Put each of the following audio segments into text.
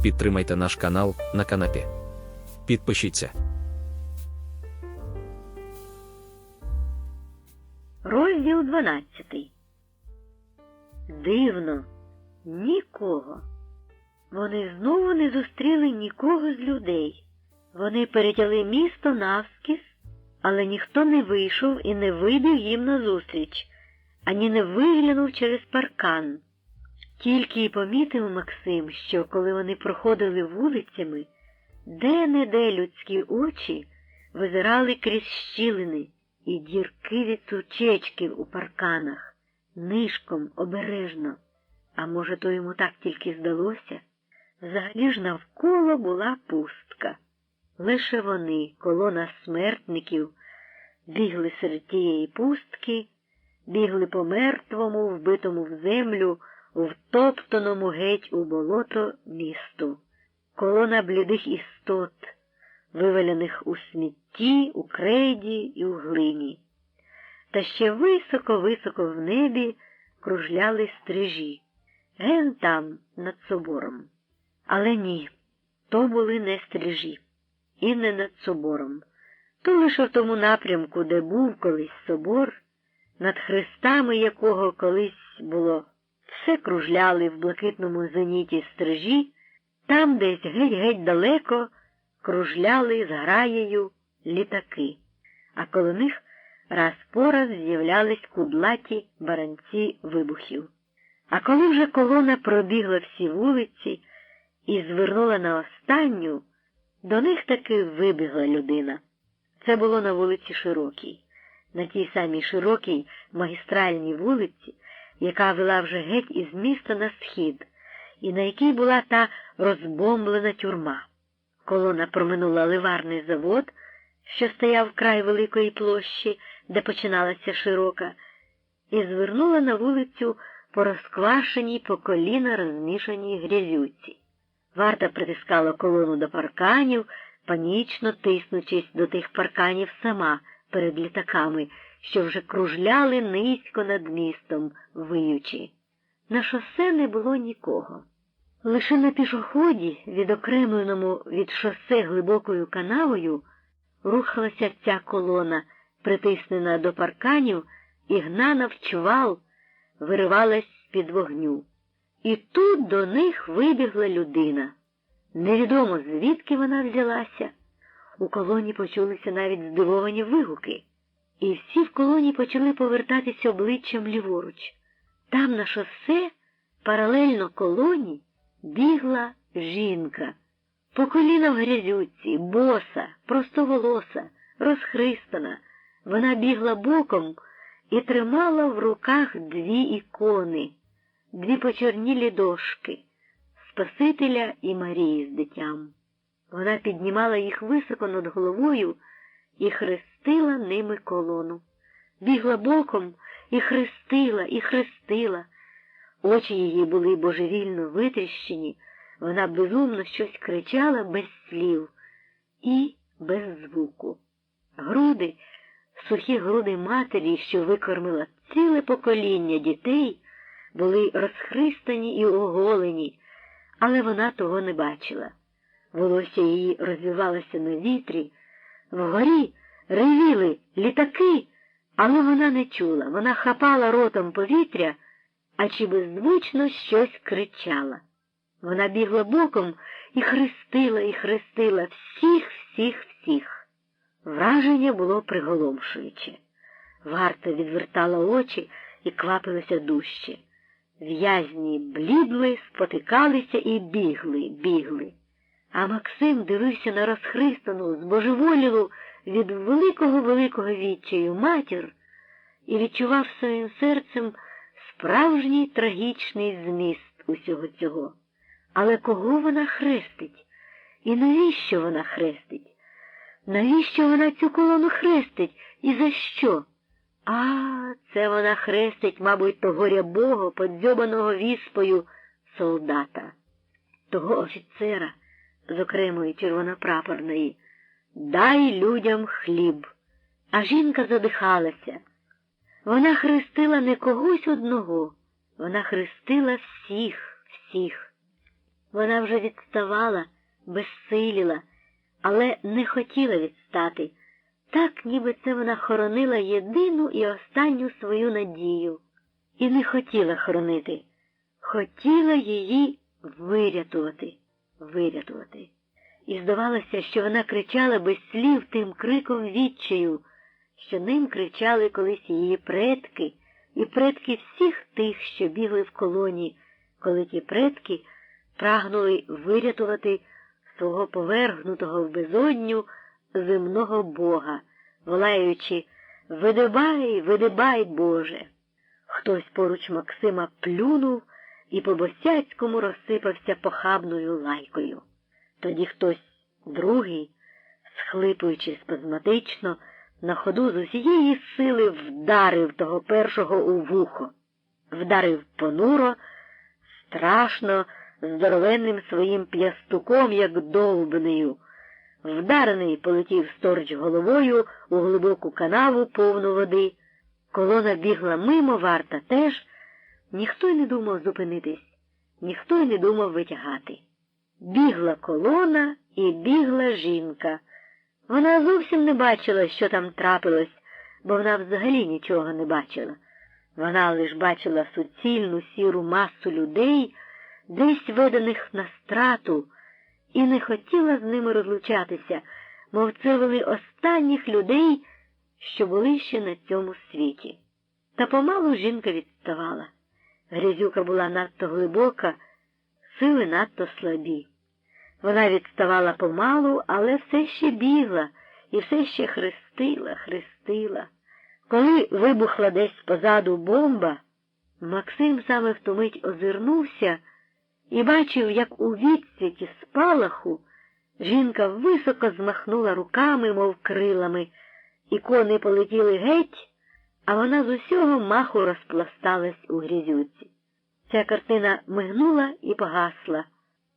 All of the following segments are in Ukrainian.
Підтримайте наш канал на канапі. Підпишіться. Розділ 12. Дивно. Нікого. Вони знову не зустріли нікого з людей. Вони перетяли місто навскіз, але ніхто не вийшов і не вибіг їм назустріч, ані не виглянув через паркан. Тільки й помітив Максим, що коли вони проходили вулицями, де-не-де людські очі визирали крізь щілини і дірки від сучечків у парканах, нишком, обережно. А може, то йому так тільки здалося? Взагалі ж навколо була пустка. Лише вони, колона смертників, бігли серед тієї пустки, бігли по мертвому, вбитому в землю, втоптаному геть у болото місту. Колона блідих істот, вивалених у смітті, у крейді і у глині. Та ще високо-високо в небі кружляли стрижі, ген там, над собором. Але ні, то були не стрижі, і не над собором. То лише в тому напрямку, де був колись собор, над хрестами якого колись було все кружляли в блакитному зеніті стрижі, там десь геть-геть далеко кружляли з граєю літаки, а коло них раз по раз з'являлись кудлаті баранці вибухів. А коли вже колона пробігла всі вулиці і звернула на останню, до них таки вибігла людина. Це було на вулиці Широкій, на тій самій широкій магістральній вулиці, яка вела вже геть із міста на схід, і на якій була та розбомблена тюрма. Колона проминула ливарний завод, що стояв край великої площі, де починалася Широка, і звернула на вулицю по розквашеній по коліна розмішаній грязюці. Варта притискала колону до парканів, панічно тиснучись до тих парканів сама перед літаками, що вже кружляли низько над містом, виючи. На шосе не було нікого. Лише на пішоході, відокремленому від шосе глибокою канавою, рухалася ця колона, притиснена до парканів, і гнана в чвал, виривалась з-під вогню. І тут до них вибігла людина. Невідомо, звідки вона взялася. У колоні почулися навіть здивовані вигуки. І всі в колоні почали повертатися обличчям ліворуч. Там на шосе, паралельно колоні, бігла жінка. По коліна в грязюці, боса, простоволоса, розхристана. Вона бігла боком і тримала в руках дві ікони, дві почорнілі дошки – Спасителя і Марії з дитям. Вона піднімала їх високо над головою і хрестила ними колону. Бігла боком і хрестила, і хрестила. Очі її були божевільно витріщені, вона безумно щось кричала без слів і без звуку. Груди, сухі груди матері, що викормила ціле покоління дітей, були розхристані і оголені, але вона того не бачила. Волосся її розвивалося на вітрі, вгорі ревіли літаки, але вона не чула. Вона хапала ротом повітря, а чи беззвучно щось кричала. Вона бігла боком і хрестила всіх. Враження було приголомшуюче. Варта відвертала очі і квапилася дужче. В'язні блідли, спотикалися і бігли. А Максим дивився на розхристану, збожеволілу від великого відчаю матір і відчував своїм серцем справжній трагічний зміст усього цього. Але кого вона хрестить? І навіщо вона хрестить? Навіщо вона цю колону хрестить? І за що? Це вона хрестить, мабуть, того рябого, подзьобаного віспою солдата, того офіцера з окремої червонопрапорної. «Дай людям хліб». А жінка задихалася. Вона хрестила не когось одного, вона хрестила всіх. Вона вже відставала, безсиліла, але не хотіла відстати. Так, ніби це вона хоронила єдину і останню свою надію. І не хотіла хоронити. Хотіла її вирятувати. І здавалося, що вона кричала без слів тим криком відчаю, що ним кричали колись її предки і предки всіх тих, що бігли в колоні, коли ті предки прагнули вирятувати свого повергнутого в безодню земного Бога, волаючи «Видибай, видибай, Боже!». Хтось поруч Максима плюнув і по-босяцькому розсипався похабною лайкою. Тоді хтось другий, схлипуючи спазматично, на ходу з усієї сили вдарив того першого у вухо. Вдарив понуро, страшно, здоровенним своїм п'ястуком, як довбнею. Вдарений полетів сторч головою у глибоку канаву, повну води. Колона бігла мимо, варта теж. Ніхто й не думав зупинитись, ніхто й не думав витягати. Бігла колона і бігла жінка. Вона зовсім не бачила, що там трапилось, бо вона взагалі нічого не бачила. Вона лиш бачила суцільну сіру масу людей, десь виданих на страту, і не хотіла з ними розлучатися, мов це вели останніх людей, що були ще на цьому світі. Та помалу жінка відставала. Грязюка була надто глибока, сили надто слабі. Вона відставала помалу, але все ще бігла і все ще хрестила. Коли вибухла десь позаду бомба, Максим саме в ту мить озирнувся і бачив, як у відсвіті спалаху жінка високо змахнула руками, мов крилами, і кони полетіли геть, а вона з усього маху розпласталась у грязюці. Ця картина мигнула і погасла,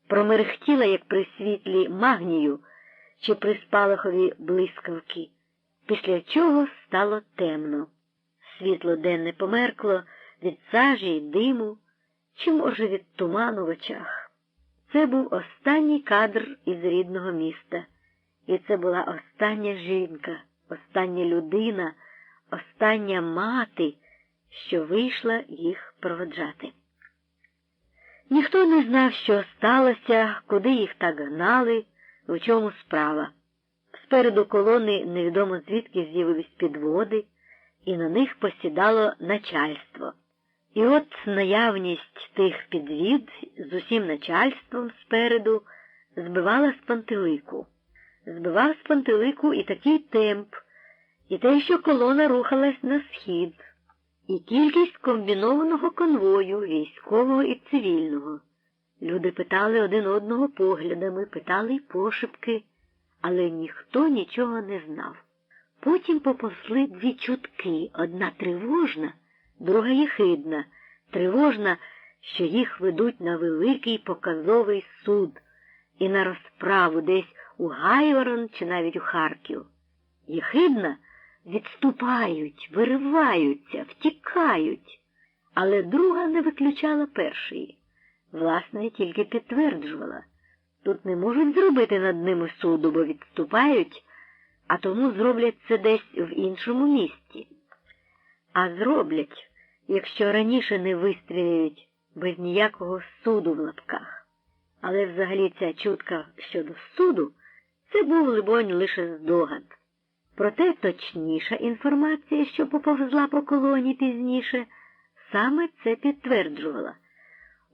промерехтіла, як при світлі магнію чи при спалахові блискавки, після чого стало темно. Світло денне померкло від сажі й диму, чи, може, від туману в очах. Це був останній кадр із рідного міста, і це була остання жінка, остання людина, остання мати, що вийшла їх проводжати. Ніхто не знав, що сталося, куди їх так гнали, в чому справа. Спереду колони невідомо звідки з'явились підводи, і на них посідало начальство. І от наявність тих підвід з усім начальством спереду збивала з пантелику. Збивав з пантелику і такий темп, і те, що колона рухалась на схід, і кількість комбінованого конвою, військового і цивільного. Люди питали один одного поглядами, питали й пошепки, але ніхто нічого не знав. Потім поповзли дві чутки, одна тривожна, друга єхидна. Тривожна, що їх ведуть на великий показовий суд і на розправу десь у Гайворон чи навіть у Харків. Єхидна – відступають, вириваються, втікають. Але друга не виключала першої. Власне, тільки підтверджувала. Тут не можуть зробити над ними суду, бо відступають, а тому зроблять це десь в іншому місті. А зроблять, якщо раніше не вистрілюють без ніякого суду в лапках. Але взагалі ця чутка щодо суду – це був, либонь, лише здогад. Проте точніша інформація, що поповзла по колоні пізніше, саме це підтверджувала.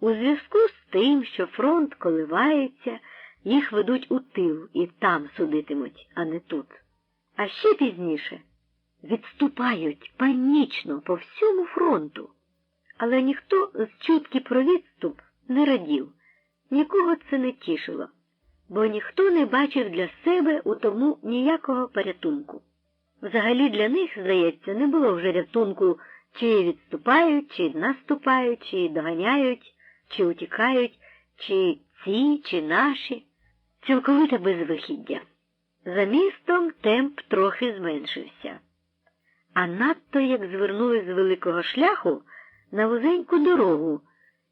У зв'язку з тим, що фронт коливається, їх ведуть у тил і там судитимуть, а не тут. А ще пізніше відступають панічно по всьому фронту. Але ніхто з чутки про відступ не радів, нікого це не тішило, бо ніхто не бачив для себе у тому ніякого порятунку. Взагалі для них, здається, не було вже рятунку, чи відступають, чи наступають, чи доганяють, чи утікають, чи ці, чи наші. Цілковите безвихіддя. За містом темп трохи зменшився. А надто як звернули з великого шляху на вузеньку дорогу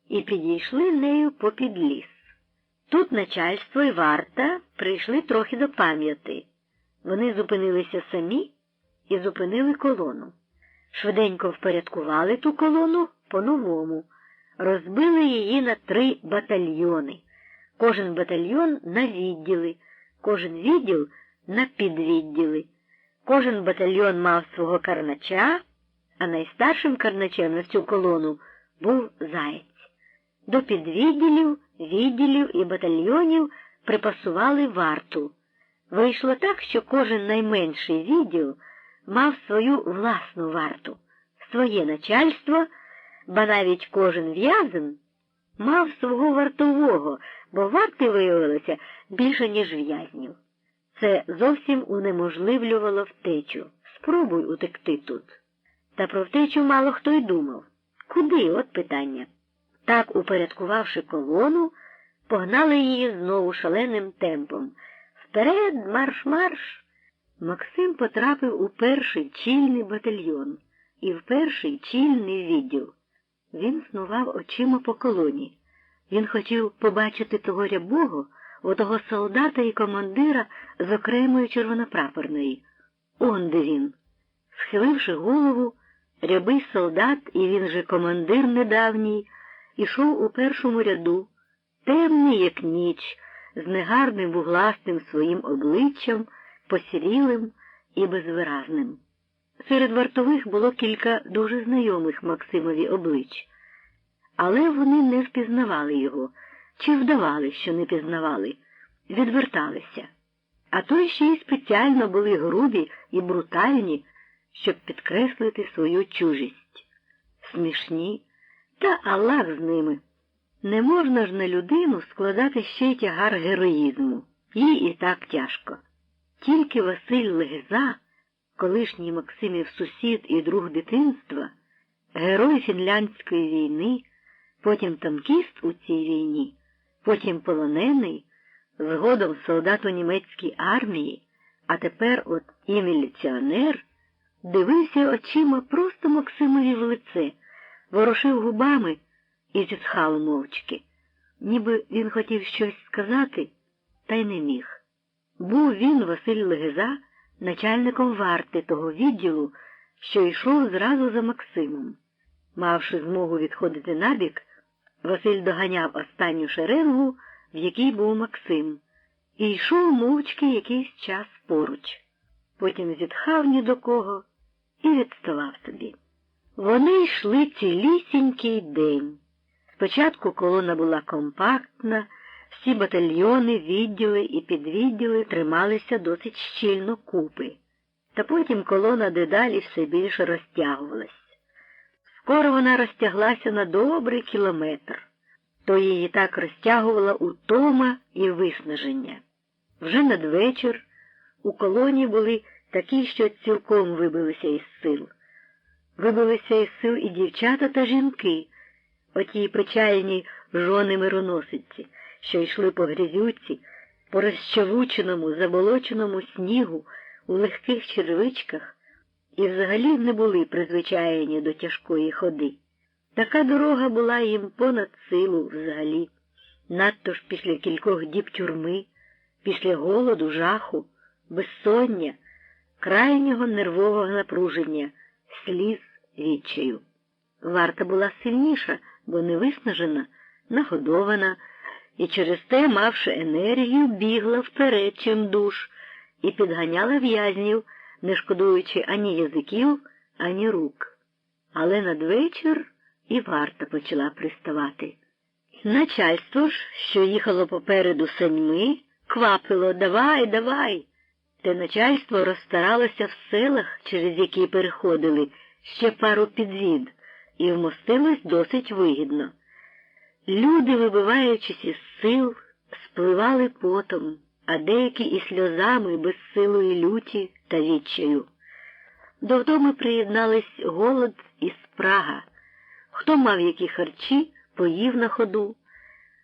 і підійшли нею попід ліс. Тут начальство і варта прийшли трохи до пам'яти. Вони зупинилися самі і зупинили колону. Швиденько впорядкували ту колону по-новому. Розбили її на 3 батальйони. Кожен батальйон на відділи, кожен відділ на підвідділи. Кожен батальйон мав свого карнача, а найстаршим карначем на цю колону був Заєць. До підвідділів, відділів і батальйонів припасували варту. Вийшло так, що кожен найменший відділ мав свою власну варту, своє начальство, ба навіть кожен в'язень мав свого вартового, бо варти виявилося більше, ніж в'язнів. Це зовсім унеможливлювало втечу. Спробуй утекти тут. Та про втечу мало хто й думав. Куди? От питання. Так, упорядкувавши колону, погнали її знову шаленим темпом. Вперед, марш-марш! Максим потрапив у перший чільний батальйон і в перший чільний відділ. Він снував очима по колоні. Він хотів побачити того рябого, отого солдата і командира з окремої червонопрапорної. Он де він. Схиливши голову, рябий солдат, і він же командир недавній, ішов у першому ряду, темний, як ніч, з негарним вугластим своїм обличчям, посірілим і безвиразним. Серед вартових було кілька дуже знайомих Максимові облич, але вони не впізнавали його, чи вдавали, що не пізнавали, відверталися. А то ще й спеціально були грубі і брутальні, щоб підкреслити свою чужість. Смішні, та Аллах з ними. Не можна ж на людину складати ще й тягар героїзму. Їй і так тяжко. Тільки Василь Легеза, колишній Максимів сусід і друг дитинства, герой Фінляндської війни, потім танкіст у цій війні, потім полонений, згодом солдат у німецькій армії, а тепер от і міліціонер, дивився очима просто Максимові в лице, ворушив губами і зітхав мовчки. Ніби він хотів щось сказати, та й не міг. Був він, Василь Легеза, начальником варти того відділу, що йшов зразу за Максимом. Мавши змогу відходити набік, Василь доганяв останню шеренгу, в якій був Максим, і йшов мовчки якийсь час поруч. Потім зітхав ні до кого і відставав собі. Вони йшли цілісінький день. Спочатку колона була компактна, всі батальйони, відділи і підвідділи трималися досить щільно купи. Та потім колона дедалі все більше розтягувалась. Скоро вона розтяглася на добрий кілометр. То її так розтягувала утома і виснаження. Вже надвечір у колоні були такі, що цілком вибилися із сил. Вибилися із сил і дівчата та жінки, оті печальні жони мироносиці, що йшли по грязюці, по розчавученому, заболоченому снігу, у легких черевичках і взагалі не були призвичаєні до тяжкої ходи. Така дорога була їм понад силу взагалі. Надто ж після кількох діб тюрми, після голоду, жаху, безсоння, крайнього нервового напруження, сліз, відчаю. Варта була сильніша, бо не виснажена, нагодована, і через те, мавши енергію, бігла вперед, чим душ, і підганяла в'язнів, не шкодуючи ані язиків, ані рук. Але надвечір і варта почала приставати. Начальство ж, що їхало попереду саньми, квапило: «Давай, давай!» Те начальство розстаралося в селах, через які переходили, ще пару підвід, і вмостилось досить вигідно. Люди, вибиваючись із сил, спливали потом, а деякі і сльозами безсилої люті та відчаю. До втоми приєднались голод і спрага. Хто мав які харчі, поїв на ходу,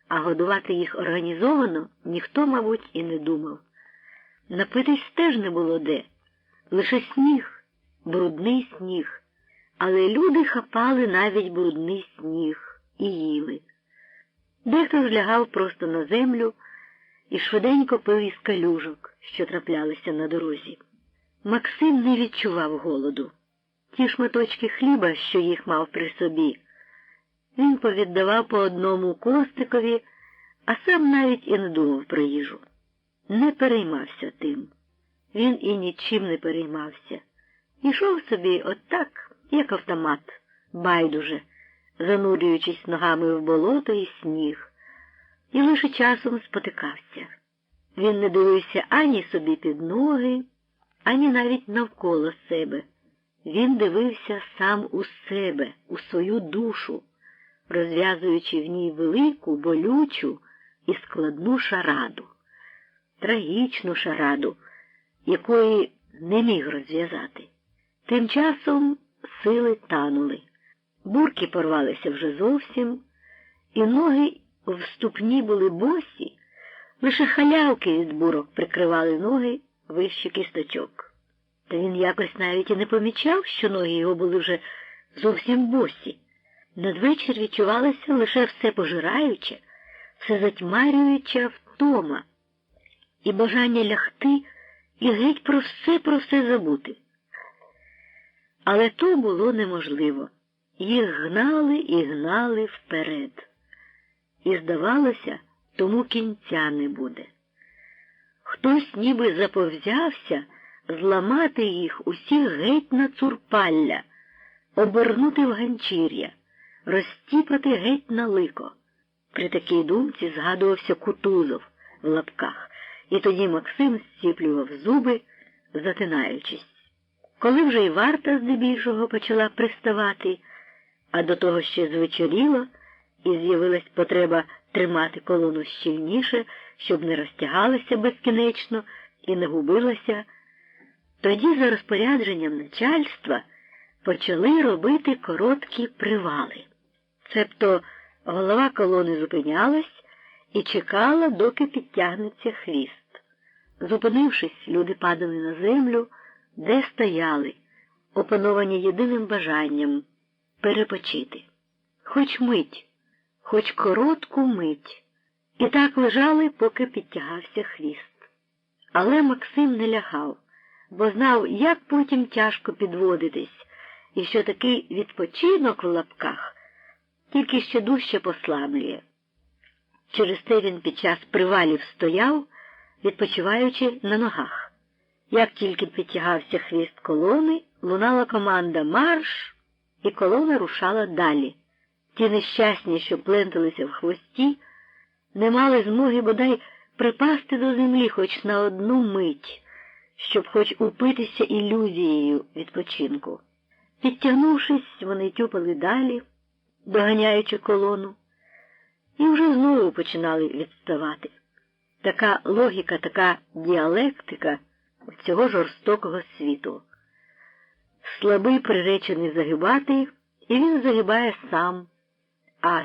а годувати їх організовано ніхто, мабуть, і не думав. Напитись теж не було де. Лише сніг, брудний сніг. Але люди хапали навіть брудний сніг і їли. Дехто ж лягав просто на землю і швиденько пив із калюжок, що траплялися на дорозі. Максим не відчував голоду. Ті шматочки хліба, що їх мав при собі, він повіддавав по одному Костикові, а сам навіть і не думав про їжу. Не переймався тим. Він і нічим не переймався. Ішов собі отак, як автомат, байдуже, занурюючись ногами в болото і сніг, і лише часом спотикався. Він не дивився ані собі під ноги, ані навіть навколо себе. Він дивився сам у себе, у свою душу, розв'язуючи в ній велику, болючу і складну шараду. Трагічну шараду, якої не міг розв'язати. Тим часом сили танули. Бурки порвалися вже зовсім, і ноги в ступні були босі, лише халявки від бурок прикривали ноги вище кісточок. Та він якось навіть і не помічав, що ноги його були вже зовсім босі. Надвечір відчувалася лише все пожираюча, все затьмарююча втома і бажання лягти і геть про все забути. Але то було неможливо. Їх гнали і гнали вперед. І, здавалося, тому кінця не буде. Хтось ніби заповзявся зламати їх усіх геть на цурпалля, обернути в ганчір'я, розтіпати геть на лико. При такій думці згадувався Кутузов в лапках, і тоді Максим зціплював зуби, затинаючись. Коли вже й варта здебільшого почала приставати, а до того ще звечоріло, і з'явилась потреба тримати колону щільніше, щоб не розтягалася безкінечно і не губилася, тоді за розпорядженням начальства почали робити короткі привали. Цебто голова колони зупинялась і чекала, доки підтягнеться хвіст. Зупинившись, люди падали на землю, де стояли, опановані єдиним бажанням – перепочити. Хоч мить, хоч коротку мить. І так лежали, поки підтягався хвіст. Але Максим не лягав, бо знав, як потім тяжко підводитись, і що такий відпочинок в лапках тільки ще дужче послаблює. Через те він під час привалів стояв, відпочиваючи на ногах. Як тільки підтягався хвіст колони, лунала команда «Марш!» і колона рушала далі. Ті нещасні, що пленталися в хвості, не мали змоги бодай припасти до землі хоч на одну мить, щоб хоч упитися ілюзією відпочинку. Підтягнувшись, вони тюпали далі, доганяючи колону, і вже знову починали відставати. Така логіка, така діалектика цього жорстокого світу. Слабий приречений загибати, і він загибає сам, а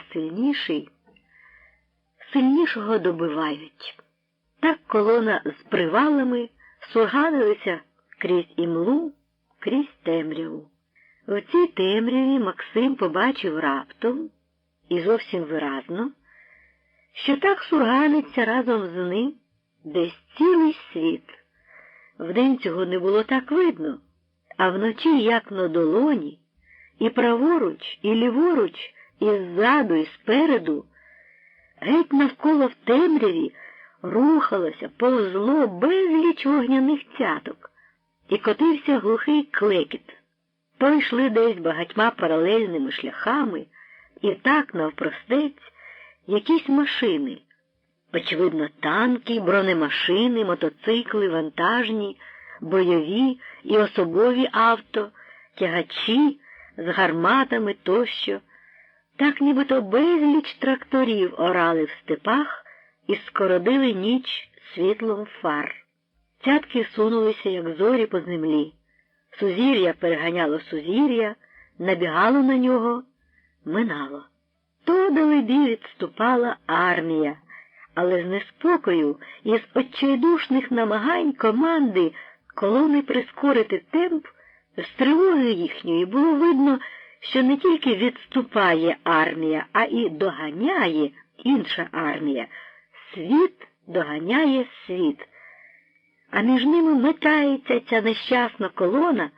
сильнішого добивають. Так колона з привалами сурганилися крізь імлу, крізь темряву. У цій темряві Максим побачив раптом, і зовсім виразно, що так сурганиться разом з ним десь цілий світ. Вдень цього не було так видно, а вночі, як на долоні, і праворуч, і ліворуч, і ззаду, і спереду, геть навколо в темряві рухалося, повзло безліч вогняних цяток, і котився глухий клекіт. То йшли десь багатьма паралельними шляхами, і так навпростець якісь машини. Очевидно, танки, бронемашини, мотоцикли, вантажні, бойові і особові авто, тягачі з гарматами тощо. Так нібито безліч тракторів орали в степах і скородили ніч світлом фар. Цятки сунулися, як зорі по землі. Сузір'я переганяло сузір'я, набігало на нього, минало. То далебі відступала армія, але з неспокою і з отчайдушних намагань команди колони прискорити темп, з тривоги їхньої було видно, що не тільки відступає армія, а і доганяє інша армія. Світ доганяє світ. А між ними метається ця нещасна колона,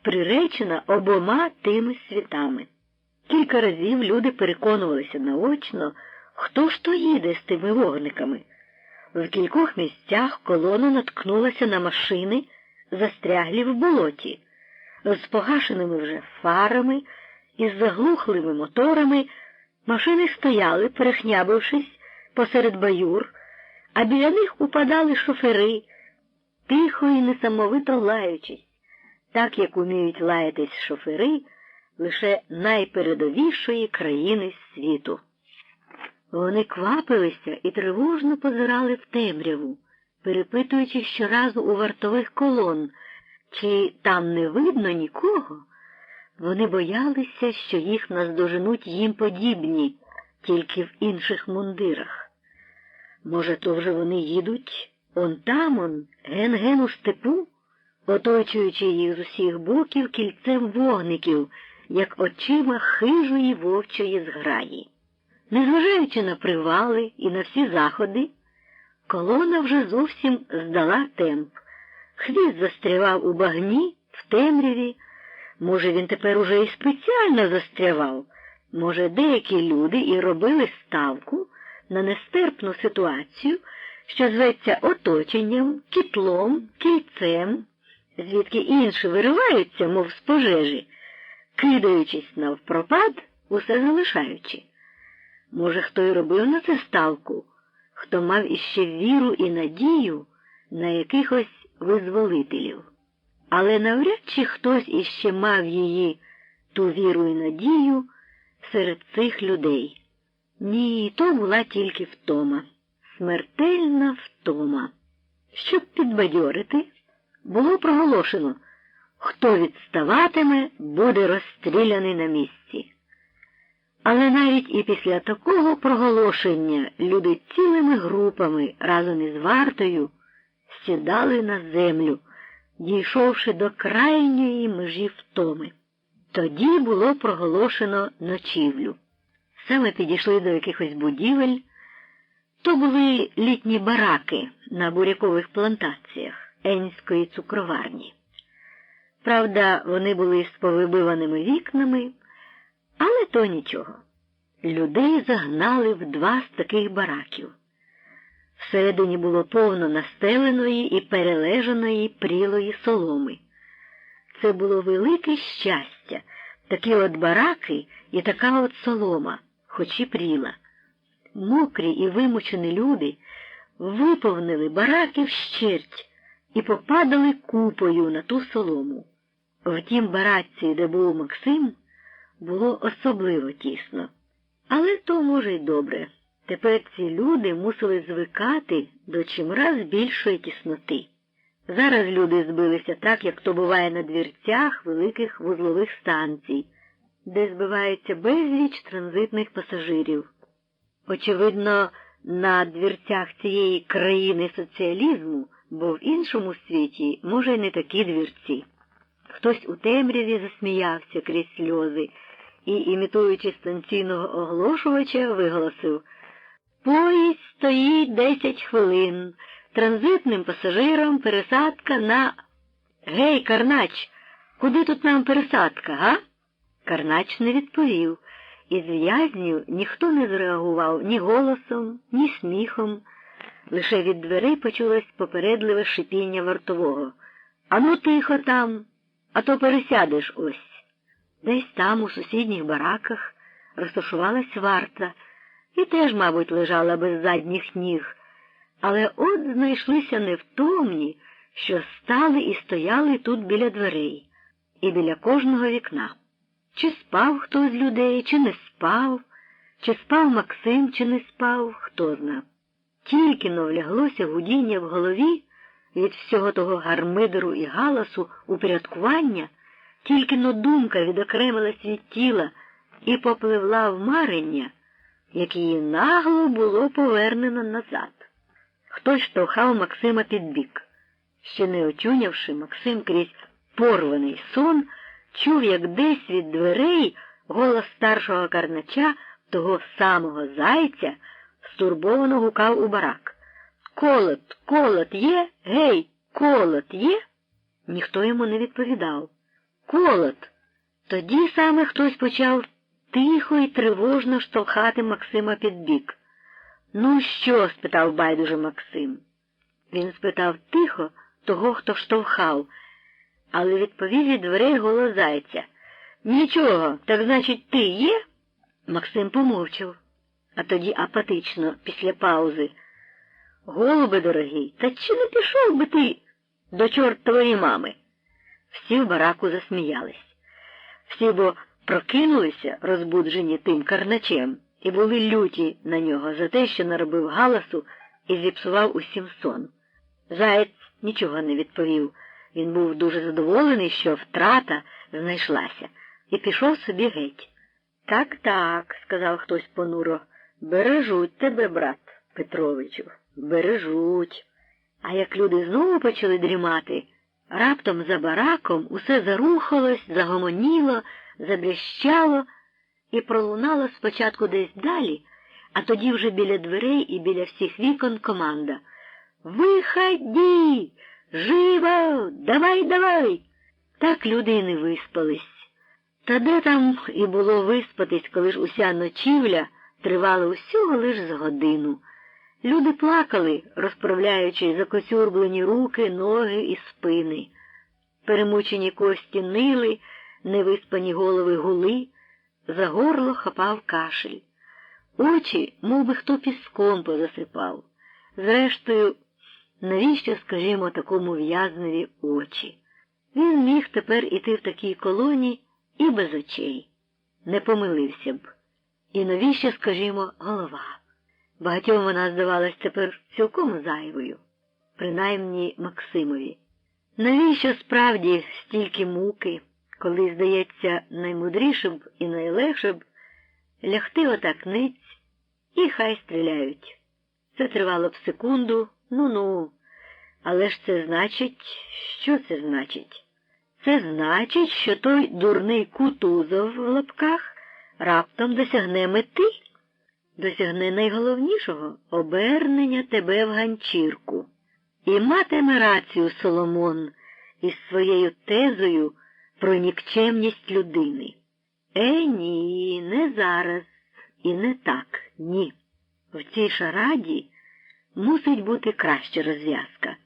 приречена обома тими світами. Кілька разів люди переконувалися наочно, хто ж то їде з тими вогниками. В кількох місцях колона наткнулася на машини, застряглі в болоті. З погашеними вже фарами і з заглухлими моторами машини стояли, перехнябившись посеред баюр, а біля них упадали шофери, тихо і несамовито лаючись, так як уміють лаятись шофери лише найпередовішої країни світу. Вони квапилися і тривожно позирали в темряву, перепитуючи щоразу у вартових колон, чи там не видно нікого. Вони боялися, що їх наздоженуть їм подібні, тільки в інших мундирах. Може, то вже вони їдуть он там, ген-ген у степу, оточуючи їх з усіх боків кільцем вогників, як очима хижої вовчої зграї. Незважаючи на привали і на всі заходи, колона вже зовсім здала темп. Хвіст застрявав у багні, в темряві. Може, він тепер уже і спеціально застрявав. Може, деякі люди і робили ставку на нестерпну ситуацію, що зветься оточенням, кітлом, кільцем, звідки інші вириваються, мов з пожежі, кидаючись навпропад, усе залишаючи. Може, хто й робив на це ставку, хто мав іще віру і надію на якихось визволителів. Але навряд чи хтось іще мав її, ту віру і надію, серед цих людей. Ні, то була тільки втома, смертельна втома. Щоб підбадьорити, було проголошено, хто відставатиме, буде розстріляний на місці. Але навіть і після такого проголошення люди цілими групами разом із вартою сідали на землю, дійшовши до крайньої межі втоми. Тоді було проголошено ночівлю. Саме підійшли до якихось будівель. То були літні бараки на бурякових плантаціях Енської цукроварні. Правда, вони були з повибиваними вікнами, але то нічого. Людей загнали в два з таких бараків. Всередині було повно настеленої і перележаної прілої соломи. Це було велике щастя, такі от бараки і така от солома, хоч і пріла. Мокрі і вимучені люди виповнили бараки вщерть і попадали купою на ту солому. В тім бараці, де був Максим, було особливо тісно. Але то, може, й добре. Тепер ці люди мусили звикати до чимраз більшої тісноти. Зараз люди збилися так, як то буває на двірцях великих вузлових станцій, де збивається безліч транзитних пасажирів. Очевидно, на двірцях цієї країни соціалізму, бо в іншому світі, може, й не такі двірці. Хтось у темряві засміявся крізь сльози і, імітуючи станційного оголошувача, виголосив: «Поїзд стоїть 10 хвилин. Транзитним пасажирам пересадка на...» «Гей, Карнач, куди тут нам пересадка, га?» Карнач не відповів. Із в'язнів ніхто не зреагував ні голосом, ні сміхом. Лише від дверей почулось попередливе шипіння вартового. «Ану тихо там, а то пересядеш ось». Десь там, у сусідніх бараках, розташувалась варта і теж, мабуть, лежала без задніх ніг. Але от знайшлися невтомні, що стали і стояли тут біля дверей і біля кожного вікна. Чи спав хто з людей, чи не спав, чи спав Максим, чи не спав, хто зна. Тільки-но вляглося гудіння в голові від всього того гармидеру і галасу, упорядкування, тільки-но думка відокремилась від тіла і попливла в марення, як її нагло було повернено назад. Хтось штовхав Максима під бік. Ще не очунявши, Максим крізь порваний сон чув, як десь від дверей голос старшого Карнача того самого зайця стурбовано гукав у барак. «Колот, колот є? Гей, колот є?» Ніхто йому не відповідав. «Колот!» Тоді саме хтось почав тихо і тривожно штовхати Максима під бік. «Ну що?» – спитав байдуже Максим. Він спитав тихо того, хто штовхав, але відповів від дверей голос зайця. «Нічого, так значить ти є?» Максим помовчав, а тоді апатично, після паузи. «Голубе дорогий, та чи не пішов би ти до чортової мами?» Всі в бараку засміялись. Всі бо прокинулися, розбуджені тим карначем, і були люті на нього за те, що наробив галасу і зіпсував усім сон. Заєць нічого не відповів. Він був дуже задоволений, що втрата знайшлася, і пішов собі геть. «Так, – сказав хтось понуро, – бережуть тебе, брат Петровичу, бережуть». А як люди знову почали дрімати, раптом за бараком усе зарухалось, загомоніло, забрящало і пролунало спочатку десь далі, а тоді вже біля дверей і біля всіх вікон команда. «Виході! Живо! Давай, давай!» Так люди і не виспались. Та де там і було виспатись, коли ж уся ночівля тривала усього лиш з годину. Люди плакали, розправляючи закоцюрблені руки, ноги і спини. Перемучені кості нили, невиспані голови гули, за горло хапав кашель. Очі, мов би хто піском позасипав. Зрештою, навіщо, скажімо, такому в'язневі очі? Він міг тепер іти в такій колоні і без очей. Не помилився б. І навіщо, скажімо, голова? Багатьом вона здавалась тепер цілком зайвою, принаймні Максимові. Навіщо справді стільки муки, коли, здається, наймудріше б і найлегше б лягти отак ниць і хай стріляють. Це тривало б секунду, ну-ну, але ж це значить, що це значить? Це значить, що той дурний Кутузов в лапках раптом досягне мети, досягне найголовнішого – обернення тебе в ганчірку. І матиме рацію Соломон із своєю тезою про нікчемність людини. Ні, не зараз і не так, ні. В цій шараді мусить бути краща розв'язка.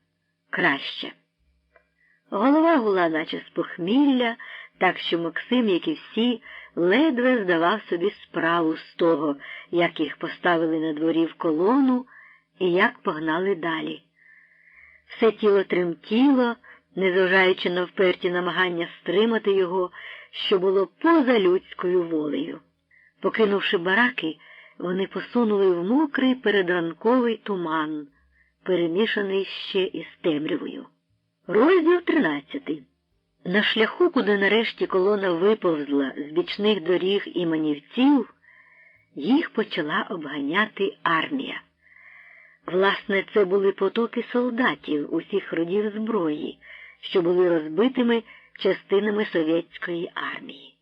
Краще. Голова гула наче з похмілля, так що Максим, як і всі, ледве здавав собі справу з того, як їх поставили на дворі в колону і як погнали далі. Все тіло тремтіло, незважаючи на вперті намагання стримати його, що було поза людською волею. Покинувши бараки, вони посунули в мокрий передранковий туман, перемішаний ще із темрявою. Розділ 13. На шляху, куди нарешті колона виповзла з бічних доріг і манівців, їх почала обганяти армія. Власне, це були потоки солдатів усіх родів зброї, що були розбитими частинами совєтської армії.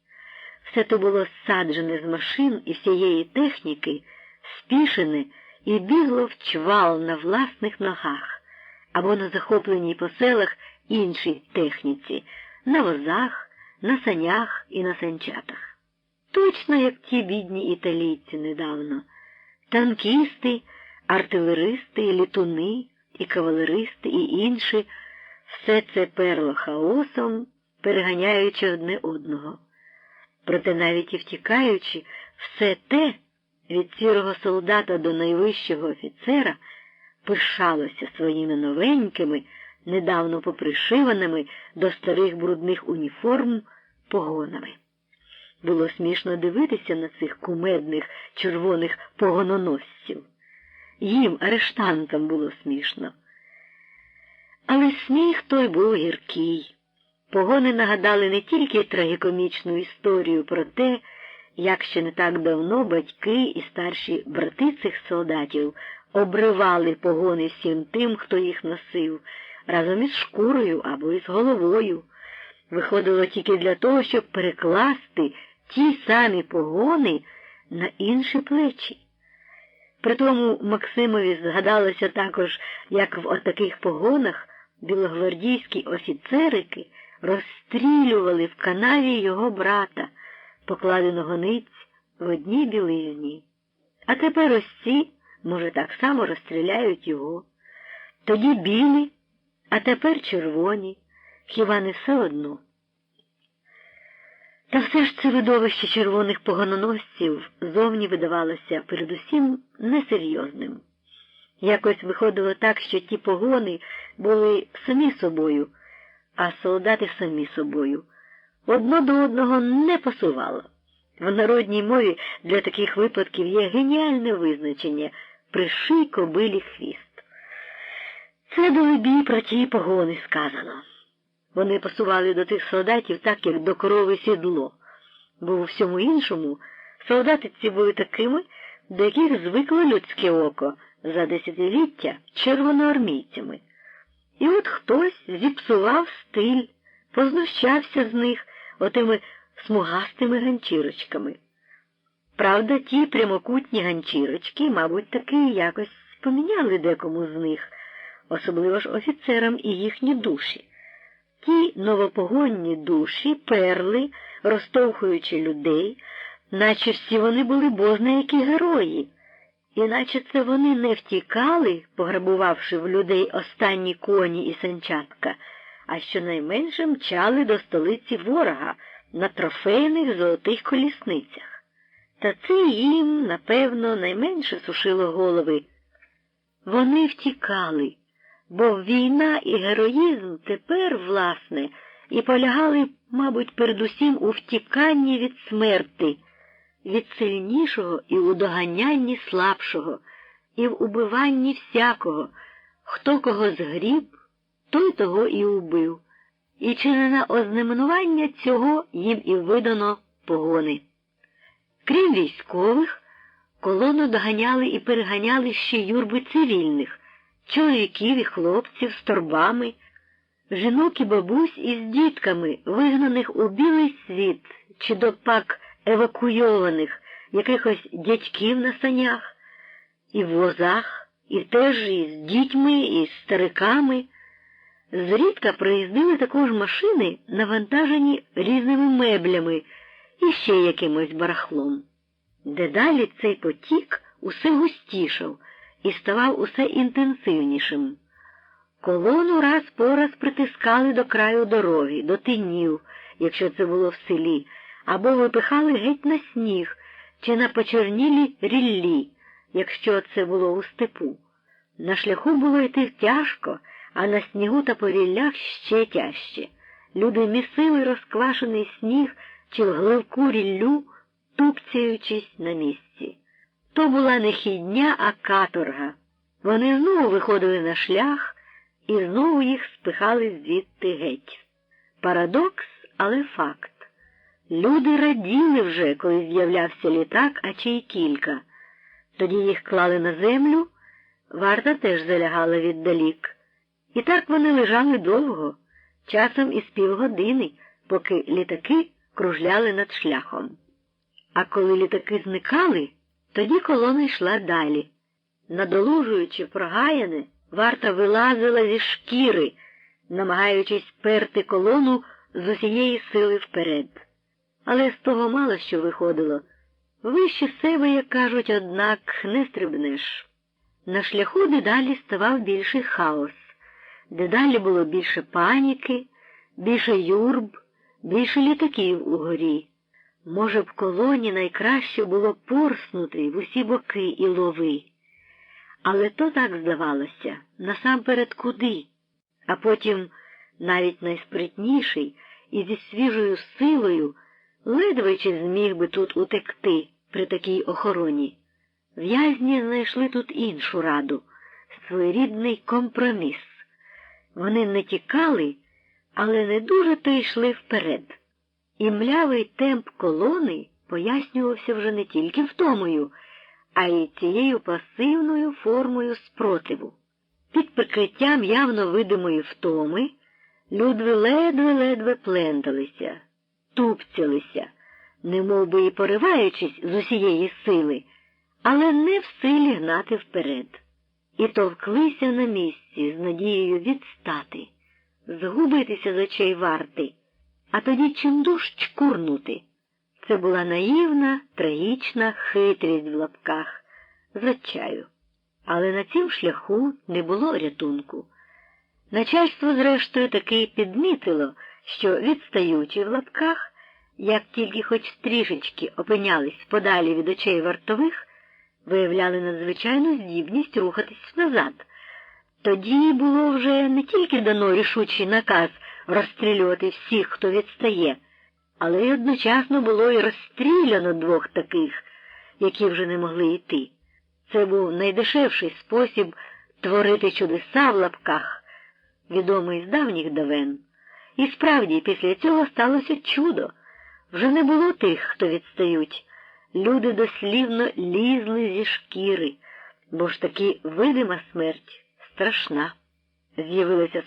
Все то було зсаджене з машин і всієї техніки, спішене і бігло в чвал на власних ногах, або на захопленій по селах іншій техніці, на возах, на санях і на санчатах. Точно як ті бідні італійці недавно. Танкісти, артилеристи, літуни, і кавалеристи, і інші – все це перло хаосом, переганяючи одне одного. Проте навіть і втікаючи, все те, від сірого солдата до найвищого офіцера, пишалося своїми новенькими, недавно попришиваними до старих брудних уніформ погонами. Було смішно дивитися на цих кумедних червоних погононосців. Їм, арештантам, було смішно. Але сміх той був гіркий. Погони нагадали не тільки трагікомічну історію про те, як ще не так давно батьки і старші брати цих солдатів обривали погони всім тим, хто їх носив, разом із шкурою або із головою. Виходило тільки для того, щоб перекласти ті самі погони на інші плечі. Притому Максимові згадалося також, як в отаких погонах білогвардійські офіцерики розстрілювали в канаві його брата, покладеного ниць в одній білизні. А тепер ось ці, може, так само розстріляють його. Тоді білі, а тепер червоні, хіба не все одно? Та все ж це видовище червоних погононосців зовні видавалося передусім несерйозним. Якось виходило так, що ті погони були самі собою, а солдати самі собою. Одно до одного не пасувало. В народній мові для таких випадків є геніальне визначення «приший кобилі хвіст». Це долебій про ті погони сказано. Вони пасували до тих солдатів так, як до корови сідло, бо у всьому іншому солдати ці були такими, до яких звикло людське око за десятиліття червоноармійцями. І от хтось зіпсував стиль, познущався з них отими смугастими ганчірочками. Правда, ті прямокутні ганчірочки, мабуть, таки якось поміняли декому з них, особливо ж офіцерам і їхні душі. Ті новопогонні душі перли, розтовхуючи людей, наче всі вони були бозна які герої, і наче це вони не втікали, пограбувавши в людей останні коні і санчатка, а щонайменше мчали до столиці ворога на трофейних золотих колісницях. Та це їм, напевно, найменше сушило голови. Вони втікали, бо війна і героїзм тепер, власне, і полягали, мабуть, передусім у втіканні від смерти, від сильнішого і у доганянні слабшого, і в убиванні всякого, хто кого згріб, той того і убив. І чи не на ознаменування цього їм і видано погони. Крім військових, колону доганяли і переганяли ще юрби цивільних, чоловіків і хлопців з торбами, жінок і бабусь із дітками, вигнаних у білий світ, чи допак евакуйованих якихось дядьків на санях, і в возах, і теж із дітьми, і з стариками. Зрідка приїздили також машини, навантажені різними меблями і ще якимось барахлом. Дедалі цей потік усе густішав і ставав усе інтенсивнішим. Колону раз по раз притискали до краю дороги, до тинів, якщо це було в селі, або випихали геть на сніг чи на почернілі ріллі, якщо це було у степу. На шляху було йти тяжко, а на снігу та по ріллях ще тяжче. Люди місили розквашений сніг чи в гливку ріллю, тупцяючись на місці. То була не хідня, а каторга. Вони знову виходили на шлях, і знову їх спихали звідти геть. Парадокс, але факт. Люди раділи вже, коли з'являвся літак, а чи й кілька. Тоді їх клали на землю, варта теж залягала віддалік. І так вони лежали довго, часом із півгодини, поки літаки кружляли над шляхом. А коли літаки зникали, тоді колона йшла далі. Надолужуючи прогаяне, варта вилазила зі шкіри, намагаючись перти колону з усієї сили вперед. Але з того мало що виходило. Вище себе, як кажуть, однак, не стрибнеш. На шляху дедалі ставав більший хаос. Дедалі було більше паніки, більше юрб, більше літаків угорі. Може, в колоні найкраще було порснути в усі боки і лови. Але то так здавалося, насамперед куди, а потім навіть найспритніший і зі свіжою силою ледве чи зміг би тут утекти при такій охороні. В'язні знайшли тут іншу раду, своєрідний компроміс. Вони не тікали, але не дуже то йшли вперед. І млявий темп колони пояснювався вже не тільки втомою, а й цією пасивною формою спротиву. Під прикриттям явно видимої втоми люди ледве-ледве пленталися, тупцялися, немов би і пориваючись з усієї сили, але не в силі гнати вперед. І товклися на місці з надією відстати, згубитися з очей варти, а тоді чимдуж чкурнути. Це була наївна, трагічна хитрість в лапках, з отчаю. Але на цім шляху не було рятунку. Начальство, зрештою, таки підмітило, що відстаючи в лапках, як тільки хоч трішечки опинялись подалі від очей вартових, виявляли надзвичайну здібність рухатись назад. Тоді було вже не тільки дано рішучий наказ розстрілювати всіх, хто відстає, але й одночасно було і розстріляно двох таких, які вже не могли йти. Це був найдешевший спосіб творити чудеса в лапках, відомий з давніх давен. І справді, після цього сталося чудо. Вже не було тих, хто відстають. Люди дослівно лізли зі шкіри, бо ж таки видима смерть страшна. З'явилася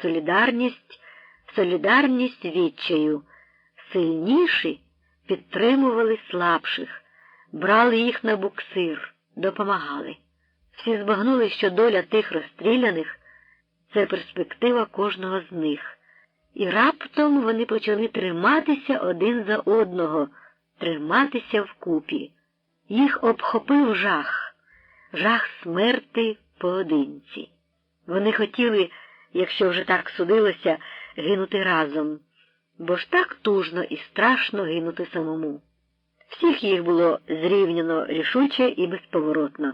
солідарність відчаю. Сильніші підтримували слабших, брали їх на буксир, допомагали. Всі збагнули, що доля тих розстріляних – це перспектива кожного з них. І раптом вони почали триматися один за одного, триматися вкупі. Їх обхопив жах смерти поодинці. Вони хотіли, якщо вже так судилося, гинути разом, бо ж так тужно і страшно гинути самому. Всіх їх було зрівняно рішуче і безповоротно.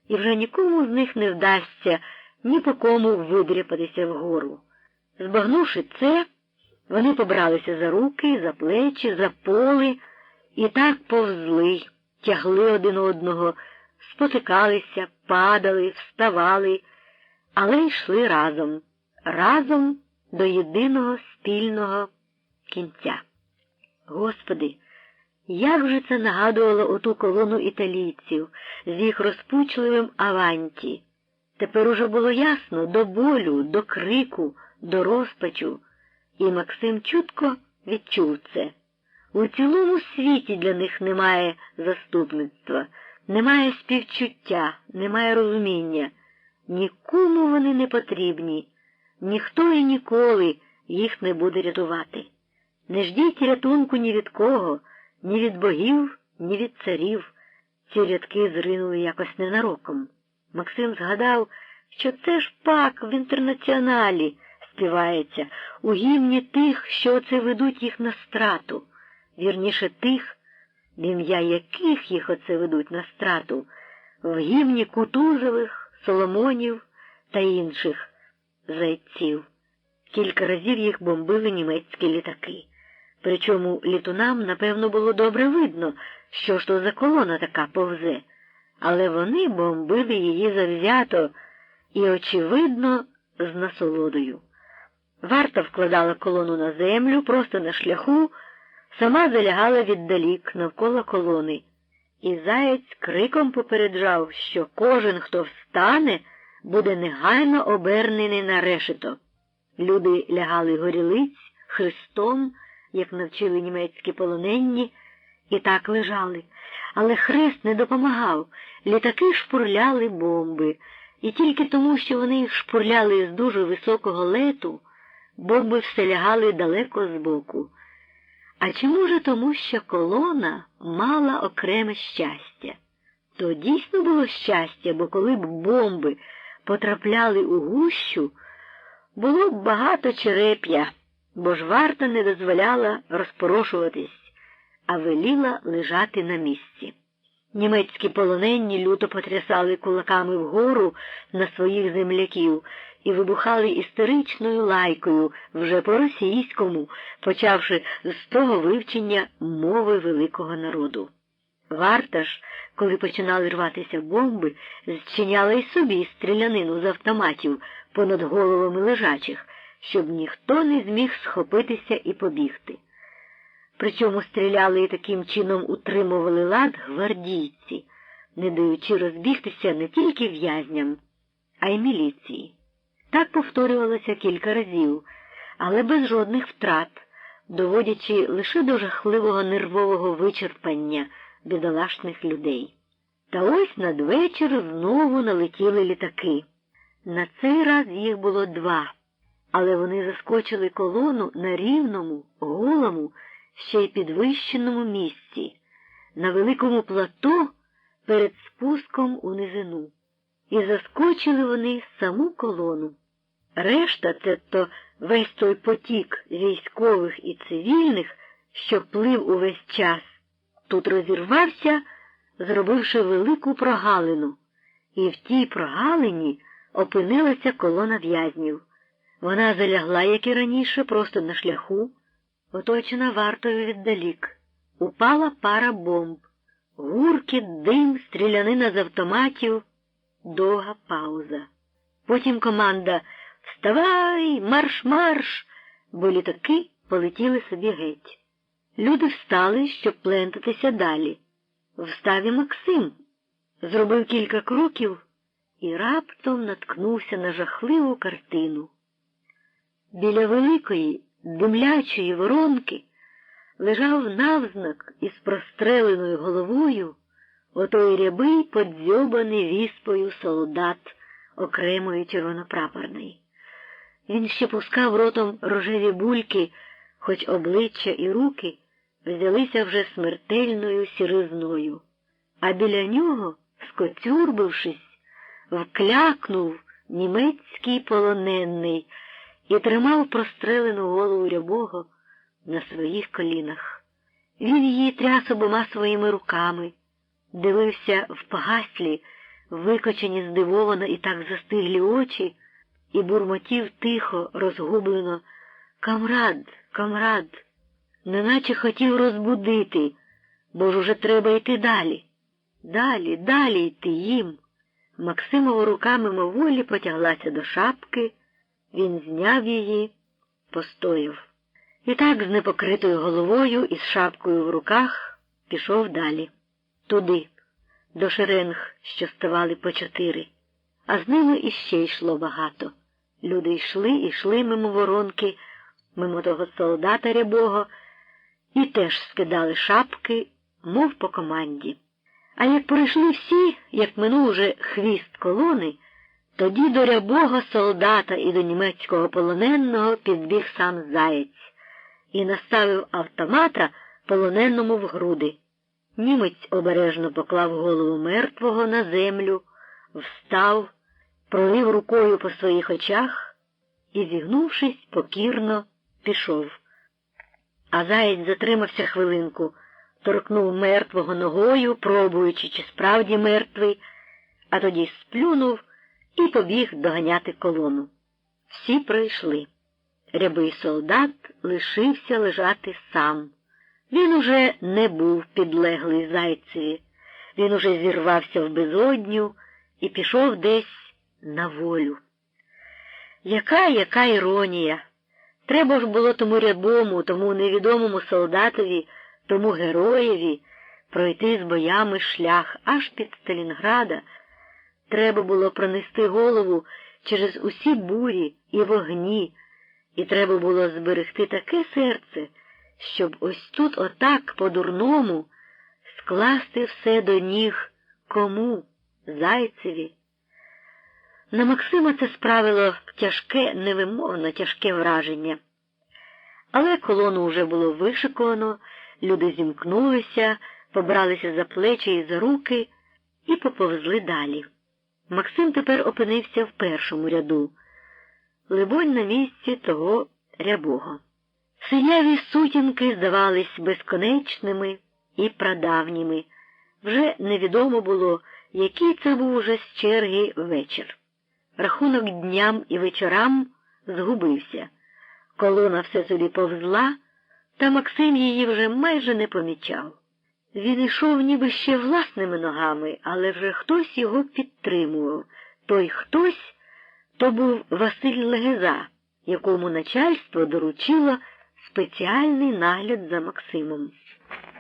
І вже нікому з них не вдасться ні по кому видряпатися вгору. Збагнувши це, вони побралися за руки, за плечі, за поли і так повзли, тягли один одного, спотикалися, падали, вставали, але йшли разом до єдиного спільного кінця. Господи, як же це нагадувало оту колону італійців з їх розпучливим аванті. Тепер уже було ясно до болю, до крику, до розпачу, і Максим чутко відчув це. У цілому світі для них немає заступництва, немає співчуття, немає розуміння. Нікому вони не потрібні, ніхто і ніколи їх не буде рятувати. Не ждіть рятунку ні від кого, ні від богів, ні від царів. Ці рядки зринули якось ненароком. Максим згадав, що це ж пак в Інтернаціоналі співається, у гімні тих, що оце ведуть їх на страту. Вірніше тих, в ім'я яких їх оце ведуть на страту, в гімні Кутузових, Соломонів та інших зайців. Кілька разів їх бомбили німецькі літаки. Причому літунам, напевно, було добре видно, що ж то за колона така повзе. Але вони бомбили її завзято і, очевидно, з насолодою. Варта вкладала колону на землю, просто на шляху, сама залягала віддалік навколо колони. І заєць криком попереджав, що кожен, хто встане, буде негайно обернений на решето. Люди лягали горілиць, хрестом, як навчили німецькі полоненні, і так лежали. Але хрест не допомагав, літаки шпурляли бомби, і тільки тому, що вони їх шпурляли з дуже високого лету, бомби все лягали далеко збоку. А чому ж тому, що колона мала окреме щастя? То дійсно було щастя, бо коли б бомби потрапляли у гущу, було б багато череп'я, бо ж варта не дозволяла розпорошуватись, а веліла лежати на місці. Німецькі полоненні люто потрясали кулаками вгору на своїх земляків і вибухали істеричною лайкою вже по-російському, почавши з того вивчення мови великого народу. Варта ж, коли починали рватися бомби, зчиняла й собі стрілянину з автоматів понад головами лежачих, щоб ніхто не зміг схопитися і побігти. Причому стріляли і таким чином утримували лад гвардійці, не даючи розбігтися не тільки в'язням, а й міліції. Так повторювалося кілька разів, але без жодних втрат, доводячи лише до жахливого нервового вичерпання бідолашних людей. Та ось надвечір знову налетіли літаки. На цей раз їх було 2, але вони заскочили колону на рівному, голому, ще й підвищеному місці, на великому плато перед спуском у низину. І заскочили вони саму колону. Решта, це весь той потік військових і цивільних, що плив увесь час, тут розірвався, зробивши велику прогалину. І в тій прогалині опинилася колона в'язнів. Вона залягла, як і раніше, просто на шляху, оточена вартою віддалік. Упала пара бомб. Гуркіт, дим, стрілянина з автоматів, довга пауза. Потім команда «Вставай! Марш-марш!», бо літаки полетіли собі геть. Люди встали, щоб плентатися далі. Встав і Максим. Зробив кілька кроків і раптом наткнувся на жахливу картину. Біля великої, димлячої воронки лежав навзнак із простреленою головою отой рябий, подзьобаний віспою солдат окремої червонопрапорної. Він ще пускав ротом рожеві бульки, хоч обличчя і руки взялися вже смертельною сіризною. А біля нього, скоцюрбившись, вклякнув німецький полонений і тримав прострелену голову рябого на своїх колінах. Він її тряс обома своїми руками, дивився в погаслі, викочені здивовано і так застиглі очі, і бурмотів тихо, розгублено: «Камрад, камрад!», неначе хотів розбудити, бо ж уже треба йти далі. Далі йти їм. Максимова рука мимоволі потяглася до шапки, він зняв її, постояв. І так з непокритою головою і з шапкою в руках пішов далі. Туди, до шеренг, що ставали по 4. А з ними іще йшло багато. Люди йшли мимо воронки, мимо того солдата рябого, і теж скидали шапки, мов по команді. А як пройшли всі, як минув уже хвіст колони, тоді до рябого солдата і до німецького полоненого підбіг сам заєць і наставив автомата полоненому в груди. Німець обережно поклав голову мертвого на землю, встав, провів рукою по своїх очах і, зігнувшись, покірно пішов. А заєць затримався хвилинку, торкнув мертвого ногою, пробуючи, чи справді мертвий, а тоді сплюнув і побіг доганяти колону. Всі пройшли. Рябий солдат лишився лежати сам. Він уже не був підлеглий зайцеві. Він уже зірвався в безодню і пішов десь на волю. Яка іронія! Треба ж було тому рябому, тому невідомому солдатові, тому героєві пройти з боями шлях аж під Сталінграда. Треба було пронести голову через усі бурі і вогні, і треба було зберегти таке серце, щоб ось тут отак по-дурному скласти все до ніг кому? Зайцеві. На Максима це справило тяжке, невимовно тяжке враження. Але колону вже було вишиковано, люди зімкнулися, побралися за плечі і за руки і поповзли далі. Максим тепер опинився в першому ряду, либонь, на місці того рябого. Синяві сутінки здавались безконечними і прадавніми. Вже невідомо було, який це був уже з черги вечір. Рахунок дням і вечорам згубився. Колона все собі повзла, та Максим її вже майже не помічав. Він ішов ніби ще власними ногами, але вже хтось його підтримував. Той хтось – то був Василь Легеза, якому начальство доручило спеціальний нагляд за Максимом,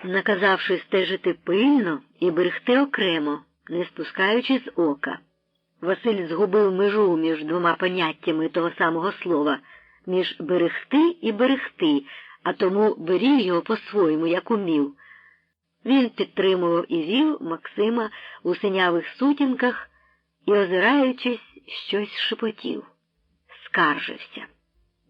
наказавши стежити пильно і берегти окремо, не спускаючи з ока. Василь згубив межу між двома поняттями того самого слова – між берегти і берегти, а тому беріг його по-своєму, як умів. Він підтримував і вів Максима у синявих сутінках і, озираючись, щось шепотів. Скаржився.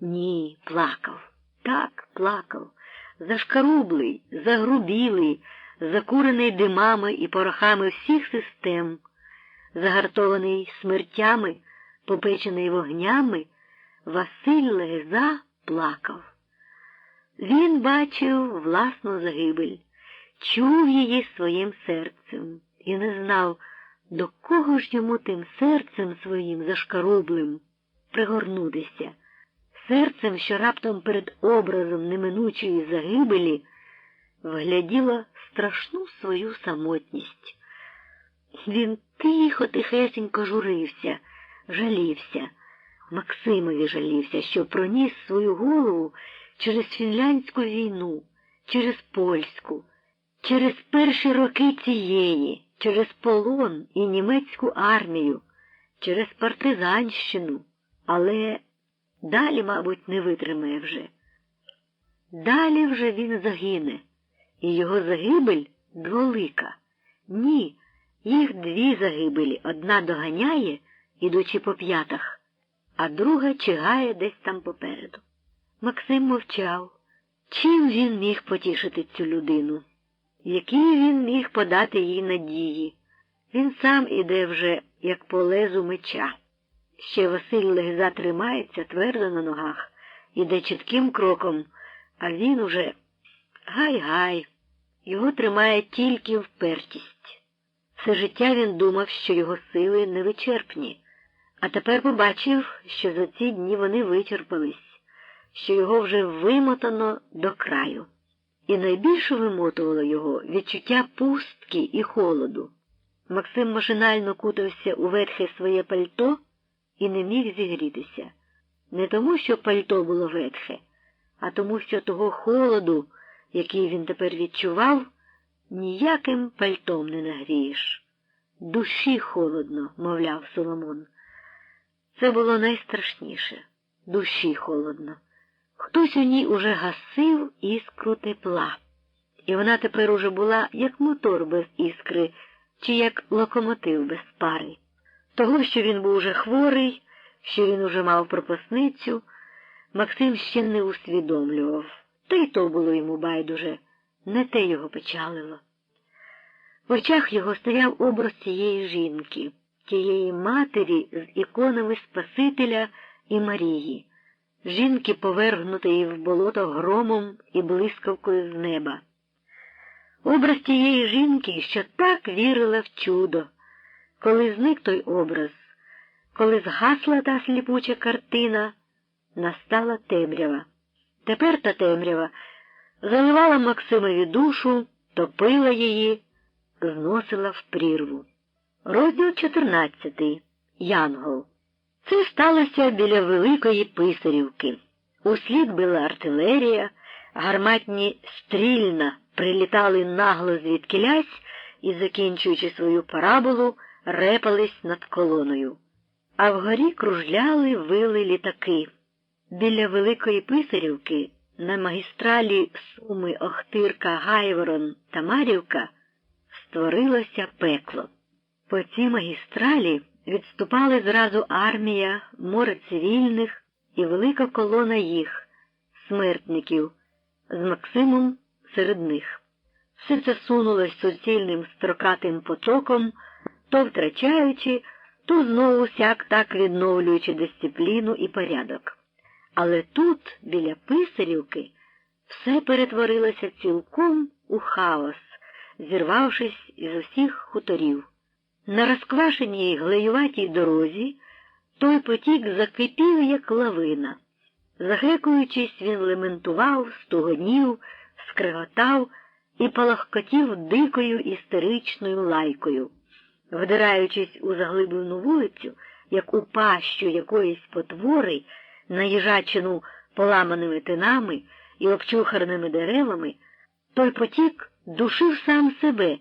Ні, плакав. Так, плакав. Зашкарублий, загрубілий, закурений димами і порохами всіх систем, загартований смертями, попечений вогнями, Василь Легеза плакав. Він бачив власну загибель, чув її своїм серцем і не знав, до кого ж йому тим серцем своїм зашкарублим пригорнутися. Серцем, що раптом перед образом неминучої загибелі вгляділо страшну свою самотність. Він тихо-тихесенько журився, жалівся. Максимові жалівся, що проніс свою голову через фінляндську війну, через польську, через перші роки цієї, через полон і німецьку армію, через партизанщину, але далі, мабуть, не витримає вже. Далі вже він загине, і його загибель дволика. Ні, їх дві загибелі, одна доганяє, ідучи по п'ятах, а друга чигає десь там попереду. Максим мовчав. Чим він міг потішити цю людину? Які він міг подати їй надії? Він сам іде вже, як по лезу меча. Ще Василь Легеза тримається твердо на ногах, іде чітким кроком, а він уже гай-гай. Його тримає тільки впертість. Все життя він думав, що його сили невичерпні, а тепер побачив, що за ці дні вони вичерпались, що його вже вимотано до краю. І найбільше вимотувало його відчуття пустки і холоду. Максим машинально кутався у ветхе своє пальто і не міг зігрітися. Не тому, що пальто було ветхе, а тому, що того холоду, який він тепер відчував, ніяким пальтом не нагрієш. Душі холодно, мовляв Соломон. Це було найстрашніше. Душі холодно. Хтось у ній уже гасив іскру тепла. І вона тепер уже була як мотор без іскри, чи як локомотив без пари. Того, що він був уже хворий, що він уже мав пропасницю, Максим ще не усвідомлював. Та й то було йому байдуже, не те його печалило. В очах його стояв образ цієї жінки, тієї матері з іконами Спасителя і Марії, жінки, повергнутої в болото громом і блискавкою з неба. Образ тієї жінки, що так вірила в чудо. Коли зник той образ, коли згасла та сліпуча картина, настала темрява. Тепер та темрява заливала Максимові душу, топила її, зносила в прірву. Розділ 14. Янгол. Це сталося біля Великої Писарівки. Услід била артилерія, гарматні стрільна прилітали нагло звідкілясь і, закінчуючи свою параболу, репались над колоною. А вгорі кружляли, вили літаки. Біля Великої Писарівки, на магістралі Суми, Охтирка, Гайворон та Мар'ївка, створилося пекло. По цій магістралі відступали зразу армія, море цивільних і велика колона їх, смертників, з Максимом серед них. Все це сунулось суцільним строкатим потоком, то втрачаючи, то знову сяк-так відновлюючи дисципліну і порядок. Але тут, біля Писарівки, все перетворилося цілком у хаос, зірвавшись із усіх хуторів. На розквашеній глеюватій дорозі той потік закипів, як лавина. Загекуючись, він лементував, стугонів, скриготав і палахкотів дикою істеричною лайкою. Вдираючись у заглиблену вулицю, як у пащу якоїсь потвори, наїжачену поламаними тинами і обчухарними деревами, той потік душив сам себе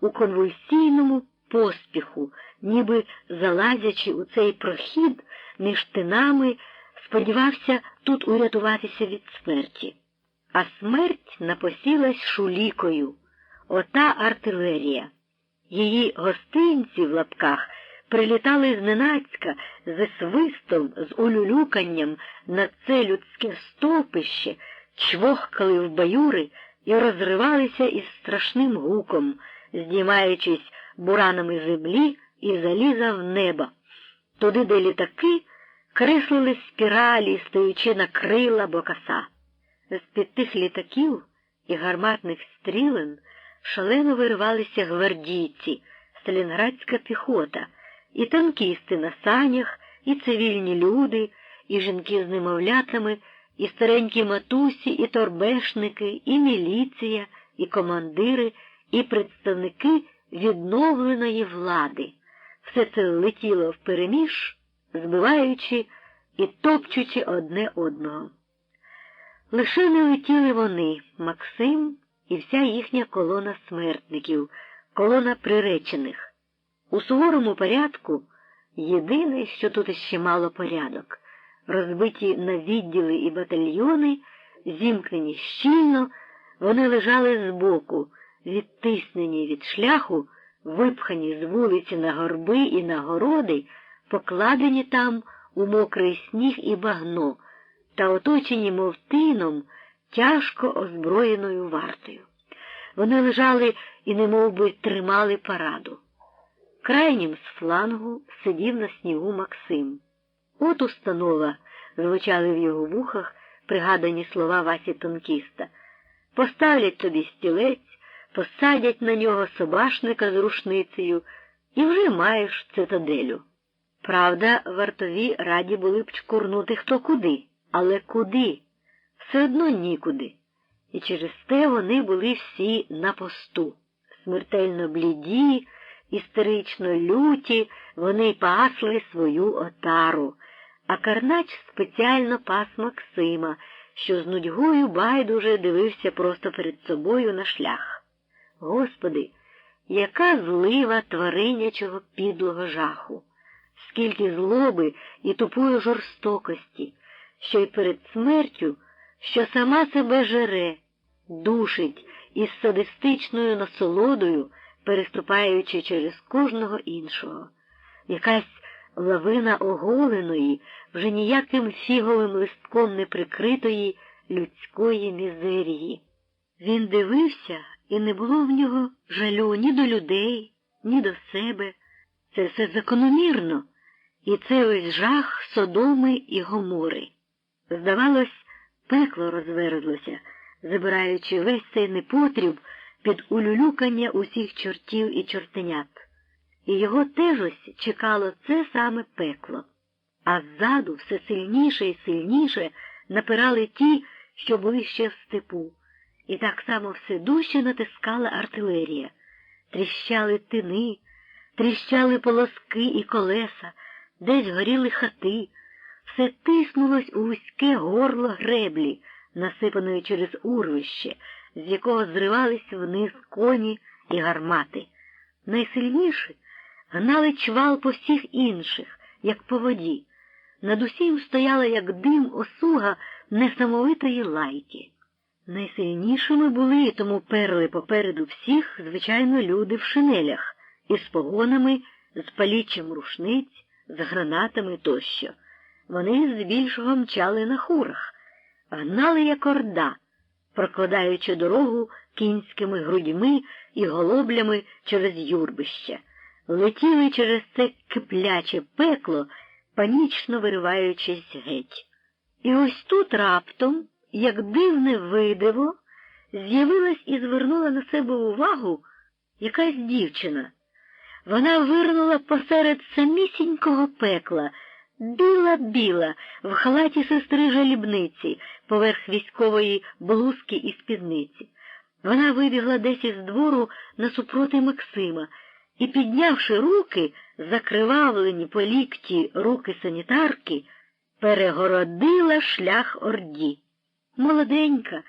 у конвульсійному поспіху, ніби залазячи у цей прохід між тинами, сподівався тут урятуватися від смерті. а смерть напосілась шулікою. Ота артилерія. Її гостинці в лапках прилітали зненацька, зі свистом, з улюлюканням на це людське стовпище, чвохкали в баюри і розривалися із страшним гуком, здіймаючись буранами землі і заліза в небо, туди, де літаки креслили спіралі, стоючи на крила бокаса. З-під тих літаків і гарматних стрілен шалено виривалися гвардійці, сталінградська піхота, і танкісти на санях, і цивільні люди, і жінки з немовлятами, і старенькі матусі, і торбешники, і міліція, і командири, і представники відновленої влади. Все це летіло впереміж, збиваючи і топчучи одне одного. Лише не летіли вони, Максим і вся їхня колона смертників, колона приречених. У суворому порядку єдине, що тут іще мало порядок. Розбиті на відділи і батальйони, зімкнені щільно, вони лежали збоку, відтиснені від шляху, випхані з вулиці на горби і на городи, покладені там у мокрий сніг і багно, та оточені мов тином, тяжко озброєною вартою. Вони лежали і немов би тримали параду. Крайнім з флангу сидів на снігу Максим. От установа, звучали в його вухах пригадані слова Васі танкіста. Поставлять тобі стілець, посадять на нього собашника з рушницею, і вже маєш цитаделю. Правда, вартові раді були б чкурнути хто куди, але куди? Все одно нікуди. І через те вони були всі на посту. Смертельно бліді, істерично люті, вони пасли свою отару. А Карнач спеціально пас Максима, що з нудьгою байдуже дивився просто перед собою на шлях. Господи, яка злива тваринячого підлого жаху! Скільки злоби і тупої жорстокості, що й перед смертю, що сама себе жере, душить із садистичною насолодою, переступаючи через кожного іншого. Якась лавина оголеної, вже ніяким фіговим листком не прикритої людської мізерії. Він дивився, і не було в нього жалю ні до людей, ні до себе. Це все закономірно, і це ось жах Содоми і Гомори. Здавалось, пекло розверзлося, забираючи весь цей непотріб під улюлюкання усіх чортів і чортенят. І його теж ось чекало це саме пекло. А ззаду все сильніше і сильніше напирали ті, що були ще в степу. І так само все дужче натискала артилерія. Тріщали тини, тріщали полоски і колеса, десь горіли хати. Все тиснулось у вузьке горло греблі, насипаної через урвище, з якого зривались вниз коні і гармати. Найсильніші гнали чвал по всіх інших, як по воді. Над усім стояла, як дим, осуга несамовитої лайки. Найсильнішими були, тому перли попереду всіх, звичайно, люди в шинелях, із погонами, з паліччям рушниць, з гранатами тощо. Вони здебільшого мчали на хурах, гнали як орда, прокладаючи дорогу кінськими грудьми і голоблями через юрбище. Летіли через це кипляче пекло, панічно вириваючись геть. І ось тут раптом, як дивне видиво, з'явилась і звернула на себе увагу якась дівчина. Вона вирнула посеред самісінького пекла, біла-біла, в халаті сестри жалібниці, поверх військової блузки і спідниці. Вона вибігла десь із двору насупроти Максима і, піднявши руки, закривавлені по лікті руки санітарки, перегородила шлях орді. Молоденька,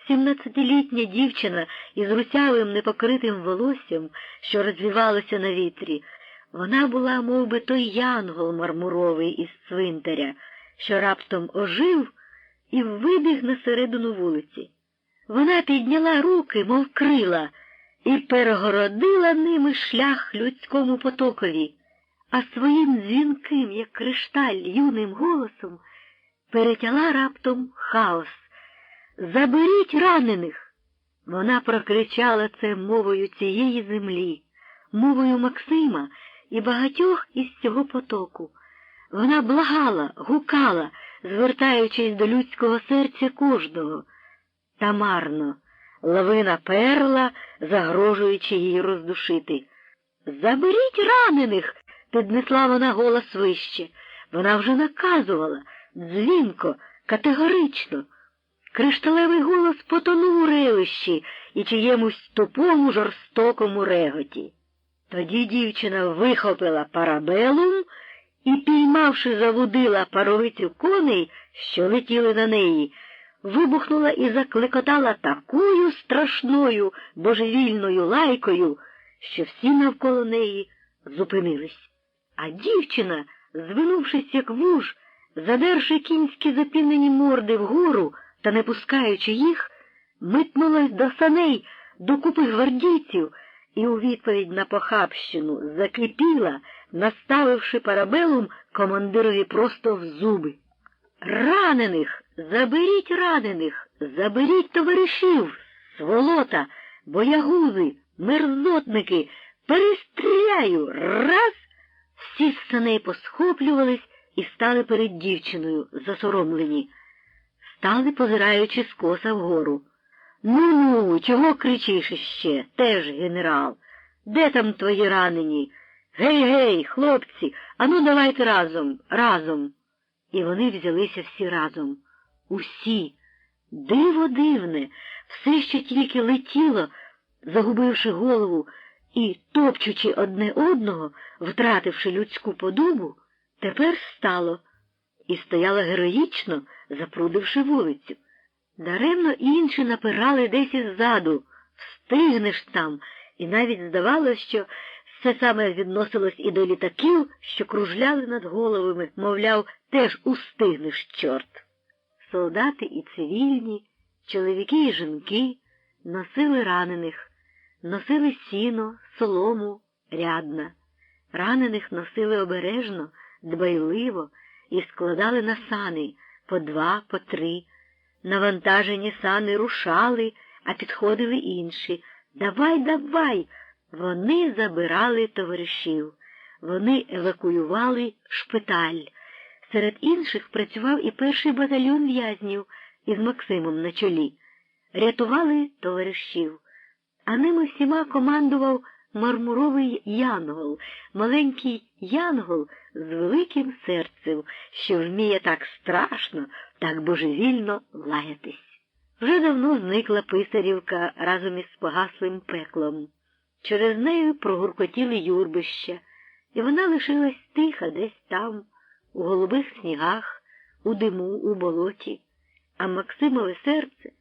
17-літня дівчина із русявим непокритим волоссям, що розвівалося на вітрі, вона була, мов би, той янгол мармуровий із цвинтаря, що раптом ожив і вибіг на середину вулиці. Вона підняла руки, мов крила, і перегородила ними шлях людському потокові, а своїм дзвінким, як кришталь, юним голосом перетяла раптом хаос. «Заберіть ранених!» Вона прокричала це мовою цієї землі, мовою Максима і багатьох із цього потоку. Вона благала, гукала, звертаючись до людського серця кожного. Та марно. Лавина перла, загрожуючи її роздушити. «Заберіть ранених!» — піднесла вона голос вище. Вона вже наказувала, дзвінко, категорично. Кришталевий голос потонув у ревищі і чиємусь тупому жорстокому реготі. Тоді дівчина вихопила парабелум і, піймавши за вудила паровицю коней, що летіли на неї, вибухнула і закликотала такою страшною божевільною лайкою, що всі навколо неї зупинились. А дівчина, звинувшись як вуж, задерши кінські запінені морди вгору та не пускаючи їх, метнулась до саней, до купи гвардійців і у відповідь на похабщину закипіла, наставивши парабелум командирові просто в зуби. «Ранених! Заберіть ранених! Заберіть товаришів! Сволота! Боягузи! Мерзотники! Перестріляю! Раз!» Всі з саней посхоплювались і стали перед дівчиною, засоромлені. Стали, позираючи скоса вгору. «Ну-ну, чого кричиш іще? Теж генерал! Де там твої ранені? Гей-гей, хлопці, ану давайте разом, разом!» І вони взялися всі разом. Усі. Диво дивне, все, що тільки летіло, загубивши голову і топчучи одне одного, втративши людську подобу, тепер стало і стояло героїчно, запрудивши вулицю. Даремно інші напирали десь іззаду, встигнеш там, і навіть здавалося, що все саме відносилось і до літаків, що кружляли над головами, мовляв, теж устигнеш, чорт. Солдати і цивільні, чоловіки і жінки носили ранених, носили сіно, солому, рядна. Ранених носили обережно, дбайливо і складали на сани по 2, по 3. Навантажені сани рушали, а підходили інші. «Давай, давай!» Вони забирали товаришів. Вони евакуювали шпиталь. Серед інших працював і перший батальйон в'язнів із Максимом на чолі. Рятували товаришів. А ними всіма командував мармуровий янгол, маленький янгол з великим серцем, що вміє так страшно, так божевільно лаятись. Вже давно зникла Писарівка разом із погаслим пеклом. Через нею прогуркотіли юрбища, і вона лишилась тиха десь там, у голубих снігах, у диму, у болоті. А Максимове серце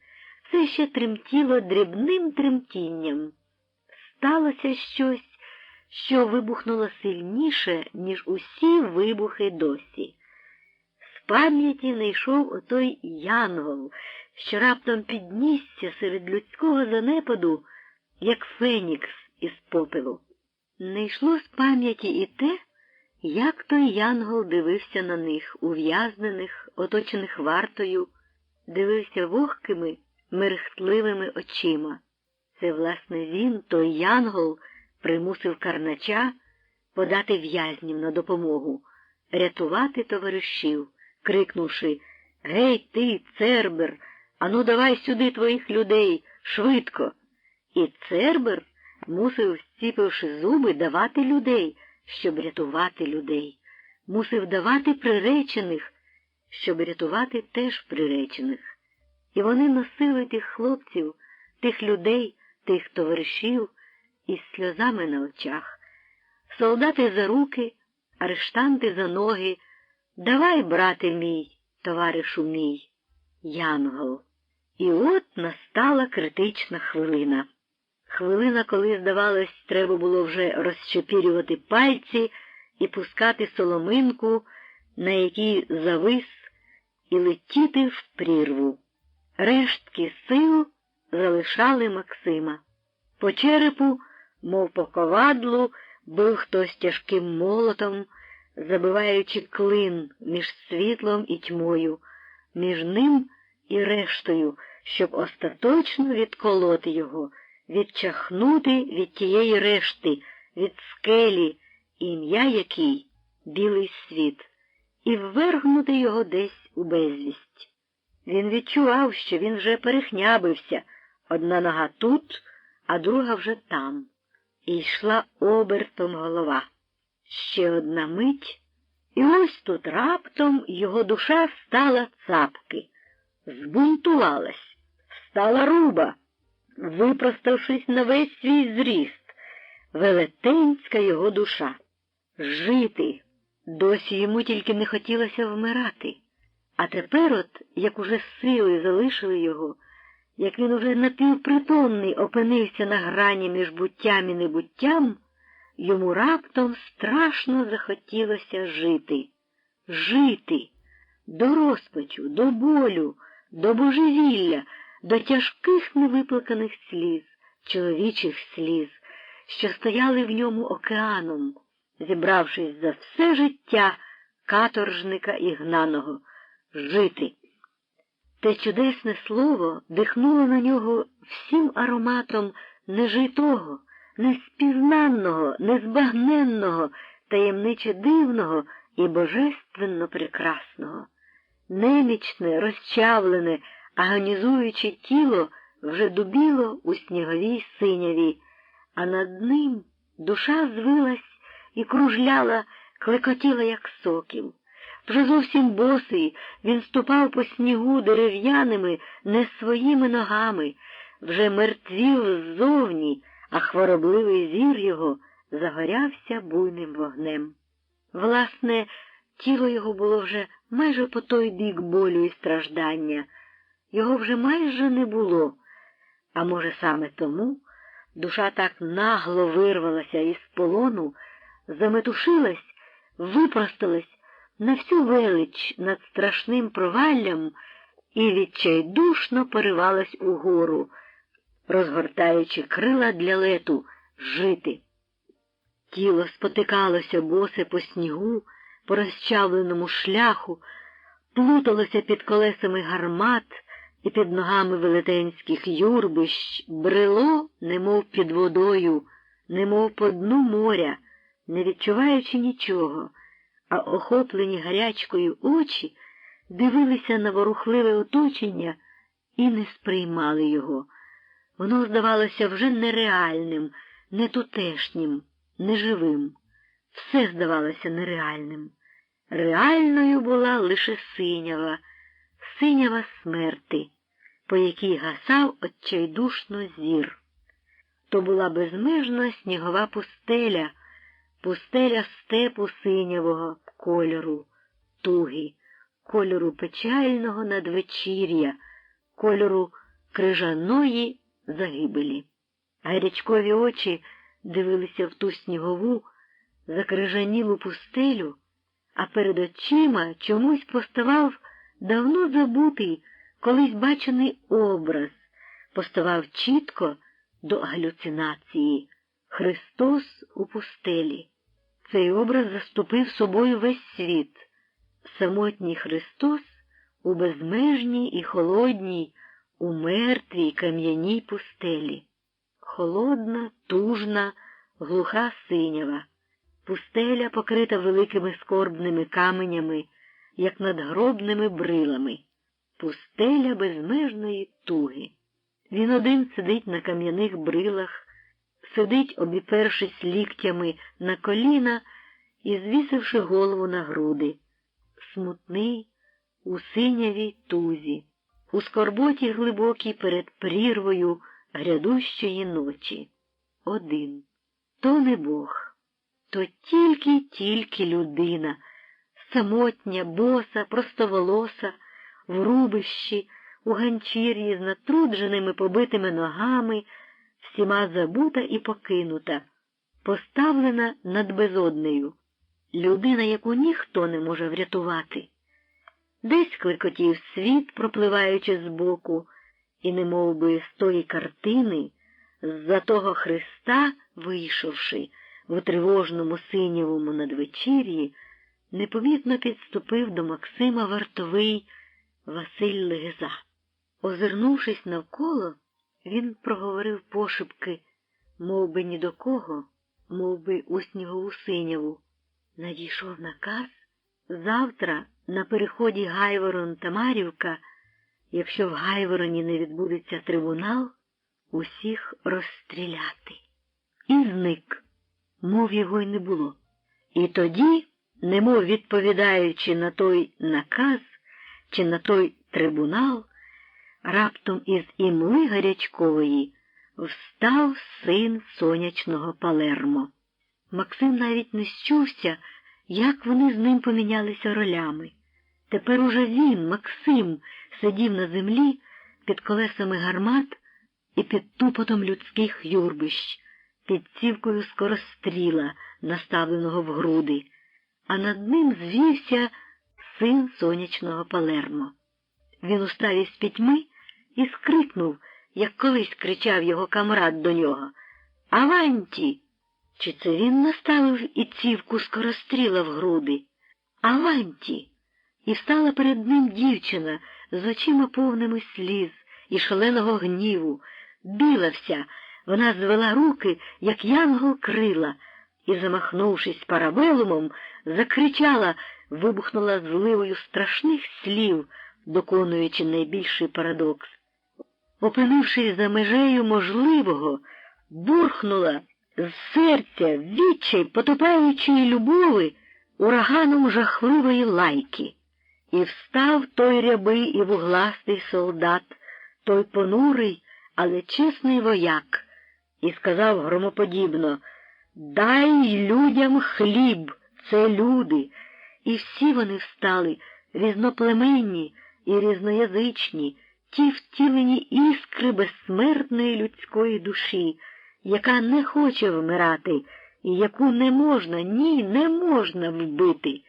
все ще тремтіло дрібним тремтінням. Сталося щось, що вибухнуло сильніше, ніж усі вибухи досі. З пам'яті не йшов отой янгол, що раптом піднісся серед людського занепаду, як фенікс із попелу. Не йшло з пам'яті і те, як той янгол дивився на них, ув'язнених, оточених вартою, дивився вогкими, мерехтливими очима. Це, власне, він, той янгол, примусив Карнача подати в'язнів на допомогу, рятувати товаришів, крикнувши: «Гей ти, Цербер, ану давай сюди твоїх людей, швидко!» І Цербер мусив, зціпивши зуби, давати людей, щоб рятувати людей. Мусив давати приречених, щоб рятувати теж приречених. І вони носили тих хлопців, тих людей, тих товаришів із сльозами на очах. Солдати за руки, арештанти за ноги. «Давай, брате мій, товаришу мій, янгол!» І от настала критична хвилина. Хвилина, коли, здавалось, треба було вже розчепірювати пальці і пускати соломинку, на якій завис, і летіти в прірву. Рештки сил залишали Максима. По черепу, мов по ковадлу, бив хтось тяжким молотом, забиваючи клин між світлом і тьмою, між ним і рештою, щоб остаточно відколоти його, відчахнути від тієї решти, від скелі, ім'я якій білий світ, і ввергнути його десь у безвість. Він відчував, що він вже перехнябився, одна нога тут, а друга вже там, і йшла обертом голова. Ще одна мить, і ось тут раптом його душа стала цапки, збунтувалась, стала руба, випроставшись на весь свій зріст, велетенська його душа. Жити! Досі йому тільки не хотілося вмирати. А тепер от, як уже сили залишили його, як він уже напівпритомний опинився на грані між буттям і небуттям, йому раптом страшно захотілося жити. Жити! До розпачу, до болю, до божевілля, до тяжких невиплаканих сліз, чоловічих сліз, що стояли в ньому океаном, зібравшись за все життя каторжника і гнаного. Жити. Те чудесне слово дихнуло на нього всім ароматом нежитого, неспізнанного, незбагненного, таємниче дивного і божественно прекрасного. Немічне, розчавлене, агонізуюче тіло вже дубіло у сніговій синяві, а над ним душа звилась і кружляла, клекотіла, як сокіл. Вже зовсім босий, він ступав по снігу дерев'яними, не своїми ногами, вже мертвів ззовні, а хворобливий зір його загорявся буйним вогнем. Власне, тіло його було вже майже по той бік болю і страждання. Його вже майже не було, а може саме тому душа так нагло вирвалася із полону, заметушилась, випросталась на всю велич над страшним проваллям і відчайдушно поривалась угору, розгортаючи крила для лету жити. Тіло спотикалося босе по снігу, по розчавленому шляху, плуталося під колесами гармат і під ногами велетенських юрбищ, брело, немов під водою, немов по дну моря, не відчуваючи нічого, а охоплені гарячкою очі дивилися на ворухливе оточення і не сприймали його. Воно здавалося вже нереальним, нетутешнім, неживим. Все здавалося нереальним. Реальною була лише синява, синява смерти, по якій гасав отчайдушно зір. То була безмежна снігова пустеля, пустеля степу синявого кольору, туги, кольору печального надвечір'я, кольору крижаної загибелі. Гарячкові очі дивилися в ту снігову, закрижанілу пустелю, а перед очима чомусь поставав давно забутий, колись бачений образ, поставав чітко до галюцинації – Христос у пустелі. Цей образ заступив собою весь світ. Самотній Христос у безмежній і холодній, у мертвій кам'яній пустелі. Холодна, тужна, глуха синява. Пустеля покрита великими скорбними каменями, як надгробними брилами. Пустеля безмежної туги. Він один сидить на кам'яних брилах, сидить, обіпершись ліктями на коліна і звісивши голову на груди. Смутний, у синявій тузі, у скорботі глибокій перед прірвою грядущої ночі. Один. То не Бог, то тільки людина, самотня, боса, простоволоса, в рубищі, у ганчір'ї з натрудженими побитими ногами, всіма забута і покинута, поставлена над безоднею. Людина, яку ніхто не може врятувати. Десь клекотів світ, пропливаючи збоку, і немов би з тої картини, з-за того Христа, вийшовши в тривожному синєвому надвечір'ї, непомітно підступив до Максима вартовий Василь Легеза. Озирнувшись навколо, він проговорив пошепки, мов би ні до кого, мов би у снігову синяву. Надійшов наказ завтра на переході Гайворон та Мар'ївка, якщо в Гайвороні не відбудеться трибунал, усіх розстріляти. І зник, мов його й не було. І тоді, немов відповідаючи на той наказ чи на той трибунал, раптом із імли гарячкової встав син сонячного Палермо. Максим навіть не счувся, як вони з ним помінялися ролями. Тепер уже він, Максим, сидів на землі під колесами гармат і під тупотом людських юрбищ, під цівкою скоростріла, наставленого в груди, а над ним звівся син сонячного Палермо. Він устав із пітьми і скрикнув, як колись кричав його камрад до нього: «Аванті!» Чи це він наставив і цівку скоростріла в груди? «Аванті!» І встала перед ним дівчина з очима повними сліз і шаленого гніву. Біла вся, вона звела руки, як янгол крила, і, замахнувшись парабелумом, закричала, вибухнула зливою страшних слів, доконуючи найбільший парадокс. Опинившись за межею можливого, бурхнула з серця, відчай потопаючої любови, ураганом жахливої лайки. І встав той рябий і вугластий солдат, той понурий, але чесний вояк, і сказав громоподібно: «Дай людям хліб, це люди!» І всі вони встали, різноплеменні і різноязичні, ті втілені іскри безсмертної людської душі, яка не хоче вмирати і яку не можна, ні, не можна вбити.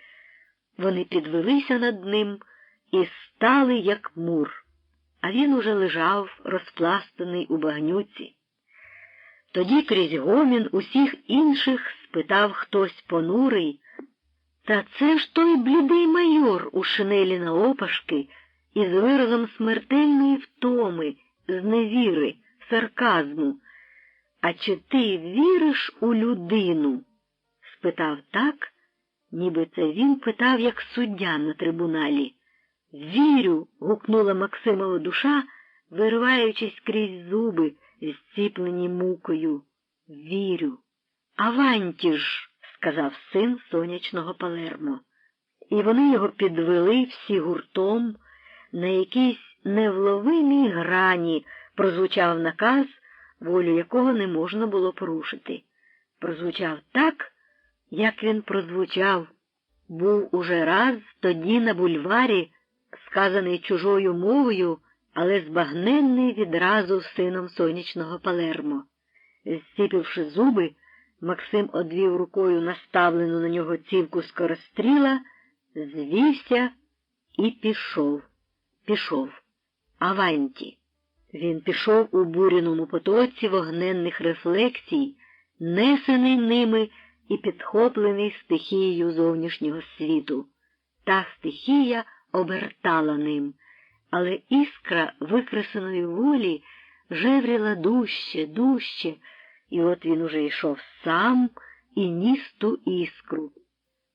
Вони підвелися над ним і стали, як мур. А він уже лежав, розпластаний у багнюці. Тоді крізь гомін усіх інших спитав хтось понурий: «Та це ж той блідий майор у шинелі наопашки із виразом смертельної втоми, зневіри, сарказму. А чи ти віриш у людину?» Спитав так, ніби це він питав, як суддя на трибуналі. «Вірю!» — гукнула Максимова душа, вириваючись крізь зуби, зціплені мукою. «Вірю!» «Аванті ж!» — сказав син сонячного Палермо. І вони його підвели всі гуртом, на якійсь невловимій грані прозвучав наказ, волю якого не можна було порушити. Прозвучав так, як він прозвучав. Був уже раз тоді на бульварі, сказаний чужою мовою, але збагненний відразу сином сонячного Палермо. Зціпивши зуби, Максим одвів рукою наставлену на нього цівку скоростріла, звівся і пішов. Пішов. Аванті. Він пішов у буряному потоці вогненних рефлексій, несений ними і підхоплений стихією зовнішнього світу. Та стихія обертала ним, але іскра викресаної волі жевріла дужче, дужче, і от він уже йшов сам і ніс ту іскру.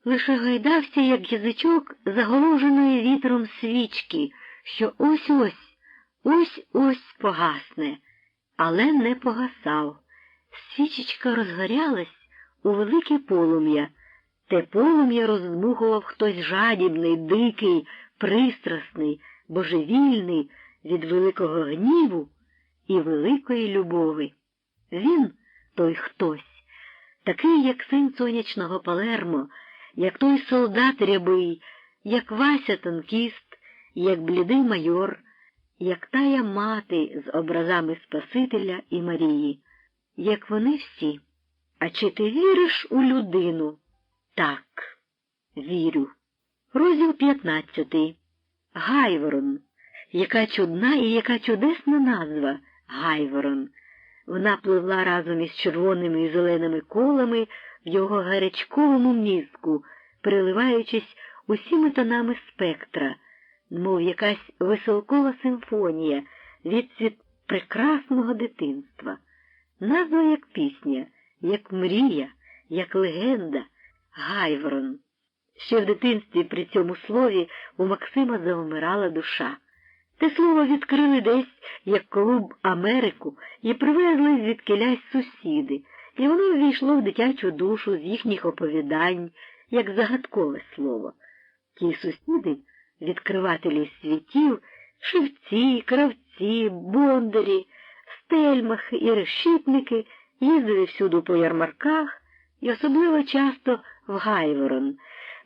Лише гайдався, як язичок заголоженої вітром свічки, що ось-ось погасне, але не погасав. Свічечка розгорялась у велике полум'я. Те полум'я роздмухував хтось жадібний, дикий, пристрасний, божевільний від великого гніву і великої любові. Він, той хтось, такий, як син сонячного Палермо, як той солдат рябий, як Вася танкіст, як блідий майор, як тая мати з образами Спасителя і Марії, як вони всі. А чи ти віриш у людину? Так, вірю. Розділ 15. Гайворон. Яка чудна і яка чудесна назва Гайворон. Вона пливла разом із червоними і зеленими колами в його гарячковому мізку, переливаючись усіми тонами спектра, мов якась веселкова симфонія, відцвіт прекрасного дитинства. Назва як пісня, як мрія, як легенда Гайворон. Ще в дитинстві при цьому слові у Максима завмирала душа. Те слово відкрили десь, як Колумб, Америку, і привезли звідкилясь сусіди, і воно ввійшло в дитячу душу з їхніх оповідань, як загадкове слово. Ті сусіди, відкривателі світів, шевці, кравці, бондарі, стельмахи і решітники їздили всюди по ярмарках і особливо часто в Гайворон.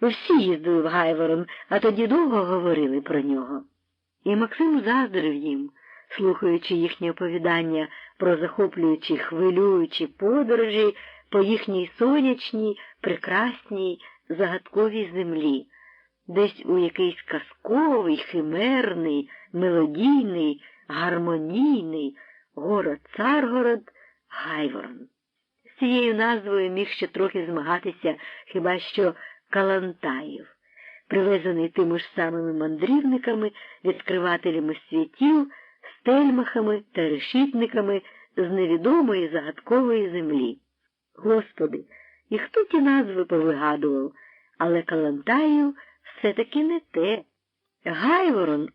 Всі їздили в Гайворон, а тоді довго говорили про нього. І Максим заздрив їм, слухаючи їхні оповідання про захоплюючі, хвилюючі подорожі по їхній сонячній, прекрасній, загадковій землі, десь у якийсь казковий, химерний, мелодійний, гармонійний город-Царгород Гайворон. З цією назвою міг ще трохи змагатися хіба що Калантаєв, привезений тими ж самими мандрівниками, відкривателями світів, стельмахами та решітниками з невідомої загадкової землі. Господи, і хто ті назви повигадував, але Калантаєв все-таки не те. Гайворон,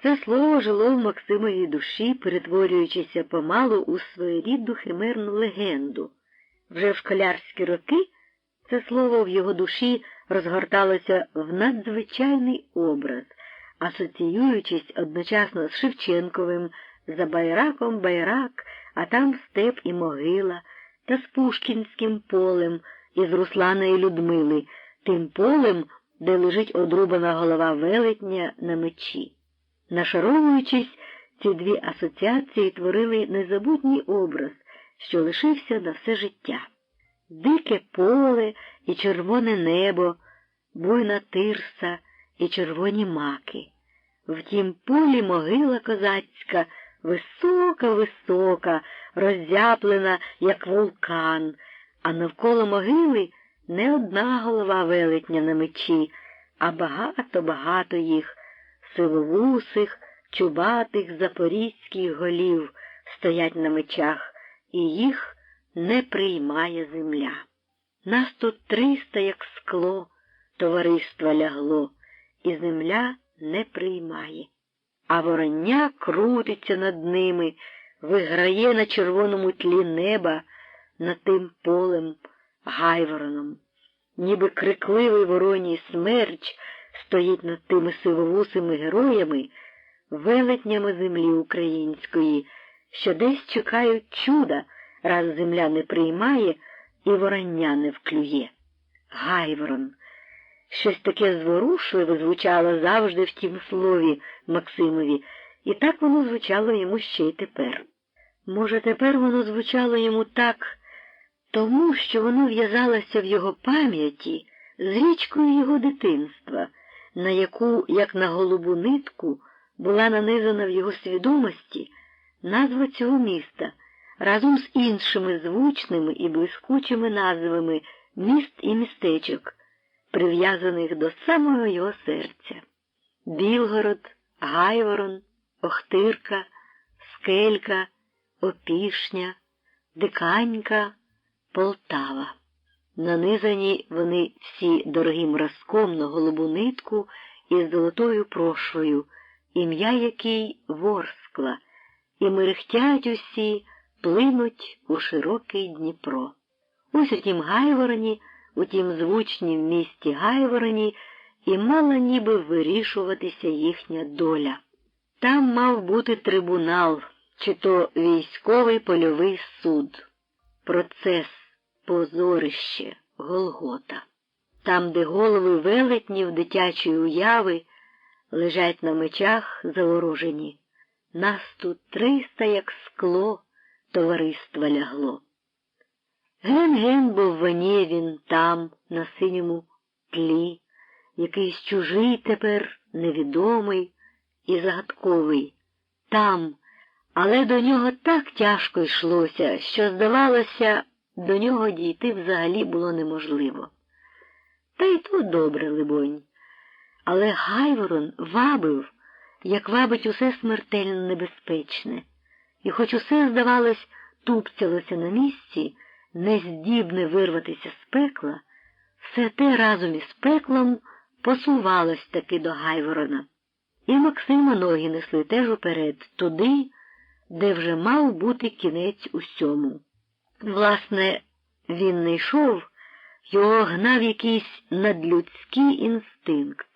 це слово жило в Максимовій душі, перетворюючися помалу у своєрідну химерну легенду. Вже в школярські роки це слово в його душі розгорталося в надзвичайний образ, асоціюючись одночасно з Шевченковим, за байраком байрак, а там степ і могила, та з Пушкінським полем із Руслана і Людмили, тим полем, де лежить одрубана голова велетня на мечі. Нашаровуючись, ці дві асоціації творили незабутній образ, що лишився на все життя. Дике поле і червоне небо, буйна тирса і червоні маки. В тім полі могила козацька, висока-висока, роззяплена, як вулкан, а навколо могили не одна голова велетня на мечі, а багато-багато їх, сивовусих, чубатих запорізьких голів стоять на мечах, і їх не приймає земля. Нас тут 300, як скло, товариства лягло, і земля не приймає. А вороння крутиться над ними, виграє на червоному тлі неба над тим полем Гайвороном. Ніби крикливий вороній смерч стоїть над тими сивовусими героями, велетнями землі української, що десь чекають чуда, раз земля не приймає і вороння не вклює. Гайворон. Щось таке зворушливе звучало завжди в тім слові Максимові, і так воно звучало йому ще й тепер. Може, тепер воно звучало йому так, тому що воно в'язалося в його пам'яті з річкою його дитинства, на яку, як на голубу нитку, була нанизана в його свідомості назва цього міста, разом з іншими звучними і блискучими назвами міст і містечок, прив'язаних до самого його серця. Білгород, Гайворон, Охтирка, Скелька, Опішня, Диканька, Полтава. Нанизані вони всі дорогим разком на голубу нитку із золотою прошвою, ім'я який Ворскла, і мерехтять усі, плинуть у широкий Дніпро. Ось у тім Гайвороні, у тім звучнім місті Гайвороні, і мала ніби вирішуватися їхня доля. Там мав бути трибунал, чи то військовий польовий суд, процес, позорище, Голгота. Там, де голови велетнів дитячої уяви лежать на мечах заворожені. Нас тут 300, як скло, товариства лягло. Ген-ген, бо в вані він там, на синьому тлі, якийсь чужий тепер, невідомий, і загадковий. Там, але до нього так тяжко йшлося, що, здавалося, до нього дійти взагалі було неможливо. Та й то добре, либонь. Але Гайворон вабив, як вабить усе смертельно небезпечне. І хоч усе, здавалось, тупцялося на місці, нездібне вирватися з пекла, все те разом із пеклом посувалось таки до Гайворона. І Максима ноги несли теж уперед, туди, де вже мав бути кінець усьому. Власне, він не йшов, його гнав якийсь надлюдський інстинкт,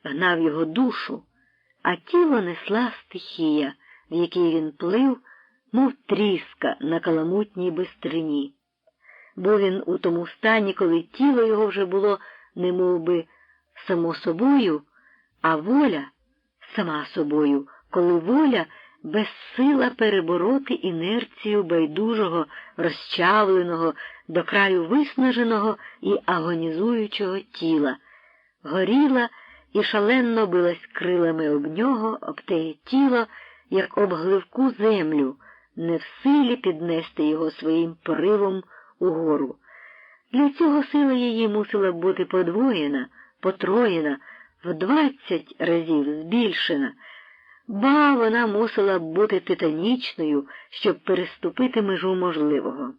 гнав його душу, а тіло несла стихія, в якій він плив, мов тріска на каламутній бистрині. Був він у тому стані, коли тіло його вже було немов би само собою, а воля сама собою, коли воля безсила перебороти інерцію байдужого, розчавленого, до краю виснаженого і агонізуючого тіла, горіла і шалено билась крилами об нього, об те тіло, як об гливку землю, не в силі піднести його своїм поривом угору. Для цього сила її мусила б бути подвоєна, потроєна, в 20 разів збільшена, ба вона мусила б бути титанічною, щоб переступити межу можливого.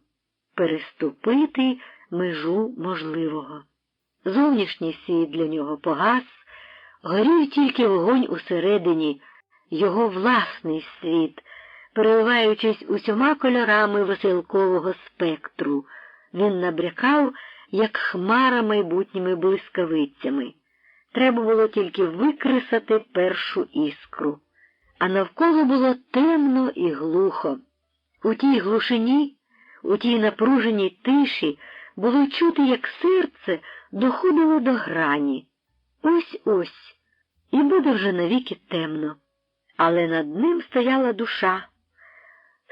Переступити межу можливого. Зовнішній світ для нього погас, горів тільки вогонь усередині, його власний світ, переливаючись усіма кольорами веселкового спектру. Він набрякав, як хмара майбутніми блискавицями. Треба було тільки викресати першу іскру. А навколо було темно і глухо. У тій глушині, у тій напруженій тиші було чути, як серце доходило до грані. Ось-ось, і буде вже навіки темно. Але над ним стояла душа.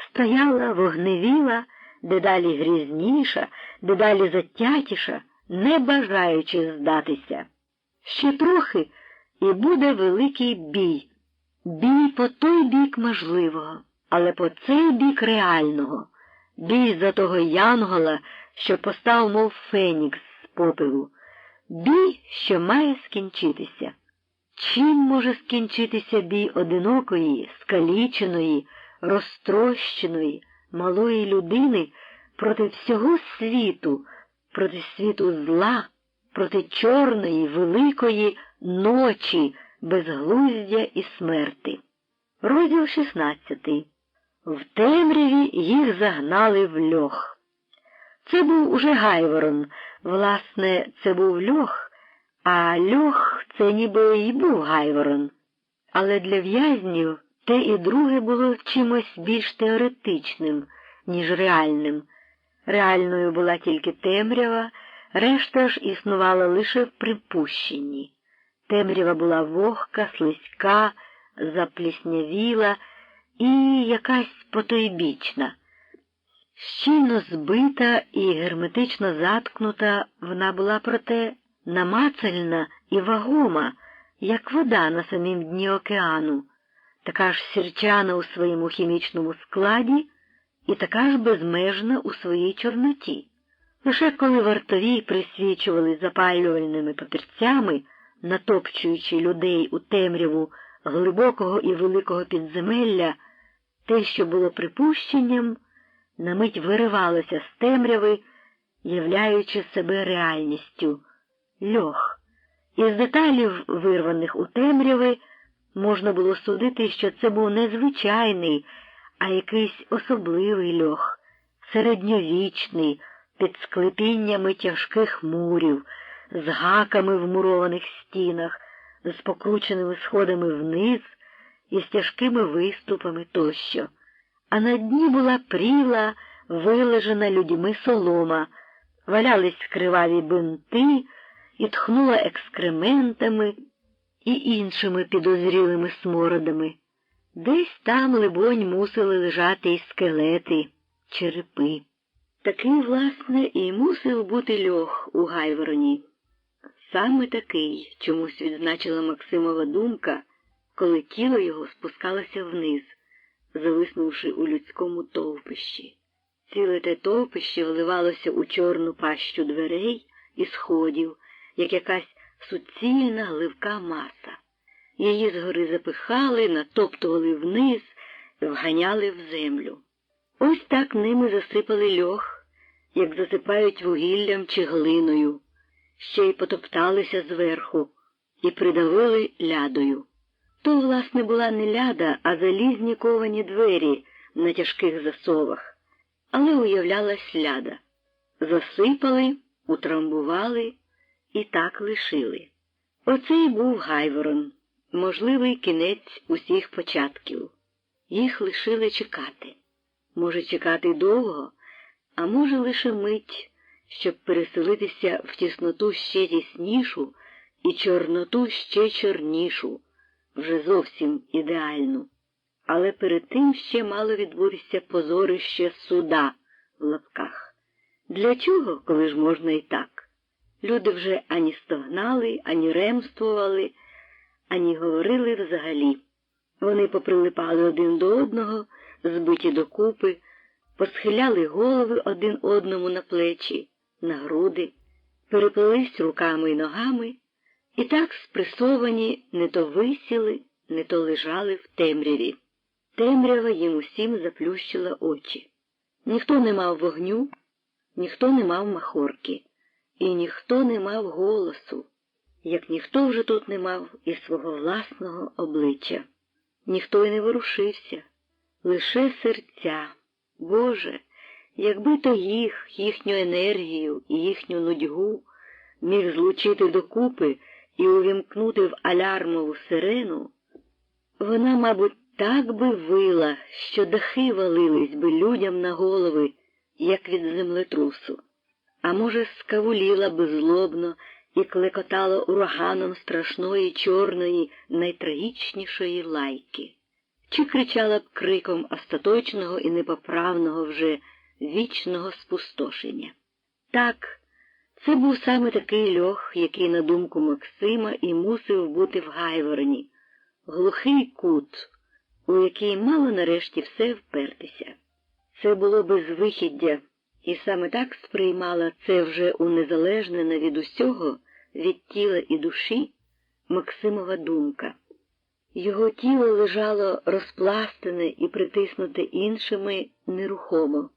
Стояла, вогневіла, дедалі грізніша, дедалі затятіша, не бажаючи здатися. Ще трохи, і буде великий бій. Бій по той бік можливого, але по цей бік реального. Бій за того янгола, що постав, мов фенікс з попелу. Бій, що має скінчитися. Чим може скінчитися бій одинокої, скаліченої, розтрощеної, малої людини проти всього світу, проти світу зла, проти чорної, великої ночі, безглуздя і смерти. Розділ 16. В темряві їх загнали в льох. Це був уже Гайворон. Власне, це був льох, а льох – це ніби і був Гайворон. Але для в'язнів те і друге було чимось більш теоретичним, ніж реальним. Реальною була тільки темрява, решта ж існувала лише в припущенні. Темрява була вогка, слизька, запліснявіла і якась потойбічна. Щільно збита і герметично заткнута, вона була проте намацальна і вагома, як вода на самім дні океану, така ж сірчана у своєму хімічному складі і така ж безмежна у своїй чорноті. Лише коли вартові присвічували запалювальними папірцями, натопчуючи людей у темряву глибокого і великого підземелля, те, що було припущенням, на мить виривалося з темряви, являючи себе реальністю. Льох. Із деталів, вирваних у темряви, можна було судити, що це був не звичайний, а якийсь особливий льох, середньовічний, під склепіннями тяжких мурів, з гаками в мурованих стінах, з покрученими сходами вниз і з тяжкими виступами тощо. А на дні була пріла, вилежена людьми солома, валялись криваві бинти і тхнула екскрементами і іншими підозрілими смородами. Десь там, либонь, мусили лежати й скелети, черепи. Такий, власне, і мусив бути льох у Гайвороні. Саме такий, чомусь відзначила Максимова думка, коли тіло його спускалося вниз, зависнувши у людському товпищі. Ціле те товпище вливалося у чорну пащу дверей і сходів, як якась суцільна гливка маса. Її згори запихали, натоптували вниз, вганяли в землю. Ось так ними засипали льох, як засипають вугіллям чи глиною, ще й потопталися зверху і придавили лядою. То, власне, була не ляда, а залізні ковані двері на тяжких засовах, але уявлялась ляда. Засипали, утрамбували і так лишили. Оце й був Гайворон, можливий кінець усіх початків. Їх лишили чекати. Може, чекати довго, а може лише мить, щоб переселитися в тісноту ще тіснішу і чорноту ще чорнішу, вже зовсім ідеальну. Але перед тим ще мало відбутися позорище суда в лапках. Для чого, коли ж можна і так? Люди вже ані стогнали, ані ремствували, ані говорили взагалі. Вони поприлипали один до одного, збиті докупи, посхиляли голови один одному на плечі, на груди, переплелись руками й ногами, і так спресовані не то висіли, не то лежали в темряві. Темрява їм усім заплющила очі. Ніхто не мав вогню, ніхто не мав махорки, і ніхто не мав голосу, як ніхто вже тут не мав і свого власного обличчя. Ніхто й не ворушився, лише серця. Боже, якби то їхню енергію і їхню нудьгу міг злучити докупи і увімкнути в алярмову сирену, вона, мабуть, так би вила, що дахи валились би людям на голови, як від землетрусу. А може, скавуліла би злобно і клекотала ураганом страшної чорної, найтрагічнішої лайки. Чи кричала б криком остаточного і непоправного вже вічного спустошення. Так, це був саме такий льох, який, на думку Максима, і мусив бути в Гайвороні. Глухий кут, у який мало нарешті все впертися. Це було безвихіддя, і саме так сприймала це вже унезалежнена від усього, від тіла і душі, Максимова думка. Його тіло лежало розпластане і притиснуте іншими нерухомо,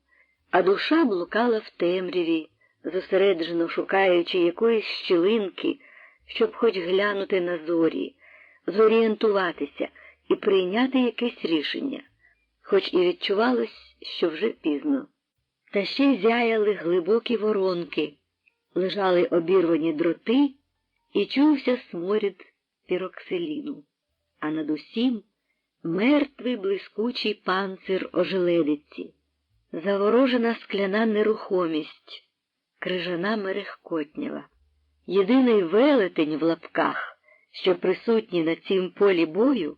а душа блукала в темряві, зосереджено шукаючи якоїсь щілинки, щоб хоч глянути на зорі, зорієнтуватися і прийняти якесь рішення, хоч і відчувалось, що вже пізно. Та ще зяяли глибокі воронки, лежали обірвані дроти і чувся сморід піроксиліну. А над усім мертвий блискучий панцир ожеледиці, заворожена скляна нерухомість, крижана мерехкотнява. Єдиний велетень в лапках, що присутній на цім полі бою,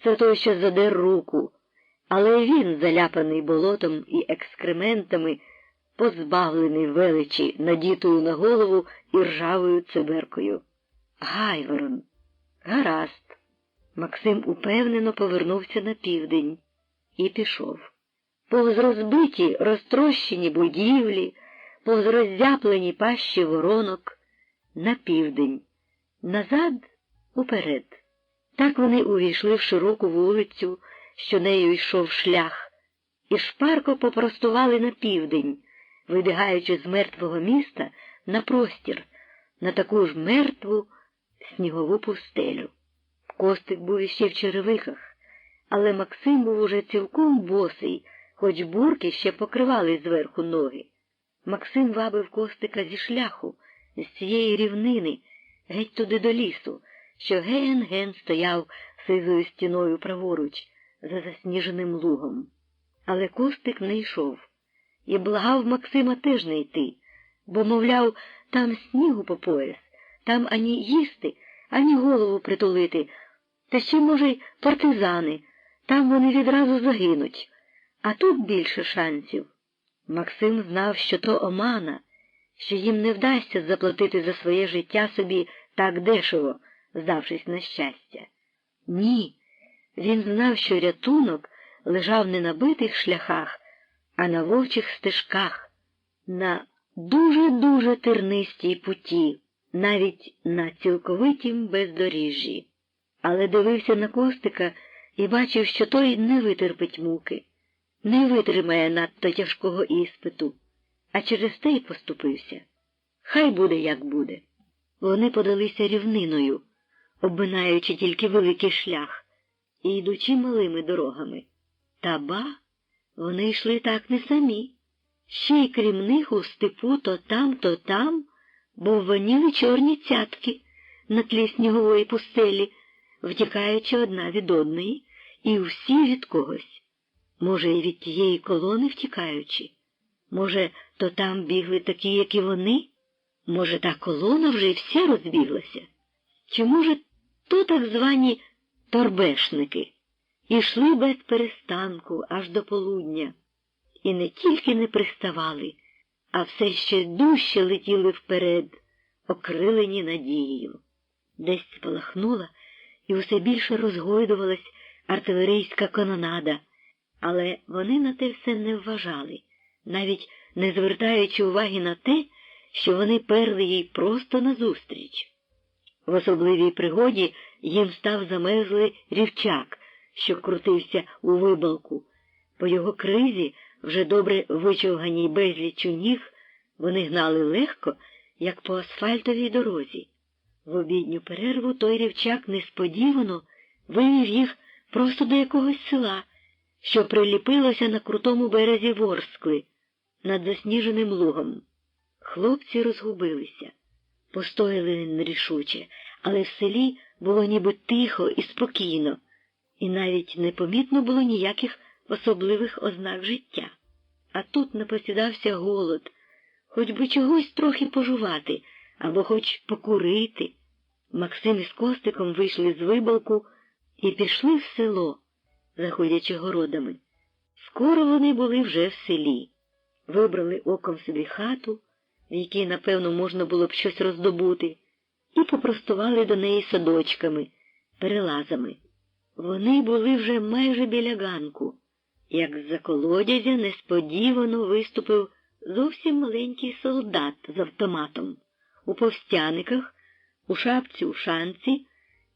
це той, що задер руку, але він, заляпаний болотом і екскрементами, позбавлений величі, надітою на голову і ржавою циберкою. Гайворон. Гаразд. Максим упевнено повернувся на південь і пішов. Повз розбиті, розтрощені будівлі, повз роззяплені пащі воронок, на південь, назад, уперед. Так вони увійшли в широку вулицю, що нею йшов шлях, і шпарко попростували на південь, вибігаючи з мертвого міста на простір, на таку ж мертву снігову пустелю. Костик був іще в черевиках, але Максим був уже цілком босий, хоч бурки ще покривали зверху ноги. Максим вабив Костика зі шляху, з цієї рівнини, геть туди до лісу, що ген-ген стояв сизою стіною праворуч, за засніженим лугом. Але Костик не йшов, і благав Максима теж не йти, бо, мовляв, там снігу по пояс, там ані їсти, ані голову притулити, та ще, може, й партизани, там вони відразу загинуть, а тут більше шансів. Максим знав, що то омана, що їм не вдасться заплатити за своє життя собі так дешево, здавшись на щастя. Ні, він знав, що рятунок лежав не на битих шляхах, а на вовчих стежках, на дуже-дуже тернистій путі, навіть на цілковитім бездоріжжі. Але дивився на Костика і бачив, що той не витерпить муки, не витримає надто тяжкого іспиту, а через те й поступився. Хай буде, як буде. Вони подалися рівниною, обминаючи тільки великий шлях, і йдучи малими дорогами. Та ба, вони йшли так не самі. Ще й крім них у степу то там бовваніли чорні цятки на тлі снігової пустелі, втікаючи одна від одної, і всі від когось. Може, і від тієї колони втікаючи? Може, то там бігли такі, як і вони? Може, та колона вже й вся розбіглася? Чи, може, то так звані торбешники? Ішли без перестанку аж до полудня. І не тільки не приставали, а все ще дужче летіли вперед, окрилені надією. Десь спалахнула і усе більше розгойдувалась артилерійська канонада, але вони на те все не вважали, навіть не звертаючи уваги на те, що вони перли їй просто назустріч. В особливій пригоді їм став замерзлий рівчак, що крутився у вибалку. По його кризі, вже добре вичовганій безліччю ніг, вони гнали легко, як по асфальтовій дорозі. В обідню перерву той рівчак несподівано вивів їх просто до якогось села, що приліпилося на крутому березі Ворскли, над засніженим лугом. Хлопці розгубилися, постояли нерішуче, але в селі було ніби тихо і спокійно, і навіть непомітно було ніяких особливих ознак життя. А тут напосідався голод, хоч би чогось трохи пожувати, або хоч покурити. Максим із Костиком вийшли з вибалку і пішли в село, заходячи городами. Скоро вони були вже в селі. Вибрали оком собі хату, в якій, напевно, можна було б щось роздобути, і попростували до неї садочками, перелазами. Вони були вже майже біля ганку, як з-за колодязя несподівано виступив зовсім маленький солдат з автоматом, у повстяниках, у шапці-ушанці,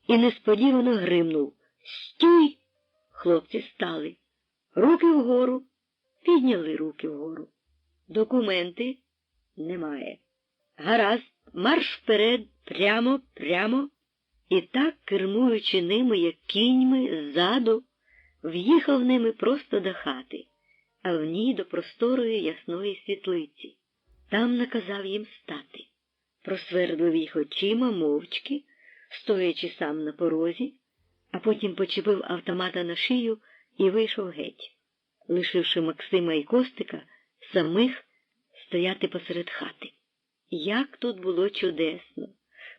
і несподівано гримнув: «Стій!» Хлопці стали. Руки вгору. Підняли руки вгору. Документи немає. Гаразд, марш вперед, прямо, прямо. І так, кермуючи ними, як кіньми, ззаду, в'їхав ними просто до хати, а в ній до просторої ясної світлиці. Там наказав їм стати. Просвердлив їх очима мовчки, стоячи сам на порозі, а потім почепив автомата на шию і вийшов геть, лишивши Максима і Костика самих стояти посеред хати. Як тут було чудесно!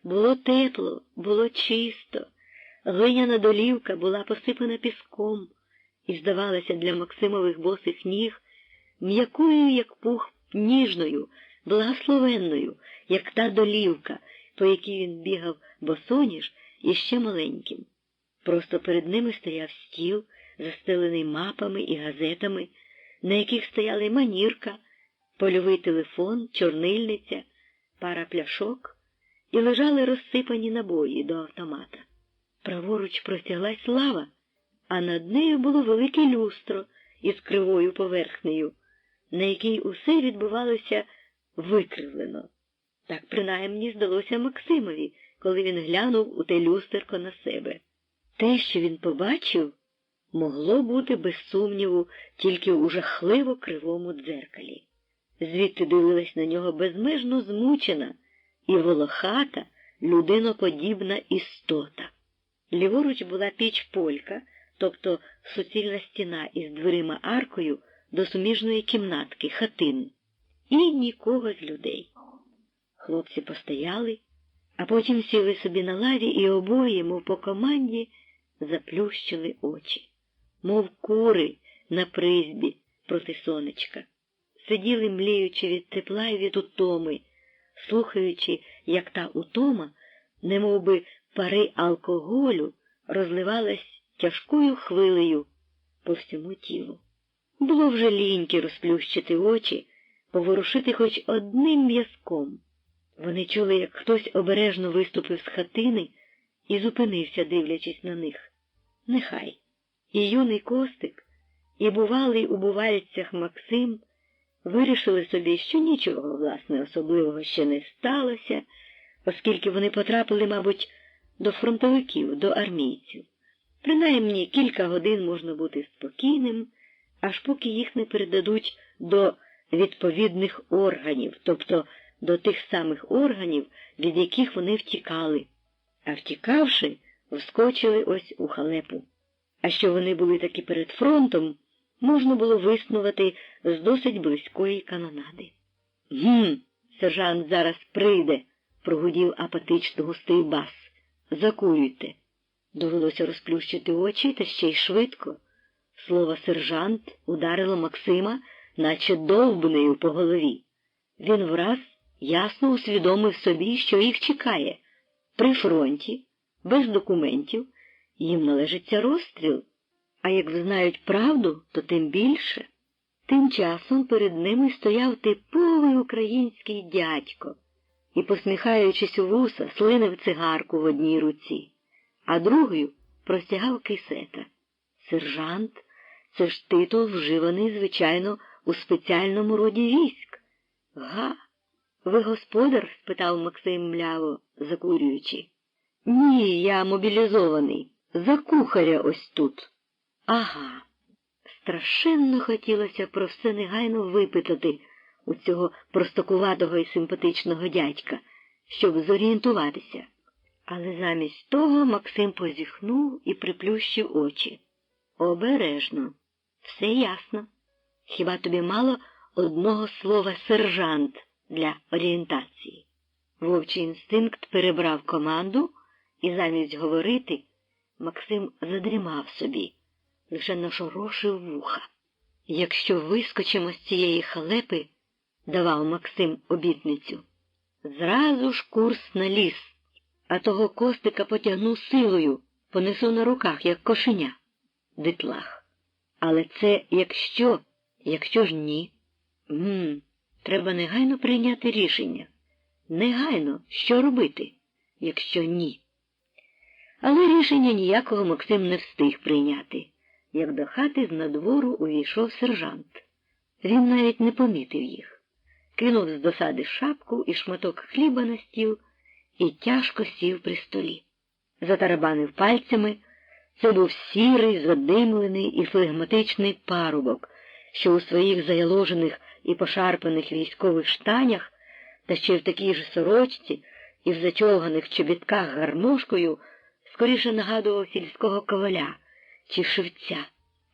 Було тепло, було чисто. Глиняна долівка була посипана піском і здавалася для Максимових босих ніг м'якою, як пух, ніжною, благословенною, як та долівка, по якій він бігав босоніж і ще маленьким. Просто перед ними стояв стіл, застелений мапами і газетами, на яких стояли манірка, польовий телефон, чорнильниця, пара пляшок, і лежали розсипані набої до автомата. Праворуч простяглась лава, а над нею було велике люстро із кривою поверхнею, на якій усе відбувалося викривлено. Так принаймні здалося Максимові, коли він глянув у те люстерко на себе. Те, що він побачив, могло бути, без сумніву, тільки у жахливо кривому дзеркалі. Звідти дивилась на нього безмежно змучена і волохата, людиноподібна істота. Ліворуч була піч-полька, тобто суцільна стіна із дверима-аркою до суміжної кімнатки, хатин. І нікого з людей. Хлопці постояли, а потім сіли собі на лаві і обоє, мов по команді, заплющили очі. Мов кури на призбі проти сонечка. Сиділи, мліючи від тепла і від утоми, слухаючи, як та утома, немов би пари алкоголю, розливалась тяжкою хвилею по всьому тілу. Було вже ліньки розплющити очі, поворушити хоч одним м'язком. Вони чули, як хтось обережно виступив з хатини і зупинився, дивлячись на них. Нехай. І юний Костик, і бувалий у бувальцях Максим вирішили собі, що нічого, власне, особливого ще не сталося, оскільки вони потрапили, мабуть, до фронтовиків, до армійців. Принаймні кілька годин можна бути спокійним, аж поки їх не передадуть до відповідних органів, тобто до тих самих органів, від яких вони втікали. А втікавши, вскочили ось у халепу. А що вони були таки перед фронтом, можна було виснувати з досить близької канонади. Сержант зараз прийде», – прогудів апатично густий бас. «Закурюйте». Довелося розплющити очі, та ще й швидко. Слово «сержант» ударило Максима, наче довбнею по голові. Він враз ясно усвідомив собі, що їх чекає. При фронті, без документів, їм належиться розстріл. А як знають правду, то тим більше. Тим часом перед ними стояв типовий український дядько і, посміхаючись у вуса, слинив цигарку в одній руці, а другою простягав кисета. Сержант – це ж титул, вживаний, звичайно, у спеціальному роді військ. «Га, ви господар?» – спитав Максим мляво, закурюючи. «Ні, я мобілізований. За кухаря ось тут». «Ага». Страшенно хотілося про все негайно випитати у цього простокуватого і симпатичного дядька, щоб зорієнтуватися. Але замість того Максим позіхнув і приплющив очі. «Обережно. Все ясно. Хіба тобі мало одного слова «сержант» для орієнтації?» Вовчий інстинкт перебрав команду, і замість говорити Максим задрімав собі, лише нашорошив вуха. «Якщо вискочимо з цієї халепи», – давав Максим обітницю, – «зразу ж курс на ліс, а того Костика потягну силою, понесу на руках, як кошеня». Дитлах. Але це якщо ж ні? Треба негайно прийняти рішення. Негайно, що робити, якщо ні? Але рішення ніякого Максим не встиг прийняти, як до хати з надвору увійшов сержант. Він навіть не помітив їх. Кинув з досади шапку і шматок хліба на стіл і тяжко сів при столі. Затарабанив пальцями. Це був сірий, задимлений і флегматичний парубок, що у своїх заяложених і пошарпаних військових штанях, та ще в такій же сорочці і в зачовганих чобітках гармошкою, скоріше нагадував сільського коваля чи шевця,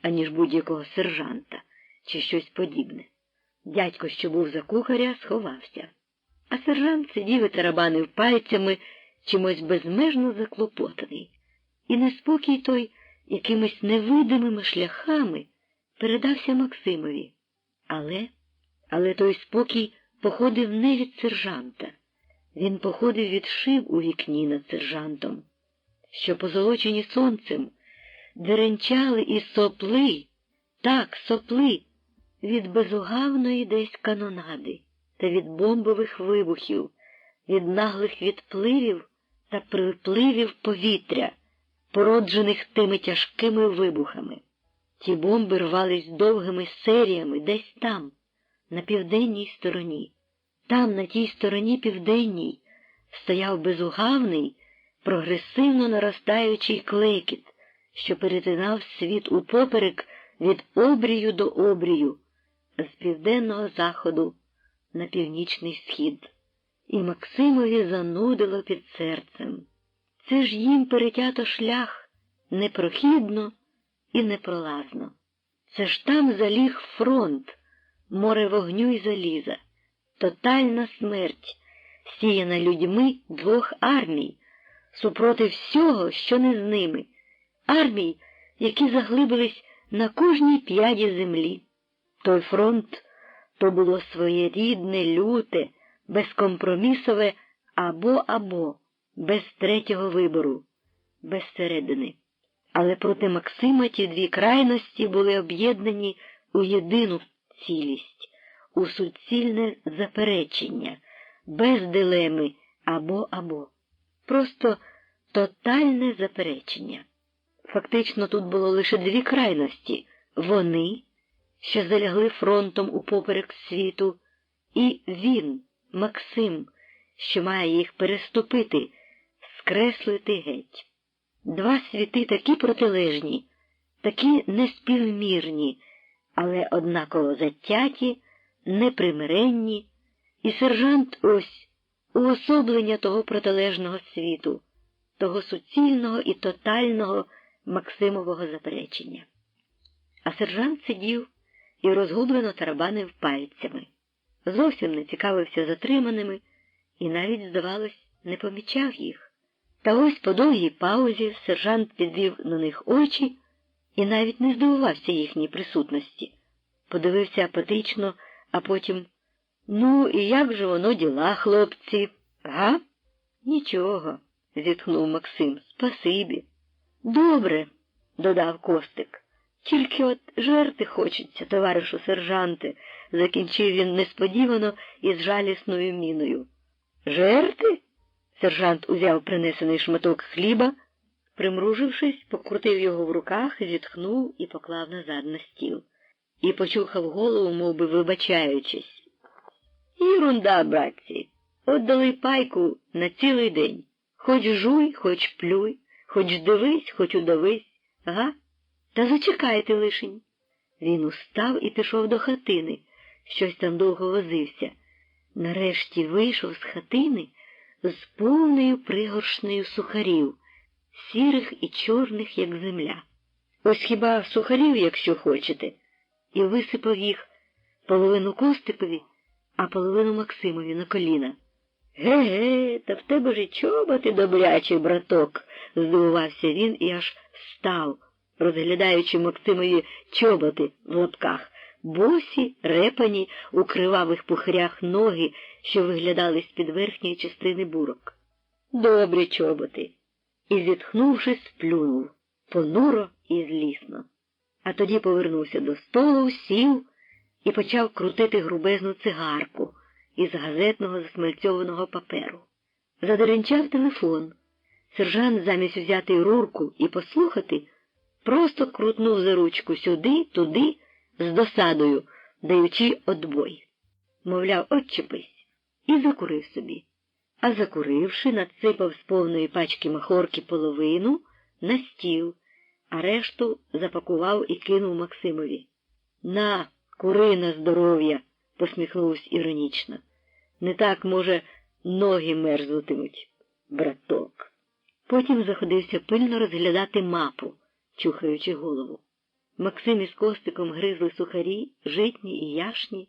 аніж будь-якого сержанта, чи щось подібне. Дядько, що був за кухаря, сховався, а сержант сидів і тарабанив пальцями, чимось безмежно заклопотаний. І неспокій той якимись невидимими шляхами передався Максимові. Але той спокій походив не від сержанта. Він походив від шиб у вікні над сержантом, що позолочені сонцем деренчали і сопли, так, сопли, від безугавної десь канонади та від бомбових вибухів, від наглих відпливів та припливів повітря, породжених тими тяжкими вибухами. Ті бомби рвались довгими серіями десь там, на південній стороні. Там, на тій стороні південній, стояв безугавний, прогресивно наростаючий клекіт, що перетинав світ упоперек від обрію до обрію, з південного заходу на північний схід. І Максимові занудило під серцем. Це ж їм перетято шлях непрохідно і непролазно. Це ж там заліг фронт, море вогню й заліза, тотальна смерть, сіяна людьми двох армій, супроти всього, що не з ними, армій, які заглибились на кожній п'яді землі. Той фронт то було своєрідне, люте, безкомпромісове або-або, без третього вибору, без середини. Але проти Максима ті дві крайності були об'єднані у єдину цілість, у суцільне заперечення, без дилеми або-або. Просто тотальне заперечення. Фактично тут було лише дві крайності – вони, що залягли фронтом упоперек світу, і він, Максим, що має їх переступити, скреслити геть. Два світи такі протилежні, такі неспівмірні, але однаково затяті, непримиренні, і сержант ось уособлення того протилежного світу, того суцільного і тотального Максимового заперечення. А сержант сидів і розгублено тарабанив пальцями. Зовсім не цікавився затриманими і навіть, здавалось, не помічав їх. Та ось по довгій паузі сержант підвів на них очі і навіть не здивувався їхній присутності. Подивився апатично, а потім: «Ну, і як же воно діла, хлопці, га?» «Нічого», – зітхнув Максим, – «спасибі». «Добре», – додав Костик. «Тільки от жерти хочеться, товаришу сержанте», – закінчив він несподівано і з жалісною міною. «Жерти?» – сержант узяв принесений шматок хліба, примружившись, покрутив його в руках, зітхнув і поклав назад на стіл. І почухав голову, мов би вибачаючись. «Єрунда, братці, от дали пайку на цілий день. Хоч жуй, хоч плюй, хоч дивись, хоч удавись, га? Та зачекайте лишень». Він устав і пішов до хатини, щось там довго возився. Нарешті вийшов з хатини з повною пригоршнею сухарів, сірих і чорних, як земля. Ось хіба сухарів, якщо хочете, і висипав їх половину Костикові, а половину Максимові на коліна. «Ге-ге, та в тебе ж і чоботи добрячі, браток», – здивувався він і аж встав, розглядаючи Максимові чоботи в лапках, босі, репані, у кривавих пухирях ноги, що виглядали з-під верхньої частини бурок. «Добрі чоботи», – і, зітхнувши, сплюнув, понуро і злісно. А тоді повернувся до столу, сів і почав крутити грубезну цигарку із газетного засмальцьованого паперу. Задеренчав телефон. Сержант замість взяти рурку і послухати, просто крутнув за ручку сюди, туди, з досадою, даючи одбой. Мовляв, отчепись, і закурив собі. А закуривши, надсипав з повної пачки махорки половину на стіл, а решту запакував і кинув Максимові. «На, кури на здоров'я», – посміхнувся іронічно. «Не так, може, ноги мерзнутимуть, браток». Потім заходився пильно розглядати мапу, чухаючи голову. Максим із Костиком гризли сухарі, житні і яшні,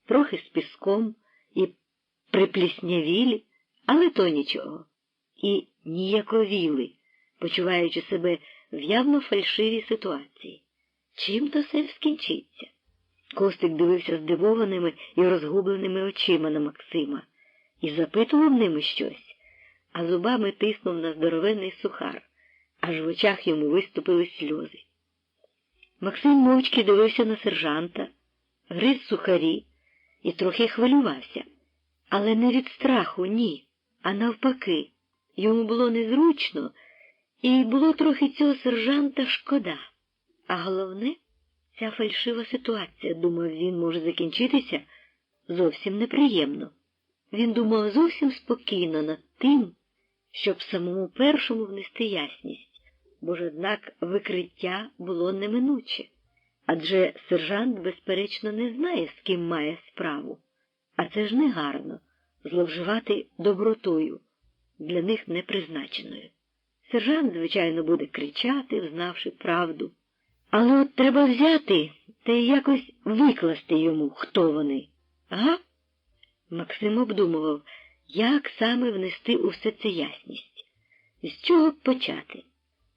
трохи з піском і припліснявілі, але то нічого. І ніяковіли, почуваючи себе в явно фальшивій ситуації. Чим то все скінчиться? Костик дивився здивованими і розгубленими очима на Максима і запитував ними щось, а зубами тиснув на здоровенний сухар, аж в очах йому виступили сльози. Максим мовчки дивився на сержанта, гриз сухарі і трохи хвилювався. Але не від страху, ні, а навпаки. Йому було незручно, і було трохи цього сержанта шкода. А головне, ця фальшива ситуація, думав він, може закінчитися зовсім неприємно. Він думав зовсім спокійно над тим, щоб самому першому внести ясність, бо ж однак викриття було неминуче. Адже сержант, безперечно, не знає, з ким має справу. А це ж не гарно – зловживати добротою, для них непризначеною. Сержант, звичайно, буде кричати, взнавши правду. Але от треба взяти та й якось викласти йому, хто вони. Ага? Максим обдумував, як саме внести у все це ясність. З чого б почати?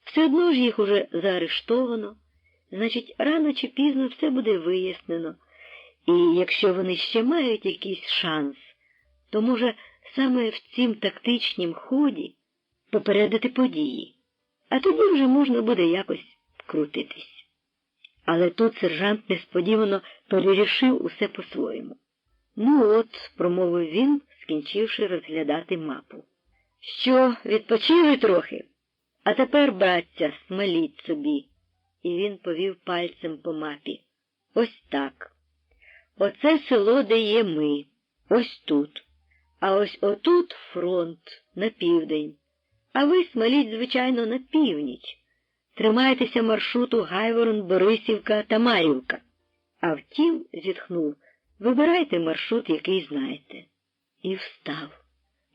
Все одно ж їх уже заарештовано, значить, рано чи пізно все буде вияснено. І якщо вони ще мають якийсь шанс, то, може, саме в цім тактичнім ході попередити події. а тоді вже можна буде якось крутитись. Але тут сержант несподівано перерішив усе по-своєму. Ну от, промовив він, скінчивши розглядати мапу. Що, відпочили трохи? А тепер, братця, смаліть собі. І він повів пальцем по мапі. Ось так. Оце село, де є ми. Ось тут. А ось отут фронт, на південь. А ви смаліть, звичайно, на північ. Тримайтеся маршруту Гайворон, Борисівка, Тамарівка. А втім, зітхнув, вибирайте маршрут, який знаєте. І встав.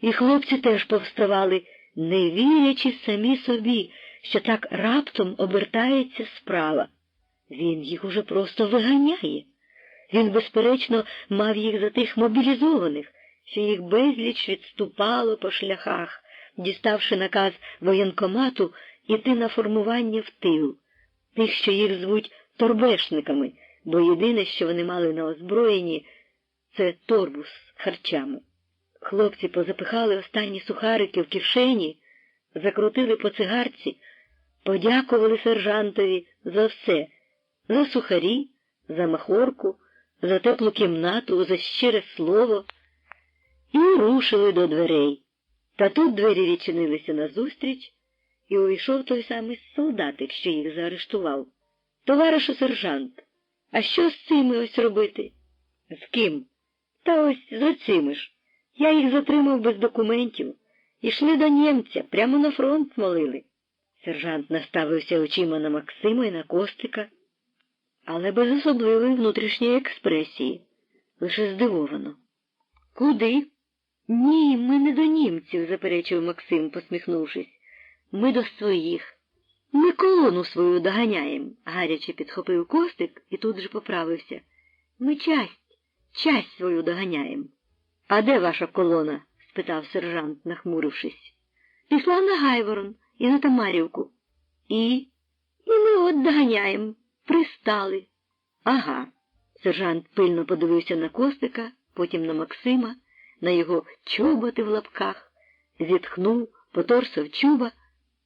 І хлопці теж повставали, не вірячи самі собі, що так раптом обертається справа. Він їх уже просто виганяє. Він, безперечно, мав їх за тих мобілізованих, що їх безліч відступало по шляхах, діставши наказ воєнкомату іти на формування в тил. Тих, що їх звуть торбешниками, бо єдине, що вони мали на озброєнні, це торбу з харчами. Хлопці позапихали останні сухарики в кишені, закрутили по цигарці, подякували сержантові за все, за сухарі, за махорку, за теплу кімнату, за щире слово, і рушили до дверей. Та тут двері відчинилися назустріч, і увійшов той самий солдатик, що їх заарештував. Товаришу сержант, а що з цими ось робити? З ким? Та ось з оцими ж. Я їх затримав без документів. Ішли до німця, прямо на фронт смолили. Сержант наставився очима на Максима і на Костика, але без особливої внутрішньої експресії, лише здивовано. Куди? Ні, ми не до німців, заперечив Максим, посміхнувшись. Ми до своїх. Ми колону свою доганяємо, гаряче підхопив Костик і тут же поправився. Ми часть свою доганяємо. А де ваша колона? Спитав сержант, нахмурившись. Пішла на Гайворон і на Тамарівку. І ми от доганяємо. Пристали. Ага. Сержант пильно подивився на Костика, потім на Максима, на його чоботи в лапках, зітхнув, поторсав чуба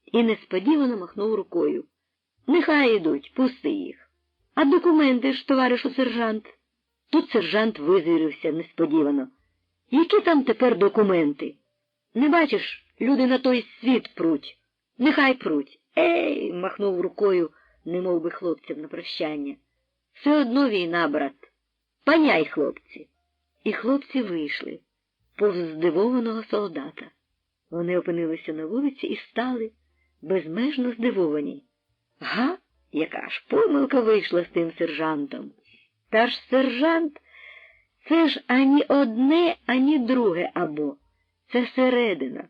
і несподівано махнув рукою. Нехай ідуть, пусти їх. А документи ж, товаришу сержант? Тут сержант визвірився несподівано. Які там тепер документи? Не бачиш, люди на той світ пруть. Нехай пруть. Ей, махнув рукою, немов би хлопцям на прощання. Все одно війна, брат. Паняй, хлопці. І хлопці вийшли, повз здивованого солдата. Вони опинилися на вулиці і стали безмежно здивовані. Га, яка ж помилка вийшла з тим сержантом. Та ж сержант, це ж ані одне, ані друге або. Це середина.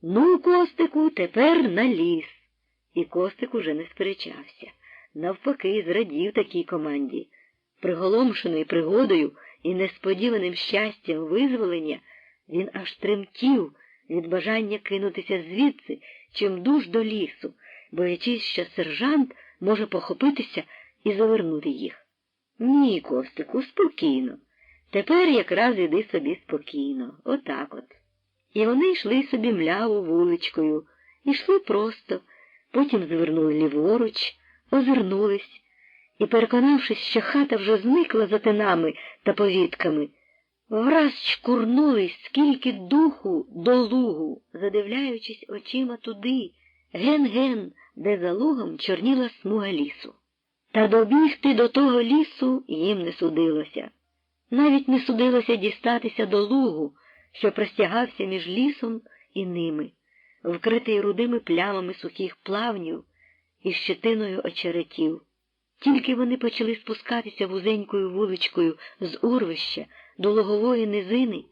Ну, Костику, тепер на ліс. І Костик уже не сперечався. Навпаки, зрадів такій команді. Приголомшений пригодою і несподіваним щастям визволення, він аж тремтів від бажання кинутися звідси, чимдуж до лісу, боячись, що сержант може похопитися і завернути їх. Ні, Костику, спокійно. Тепер якраз іди собі спокійно. Отак от. І вони йшли собі мляво вуличкою, йшли просто, потім звернули ліворуч, озирнулись, і, переконавшись, що хата вже зникла за тинами та повітками, враз чкурнулись, скільки духу до лугу, задивляючись очима туди, ген-ген, де за лугом чорніла смуга лісу. Та добігти до того лісу їм не судилося. Навіть не судилося дістатися до лугу, що простягався між лісом і ними, вкритий рудими плямами сухих плавнів і щетиною очеретів. Тільки вони почали спускатися вузенькою вуличкою з урвища до лугової низини,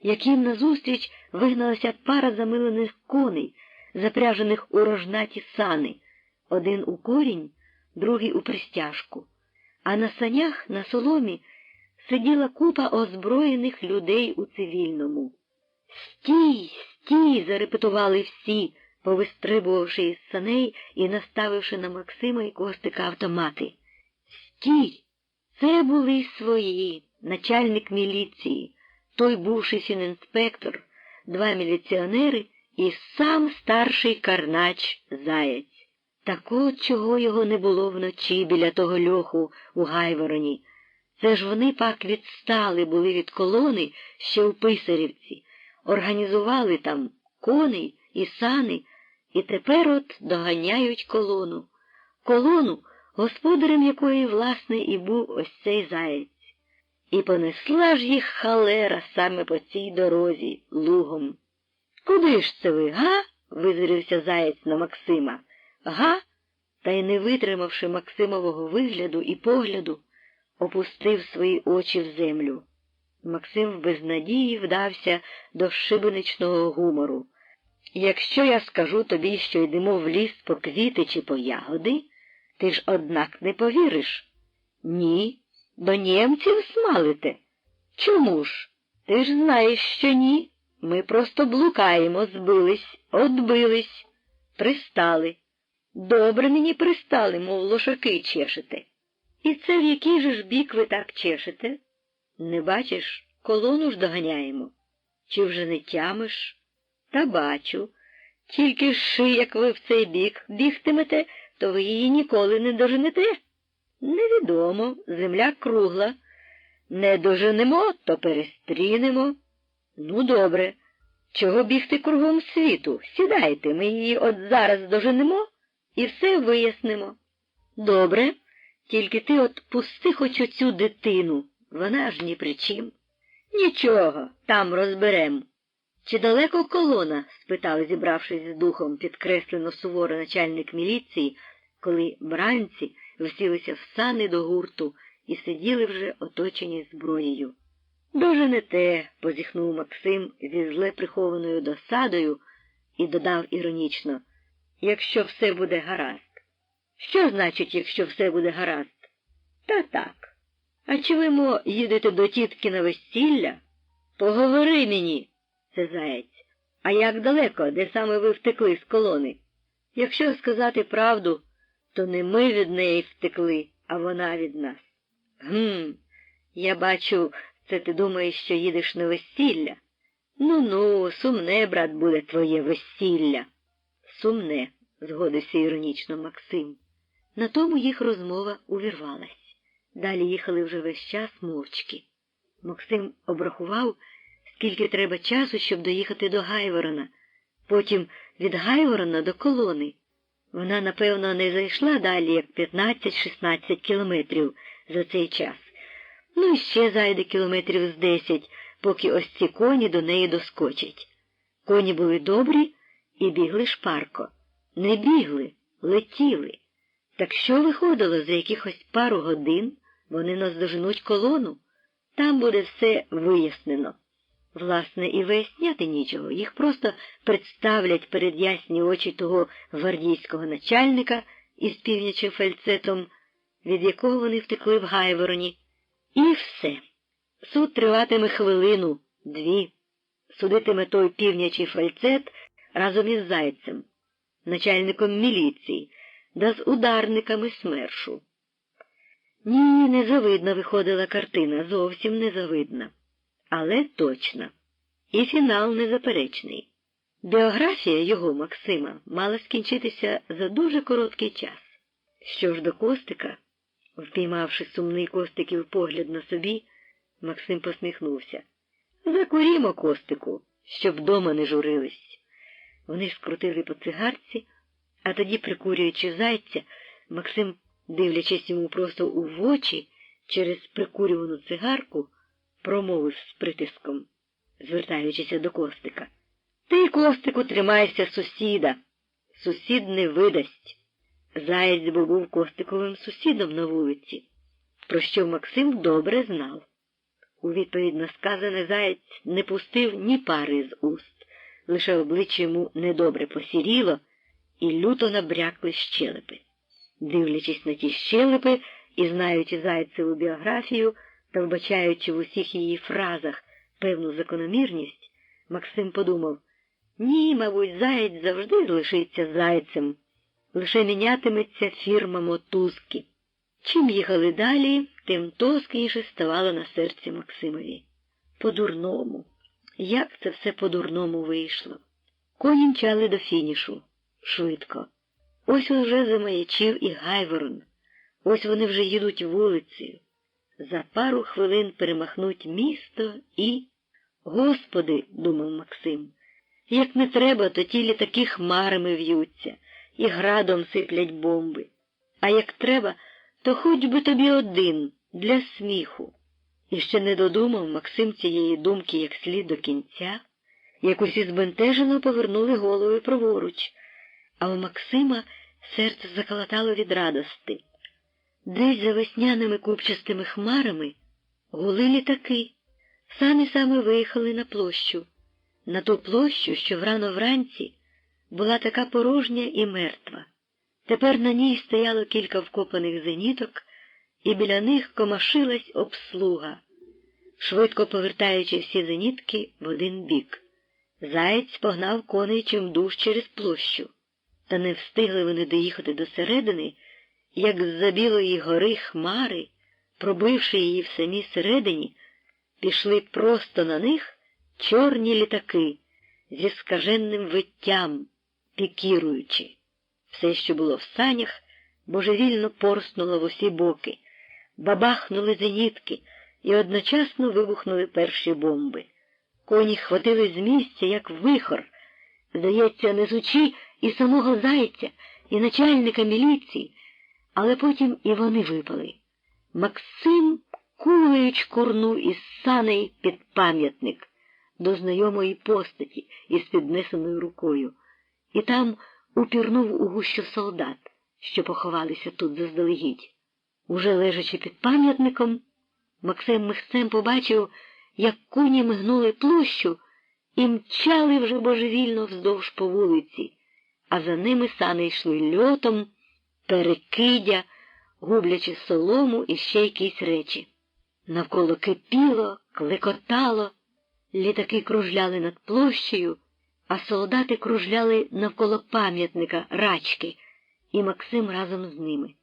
як їм назустріч вигналася пара замилених коней, запряжених у рожнаті сани, один у корінь, другий у пристяжку. А на санях, на соломі, сиділа купа озброєних людей у цивільному. «Стій! Стій!» – зарепетували всі, повистрибувавши із саней і наставивши на Максима і Костика автомати. «Стій!» Це були свої, начальник міліції, той бувший фінінспектор, два міліціонери і сам старший карнач Заєць. Такого, чого його не було вночі біля того льоху у Гайвороні. Це ж вони пак відстали були від колони ще у Писарівці, організували там коней і сани, і тепер от доганяють колону. Колону, господарем якої, власне, і був ось цей Заєць. І понесла ж їх халера саме по цій дорозі, лугом. «Куди ж це ви, га?» – визирівся Заєць на Максима. «Га?» Та й не витримавши Максимового вигляду і погляду, опустив свої очі в землю. Максим в безнадії вдався до шибеничного гумору. «Якщо я скажу тобі, що йдемо в ліс по квіти чи по ягоди, ти ж, однак, не повіриш». «Ні, до німців смалите». «Чому ж? Ти ж знаєш, що ні. Ми просто блукаємо, збились, отбились, пристали. Добре мені пристали, мов лошаки чешете». «І це в який же ж бік ви так чешете? Не бачиш, колону ж доганяємо. Чи вже не тямиш?» «Та бачу. Тільки ж, як ви в цей бік бігтимете, то ви її ніколи не доженете». «Невідомо, земля кругла. Не доженемо, то перестрінемо». «Ну, добре. Чого бігти кругом світу? Сідайте, ми її от зараз доженемо і все вияснимо». «Добре, тільки ти от пусти хоч оцю дитину, вона ж ні при чим». «Нічого, там розберем». «Чи далеко колона?» – спитав, зібравшись з духом, підкреслено суворо начальник міліції, коли бранці всілися в сани до гурту і сиділи вже оточені зброєю. «Доженете», – позіхнув Максим зі зле прихованою досадою і додав іронічно, «якщо все буде гаразд». «Що значить, якщо все буде гаразд?» «Та так. А чи ви, мо, їдете до тітки на весілля?» «Поговори мені», – це Заєць. «А як далеко, де саме ви втекли з колони?» «Якщо сказати правду, то не ми від неї втекли, а вона від нас». Я бачу, це ти думаєш, що їдеш на весілля?» «Ну-ну, сумне, брат, буде твоє весілля». «Сумне», – згодився іронічно Максим. На тому їх розмова увірвалась. Далі їхали вже весь час мовчки. Максим обрахував, скільки треба часу, щоб доїхати до Гайворона, потім від Гайворона до колони. Вона, напевно, не зайшла далі, як 15-16 кілометрів за цей час. Ну і ще зайде кілометрів з 10, поки ось ці коні до неї доскочать. Коні були добрі і бігли шпарко. Не бігли, летіли. Так що виходило, за якихось пару годин вони наздоженуть колону? Там буде все вияснено. Власне, і виясняти нічого. Їх просто представлять перед ясні очі того гвардійського начальника із півнячим фальцетом, від якого вони втекли в Гайвороні. І все. Суд триватиме хвилину, дві. Судитиме той півнячий фальцет разом із Зайцем, начальником міліції, да з ударниками СМЕРШу. Ні, незавидна виходила картина, зовсім незавидна. Але точна. І фінал незаперечний. Біографія його, Максима, мала скінчитися за дуже короткий час. Що ж до Костика, впіймавши сумний Костиків погляд на собі, Максим посміхнувся. «Закурімо, Костику, щоб вдома не журились». Вони скрутили по цигарці, а тоді, прикурюючи Зайця, Максим, дивлячись йому просто у очі через прикурювану цигарку, промовив з притиском, звертаючися до Костика. «Ти, Костику, тримайся сусіда. Сусід не видасть». Заєць був Костиковим сусідом на вулиці, про що Максим добре знав. У відповідь на сказане Заєць не пустив ні пари з уст, лише обличчя йому недобре посіріло і люто набрякли щелепи. Дивлячись на ті щелепи і знаючи Зайцеву біографію та вбачаючи в усіх її фразах певну закономірність, Максим подумав, ні, мабуть, Заєць завжди залишиться Зайцем, лише мінятиметься фірма мотузки. Чим їхали далі, тим тоскніше ставало на серці Максимові. По-дурному. Як це все по-дурному вийшло? Коні мчали до фінішу. Швидко. Ось уже замаячив і Гайворон. Ось вони вже їдуть вулицею. За пару хвилин перемахнуть місто і... Господи, думав Максим, як не треба, то ті літаки хмарами в'ються і градом сиплять бомби. А як треба, то хоч би тобі один, для сміху. І ще не додумав Максим цієї думки як слід до кінця, як усі збентежено повернули голови праворуч, а у Максима серце заколотало від радости. Десь за весняними купчастими хмарами гули літаки. Сани саме виїхали на площу. На ту площу, що врано вранці була така порожня і мертва. Тепер на ній стояло кілька вкопаних зеніток, і біля них комашилась обслуга, швидко повертаючи всі зенітки в один бік. Заєць погнав коней чимдуж через площу. Та не встигли вони доїхати до середини, як з-за білої гори хмари, пробивши її в самій середині, пішли просто на них чорні літаки зі скаженним виттям, пікіруючи. Все, що було в санях, божевільно порснуло в усі боки, бабахнули зенітки і одночасно вибухнули перші бомби. Коні хватили з місця, як вихор, здається, несучи і самого Зайця, і начальника міліції, але потім і вони випали. Максим кулею чкурнув із саней під пам'ятник до знайомої постаті із піднесеною рукою, і там упірнув у гущу солдат, що поховалися тут заздалегідь. Уже лежачи під пам'ятником, Максим михцем побачив, як коні мигнули площу і мчали вже божевільно вздовж по вулиці, а за ними сани йшли льотом, перекидя, гублячи солому і ще якісь речі. Навколо кипіло, клекотало, літаки кружляли над площею, а солдати кружляли навколо пам'ятника рачки, і Максим разом з ними.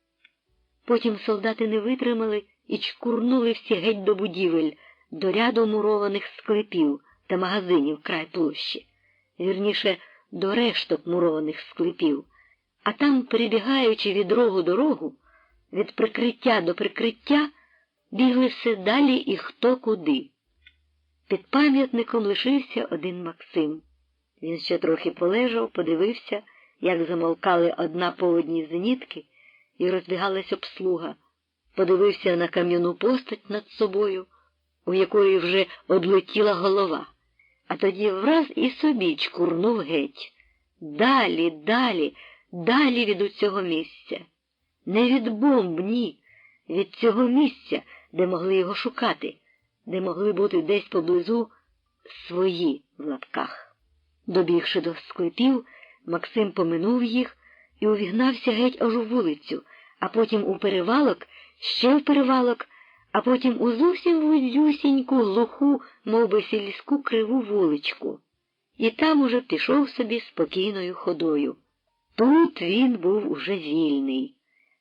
Потім солдати не витримали і чкурнули всі геть до будівель, до ряду мурованих склепів та магазинів край площі, вірніше, до решток мурованих склепів, а там, перебігаючи від рогу до рогу, від прикриття до прикриття, бігли все далі і хто куди. Під пам'ятником лишився один Максим. Він ще трохи полежав, подивився, як замовкали одна по одній зенітки і розбігалась обслуга, подивився на кам'яну постать над собою, у якої вже одлетіла голова, а тоді враз і собі чкурнув геть. Далі, далі, далі від усього місця. Не від бомб, ні, від цього місця, де могли його шукати, де могли бути десь поблизу «свої» в лапках. Добігши до склепів, Максим поминув їх і увігнався геть аж у вулицю, а потім у перевалок, ще в перевалок, а потім у зовсім вузюсіньку, глуху, мов би сільську криву вуличку. І там уже пішов собі спокійною ходою. Тут він був уже вільний.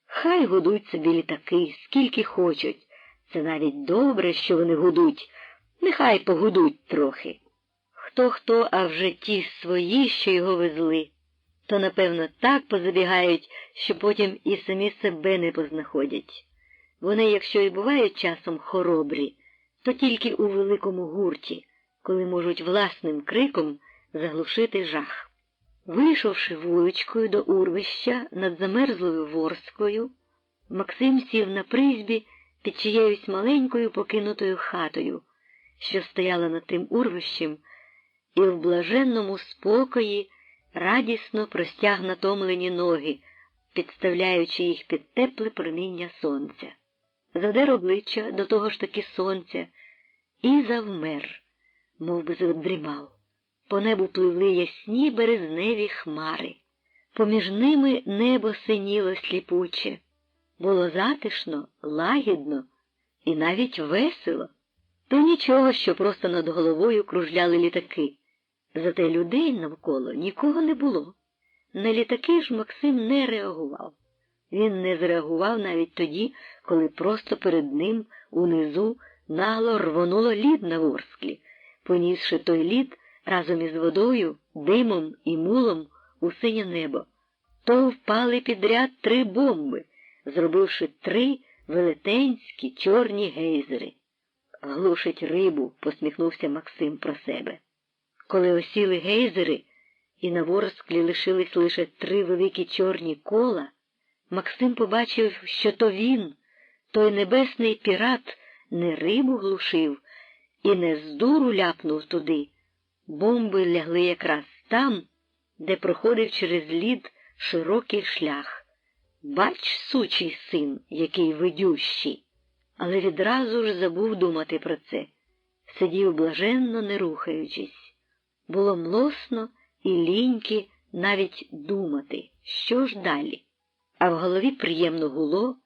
Хай гудуть собі літаки, скільки хочуть. Це навіть добре, що вони гудуть. Нехай погудуть трохи. Хто-хто, а вже ті свої, що його везли, то, напевно, так позабігають, що потім і самі себе не познаходять. Вони, якщо і бувають часом хоробрі, то тільки у великому гурті, коли можуть власним криком заглушити жах. Вийшовши вуличкою до урвища над замерзлою Ворскою, Максим сів на призьбі під чиєюсь маленькою покинутою хатою, що стояла над тим урвищем, і в блаженному спокої радісно простяг натомлені ноги, підставляючи їх під тепле проміння сонця. Задер обличчя до того ж таки сонця і завмер, мов би задрімав. По небу пливли ясні березневі хмари. Поміж ними небо синіло сліпуче. Було затишно, лагідно і навіть весело. То нічого, що просто над головою кружляли літаки. Зате людей навколо нікого не було. На літаки ж Максим не реагував. Він не зреагував навіть тоді, коли просто перед ним унизу нагло рвонуло лід на Ворсклі, понісши той лід разом із водою, димом і мулом у синє небо. То впали підряд 3 бомби, зробивши 3 велетенські чорні гейзери. Глушить рибу, посміхнувся Максим про себе. Коли осіли гейзери, і на ворсклі лишились лише 3 великі чорні кола, Максим побачив, що то він, той небесний пірат, не рибу глушив і не з дуру ляпнув туди. Бомби лягли якраз там, де проходив через лід широкий шлях. Бач, сучий син, який видющий. Але відразу ж забув думати про це. Сидів блаженно, не рухаючись. Було млосно і ліньки навіть думати, що ж далі. А в голові приємно гуло,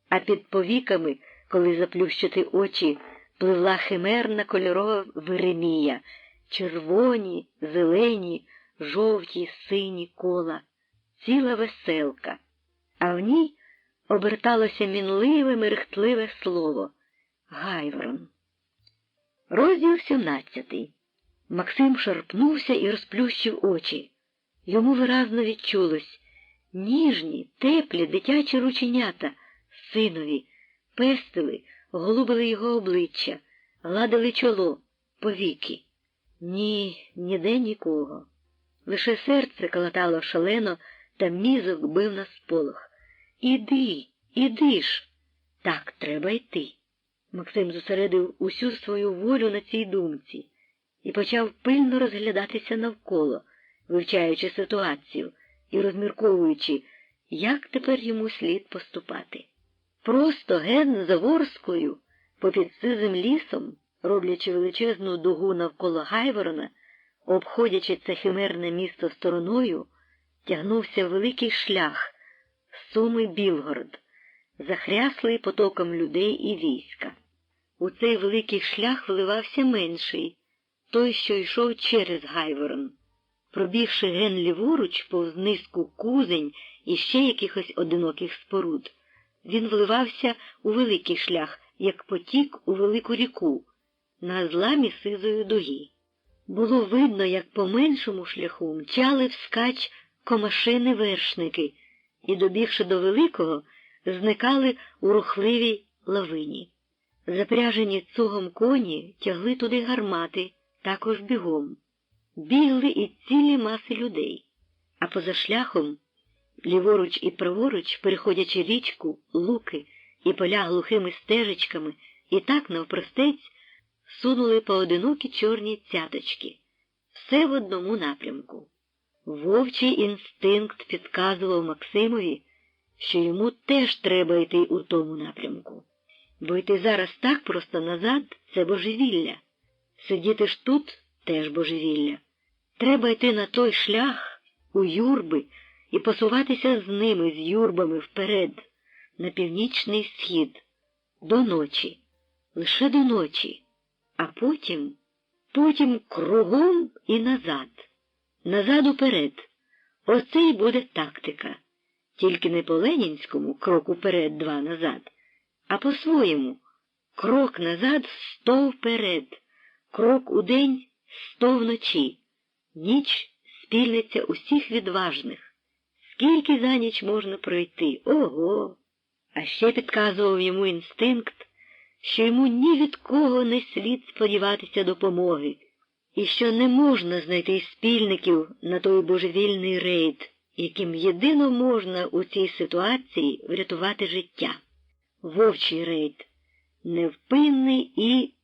а під повіками, коли заплющити очі, пливла химерна кольорова веремія, червоні, зелені, жовті, сині кола, ціла веселка. А в ній оберталося мінливе, мерехтливе слово «Гайворон». Розділ 17. Максим шарпнувся і розплющив очі. Йому виразно відчулось. Ніжні, теплі, дитячі рученята, синові, пестили, голубили його обличчя, гладили чоло, повіки. Ні, ніде нікого. Лише серце калатало шалено, та мізок бив на сполох. Іди ж. Так, треба йти. Максим зосередив усю свою волю на цій думці і почав пильно розглядатися навколо, вивчаючи ситуацію і розмірковуючи, як тепер йому слід поступати. Просто ген за Ворскою, попід сизим лісом, роблячи величезну дугу навколо Гайворона, обходячи це химерне місто стороною, тягнувся великий шлях Суми-Білгород, захряслий потоком людей і війська. У цей великий шлях вливався менший, той, що йшов через Гайворон. Пробігши ген ліворуч повз низку кузень і ще якихось одиноких споруд, він вливався у великий шлях, як потік у велику ріку, на зламі сизої дуги. Було видно, як по меншому шляху мчали вскач комашини-вершники і, добігши до великого, зникали у рухливій лавині. Запряжені цугом коні тягли туди гармати, також бігом. Бігли і цілі маси людей, а поза шляхом, ліворуч і праворуч, переходячи річку, луки і поля глухими стежечками, і так навпростець сунули поодинокі чорні цяточки. Все в одному напрямку. Вовчий інстинкт підказував Максимові, що йому теж треба йти у тому напрямку. Бо йти зараз так просто назад – це божевілля. Сидіти ж тут – теж божевілля. Треба йти на той шлях, у юрби, і посуватися з ними, з юрбами вперед, на північний схід, до ночі, лише до ночі, а потім кругом і назад. Назад уперед. Оце й буде тактика. Тільки не по ленінському крок уперед, 2 назад, а по-своєму крок назад, 100 вперед, крок удень, 100 вночі. Ніч – спільниця усіх відважних. Скільки за ніч можна пройти? Ого! А ще підказував йому інстинкт, що йому ні від кого не слід сподіватися допомоги, і що не можна знайти спільників на той божевільний рейд, яким єдино можна у цій ситуації врятувати життя. Вовчий рейд, невпинний і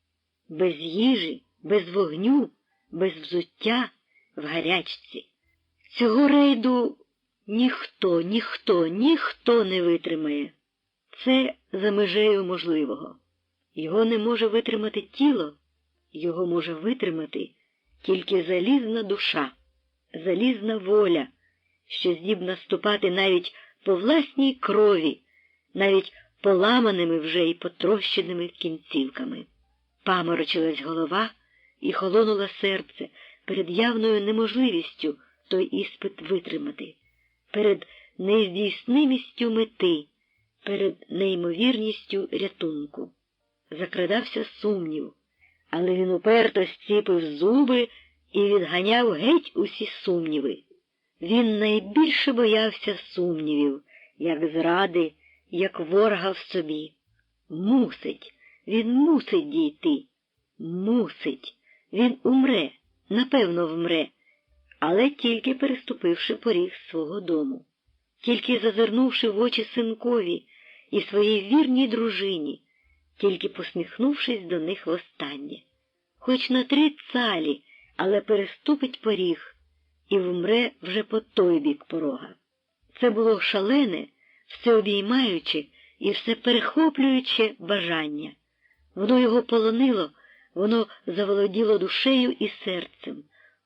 без їжі, без вогню, без взуття, в гарячці. Цього рейду ніхто не витримає. Це за межею можливого. Його не може витримати тіло, його може витримати тільки залізна душа, залізна воля, що здібна ступати навіть по власній крові, навіть поламаними вже й потрощеними кінцівками. Паморочилась голова і холонуло серце перед явною неможливістю той іспит витримати, перед нездійснимістю мети, перед неймовірністю рятунку. Закрадався сумнів, але він уперто зціпив зуби і відганяв геть усі сумніви. Він найбільше боявся сумнівів, як зради, як ворога в собі. Він мусить дійти. Він умре, напевно вмре, але тільки переступивши поріг свого дому, тільки зазирнувши в очі синкові і своїй вірній дружині, тільки посміхнувшись до них востаннє. Хоч на 3 цалі, але переступить поріг і вмре вже по той бік порога. Це було шалене, всеобіймаюче і всеперехоплююче бажання. Воно його полонило, воно заволоділо душею і серцем,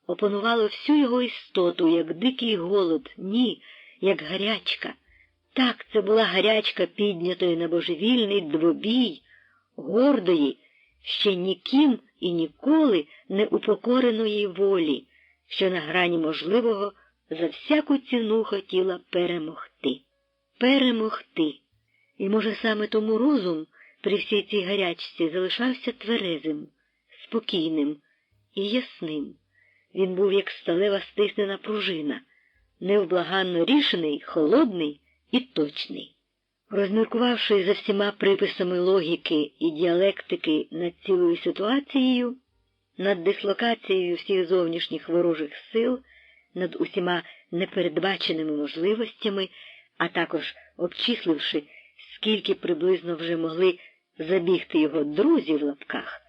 опанувало всю його істоту, як дикий голод, ні, як гарячка. Так, це була гарячка піднятої на божевільний двобій, гордої, ще ніким і ніколи не упокореної волі, що на грані можливого за всяку ціну хотіла перемогти. Перемогти. І, може, саме тому розум при всій цій гарячці залишався тверезим, спокійним і ясним. Він був, як сталева стиснена пружина, невблаганно рішений, холодний і точний. Розміркувавши за всіма приписами логіки і діалектики над цілою ситуацією, над дислокацією всіх зовнішніх ворожих сил, над усіма непередбаченими можливостями, а також обчисливши, скільки приблизно вже могли забігти його друзі в лапках,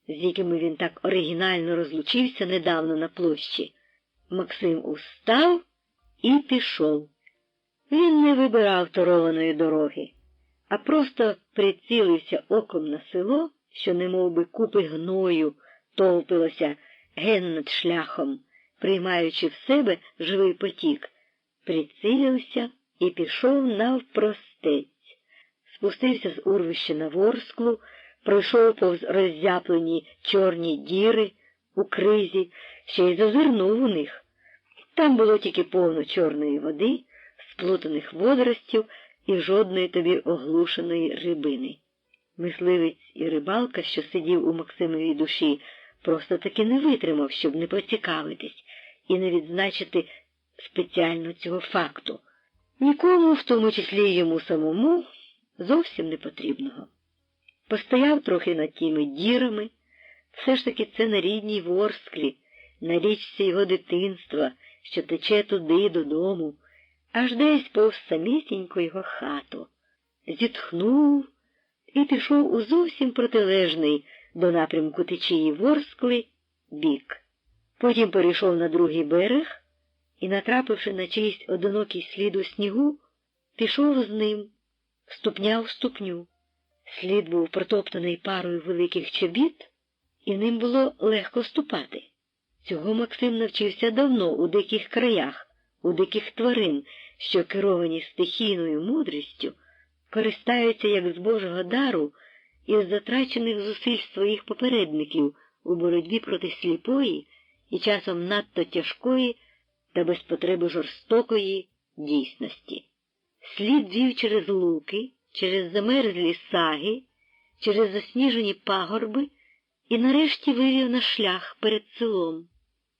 з якими він так оригінально розлучився недавно на площі, Максим устав і пішов. Він не вибирав торованої дороги, а просто прицілився оком на село, що немов би купи гною товпилося ген над шляхом, приймаючи в себе живий потік, прицілився і пішов навпростець. Спустився з урвища на Ворсклу, пройшов повз роззяплені чорні діри у кризі, ще й зазирнув у них. Там було тільки повно чорної води, сплутаних водоростів і жодної тобі оглушеної рибини. Мисливець і рибалка, що сидів у Максимовій душі, просто таки не витримав, щоб не поцікавитись і не відзначити спеціально цього факту. Нікому, в тому числі йому самому, зовсім не потрібного. Постояв трохи над тими дірами, все ж таки це на рідній Ворсклі, на річці його дитинства, що тече туди додому, аж десь повз самісіньку його хату. Зітхнув і пішов у зовсім протилежний до напрямку течії Ворскли бік. Потім перейшов на другий берег і, натрапивши на чийсь одинокий слід у снігу, пішов з ним, ступня в ступню. Слід був протоптаний парою великих чобіт, і ним було легко ступати. Цього Максим навчився давно у диких краях, у диких тварин, що, керовані стихійною мудрістю, користаються як з Божого дару із затрачених зусиль своїх попередників у боротьбі проти сліпої і часом надто тяжкої та без потреби жорстокої дійсності. Слід вів через луки, через замерзлі саги, через засніжені пагорби і нарешті вивів на шлях перед селом.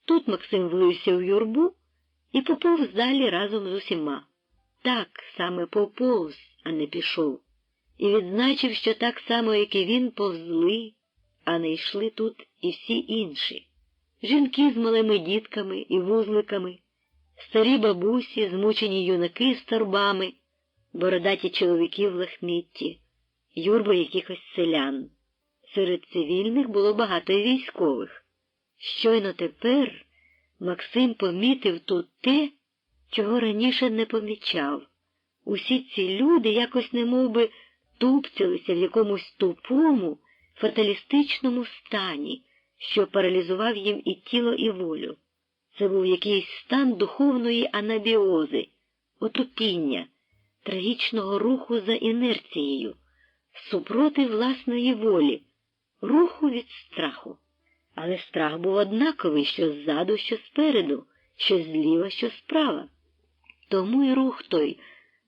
Тут Максим влився в юрбу і поповз далі разом з усіма. Так, саме поповз, а не пішов. І відзначив, що так само, як і він, повзли, а не йшли тут і всі інші. Жінки з малими дітками і вузликами, старі бабусі, змучені юнаки з торбами, бородаті чоловіки в лахмітті, юрби якихось селян. Серед цивільних було багато й військових. Щойно тепер Максим помітив тут те, чого раніше не помічав. Усі ці люди якось немовби тупцялися в якомусь тупому, фаталістичному стані, що паралізував їм і тіло, і волю. Це був якийсь стан духовної анабіози, отупіння, трагічного руху за інерцією, супроти власної волі, руху від страху. Але страх був однаковий, що ззаду, що спереду, що зліва, що справа. Тому й рух той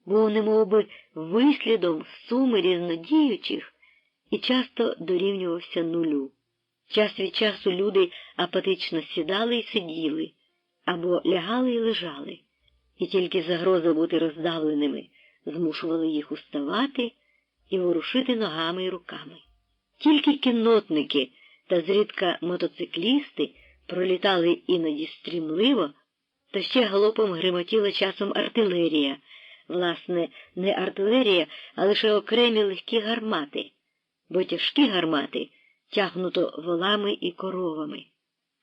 був немовби вислідом суми різнодіючих і часто дорівнювався нулю. Час від часу люди апатично сідали і сиділи, або лягали і лежали, і тільки загроза бути роздавленими змушували їх уставати і ворушити ногами і руками. Тільки кіннотники та зрідка мотоциклісти пролітали іноді стрімливо, та ще галопом гримотіла часом артилерія. Власне, не артилерія, а лише окремі легкі гармати, бо тяжкі гармати тягнуто волами і коровами.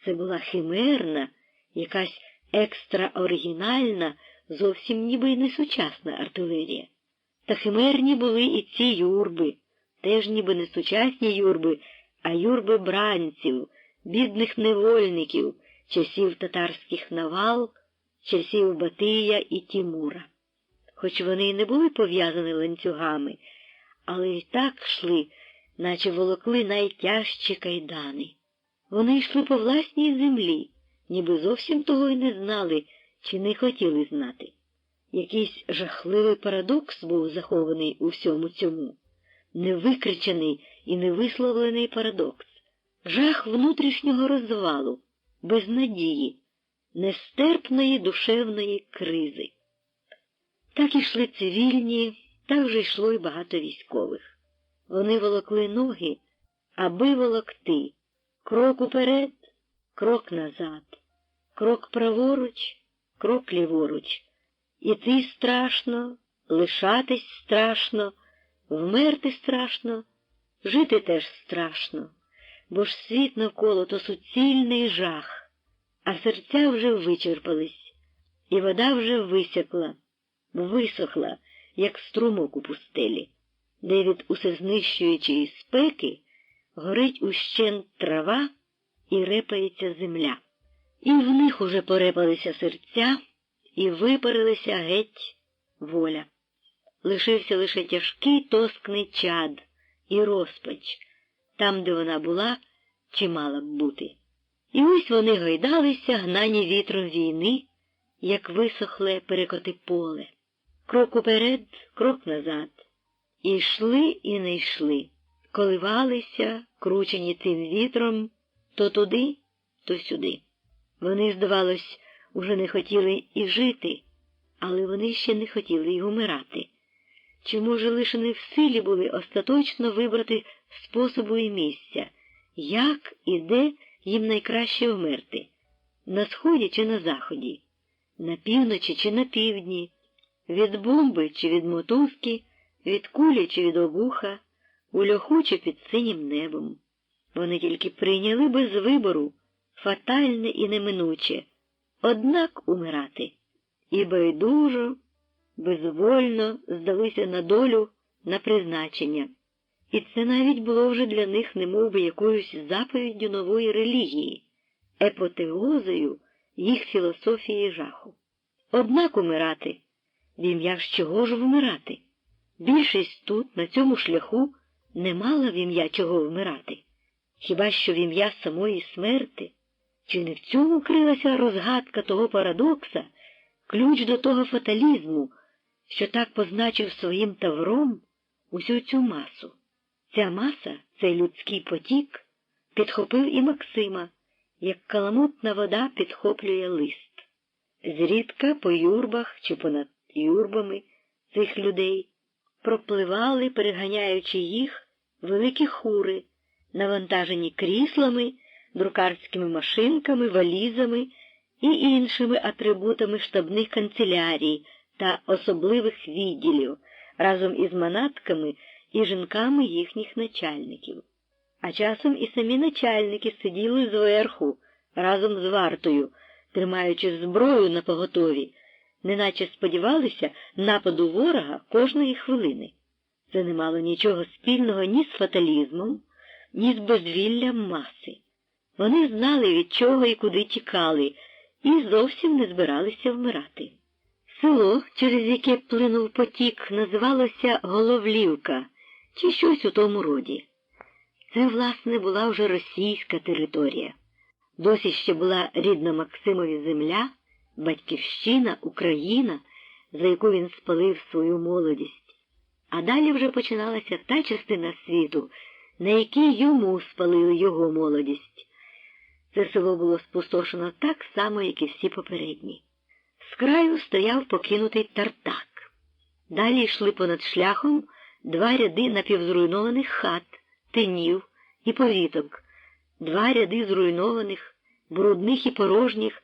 Це була химерна, якась екстраоригінальна, зовсім ніби й не сучасна артилерія. Та химерні були і ці юрби, теж ніби не сучасні юрби, а юрби бранців, бідних невольників, часів татарських навал, часів Батия і Тімура. Хоч вони й не були пов'язані ланцюгами, але й так йшли, наче волокли найтяжчі кайдани. Вони йшли по власній землі, ніби зовсім того й не знали, чи не хотіли знати. Якийсь жахливий парадокс був захований у всьому цьому. Невикричений і невисловлений парадокс. Жах внутрішнього розвалу, безнадії, нестерпної душевної кризи. Так ішли цивільні, так же йшло й багато військових. Вони волокли ноги, аби волокти. Крок уперед, крок назад, крок праворуч, крок ліворуч. Іти страшно, лишатись страшно, вмерти страшно, жити теж страшно, бо ж світ навколо то суцільний жах, а серця вже вичерпались, і вода вже висякла, висохла, як струмок у пустелі, де від усезнищуючої спеки горить ущент трава і репається земля. І в них уже порепалися серця, і випарилися геть воля. Лишився лише тяжкий тоскний чад і розпач, там, де вона була чи мала б бути. І ось вони гойдалися, гнані вітром війни, як висохле перекоти поле. Крок уперед, крок назад. І йшли, і не йшли, коливалися, кручені цим вітром, то туди, то сюди. Вони, здавалось, уже не хотіли і жити, але вони ще не хотіли й умирати. Чи, може, лише не в силі були остаточно вибрати способу і місця, як і де їм найкраще вмерти? На сході чи на заході? На півночі чи на півдні? Від бомби чи від мотузки? Від кулі чи від обуха? У льоху чи під синім небом? Вони тільки прийняли без вибору, фатальне і неминуче, однак умирати. І байдужо, безвольно здалися на долю, на призначення. І це навіть було вже для них немов би якоюсь заповіддю нової релігії, епотеозою їх філософії жаху. Однак умирати, в ім'я ж чого ж вмирати? Більшість тут, на цьому шляху, не мала в ім'я чого вмирати. Хіба що в ім'я самої смерти? Чи не в цьому крилася розгадка того парадокса, ключ до того фаталізму, що так позначив своїм тавром усю цю масу? Ця маса, цей людський потік, підхопив і Максима, як каламутна вода підхоплює лист. Зрідка по юрбах чи понад юрбами цих людей пропливали, переганяючи їх, великі хури, навантажені кріслами, друкарськими машинками, валізами і іншими атрибутами штабних канцелярій та особливих відділів, разом із манатками і жінками їхніх начальників. А часом і самі начальники сиділи зверху, разом з вартою, тримаючи зброю напоготові, неначе сподівалися нападу ворога кожної хвилини. Це не мало нічого спільного ні з фаталізмом, ні з безвіллям маси. Вони знали, від чого і куди тікали, і зовсім не збиралися вмирати. Село, через яке плинув потік, називалося Головлівка, чи щось у тому роді. Це, власне, була вже російська територія. Досі ще була рідна Максимові земля, батьківщина, Україна, за яку він спалив свою молодість. А далі вже починалася та частина світу, на якій йому спалили його молодість. Це село було спустошено так само, як і всі попередні. З краю стояв покинутий тартак. Далі йшли понад шляхом 2 ряди напівзруйнованих хат, тинів і повіток, 2 ряди зруйнованих, брудних і порожніх,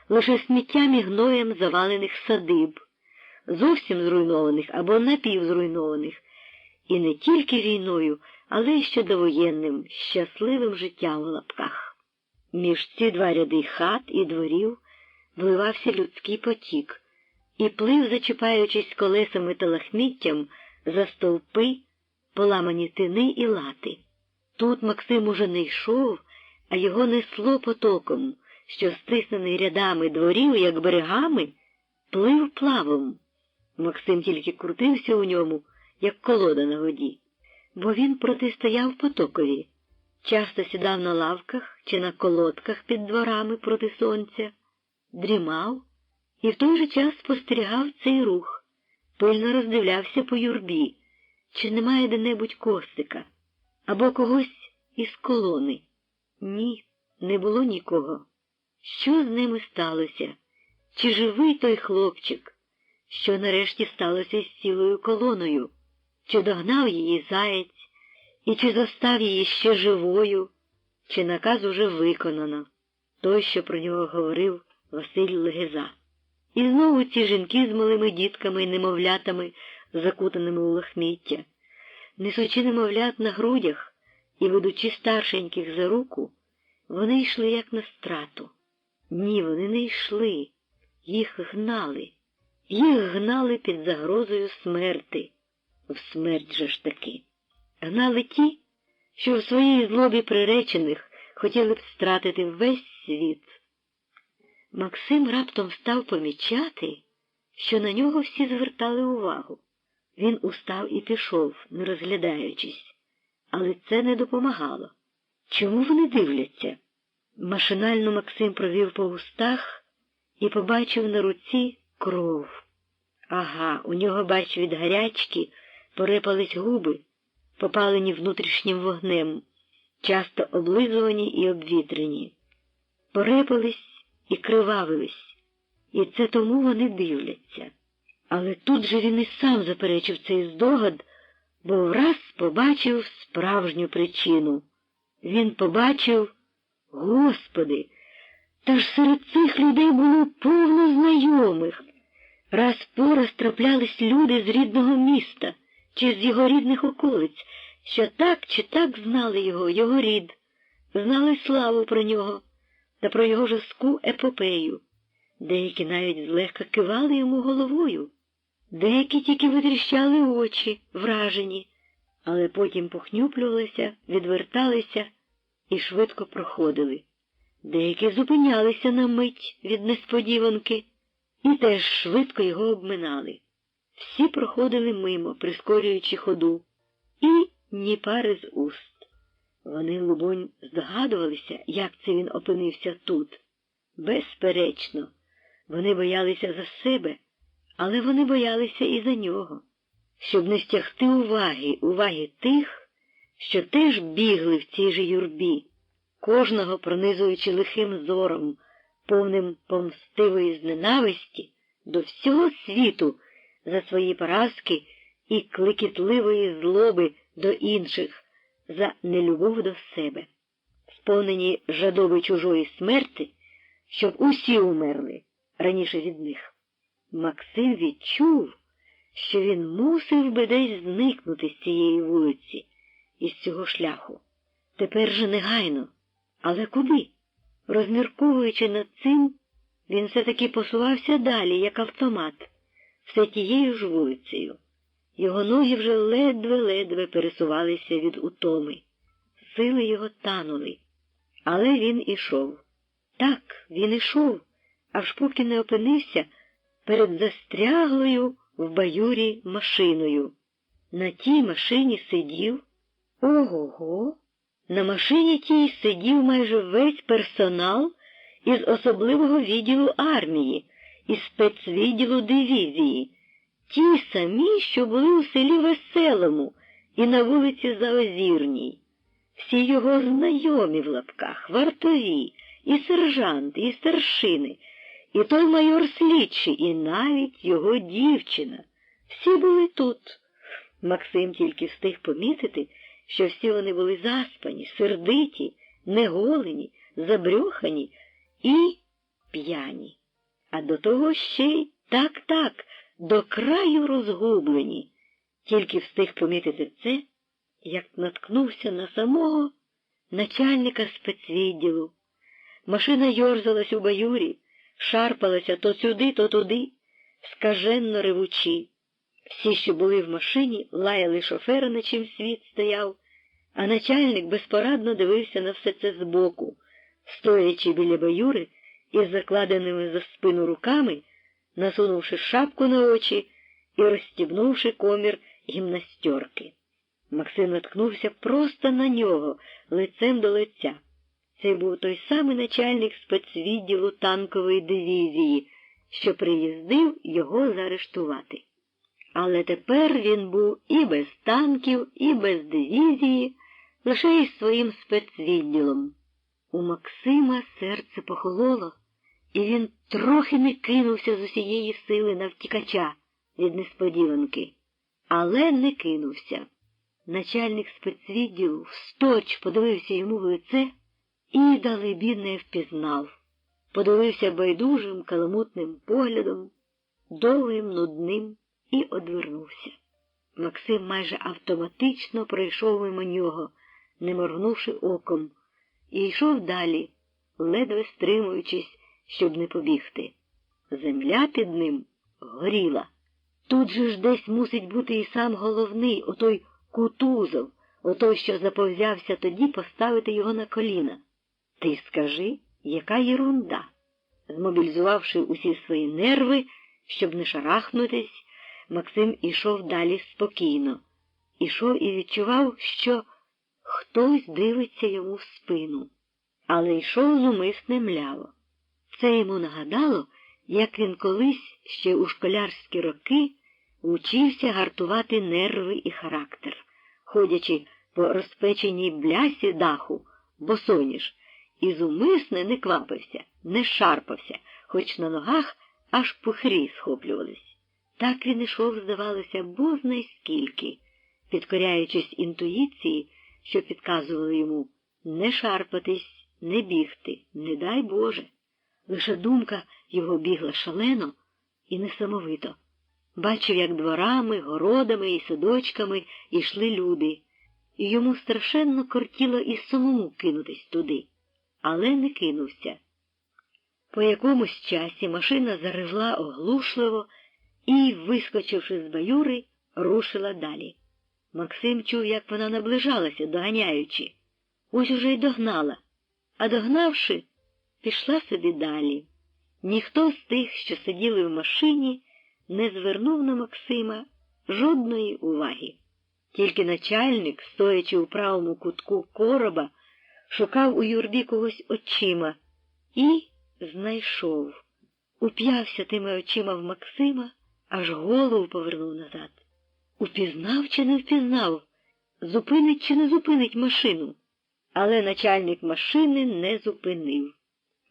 лише сміттям і гноєм завалених садиб, зовсім зруйнованих або напівзруйнованих, і не тільки війною, але й ще довоєнним, щасливим життям в лапках. Між ці 2 ряди хат і дворів вливався людський потік і плив, зачіпаючись колесами та лахміттям, за стовпи, поламані тини і лати. Тут Максим уже не йшов, а його несло потоком, що, стиснений рядами дворів, як берегами, плив плавом. Максим тільки крутився у ньому, як колода на воді, бо він протистояв потокові, часто сідав на лавках чи на колодках під дворами проти сонця, дрімав і в той же час спостерігав цей рух, пильно роздивлявся по юрбі, чи немає де-небудь Костика або когось із колони. Ні, не було нікого. Що з ними сталося? Чи живий той хлопчик? Що нарешті сталося з цілою колоною? Чи догнав її заєць? І чи застав її ще живою? Чи наказ уже виконано? Той, що про нього говорив Василь Легеза. І знову ці жінки з малими дітками і немовлятами, закутаними у лахміття. Несучи немовлят на грудях і ведучи старшеньких за руку, вони йшли як на страту. Ні, вони не йшли. Їх гнали. Їх гнали під загрозою смерти. В смерть же ж таки. Гнали ті, що в своїй злобі приречених хотіли б стратити весь світ. Максим раптом став помічати, що на нього всі звертали увагу. Він устав і пішов, не розглядаючись. Але це не допомагало. Чому вони дивляться? Машинально Максим провів по густах і побачив на руці кров. Ага, у нього, бач, від гарячки порипались губи, попалені внутрішнім вогнем, часто облизувані і обвітрені. Порипались і кривавились, і це тому вони дивляться. Але тут же він і сам заперечив цей здогад, бо враз побачив справжню причину. Він побачив, Господи, та ж серед цих людей було повно знайомих. Раз по раз траплялись люди з рідного міста чи з його рідних околиць, що так чи так знали його рід, знали славу про нього та про його жорстку епопею. Деякі навіть злегка кивали йому головою, деякі тільки витріщали очі, вражені, але потім похнюплювалися, відверталися і швидко проходили. Деякі зупинялися на мить від несподіванки і теж швидко його обминали. Всі проходили мимо, прискорюючи ходу, і ні пари з уст. Вони, лубонь, здогадувалися, як це він опинився тут. Безперечно, вони боялися за себе, але вони боялися і за нього, щоб не стягти уваги тих, що теж бігли в цій же юрбі, кожного пронизуючи лихим зором, повним помстивої зненависті до всього світу за свої поразки і клекітливої злоби до інших, за нелюбов до себе, сповнені жадоби чужої смерти, щоб усі умерли раніше від них. Максим відчув, що він мусив би десь зникнути з цієї вулиці, із цього шляху. Тепер же негайно. Але куди? Розмірковуючи над цим, він все-таки посувався далі, як автомат, все тією ж вулицею. Його ноги вже ледве-ледве пересувалися від утоми. Сили його танули. Але він ішов. Так, він ішов, аж поки не опинився перед застряглою в баюрі машиною. На тій машині сидів, ого-го, на машині тій сидів майже весь персонал із особливого відділу армії, із спецвідділу дивізії, ті самі, що були у селі Веселому і на вулиці Заозірній. всі його знайомі в лапках, вартові, і сержанти, і старшини, і той майор слідчий, і навіть його дівчина. Всі були тут. Максим тільки встиг помітити, що всі вони були заспані, сердиті, неголені, забрьохані і п'яні. А до того ще й так, до краю розгублені. Тільки встиг помітити це, як наткнувся на самого начальника спецвідділу. Машина йорзалась у баюрі, шарпалася то сюди, то туди, скаженно ревучи. Всі, що були в машині, лаяли шофера, на чим світ стояв, а начальник безпорадно дивився на все це збоку, стоячи біля баюри із закладеними за спину руками, насунувши шапку на очі і розстібнувши комір гімнастерки. Максим наткнувся просто на нього, лицем до лиця. Це був той самий начальник спецвідділу танкової дивізії, що приїздив його заарештувати. Але тепер він був і без танків, і без дивізії, лише із своїм спецвідділом. У Максима серце похололо, і він трохи не кинувся з усієї сили на втікача від несподіванки. Але не кинувся. Начальник спецвідділу всточ подивився йому в лице і, далебі, не впізнав. Подивився байдужим, каламутним поглядом, довгим, нудним, і одвернувся. Максим майже автоматично пройшов мимо нього, не моргнувши оком, і йшов далі, ледве стримуючись, щоб не побігти. Земля під ним горіла. Тут же ж десь мусить бути і сам головний, отой Кутузов, отой, що заповзявся тоді поставити його на коліна. Ти скажи, яка єрунда? Змобілізувавши усі свої нерви, щоб не шарахнутись, Максим ішов далі спокійно. Ішов і відчував, що хтось дивиться йому в спину. Але йшов зумисне мляво. Це йому нагадало, як він колись, ще у школярські роки, учився гартувати нерви і характер, ходячи по розпеченій блясі даху, босоніж, і зумисне не квапився, не шарпався, хоч на ногах аж пухирі схоплювались. Так він ішов, здавалося, бозна й скільки, підкоряючись інтуїції, що підказували йому не шарпатись, не бігти, не дай Боже. Лише думка його бігла шалено і несамовито. Бачив, як дворами, городами і садочками йшли люди, і йому страшенно кортіло і самому кинутись туди, але не кинувся. По якомусь часі машина заревла оглушливо і, вискочивши з баюри, рушила далі. Максим чув, як вона наближалася, доганяючи. Ось уже й догнала, а догнавши, пішла собі далі. Ніхто з тих, що сиділи в машині, не звернув на Максима жодної уваги. Тільки начальник, стоячи у правому кутку короба, шукав у юрбі когось очима і знайшов. Уп'явся тими очима в Максима, аж голову повернув назад. Упізнав чи не впізнав, зупинить чи не зупинить машину. Але начальник машини не зупинив.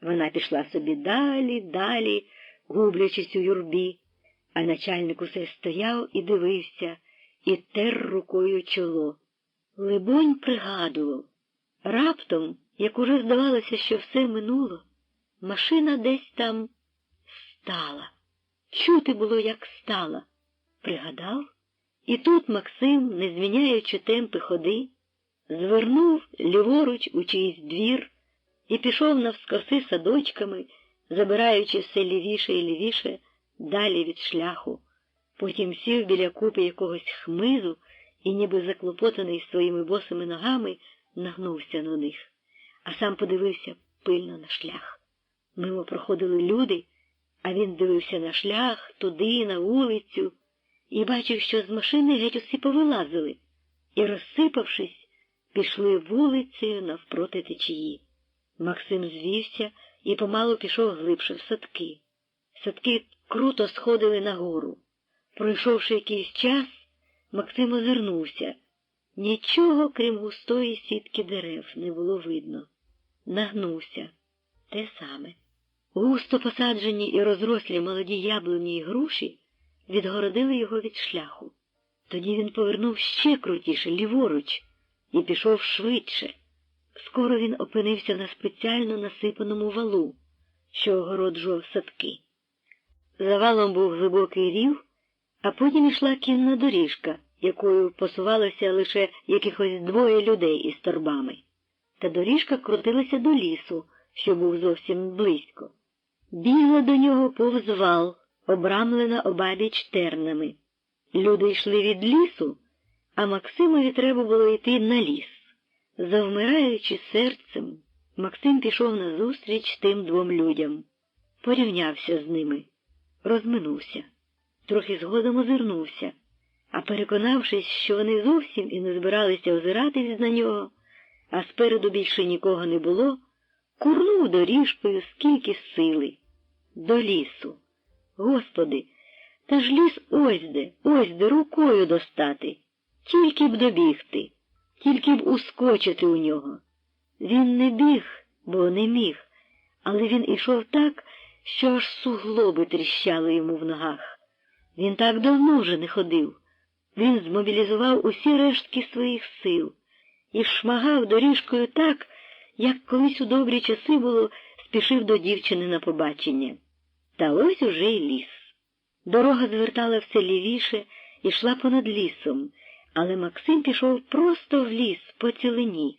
Вона пішла собі далі, гублячись у юрбі, а начальник усе стояв і дивився, і тер рукою чоло. Либонь пригадував. Раптом, як уже здавалося, що все минуло, машина десь там стала. Чути було, як стала. Пригадав? І тут Максим, не зміняючи темпи ходи, звернув ліворуч у чийсь двір і пішов навскоси садочками, забираючи все лівіше і лівіше, далі від шляху. Потім сів біля купи якогось хмизу і, ніби заклопотаний своїми босими ногами, нагнувся на них, а сам подивився пильно на шлях. Мимо проходили люди, а він дивився на шлях, туди, на вулицю, і бачив, що з машини геть усі повилазили, і, розсипавшись, пішли вулицею навпроти течії. Максим звівся і помалу пішов глибше в садки. Садки круто сходили нагору. Пройшовши якийсь час, Максим озирнувся. Нічого, крім густої сітки дерев, не було видно. Нагнувся. Те саме. Густо посаджені і розрослі молоді яблуні й груші відгородили його від шляху. Тоді він повернув ще крутіше, ліворуч, і пішов швидше. Скоро він опинився на спеціально насипаному валу, що огороджував садки. За валом був глибокий рів, а потім ішла кінна доріжка, якою посувалося лише якихось двоє людей із торбами. Та доріжка крутилася до лісу, що був зовсім близько. Бігла до нього повз вал, обрамлена обабіч тернами. Люди йшли від лісу, а Максимові треба було йти на ліс. Завмираючи серцем, Максим пішов назустріч тим двом людям. Порівнявся з ними, розминувся. Трохи згодом озирнувся, а переконавшись, що вони зовсім і не збиралися озиратись на нього, а спереду більше нікого не було, курнув доріжкою скільки сили. До лісу. Господи, та ж ліс ось де рукою достати. Тільки б добігти, тільки б ускочити у нього. Він не біг, бо не міг, але він ішов так, що аж суглоби тріщали йому в ногах. Він так давно вже не ходив. Він змобілізував усі рештки своїх сил і шмагав доріжкою так, як колись у добрі часи було спішив до дівчини на побачення. Та ось уже й ліс. Дорога звертала все лівіше і йшла понад лісом, але Максим пішов просто в ліс по цілині.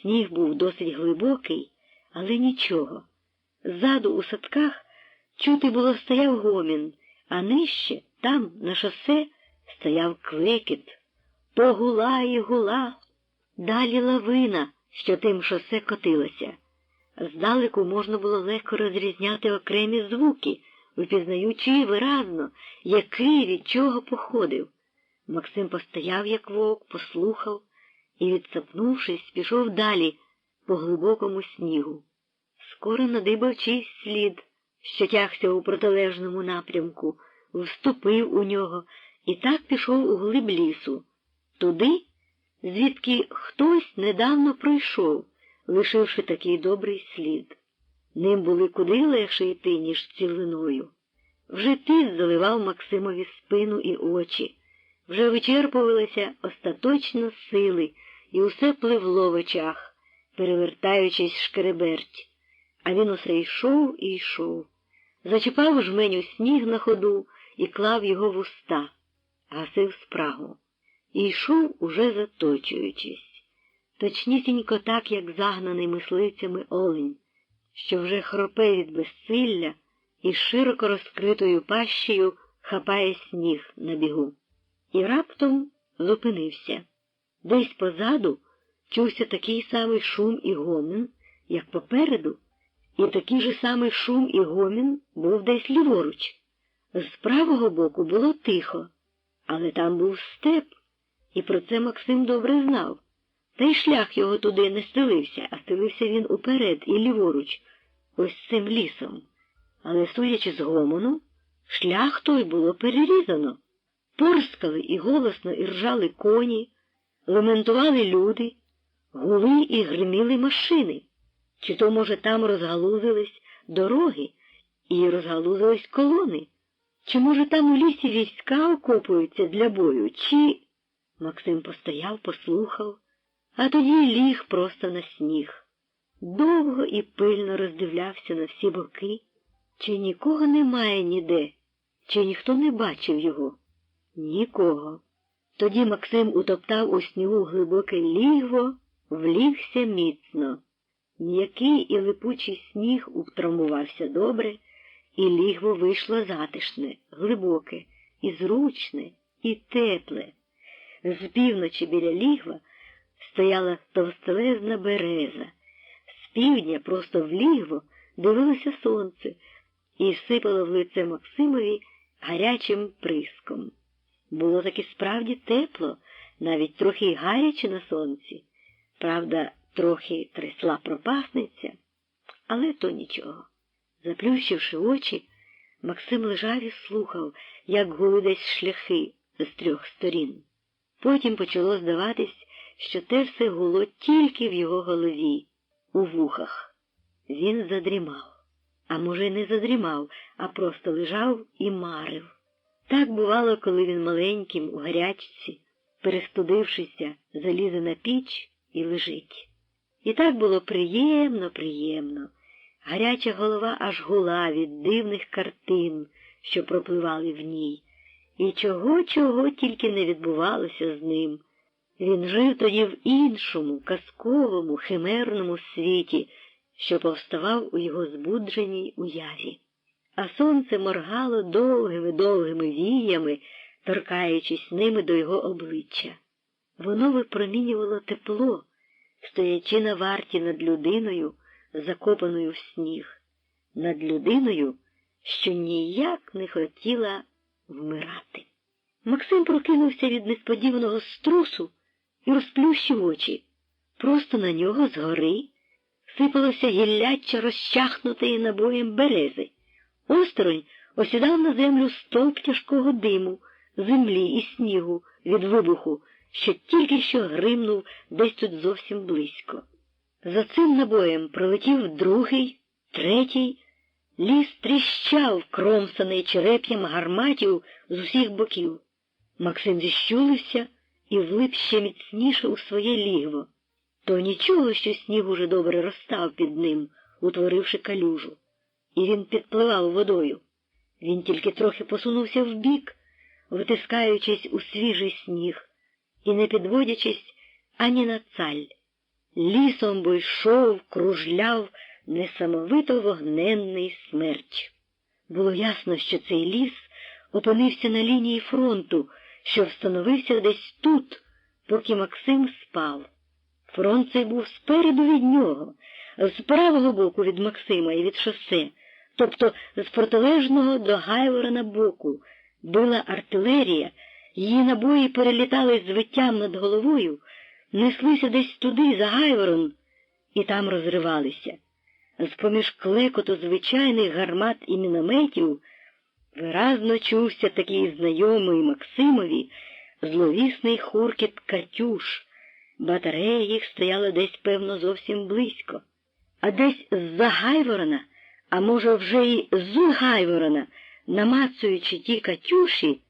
Сніг був досить глибокий, але нічого. Ззаду у садках чути було стояв гомін, а нижче, там, на шосе, стояв клекіт. То гула і гула. Далі лавина, що тим шосе котилося. Здалеку можна було легко розрізняти окремі звуки, впізнаючи виразно, який від чого походив. Максим постояв, як вовк, послухав і, відсапнувшись, пішов далі по глибокому снігу. Скоро надибав чийсь слід, що тягся у протилежному напрямку, вступив у нього і так пішов у глиб лісу, туди, звідки хтось недавно пройшов, лишивши такий добрий слід. Ним були куди легше йти, ніж цілиною. Вже тиск заливав Максимові спину і очі, вже вичерпувалися остаточно сили, і усе пливло в очах, перевертаючись шкереберть. А він усе йшов і йшов. Зачіпав жменю сніг на ходу і клав його в уста, гасив спрагу. І йшов, уже заточуючись. Точнісінько так, як загнаний мисливцями олень, що вже хропе від безсилля і широко розкритою пащею хапає сніг на бігу. І раптом зупинився. Десь позаду чувся такий самий шум і гомін, як попереду, і такий же самий шум і гомін був десь ліворуч. З правого боку було тихо, але там був степ, і про це Максим добре знав. Та й шлях його туди не стелився, а стелився він уперед і ліворуч, ось цим лісом. Але, судячи з гомону, шлях той було перерізано. Порскали і голосно іржали коні, лементували люди, гули і гриміли машини. Чи то, може, там розгалузились дороги і розгалузились колони? Чи, може, там у лісі війська окопуються для бою, чи... Максим постояв, послухав, а тоді ліг просто на сніг. Довго і пильно роздивлявся на всі боки, чи нікого немає ніде, чи ніхто не бачив його. Нікого. Тоді Максим утоптав у снігу глибоке лігво, влігся міцно. М'який і липучий сніг утрамувався добре, і лігво вийшло затишне, глибоке, і зручне, і тепле. З півночі біля лігва стояла товстелезна береза. З півдня просто в лігво дивилося сонце і сипало в лице Максимові гарячим приском. Було таки справді тепло, навіть трохи й гаряче на сонці. Правда, трохи трясла пропасниця, але то нічого. Заплющивши очі, Максим лежав і слухав, як гули десь шляхи з трьох сторін. Потім почало здаватись, що те все гуло тільки в його голові, у вухах. Він задрімав. А може, й не задрімав, а просто лежав і марив. Так бувало, коли він маленьким, у гарячці, перестудившися, залізе на піч і лежить. І так було приємно. Гаряча голова аж гула від дивних картин, що пропливали в ній. І чого тільки не відбувалося з ним. Він жив тоді в іншому, казковому, химерному світі, що повставав у його збудженій уяві. А сонце моргало довгими віями, торкаючись ними до його обличчя. Воно випромінювало тепло, стоячи на варті над людиною, закопаною в сніг, над людиною, що ніяк не хотіла вмирати. Максим прокинувся від несподіваного струсу і розплющив очі. Просто на нього згори сипалося гілляча розчахнутої набоєм берези. Осторонь осідав на землю стовп тяжкого диму, землі і снігу від вибуху, що тільки що гримнув десь тут зовсім близько. За цим набоєм пролетів другий, третій. Ліс тріщав, кромсаний череп'ям гарматів з усіх боків. Максим зіщулився і влип ще міцніше у своє лігво. То нічого, що сніг уже добре розстав під ним, утворивши калюжу. І він підпливав водою. Він тільки трохи посунувся вбік, витискаючись у свіжий сніг, і не підводячись ані на цаль. Лісом бо йшов, кружляв несамовито вогненний смерч. Було ясно, що цей ліс опинився на лінії фронту, що встановився десь тут, поки Максим спав. Фронт цей був спереду від нього, з правого боку від Максима і від шосе, тобто з протилежного до Гайворона боку, била артилерія, її набої перелітали з виттям над головою, неслися десь туди, за Гайворон, і там розривалися. З-поміж клекоту звичайних гармат і мінометів виразно чувся такий знайомий Максимові зловісний хуркіт «Катюш». Батарея їх стояла десь, певно, зовсім близько. А десь з-за Гайворона, а може вже й з Гайворона, намацуючи ті «Катюші»,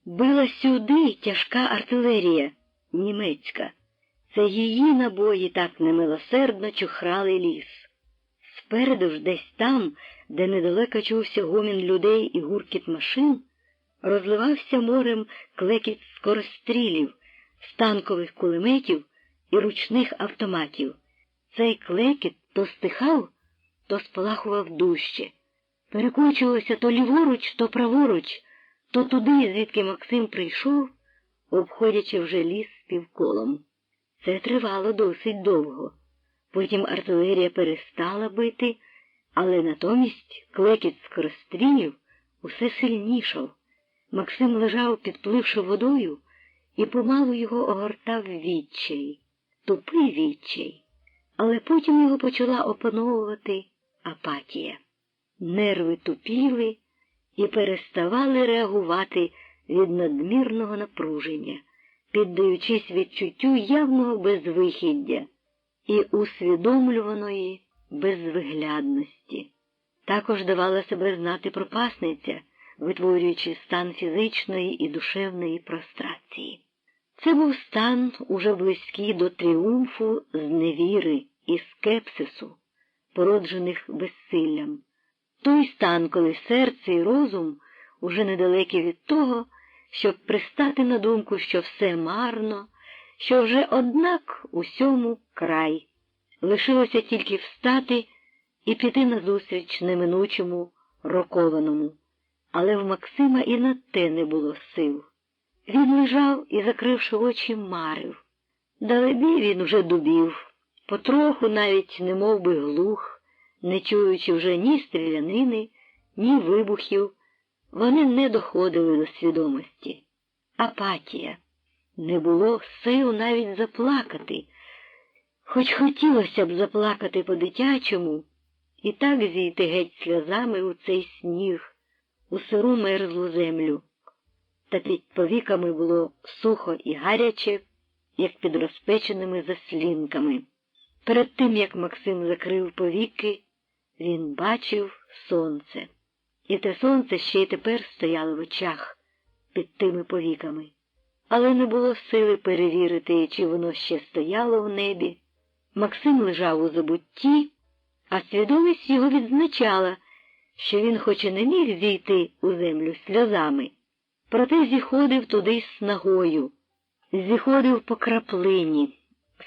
била сюди тяжка артилерія німецька. Це її набої так немилосердно чухрали ліс. Спереду ж десь там, де недалеко чувся гомін людей і гуркіт машин, розливався морем клекіт скорострілів, станкових кулеметів і ручних автоматів. Цей клекіт то стихав, то спалахував дужче. Перекочувався то ліворуч, то праворуч, то туди, звідки Максим прийшов, обходячи вже ліс півколом. Це тривало досить довго. Потім артилерія перестала бити, але натомість клекіт скорострілів усе сильнішав. Максим лежав, підпливши водою, і помалу його огортав відчай, тупий відчай. Але потім його почала опановувати апатія. Нерви тупіли і переставали реагувати від надмірного напруження, піддаючись відчуттю явного безвихіддя і усвідомлюваної безвиглядності. Також давала себе знати пропасниця, витворюючи стан фізичної і душевної прострації. Це був стан уже близький до тріумфу зневіри і скепсису, породжених безсиллям. Той стан, коли серце і розум уже недалекі від того, щоб пристати на думку, що все марно, що вже однак усьому край. Лишилося тільки встати і піти назустріч неминучому рокованому. Але в Максима і на те не було сил. Він лежав і, закривши очі, марив. Далебі він уже дубів, потроху навіть немов би глух, не чуючи вже ні стрілянини, ні вибухів, вони не доходили до свідомості. Апатія. Не було сил навіть заплакати, хоч хотілося б заплакати по-дитячому і так зійти геть сльозами у цей сніг, у сиру мерзлу землю. та під повіками було сухо і гаряче, як під розпеченими заслінками. Перед тим, як Максим закрив повіки, він бачив сонце. І те сонце ще й тепер стояло в очах під тими повіками. Але не було сили перевірити, чи воно ще стояло в небі. Максим лежав у забутті, а свідомість його відзначала, що він хоч і не міг зійти у землю сльозами, проте зіходив туди снагою, зіходив по краплині.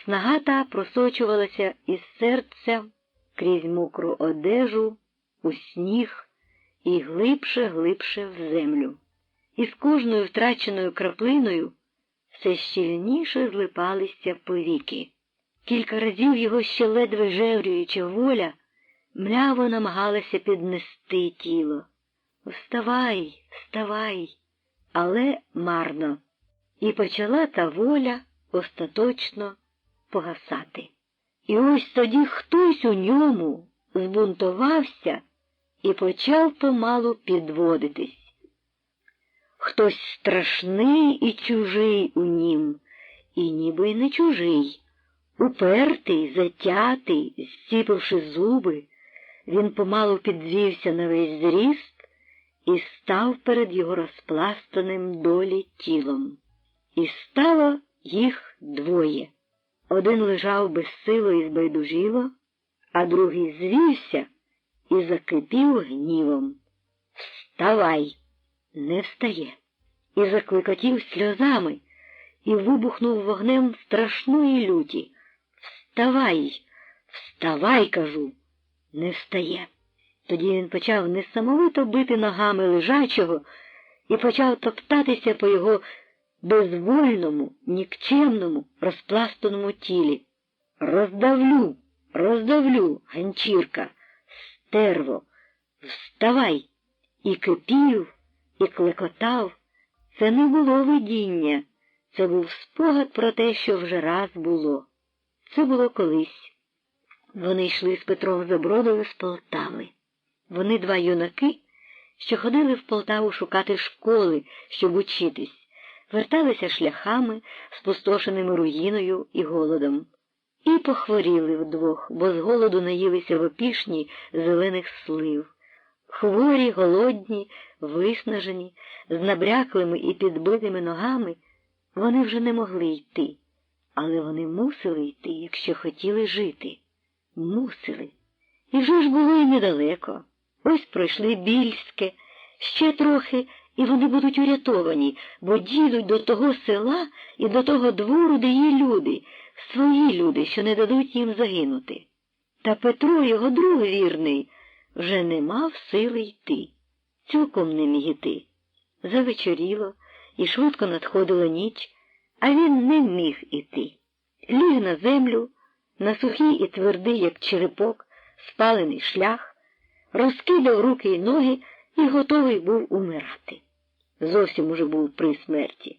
Снага та просочувалася із серця крізь мокру одежу, у сніг і глибше в землю. І з кожною втраченою краплиною все щільніше злипалися повіки. Кілька разів його ще ледве жеврююча воля мляво намагалася піднести тіло. «Вставай, вставай!» Але марно. І почала та воля остаточно погасати. І ось тоді хтось у ньому збунтувався і почав помалу підводитись. Хтось страшний і чужий у нім, і ніби й не чужий. Упертий, затятий, зціпивши зуби, він помалу підвівся на весь зріст і став перед його розпластаним долі тілом. І стало їх двоє. Один лежав безсило і збайдужіло, а другий звівся і закипів гнівом. «Вставай!» Не встає. І закликотів сльозами, і вибухнув вогнем страшної люті. «Вставай! Вставай!» – кажу. Не встає. Тоді він почав несамовито бити ногами лежачого і почав топтатися по його безвольному, нікчемному, розпластаному тілі. «Роздавлю! Роздавлю, ганчірка! Стерво! Вставай!» І кипів, і клекотав. Це не було видіння, це був спогад про те, що вже раз було. Це було колись. Вони йшли з Петром Забродою з Полтави. Вони два юнаки, що ходили в Полтаву шукати школи, щоб учитись, верталися шляхами, спустошеними руїною і голодом. І похворіли вдвох, бо з голоду наїлися в опішні зелених слив. Хворі, голодні, виснажені, з набряклими і підбитими ногами, вони вже не могли йти. Але вони мусили йти, якщо хотіли жити. Мусили. І вже ж було й недалеко. Ось пройшли Більське, ще трохи, і вони будуть урятовані, бо дійдуть до того села і до того двору, де є люди, свої люди, що не дадуть їм загинути. Та Петро, його друг вірний, вже не мав сили йти. Цілком не міг іти. Завечоріло, і швидко надходила ніч, а він не міг іти. Ліг на землю, на сухий і твердий, як черепок, спалений шлях, розкидав руки й ноги і готовий був умирати. Зовсім уже був при смерті.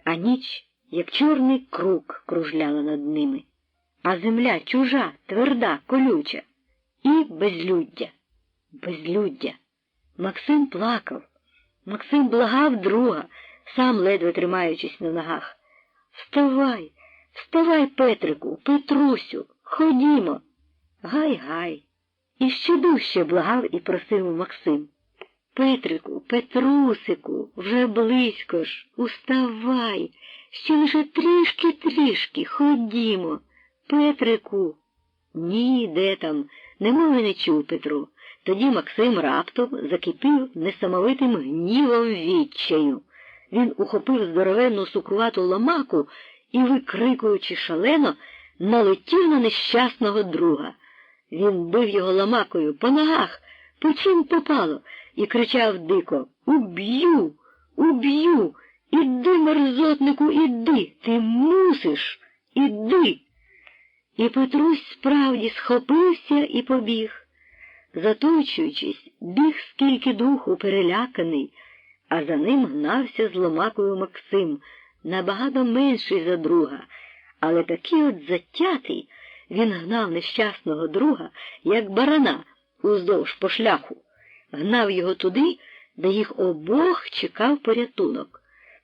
А ніч, як чорний круг, кружляла над ними. А земля чужа, тверда, колюча. І безлюддя. Безлюддя. Максим плакав. Максим благав друга, сам ледве тримаючись на ногах. «Вставай, вставай, Петрику, Петрусю, ходімо!» Гай-гай. І ще дужче благав і просив Максим. «Петрику, Петрусику, вже близько ж, уставай, ще лише трішки, ходімо, Петрику!» Ні, де там, немови не чув Петро. Тоді Максим раптом закипів несамовитим гнівом відчаю. Він ухопив здоровенну сукрувату ломаку і, викрикуючи шалено, налетів на нещасного друга. Він бив його ломакою по ногах, по чим попало, і кричав дико: «Уб'ю! Уб'ю! Іди, мерзотнику, іди! Ти мусиш! Іди!» І Петрусь справді схопився і побіг. Заточуючись, біг скільки духу переляканий, а за ним гнався з ломакою Максим, набагато менший за друга, але такий от затятий, він гнав нещасного друга, як барана, уздовж по шляху, гнав його туди, де їх обох чекав порятунок.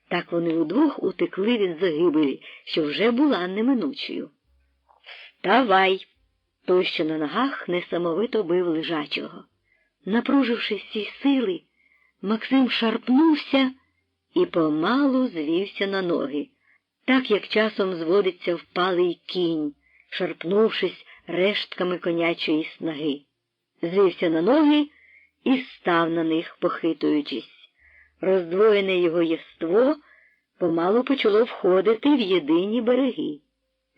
Так вони удвох утекли від загибелі, що вже була неминучою. «Вставай!» Той, що на ногах, несамовито бив лежачого. Напруживши всі сили, Максим шарпнувся і помалу звівся на ноги, так як часом зводиться впалий кінь, шарпнувшись рештками конячої снаги. Звівся на ноги і став на них, похитуючись. Роздвоєне його єство помалу почало входити в єдині береги.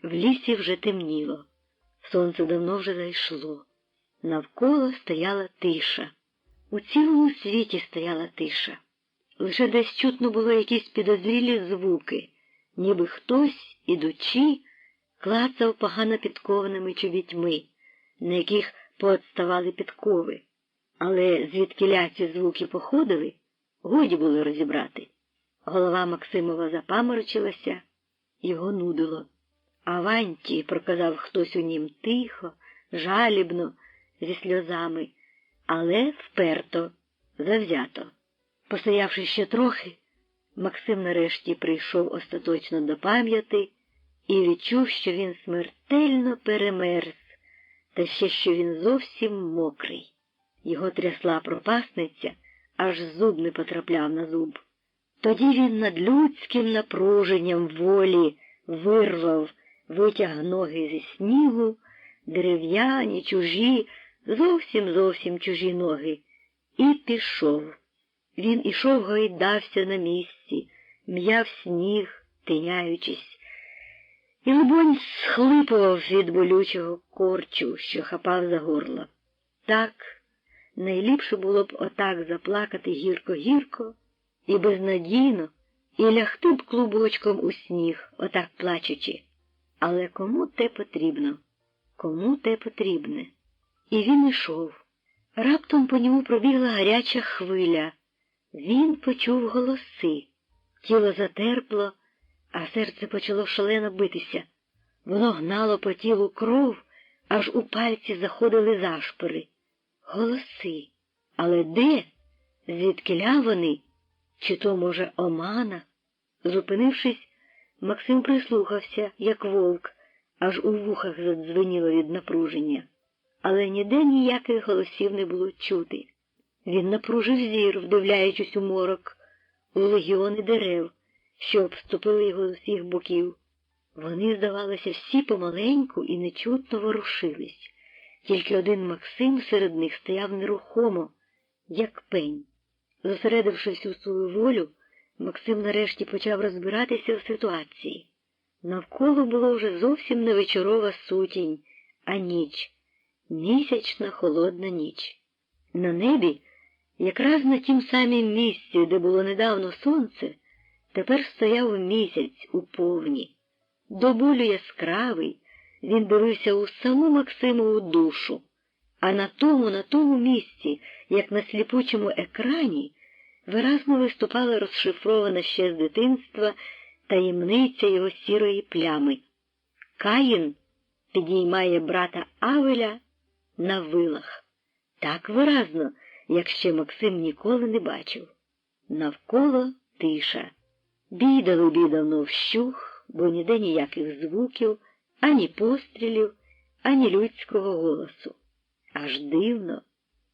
В лісі вже темніло. Сонце давно вже зайшло. Навколо стояла тиша. У цілому світі стояла тиша. Лише десь чутно було якісь підозрілі звуки, ніби хтось, ідучи, клацав погано підкованими чобітьми, на яких поотставали підкови. Але звідкіля ці звуки походили, годі було розібрати. Голова Максимова запаморочилася, його нудило. «Аванті!» – проказав хтось у нім тихо, жалібно, зі сльозами, але вперто, завзято. Постоявши ще трохи, Максим нарешті прийшов остаточно до пам'яті і відчув, що він смертельно перемерз, та ще що він зовсім мокрий. Його трясла пропасниця, аж зуб не потрапляв на зуб. Тоді він над людським напруженням волі витяг ноги зі снігу, дерев'яні, чужі, зовсім чужі ноги, і пішов. Він ішов, гойдався на місці, м'яв сніг, тиняючись, і, либонь, схлипував від болючого корчу, що хапав за горло. Так, найліпше було б отак заплакати гірко-гірко і безнадійно, і лягти б клубочком у сніг, отак плачучи. Але кому те потрібно? Кому те потрібне? І він ішов. Раптом по ньому пробігла гаряча хвиля. Він почув голоси. Тіло затерпло, а серце почало шалено битися. Воно гнало по тілу кров, аж у пальці заходили зашпори. Голоси. Але де? Звідкіля вони? Чи то, може, омана? Зупинившись, Максим прислухався, як вовк, аж у вухах задзвеніло від напруження. Але ніде ніяких голосів не було чути. Він напружив зір, вдивляючись у морок, у легіони дерев, що обступили його з усіх боків. Вони, здавалося, всі помаленьку і нечутно ворушились. Тільки один Максим серед них стояв нерухомо, як пень. Зосередивши всю свою волю, Максим нарешті почав розбиратися в ситуації. Навколо було вже зовсім не вечорова сутінь, а ніч. Місячна холодна ніч. На небі, якраз на тім самім місці, де було недавно сонце, тепер стояв місяць у повні. До болю яскравий, він дивився у саму Максимову душу, а на тому місці, як на сліпучому екрані, виразно виступала розшифрована ще з дитинства таємниця його сірої плями. Каїн підіймає брата Авеля на вилах. Так виразно, як ще Максим ніколи не бачив. Навколо тиша. Бій давно вщух, бо ніде ніяких звуків, ані пострілів, ані людського голосу. Аж дивно,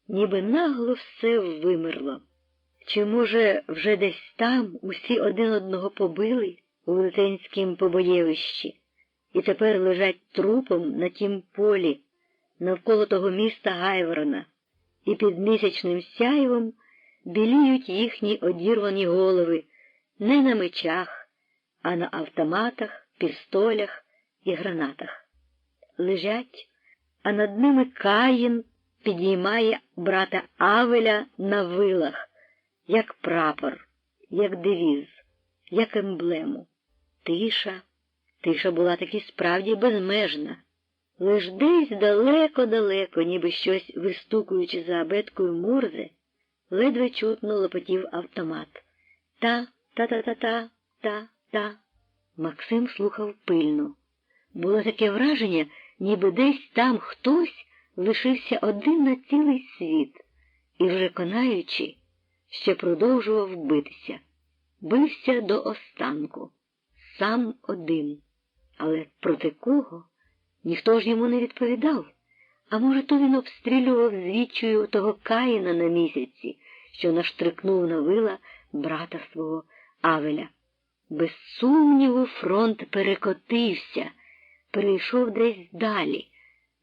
ніби нагло все вимерло. Чи, може, вже десь там усі один одного побили у велетенськім побоєвищі, і тепер лежать трупом на тім полі, навколо того міста Гайворона, і під місячним сяйвом біліють їхні одірвані голови не на мечах, а на автоматах, пістолях і гранатах. Лежать, а над ними Каїн підіймає брата Авеля на вилах, як прапор, як девіз, як емблему. Тиша. Тиша була таки справді безмежна. Лиш десь далеко-далеко, ніби щось вистукуючи за абеткою Морзе, ледве чутно лопотів автомат. Та-та-та-та-та-та. Максим слухав пильно. Було таке враження, ніби десь там хтось лишився один на цілий світ і, вже конаючи, ще продовжував битися. бився до останку, сам один. Але проти кого? Ніхто ж йому не відповідав. А може, то він обстрілював звідчою того Каїна на місяці, що наштрикнув на вила брата свого Авеля. Без сумніву, фронт перекотився, перейшов десь далі.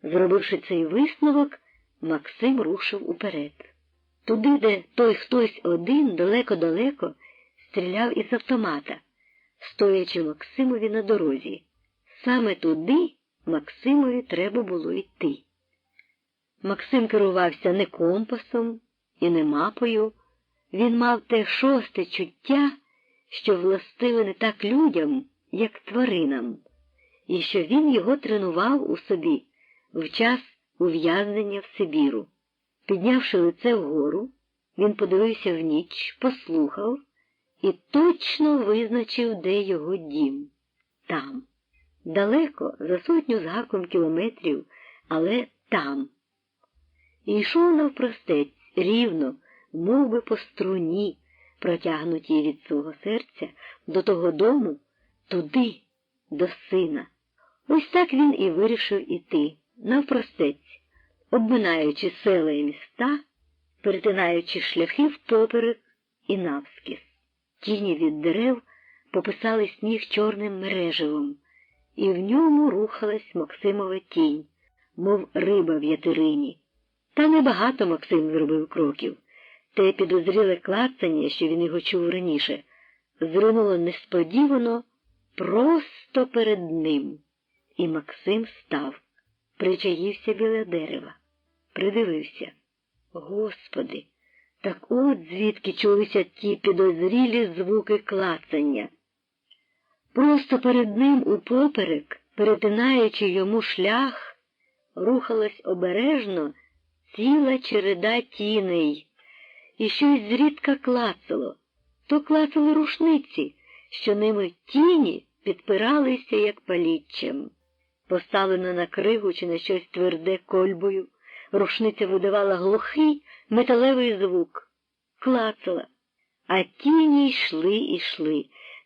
Зробивши цей висновок, Максим рушив уперед. Туди, де той хтось один, далеко-далеко, стріляв із автомата, стоячи Максимові на дорозі. Саме туди Максимові треба було йти. Максим керувався не компасом і не мапою. Він мав те шосте чуття, що властиве не так людям, як тваринам, і що він його тренував у собі в час ув'язнення в Сибіру. Піднявши лице вгору, він подивився в ніч, послухав і точно визначив, де його дім. Там. Далеко, за 100 з гаком кілометрів, але там. І йшов навпростець, рівно, мов би по струні, протягнутій від свого серця, до того дому, туди, до сина. Ось так він і вирішив іти, навпростець, обминаючи села і міста, перетинаючи шляхи впоперек і навскіз. Тіні від дерев пописали сніг чорним мереживом, і в ньому рухалась Максимова тінь, мов риба в ятирині. Та небагато Максим зробив кроків. Те підозріле клацання, що він його чув раніше, зринуло несподівано просто перед ним. І Максим став, причаївся біля дерева, придивився. Господи, так от звідки чулися ті підозрілі звуки клацання. Просто перед ним упоперек, перетинаючи йому шлях, рухалась обережно ціла череда тіней, і щось зрідка клацало. То клацали рушниці, що ними тіні підпиралися, як паліччям. Поставлена на кригу чи на щось тверде кольбою, рушниця видавала глухий металевий звук. Клацала. А тіні йшли.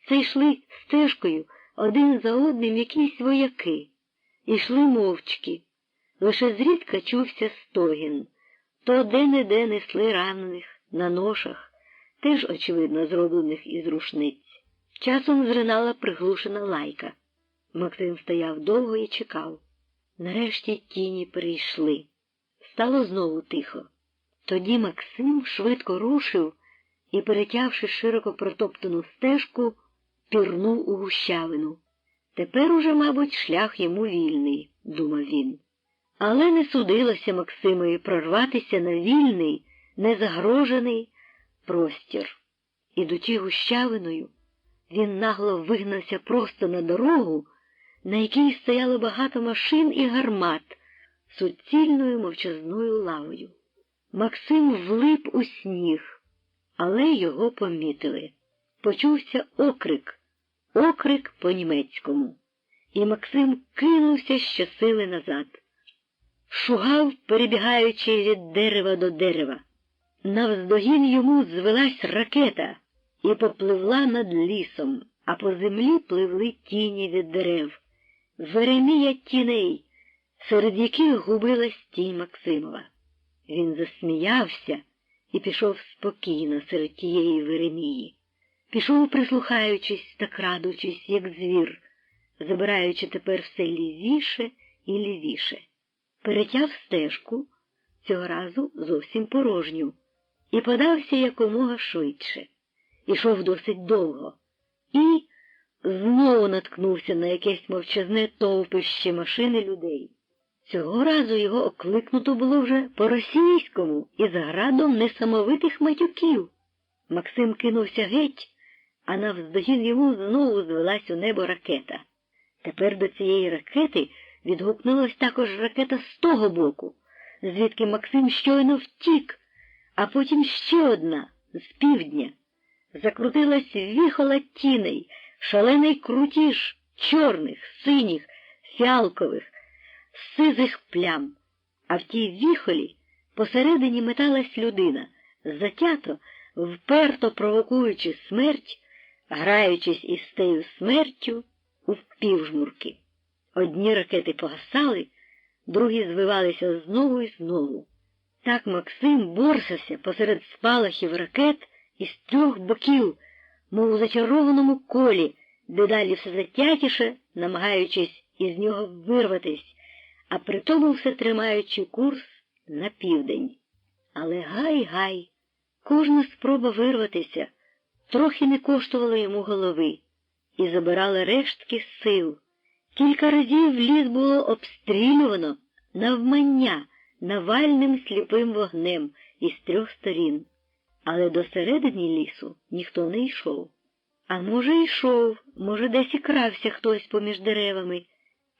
Це йшли стежкою один за одним якісь вояки. Ішли мовчки. Лише зрідка чувся стогін. То де-не-де несли ранених на ношах, теж, очевидно, зроблених із рушниць. Часом зринала приглушена лайка. Максим стояв довго і чекав. Нарешті тіні прийшли. Стало знову тихо. Тоді Максим швидко рушив і, перетявши широко протоптану стежку, пірнув у гущавину. Тепер уже, мабуть, шлях йому вільний, думав він. Але не судилося Максимові прорватися на вільний, незагрожений простір. Ідучи гущавиною, він нагло вигнався просто на дорогу, на якій стояло багато машин і гармат, суцільною мовчазною лавою. Максим влип у сніг, але його помітили. Почувся окрик по-німецькому, і Максим кинувся щосили назад. Шугав, перебігаючи від дерева до дерева. Навздогін йому звелась ракета і попливла над лісом, а по землі пливли тіні від дерев. Веремія тіней, серед яких губилась тінь Максимова. Він засміявся і пішов спокійно серед тієї Веремії. Пішов, прислухаючись та крадучись, як звір, забираючи тепер все лівіше і лівіше. Перетяв стежку, цього разу зовсім порожню, і подався якомога швидше. Ішов досить довго і знову наткнувся на якесь мовчазне товпище машини людей. Цього разу його окликнуто було вже по-російському із градом несамовитих матюків. Максим кинувся геть, а навздогін йому знову звелась у небо ракета. Тепер до цієї ракети відгукнулась також ракета з того боку, звідки Максим щойно втік, а потім ще одна, з півдня. Закрутилась віхола тіней, шалений крутіж чорних, синіх, фіалкових, сизих плям. А в тій віхолі посередині металась людина, затято, вперто провокуючи смерть, граючись із тею смертю у впівжмурки. Одні ракети погасали, другі звивалися знову і знову. Так Максим борсався посеред спалахів ракет із трьох боків, мов у зачарованому колі, дедалі все затятіше, намагаючись із нього вирватись, а при тому все тримаючи курс на південь. Але гай-гай, кожна спроба вирватися трохи не коштувала йому голови і забирала рештки сил. Кілька разів ліс було обстрілювано навмання навальним сліпим вогнем із трьох сторін. Але до середини лісу ніхто не йшов. А може йшов, може десь і крався хтось поміж деревами,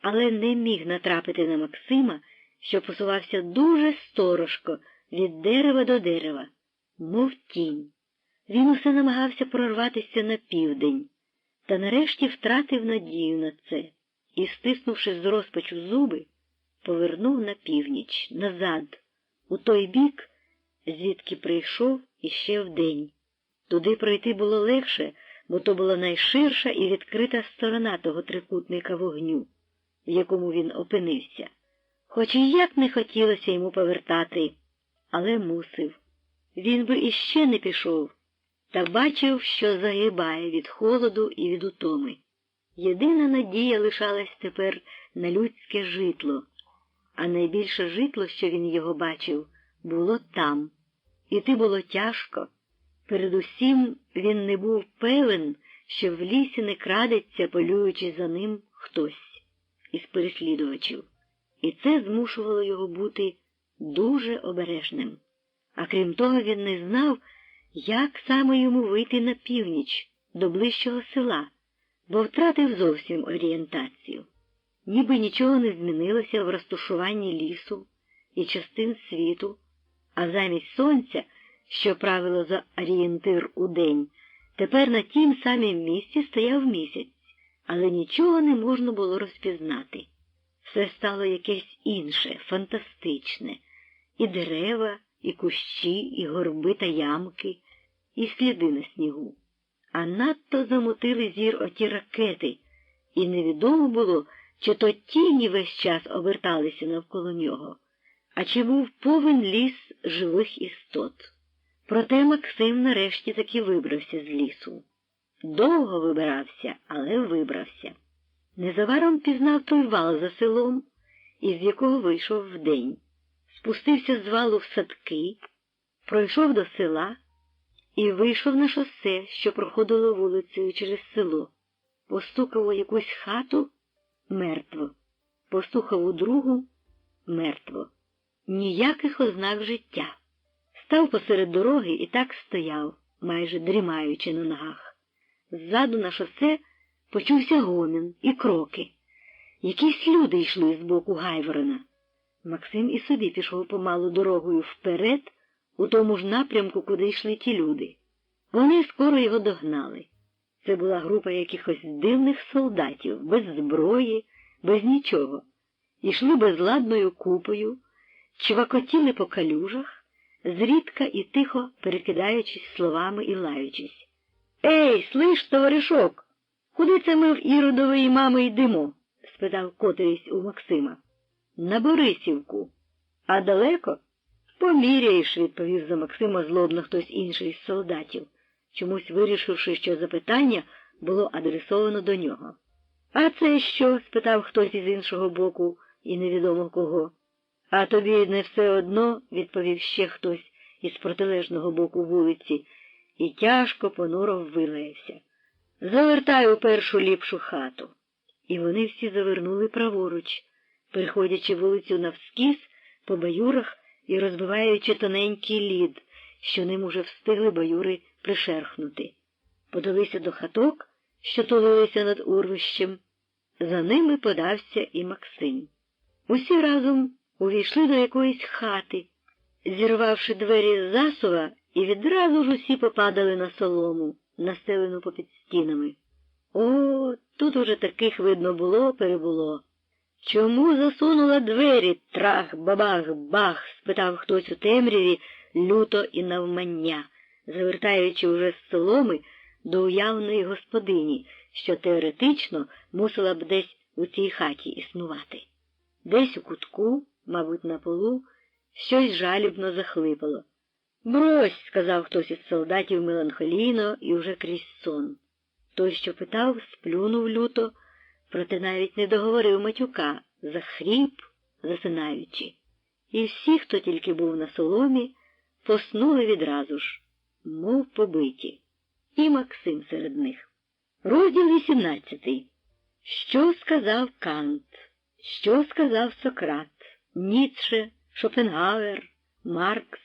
але не міг натрапити на Максима, що посувався дуже сторожко від дерева до дерева, мов тінь. Він усе намагався прорватися на південь, та нарешті втратив надію на це і, стиснувши з розпачу зуби, повернув на північ, назад, у той бік, звідки прийшов іще вдень. Туди пройти було легше, бо то була найширша і відкрита сторона того трикутника вогню, в якому він опинився. Хоч і як не хотілося йому повертати, але мусив. Він би іще не пішов, та бачив, що загибає від холоду і від утоми. Єдина надія лишалась тепер на людське житло, а найбільше житло, що він його бачив, було там. Іти було тяжко. Передусім він не був певен, що в лісі не крадеться, полюючи за ним, хтось із переслідувачів. І це змушувало його бути дуже обережним. А крім того, він не знав, як саме йому вийти на північ, до ближчого села, бо втратив зовсім орієнтацію. Ніби нічого не змінилося в розташуванні лісу і частин світу, а замість сонця, що правило за орієнтир у день, тепер на тім самім місці стояв місяць, але нічого не можна було розпізнати. Все стало якесь інше, фантастичне. І дерева, і кущі, і горби та ямки, і сліди на снігу. А надто замутили зір оті ракети, і невідомо було, чи то тіні весь час оберталися навколо нього, а чи був повен ліс живих істот. Проте Максим нарешті таки вибрався з лісу. Довго вибирався, але вибрався. Незабаром пізнав той вал за селом, із якого вийшов вдень. Спустився з валу в садки, пройшов до села і вийшов на шосе, що проходило вулицею через село. Постукав у якусь хату – мертво. Постукав у другу – мертво. Ніяких ознак життя. Став посеред дороги і так стояв, майже дрімаючи на ногах. Ззаду на шосе почувся гомін і кроки. Якісь люди йшли з боку Гайворона. Максим і собі пішов помалу дорогою вперед, у тому ж напрямку, куди йшли ті люди. Вони скоро його догнали. Це була група якихось дивних солдатів, без зброї, без нічого. Ішли безладною купою, чвакотіли по калюжах, зрідка і тихо перекидаючись словами і лаючись. «Ей, слиш, товаришок, куди це ми в Іродової мами йдемо?» – спитав котрийсь у Максима. «На Борисівку. А далеко?» «Поміряєш», – відповів за Максима злобно хтось інший з солдатів, чомусь вирішивши, що запитання було адресовано до нього. «А це що?» – спитав хтось із іншого боку і невідомо кого. «А тобі не все одно?» – відповів ще хтось із протилежного боку вулиці і тяжко понуро вилаявся. «Завертай у першу ліпшу хату». І вони всі завернули праворуч, переходячи вулицю навскіз по баюрах і розбиваючи тоненький лід, що ним уже встигли баюри пришерхнути. Подалися до хаток, що тулилися над урвищем. За ними подався і Максим. Усі разом увійшли до якоїсь хати, зірвавши двері з засува, і відразу ж усі попадали на солому, настелену попід стінами. О, тут уже таких, видно, було-перебуло. «Чому засунула двері? Трах, бабах, бах!» – спитав хтось у темряві люто і навмання, завертаючи уже з соломи до уявної господині, що теоретично мусила б десь у цій хаті існувати. Десь у кутку, мабуть, на полу, щось жалібно захлипало. «Брось», — сказав хтось із солдатів меланхолійно і вже крізь сон. Той, що питав, сплюнув люто, проте навіть не договорив матюка, захріп, засинаючи. І всі, хто тільки був на соломі, поснули відразу ж, мов побиті. І Максим серед них. Розділ 18. Що сказав Кант? Що сказав Сократ, Ніцше, Шопенгауер, Маркс,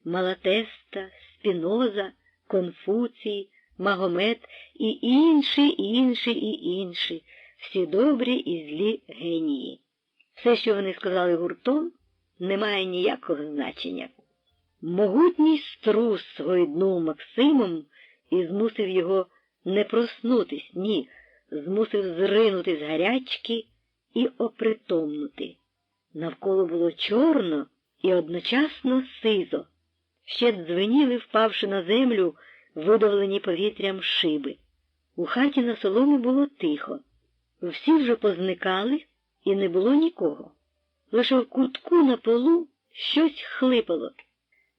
Малатеста, Спіноза, Конфуцій, Магомед і інші, всі добрі і злі генії. Все, що вони сказали гуртом, не має ніякого значення. Могутній струс гойднув Максимом і змусив його не проснутись, ні, змусив зринути з гарячки і опритомнути. Навколо було чорно і одночасно сизо. Ще дзвеніли, впавши на землю, видавлені повітрям шиби. У хаті на соломі було тихо. Всі вже позникали, і не було нікого. Лише в кутку на полу щось хлипало.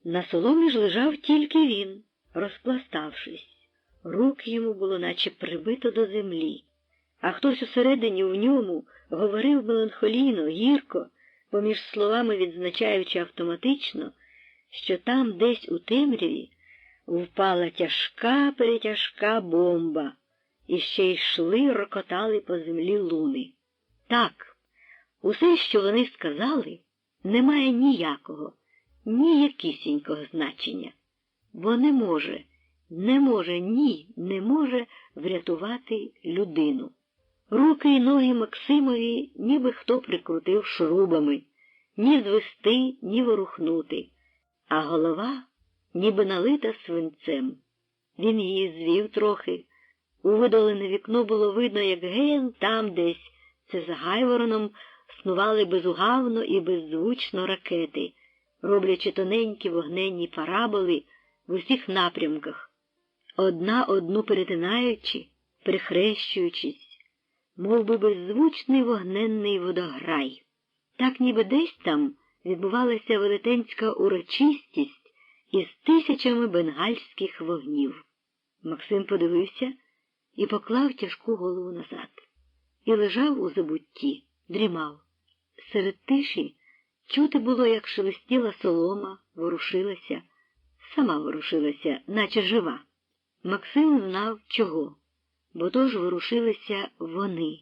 На соломі ж лежав тільки він, розпластавшись. Руки йому було наче прибито до землі. А хтось усередині в ньому говорив меланхолійно, гірко, поміж словами відзначаючи автоматично, що там десь у темряві впала тяжка-перетяжка бомба, і ще йшли, рокотали по землі луни. Так, усе, що вони сказали, не має ніякого, ніякісінького значення, бо не може врятувати людину. Руки й ноги Максимові ніби хто прикрутив шрубами, ні звести, ні ворухнути, а голова ніби налита свинцем. Він її звів трохи. У видалене вікно було видно, як ген там десь, це за Гайвороном, снували безугавно і беззвучно ракети, роблячи тоненькі вогненні параболи в усіх напрямках, одна одну перетинаючи, прихрещуючись, мов би беззвучний вогненний водограй. Так ніби десь там відбувалася велетенська урочистість із тисячами бенгальських вогнів. Максим подивився і поклав тяжку голову назад. І лежав у забутті, дрімав. Серед тиші чути було, як шелестіла солома, ворушилася, сама ворушилася, наче жива. Максим знав чого, бо тож ворушилися вони,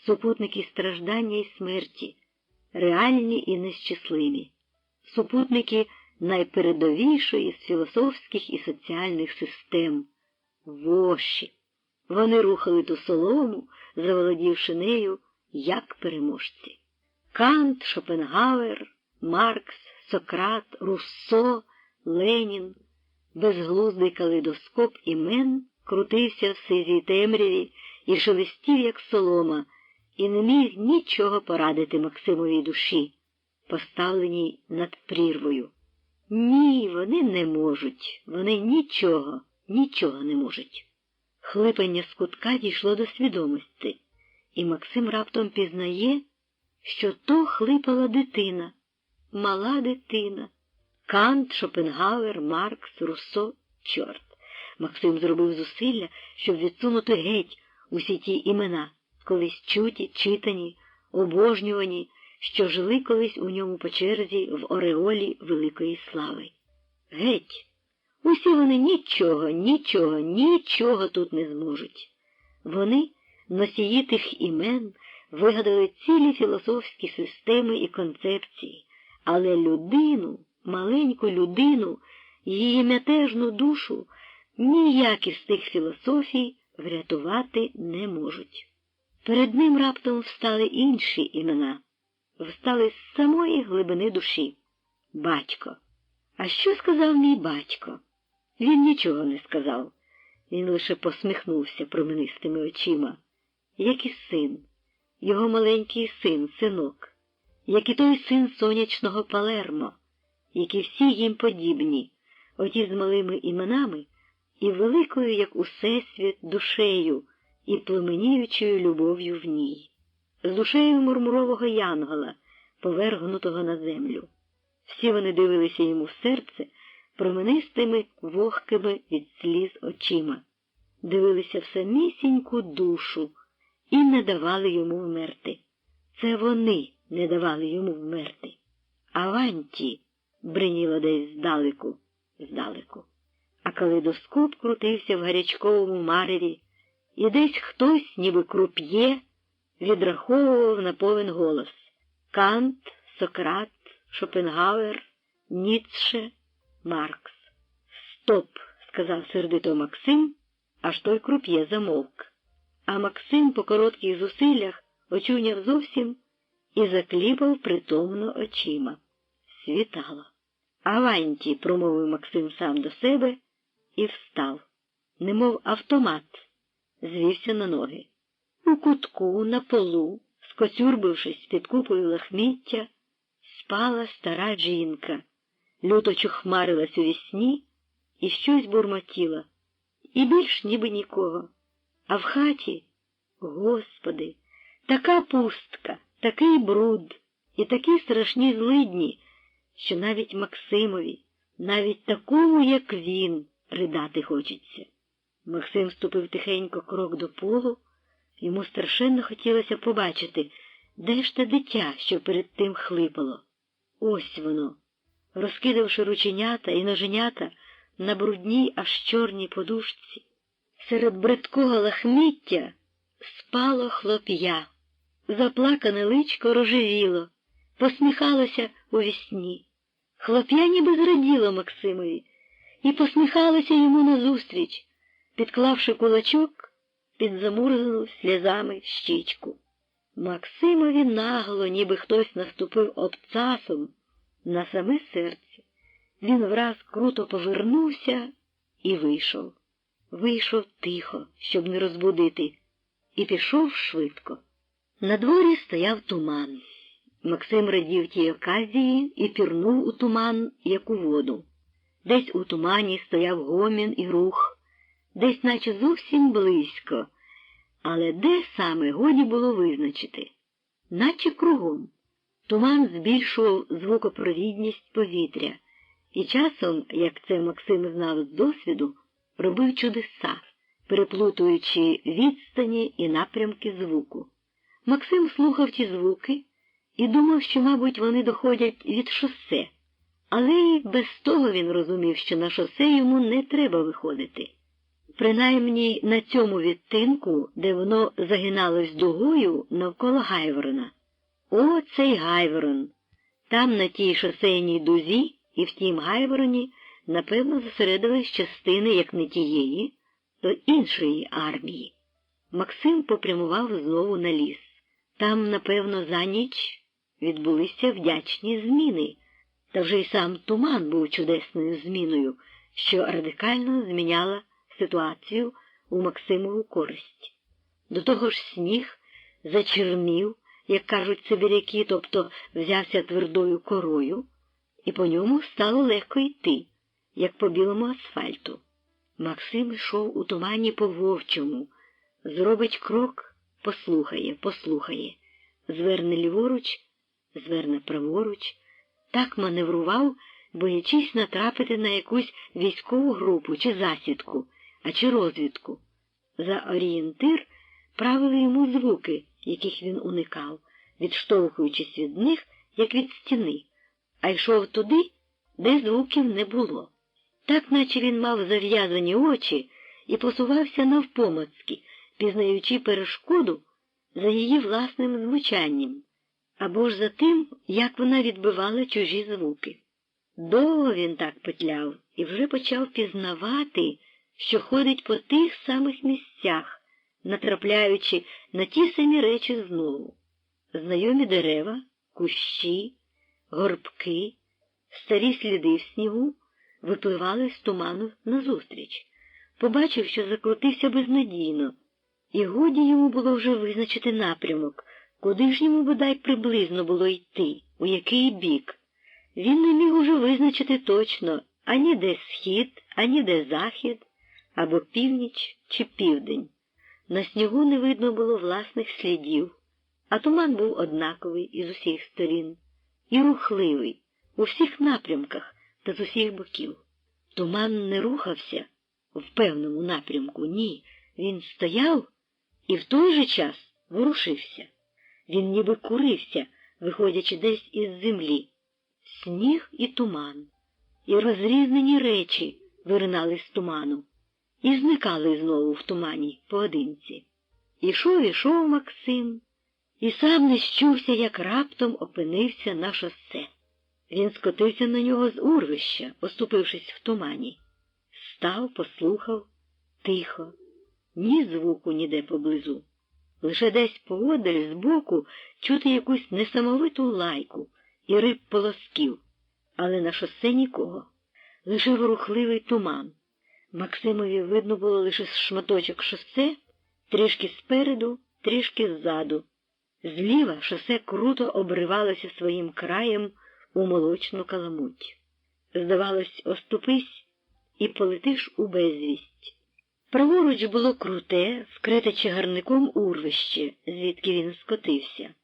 супутники страждання і смерті, реальні і нещасливі, супутники найпередовішої з філософських і соціальних систем – воші. Вони рухали ту солому, заволодівши нею, як переможці. Кант, Шопенгауер, Маркс, Сократ, Руссо, Ленін, безглуздий калейдоскоп імен крутився в сизій темряві і шелестів, як солома, і не міг нічого порадити Максимовій душі, поставленій над прірвою. Ні, вони не можуть, вони нічого не можуть. Хлипання з кутка дійшло до свідомості, і Максим раптом пізнає, що то хлипала дитина, мала дитина. Кант, Шопенгауер, Маркс, Руссо, чорт. Максим зробив зусилля, щоб відсунути геть усі ті імена, колись чуті, читані, обожнювані, що жили колись у ньому по черзі в ореолі великої слави. Геть! Усі вони нічого тут не зможуть. Вони, носії тих імен, вигадали цілі філософські системи і концепції, але людину, маленьку людину, її мятежну душу ніякі з тих філософій врятувати не можуть. Перед ним раптом встали інші імена, встали з самої глибини душі. Батько. А що сказав мій батько? Він нічого не сказав. Він лише посміхнувся променистими очима. Як і син, його маленький син, синок, як і той син сонячного Палермо, як і всі їм подібні, оті з малими іменами, і великою, як усесвіт, душею, і пламеніючою любов'ю в ній, з душею мурмурового янгола, повергнутого на землю. Всі вони дивилися йому в серце променистими, вогкими від сліз очима, дивилися в самісіньку душу і не давали йому вмерти. Це вони не давали йому вмерти. «Аванті!» бриніло десь здалеку. А калейдоскоп крутився в гарячковому мареві, і десь хтось, ніби круп'є, відраховував на повен голос: Кант, Сократ, Шопенгауер, Ніцше, Маркс. «Стоп!» – сказав сердито Максим, аж той круп'є замовк. А Максим по коротких зусиллях очуняв зовсім і закліпав притомно очима. Світало. «Аванті!» – промовив Максим сам до себе і встав, немов автомат, звівся на ноги. У кутку, на полу, скоцюрбившись під купою лахміття, спала стара жінка, люто чухмарилась у вісні і щось бурмотіла. І більш ніби нікого. А в хаті, Господи, така пустка, такий бруд і такі страшні злидні, що навіть Максимові, навіть такому, як він, ридати хочеться. Максим ступив тихенько крок до полу. Йому страшенно хотілося побачити, де ж те дитя, що перед тим хлипало. Ось воно, розкидавши рученята і ноженята на брудній аж чорній подушці. Серед бридкого лахміття спало хлоп'я. Заплакане личко рожевіло, посміхалося у вісні. Хлоп'я ніби зраділо Максимові і посміхалося йому назустріч, підклавши кулачок під замурзану сльозами щічку. Максимові нагло, ніби хтось наступив обцасом на саме серце. Він враз круто повернувся і вийшов. Вийшов тихо, щоб не розбудити, і пішов швидко. На дворі стояв туман. Максим радів тій оказії і пірнув у туман, як у воду. Десь у тумані стояв гомін і рух, десь наче зовсім близько, але де саме годі було визначити. Наче кругом. Туман збільшував звукопровідність повітря, і часом, як це Максим знав з досвіду, робив чудеса, переплутуючи відстані і напрямки звуку. Максим слухав ті звуки і думав, що, мабуть, вони доходять від шосе, але й без того він розумів, що на шосе йому не треба виходити. Принаймні на цьому відтинку, де воно загиналось дугою навколо Гайворона. О, цей Гайворон! Там на тій шосейній дузі і в тім Гайвороні, напевно, зосередились частини, як не тієї, то іншої армії. Максим попрямував знову на ліс. Там, напевно, за ніч відбулися вдячні зміни. Та вже й сам туман був чудесною зміною, що радикально зміняла ситуацію у Максимову користь. До того ж сніг зачернів, як кажуть сибіряки, тобто взявся твердою корою, і по ньому стало легко йти, як по білому асфальту. Максим йшов у тумані по-вовчому, зробить крок, послухає, зверне ліворуч, зверне праворуч, так маневрував, боячись натрапити на якусь військову групу чи засідку, а чи розвідку. За орієнтир правили йому звуки, яких він уникав, відштовхуючись від них, як від стіни, а йшов туди, де звуків не було. Так, наче він мав зав'язані очі і посувався навпомацьки, пізнаючи перешкоду за її власним звучанням, або ж за тим, як вона відбивала чужі звуки. Довго він так петляв і вже почав пізнавати, що ходить по тих самих місцях, натрапляючи на ті самі речі знову. Знайомі дерева, кущі, горбки, старі сліди в снігу випливали з туману назустріч. Побачив, що закрутився безнадійно, і годі йому було вже визначити напрямок, куди ж йому бодай приблизно було йти, у який бік. Він не міг уже визначити точно ані де схід, ані де захід, або північ чи південь. На снігу не видно було власних слідів, а туман був однаковий із усіх сторін і рухливий у всіх напрямках та з усіх боків. Туман не рухався в певному напрямку, ні, він стояв і в той же час ворушився. Він ніби курився, виходячи десь із землі. Сніг і туман, і розрізнені речі виринали з туману і зникали знову в тумані поодинці. Ішов Максим, і сам не щувся, як раптом опинився на шосе. Він скотився на нього з урвища, оступившись в тумані. Став, послухав, тихо, ні звуку ніде поблизу. Лише десь поодаль збоку чути якусь несамовиту лайку і риб полосків, але на шосе нікого. Лише ворухливий туман. Максимові видно було лише шматочок шосе, трішки спереду, трішки ззаду. Зліва шосе круто обривалося своїм краєм у молочну каламуть. Здавалось, оступись і полетиш у безвість. Праворуч було круте, вкрите чагарником урвище, звідки він скотився.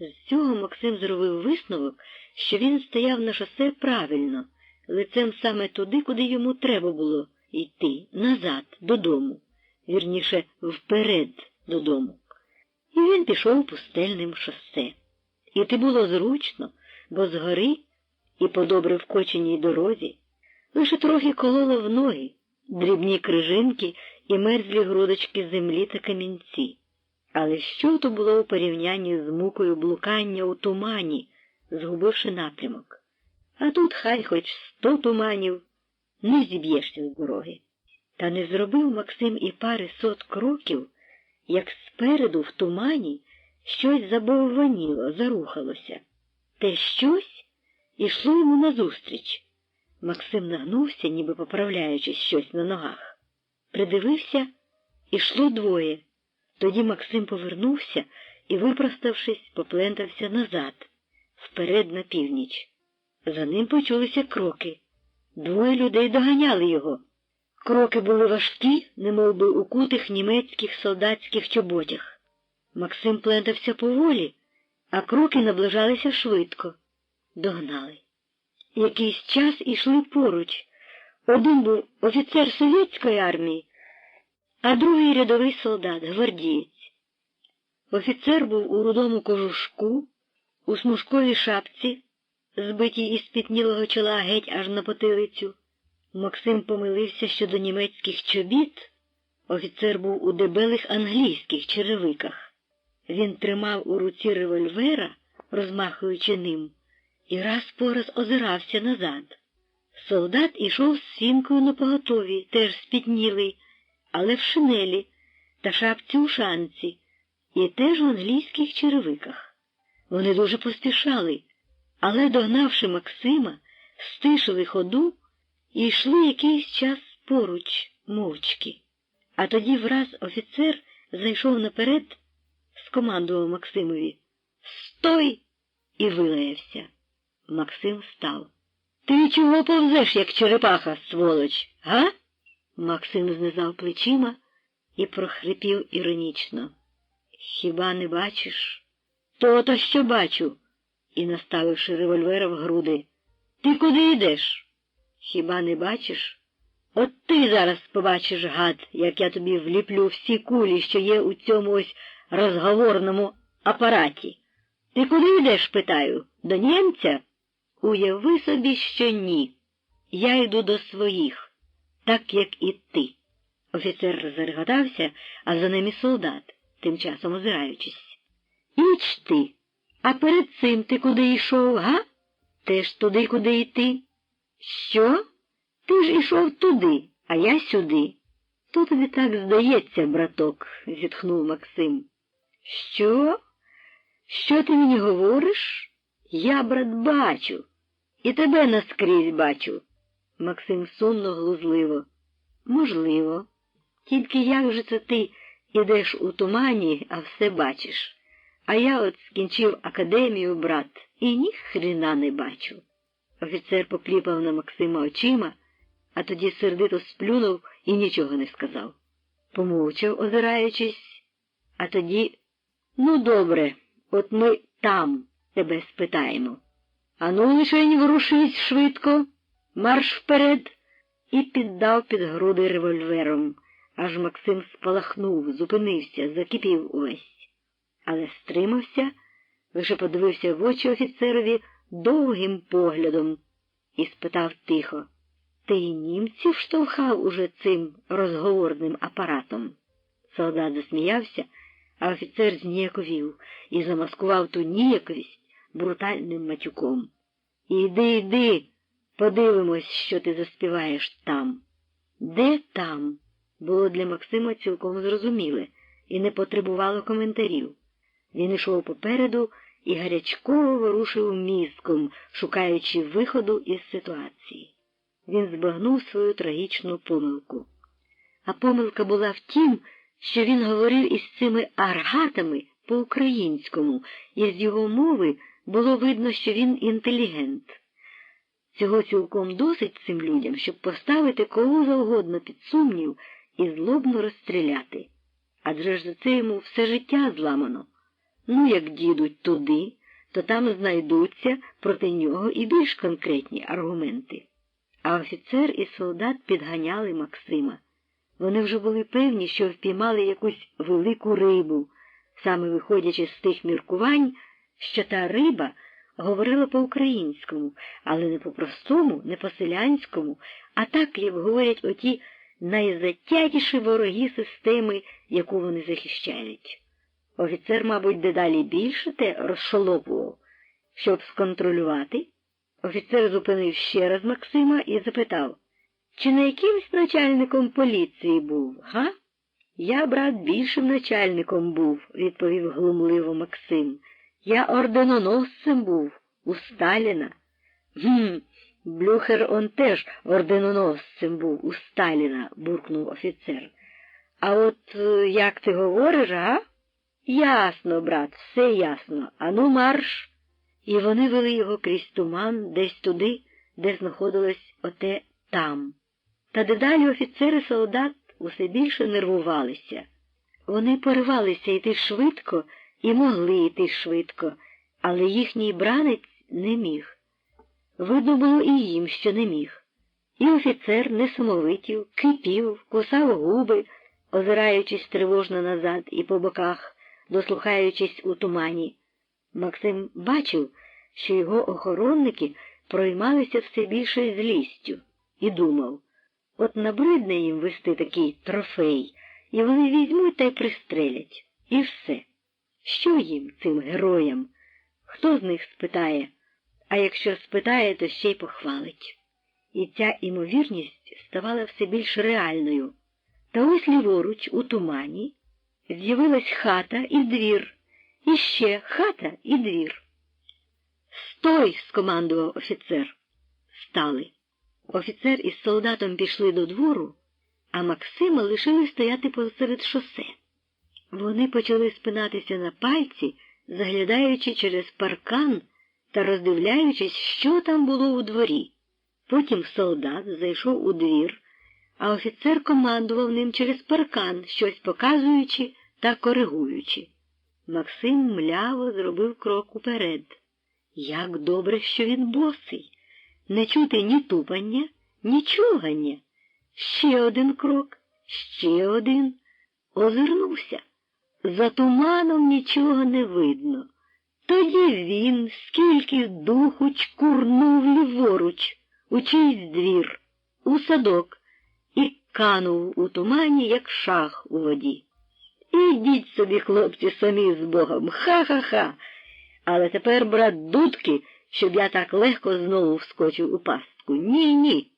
З цього Максим зробив висновок, що він стояв на шосе правильно, лицем саме туди, куди йому треба було йти, назад, додому, вірніше, вперед додому. І він пішов пустельним шосе. Іти було зручно, бо згори і по добре вкоченій дорозі лише трохи кололо в ноги, дрібні крижинки і мерзлі грудочки землі та камінці. Але що то було у порівнянні з мукою блукання у тумані, згубивши напрямок? А тут хай хоч 100 туманів, не зіб'єшся з дороги. Та не зробив Максим і пари сот кроків, як спереду в тумані щось забовваніло, зарухалося. Те щось ішло йому назустріч. Максим нагнувся, ніби поправляючи щось на ногах. Придивився, ішло двоє. Тоді Максим повернувся і, випроставшись, поплентався назад, вперед на північ. За ним почулися кроки. Двоє людей доганяли його. Кроки були важкі, немов би у кутих німецьких солдатських чоботях. Максим плентався поволі, а кроки наближалися швидко. Догнали. Якийсь час ішли поруч. Один був офіцер совєтської армії, а другий рядовий солдат, гвардієць. Офіцер був у рудому кожушку, у смужковій шапці, збитій із спітнілого чола геть аж на потилицю. Максим помилився щодо німецьких чобіт. Офіцер був у дебелих англійських черевиках. Він тримав у руці револьвера, розмахуючи ним, і раз по раз озирався назад. Солдат ішов з сінкою напоготові, теж спітнілий, але в шинелі та шапці ушанці, і теж в англійських черевиках. Вони дуже поспішали, але, догнавши Максима, стишили ходу і йшли якийсь час поруч, мовчки. А тоді враз офіцер зайшов наперед, скомандував Максимові «Стой!» і вилаявся. Максим став. «Ти чого повзеш, як черепаха, сволоч, га?» Максим знизав плечима і прохрипів іронічно. «Хіба не бачиш?» «То-то, що бачу!» І, наставивши револьвера в груди. «Ти куди йдеш?» «Хіба не бачиш?» «От ти зараз побачиш, гад, як я тобі вліплю всі кулі, що є у цьому ось розговорному апараті. Ти куди йдеш, питаю, до німця?» «Уяви собі, що ні. Я йду до своїх, так, як і ти». Офіцер зареготався, а за ним і солдат, тим часом озираючись. «Іч ти! А перед цим ти куди йшов, га? Теж туди, куди йти?» «Що? Ти ж ішов туди, а я сюди». «То тобі так здається, браток», – зітхнув Максим. «Що? Що ти мені говориш? Я, брат, бачу. І тебе наскрізь бачу». Максим сумно, глузливо. «Можливо. Тільки як же це ти ідеш у тумані, а все бачиш? А я от скінчив академію, брат, і ні хрена не бачу». Офіцер попліпав на Максима очима, а тоді сердито сплюнув і нічого не сказав. Помовчав, озираючись, а тоді: «Ну, добре, от ми там тебе спитаємо. Ану, лишень ворушись швидко, марш вперед!» І піддав під груди револьвером. Аж Максим спалахнув, зупинився, закипів увесь. Але стримався, лише подивився в очі офіцерові довгим поглядом і спитав тихо: «Ти й німців штовхав уже цим розговорним апаратом?» Солдат засміявся, а офіцер зніяковів і замаскував ту ніяковість брутальним матюком. «Іди, подивимось, що ти заспіваєш там». «Де там?» було для Максима цілком зрозуміле і не потребувало коментарів. Він ішов попереду і гарячково ворушив мізком, шукаючи виходу із ситуації. Він збагнув свою трагічну помилку. А помилка була в тім, що він говорив із цими аргатами по-українському, і з його мови було видно, що він інтелігент. Цього цілком досить цим людям, щоб поставити кого завгодно під сумнів і злобно розстріляти. Адже ж за це йому все життя зламано. Ну, як дійдуть туди, то там знайдуться проти нього і більш конкретні аргументи. А офіцер і солдат підганяли Максима. Вони вже були певні, що впіймали якусь велику рибу, саме виходячи з тих міркувань, що та риба говорила по-українському, але не по-простому, не по-селянському, а так, як говорять оті найзатятіші вороги системи, яку вони захищають. Офіцер, мабуть, дедалі більше те розшолопував. Щоб сконтролювати, офіцер зупинив ще раз Максима і запитав: «Чи не якимсь начальником поліції був, га?» «Я, брат, більшим начальником був», – відповів глумливо Максим. «Я орденоносцем був, у Сталіна». Блюхер он теж орденоносцем був, у Сталіна», – буркнув офіцер. «А от як ти говориш, га?» «Ясно, брат, все ясно. Ану, марш!» І вони вели його крізь туман десь туди, де знаходилось оте там. Та дедалі офіцери і солдат усе більше нервувалися. Вони поривалися йти швидко і могли йти швидко, але їхній бранець не міг. Видно було і їм, що не міг. І офіцер несамовитів, кипів, кусав губи, озираючись тривожно назад і по боках, дослухаючись у тумані. Максим бачив, що його охоронники проймалися все більше злістю, і думав: от набридне їм вести такий трофей, і вони візьмуть та й пристрелять. І все. Що їм, цим героям? Хто з них спитає? А якщо спитає, то ще й похвалить. І ця імовірність ставала все більш реальною. Та ось ліворуч, у тумані, з'явилась хата і двір, і ще хата і двір. «Стой!» – скомандував офіцер. Стали. Офіцер із солдатом пішли до двору, а Максима лишили стояти посеред шосе. Вони почали спинатися на пальці, заглядаючи через паркан та роздивляючись, що там було у дворі. Потім солдат зайшов у двір, а офіцер командував ним через паркан, щось показуючи та коригуючи. Максим мляво зробив крок уперед. Як добре, що він босий! Не чути ні тупання, ні чугання. Ще один крок, ще один. Озирнувся. За туманом нічого не видно. Тоді він, скільки духу, чкурнув ліворуч, у чийсь двір, у садок, і канув у тумані, як шах у воді. Ідіть собі, хлопці, самі з Богом, ха-ха-ха! Але тепер, брат, дудки, щоб я так легко знову вскочив у пастку. Ні-ні.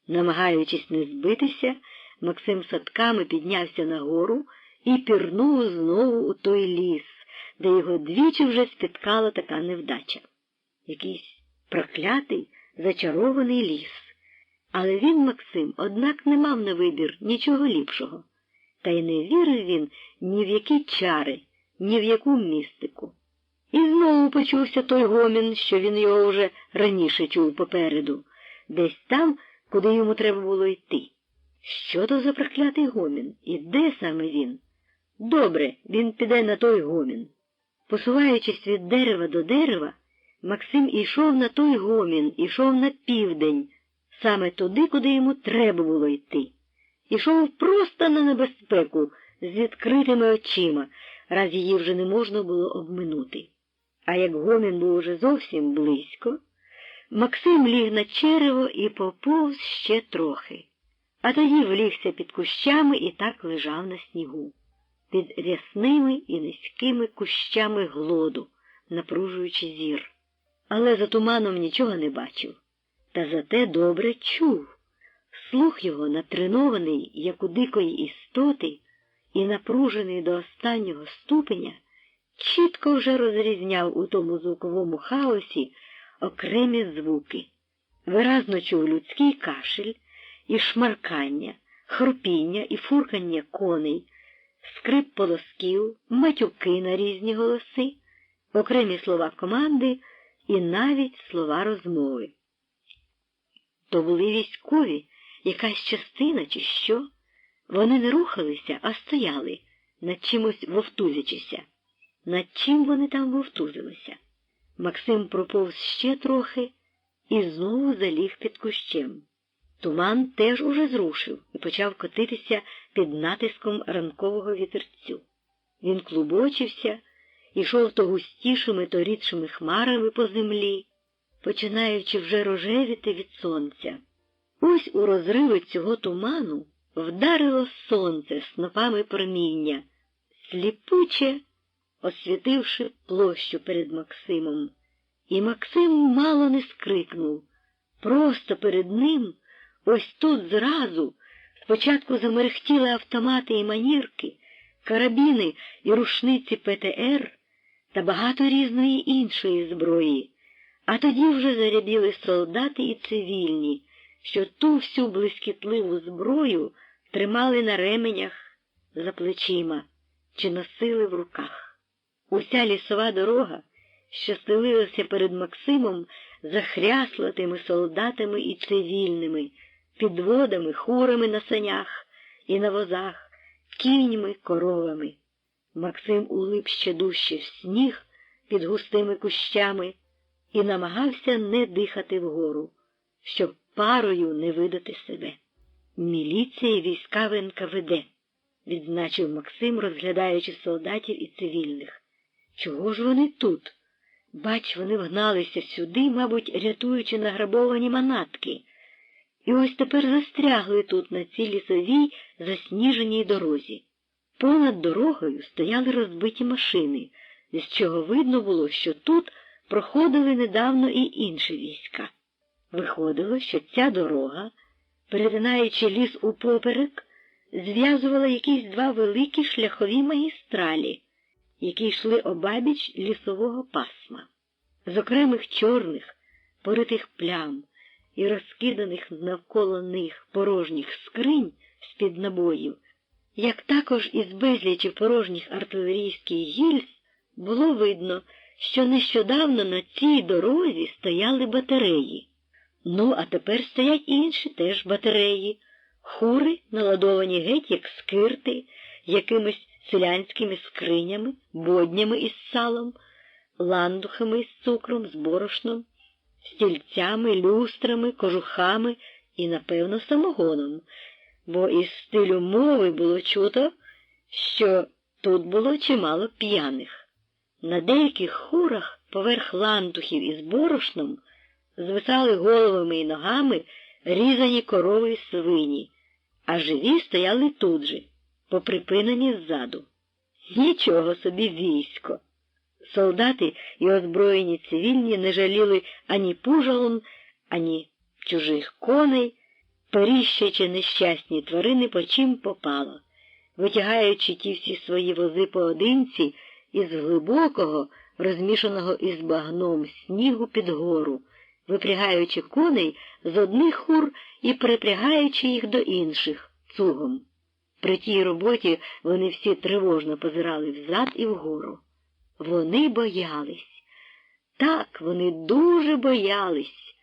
Намагаючись не збитися, Максим садками піднявся нагору і пірнув знову у той ліс, де його двічі вже спіткала така невдача. Якийсь проклятий, зачарований ліс. Але він, Максим, однак не мав на вибір нічого ліпшого. Та й не вірив він ні в які чари, ні в яку містику. І знову почувся той гомін, що він його вже раніше чув попереду. Десь там, куди йому треба було йти. Що то за проклятий гомін? І де саме він? Добре, він піде на той гомін. Посуваючись від дерева до дерева, Максим ішов на той гомін, ішов на південь, саме туди, куди йому треба було йти. Ішов просто на небезпеку, з відкритими очима, раз її вже не можна було обминути. А як гомін був уже зовсім близько, Максим ліг на черево і поповз ще трохи, а тоді влігся під кущами і так лежав на снігу, під рясними і низькими кущами глоду, напружуючи зір. Але за туманом нічого не бачив, та зате добре чув. Слух його, натренований, як у дикої істоти, і напружений до останнього ступеня, чітко вже розрізняв у тому звуковому хаосі окремі звуки. Виразно чув людський кашель, і шмаркання, хрупіння і фуркання коней, скрип полосків, матюки на різні голоси, окремі слова команди і навіть слова розмови. То були військові, якась частина чи що. Вони не рухалися, а стояли, над чимось вовтузячися. Над чим вони там вовтузилися? Максим проповз ще трохи і знову заліг під кущем. Туман теж уже зрушив і почав котитися під натиском ранкового вітерцю. Він клубочився, ішов то густішими, то рідшими хмарами по землі, починаючи вже рожевіти від сонця. Ось у розриви цього туману вдарило сонце снопами проміння, сліпуче освітивши площу перед Максимом. І Максим мало не скрикнув. Просто перед ним, ось тут зразу, спочатку замерехтіли автомати і манірки, карабіни і рушниці ПТР та багато різної іншої зброї, а тоді вже зарябіли солдати і цивільні, що ту всю блискітливу зброю тримали на ременях за плечима чи носили в руках. Уся лісова дорога, що стелилася перед Максимом, захрясла тими солдатами і цивільними, підводами, хурами на санях і на возах, кіньми, коровами. Максим улип ще дужче в сніг під густими кущами і намагався не дихати вгору, щоб парою не видати себе. «Міліція і війська в НКВД», – відзначив Максим, розглядаючи солдатів і цивільних. «Чого ж вони тут? Бач, вони вгналися сюди, мабуть, рятуючи награбовані манатки. І ось тепер застрягли тут на цій лісовій засніженій дорозі. Понад дорогою стояли розбиті машини, з чого видно було, що тут проходили недавно і інші війська. Виходило, що ця дорога, перетинаючи ліс упоперек, зв'язувала якісь два великі шляхові магістралі, які йшли обабіч лісового пасма. З окремих чорних, поритих плям і розкиданих навколо них порожніх скринь з-під набоїв, як також із безлічі порожніх артилерійських гільз, було видно, що нещодавно на цій дорозі стояли батареї. Ну, а тепер стоять інші теж батареї. Хури, наладовані геть, як скирти, якимись селянськими скринями, боднями із салом, ландухами із цукром, з борошном, стільцями, люстрами, кожухами і, напевно, самогоном, бо із стилю мови було чуто, що тут було чимало п'яних. На деяких хурах поверх ландухів із борошном звисали головами і ногами різані корови і свині, а живі стояли тут же, поприпинені ззаду. Нічого собі військо! Солдати і озброєні цивільні не жаліли ані пужалон, ані чужих коней, періщачи нещасні тварини по чим попало, витягаючи ті всі свої вози поодинці із глибокого, розмішаного із багном снігу під гору, випрягаючи коней з одних хур і припрягаючи їх до інших цугом. При тій роботі вони всі тривожно позирали взад і вгору. Вони боялись. Так, вони дуже боялись.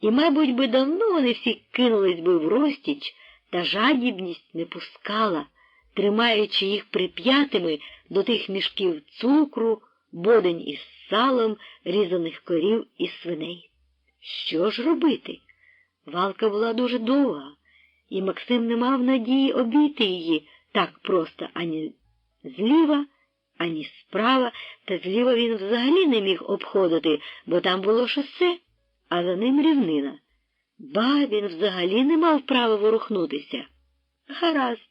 І, мабуть, би давно вони всі кинулись би в розтіч, та жадібність не пускала, тримаючи їх прип'ятими до тих мішків цукру, бодень із салом, різаних корів і свиней. Що ж робити? Валка була дуже довга, і Максим не мав надії обійти її так просто ані зліва, ані справа, та зліва він взагалі не міг обходити, бо там було шосе, а за ним рівнина. Ба, він взагалі не мав права ворухнутися. Гаразд,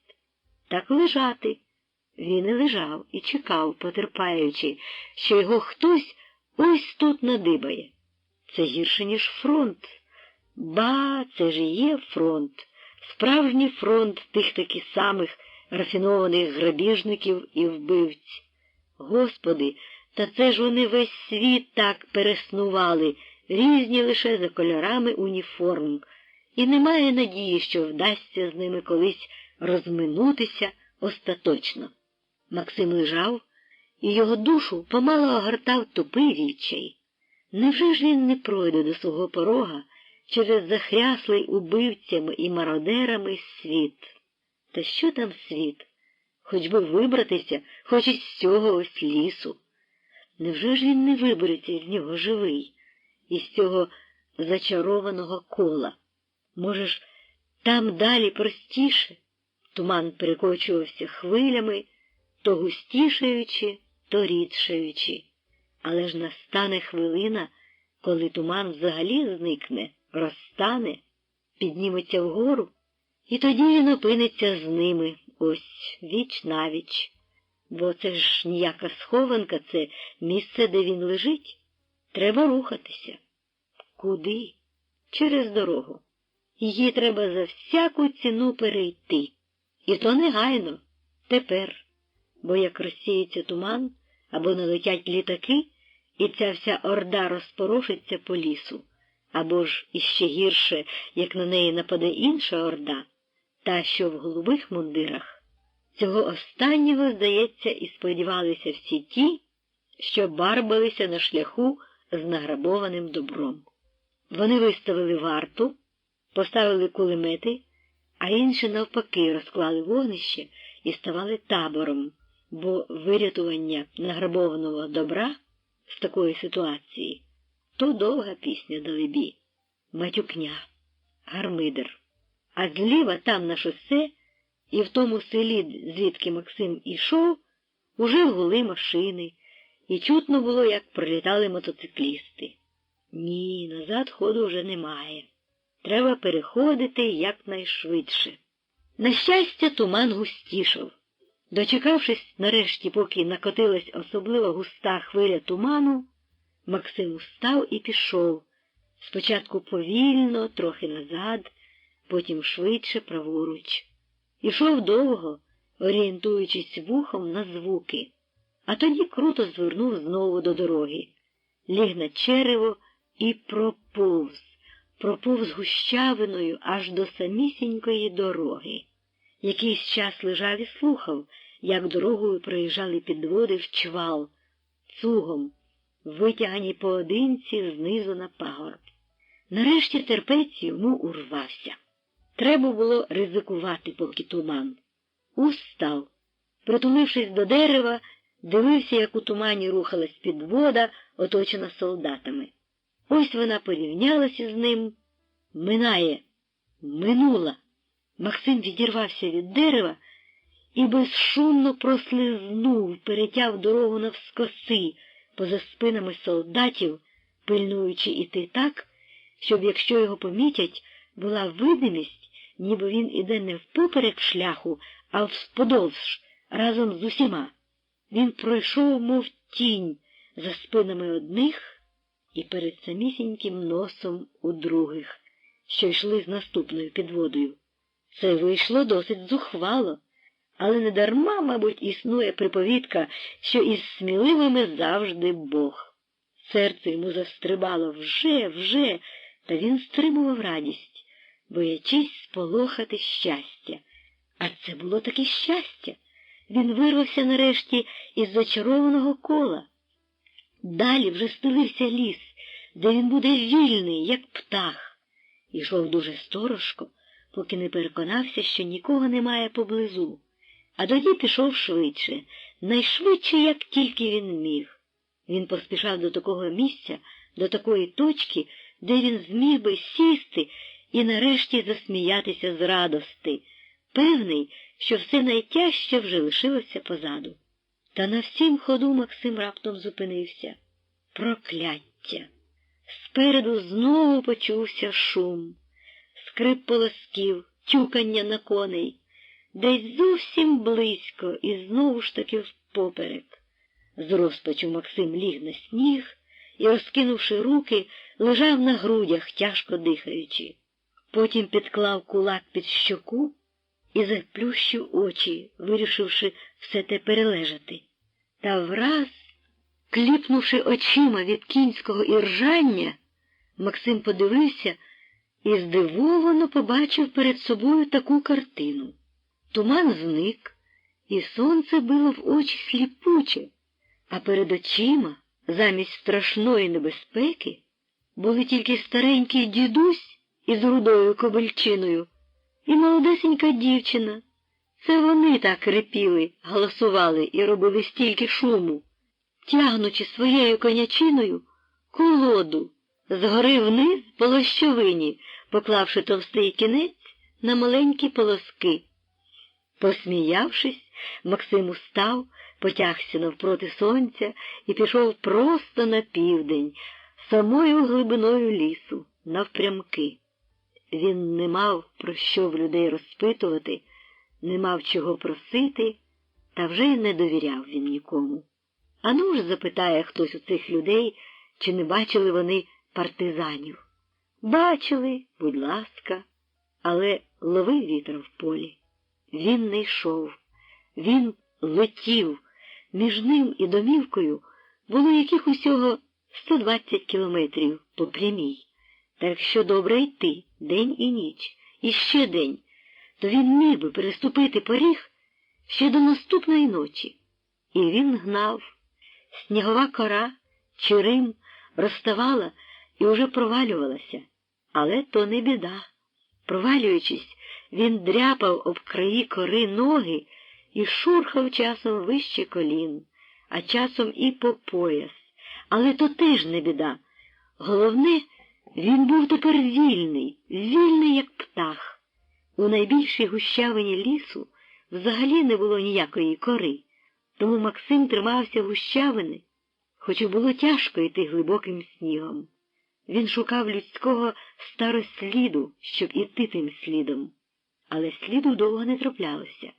так лежати. Він і лежав, і чекав, потерпаючи, що його хтось ось тут надибає. Це гірше, ніж фронт. Ба, це ж і є фронт. Справжній фронт тих таки самих рафінованих грабіжників і вбивць. Господи, та це ж вони весь світ так переснували, різні лише за кольорами уніформ, і немає надії, що вдасться з ними колись розминутися остаточно. Максим лежав, і його душу помало огортав тупий відчай. Невже ж він не пройде до свого порога через захряслий убивцями і мародерами світ? Та що там світ? Хоч би вибратися, хоч із цього ось лісу. Невже ж він не вибереться з нього живий, із цього зачарованого кола? Може ж, там далі простіше? Туман перекочувався хвилями, то густішаючи, то рідшаючи. Але ж настане хвилина, коли туман взагалі зникне, розтане, підніметься вгору, і тоді він опиниться з ними, ось, віч-навіч. Бо це ж ніяка схованка, це місце, де він лежить. Треба рухатися. Куди? Через дорогу. Її треба за всяку ціну перейти. І то негайно, тепер. Бо як розсіється туман, або налетять літаки, і ця вся орда розпорошиться по лісу. Або ж, іще гірше, як на неї нападе інша орда, та, що в голубих мундирах. Цього останнього, здається, і сподівалися всі ті, що барбалися на шляху з награбованим добром. Вони виставили варту, поставили кулемети, а інші навпаки розклали вогнище і ставали табором, бо вирятування награбованого добра з такої ситуації – то довга пісня далебі, матюкня, гармидер. А зліва там на шосе і в тому селі, звідки Максим ішов, уже гули машини, і чутно було, як пролітали мотоциклісти. Ні, назад ходу вже немає. Треба переходити якнайшвидше. На щастя, туман густішав. Дочекавшись нарешті, поки накотилась особливо густа хвиля туману, Максим устав і пішов. Спочатку повільно, трохи назад, потім швидше праворуч. Ішов довго, орієнтуючись вухом на звуки, а тоді круто звернув знову до дороги. Ліг на черево і проповз гущавиною аж до самісінької дороги. Якийсь час лежав і слухав, як дорогою проїжджали підводи в чвал, цугом, витягані поодинці знизу на пагорб. Нарешті терпець йому урвався. Треба було ризикувати, поки туман. Устав. Притулившись до дерева, дивився, як у тумані рухалась підвода, оточена солдатами. Ось вона порівнялася з ним. Минула. Максим відірвався від дерева і безшумно прослизнув, перетяв дорогу навскоси, поза спинами солдатів, пильнуючи іти так, щоб, якщо його помітять, була видимість, ніби він іде не впоперек шляху, а всподовж, разом з усіма. Він пройшов, мов тінь, за спинами одних і перед самісіньким носом у других, що йшли з наступною підводою. Це вийшло досить зухвало, але не дарма, мабуть, існує приповідка, що із сміливими завжди Бог. Серце йому застрибало вже, та він стримував радість, боячись сполохати щастя. А це було таке щастя. Він вирвався нарешті із зачарованого кола. Далі вже стелився ліс, де він буде вільний, як птах. Ішов дуже сторожко, поки не переконався, що нікого немає поблизу. А тоді пішов швидше, найшвидше, як тільки він міг. Він поспішав до такого місця, до такої точки, де він зміг би сісти і нарешті засміятися з радости, певний, що все найтяжче вже лишилося позаду. Та на всім ходу Максим раптом зупинився. Прокляття! Спереду знову почувся шум, скрип полосків, тюкання на коней, десь зовсім близько і знову ж таки впоперек. З розпачу Максим ліг на сніг і, розкинувши руки, лежав на грудях, тяжко дихаючи. Потім підклав кулак під щоку і заплющив очі, вирішивши все те перележати. Та враз, кліпнувши очима від кінського іржання, Максим подивився і здивовано побачив перед собою таку картину. Туман зник, і сонце било в очі сліпуче, а перед очима, замість страшної небезпеки, були тільки старенький дідусь із рудою кобильчиною і молодесенька дівчина. Це вони так репіли, галасували і робили стільки шуму, тягнучи своєю конячиною колоду згори вниз по лощовині, поклавши товстий кінець на маленькі полоски. Посміявшись, Максим устав, потягся навпроти сонця і пішов просто на південь, самою глибиною лісу, навпрямки. Він не мав про що в людей розпитувати, не мав чого просити, та вже й не довіряв він нікому. Ану ж запитає хтось у цих людей, чи не бачили вони партизанів. Бачили, будь ласка, але ловив вітер в полі. Він не йшов, він летів. Між ним і домівкою було яких усього 120 кілометрів по прямій. Та якщо добре йти день і ніч, і ще день, то він міг би переступити поріг ще до наступної ночі. І він гнав. Снігова кора, чирим, розставала і уже провалювалася. Але то не біда. Провалюючись, він дряпав об краї кори ноги і шурхав часом вище колін, а часом і по пояс. Але то теж не біда. Головне, він був тепер вільний, вільний, як птах. У найбільшій гущавині лісу взагалі не було ніякої кори, тому Максим тримався гущавини, хоч і було тяжко йти глибоким снігом. Він шукав людського старосліду, щоб іти тим слідом. Але сліду довго не траплялося.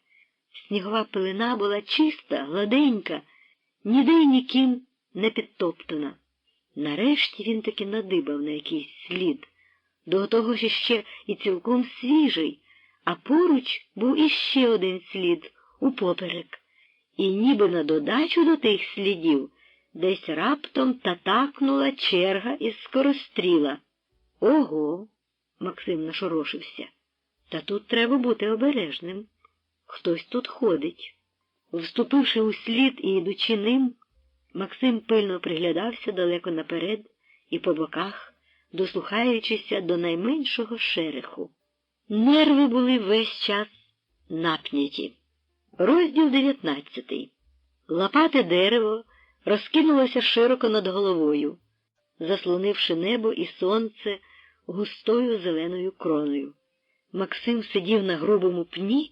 Снігова пилина була чиста, гладенька, ніде й ніким не підтоптана. Нарешті він таки надибав на якийсь слід, до того ж ще і цілком свіжий, а поруч був іще один слід, упоперек. І ніби на додачу до тих слідів десь раптом татакнула черга із скоростріла. Ого! Максим нашорошився. Та тут треба бути обережним. Хтось тут ходить. Вступивши у слід і йдучи ним, Максим пильно приглядався далеко наперед і по боках, дослухаючися до найменшого шереху. Нерви були весь час напняті. Розділ 19. Лопате дерево розкинулося широко над головою, заслонивши небо і сонце густою зеленою кроною. Максим сидів на грубому пні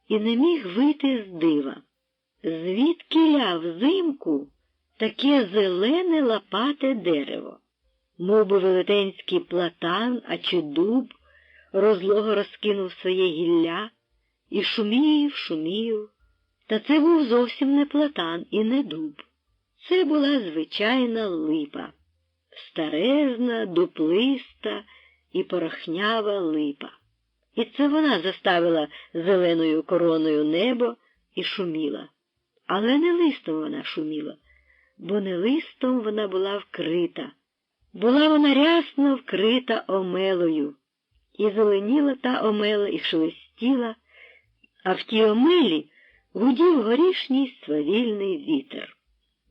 і не міг вийти з дива. Звідкіля взимку таке зелене лопате дерево? Мов би велетенський платан, а чи дуб, розлого розкинув своє гілля і шумів. Та це був зовсім не платан і не дуб. Це була звичайна липа. Старезна, дуплиста і порохнява липа. І це вона заставила зеленою короною небо і шуміла. Але не листом вона шуміла, бо не листом вона була вкрита. Була вона рясно вкрита омелою. І зеленіла та омела, і шелестіла, а в тій омелі гудів горішній свавільний вітер.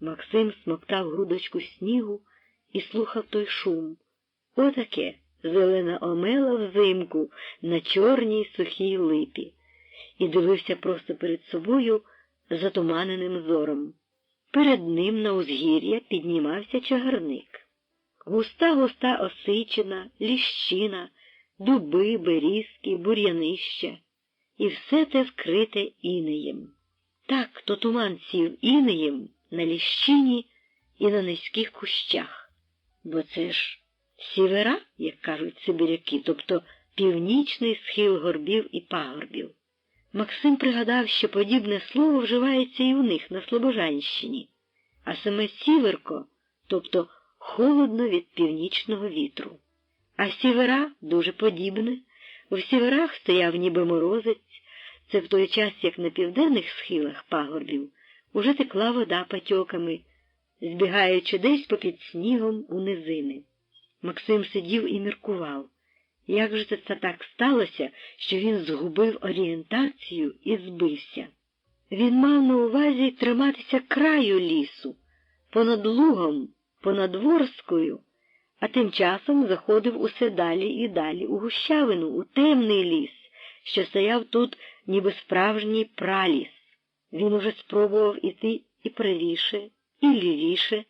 Максим смоктав грудочку снігу і слухав той шум. Отаке, зелена омела взимку на чорній сухій липі, і дивився просто перед собою затуманеним зором. Перед ним на узгір'я піднімався чагарник. Густа-густа осичина, ліщина, дуби, берізки, бур'янища. І все те вкрите інеєм. Так то туман сів інеєм на ліщині і на низьких кущах. Бо це ж сівера, як кажуть сибиряки, тобто північний схил горбів і пагорбів. Максим пригадав, що подібне слово вживається і у них на Слобожанщині, а саме сіверко, тобто холодно від північного вітру. А сівера дуже подібне. У сіверах стояв ніби морозець, це в той час, як на південних схилах пагорбів уже текла вода патьоками, збігаючи десь попід снігом у низини. Максим сидів і міркував. Як же це так сталося, що він згубив орієнтацію і збився? Він мав на увазі триматися краю лісу, понад лугом, понад Ворскою, а тим часом заходив усе далі і далі у гущавину, у темний ліс, що стояв тут ніби справжній праліс. Він уже спробував іти і правіше, і лівіше,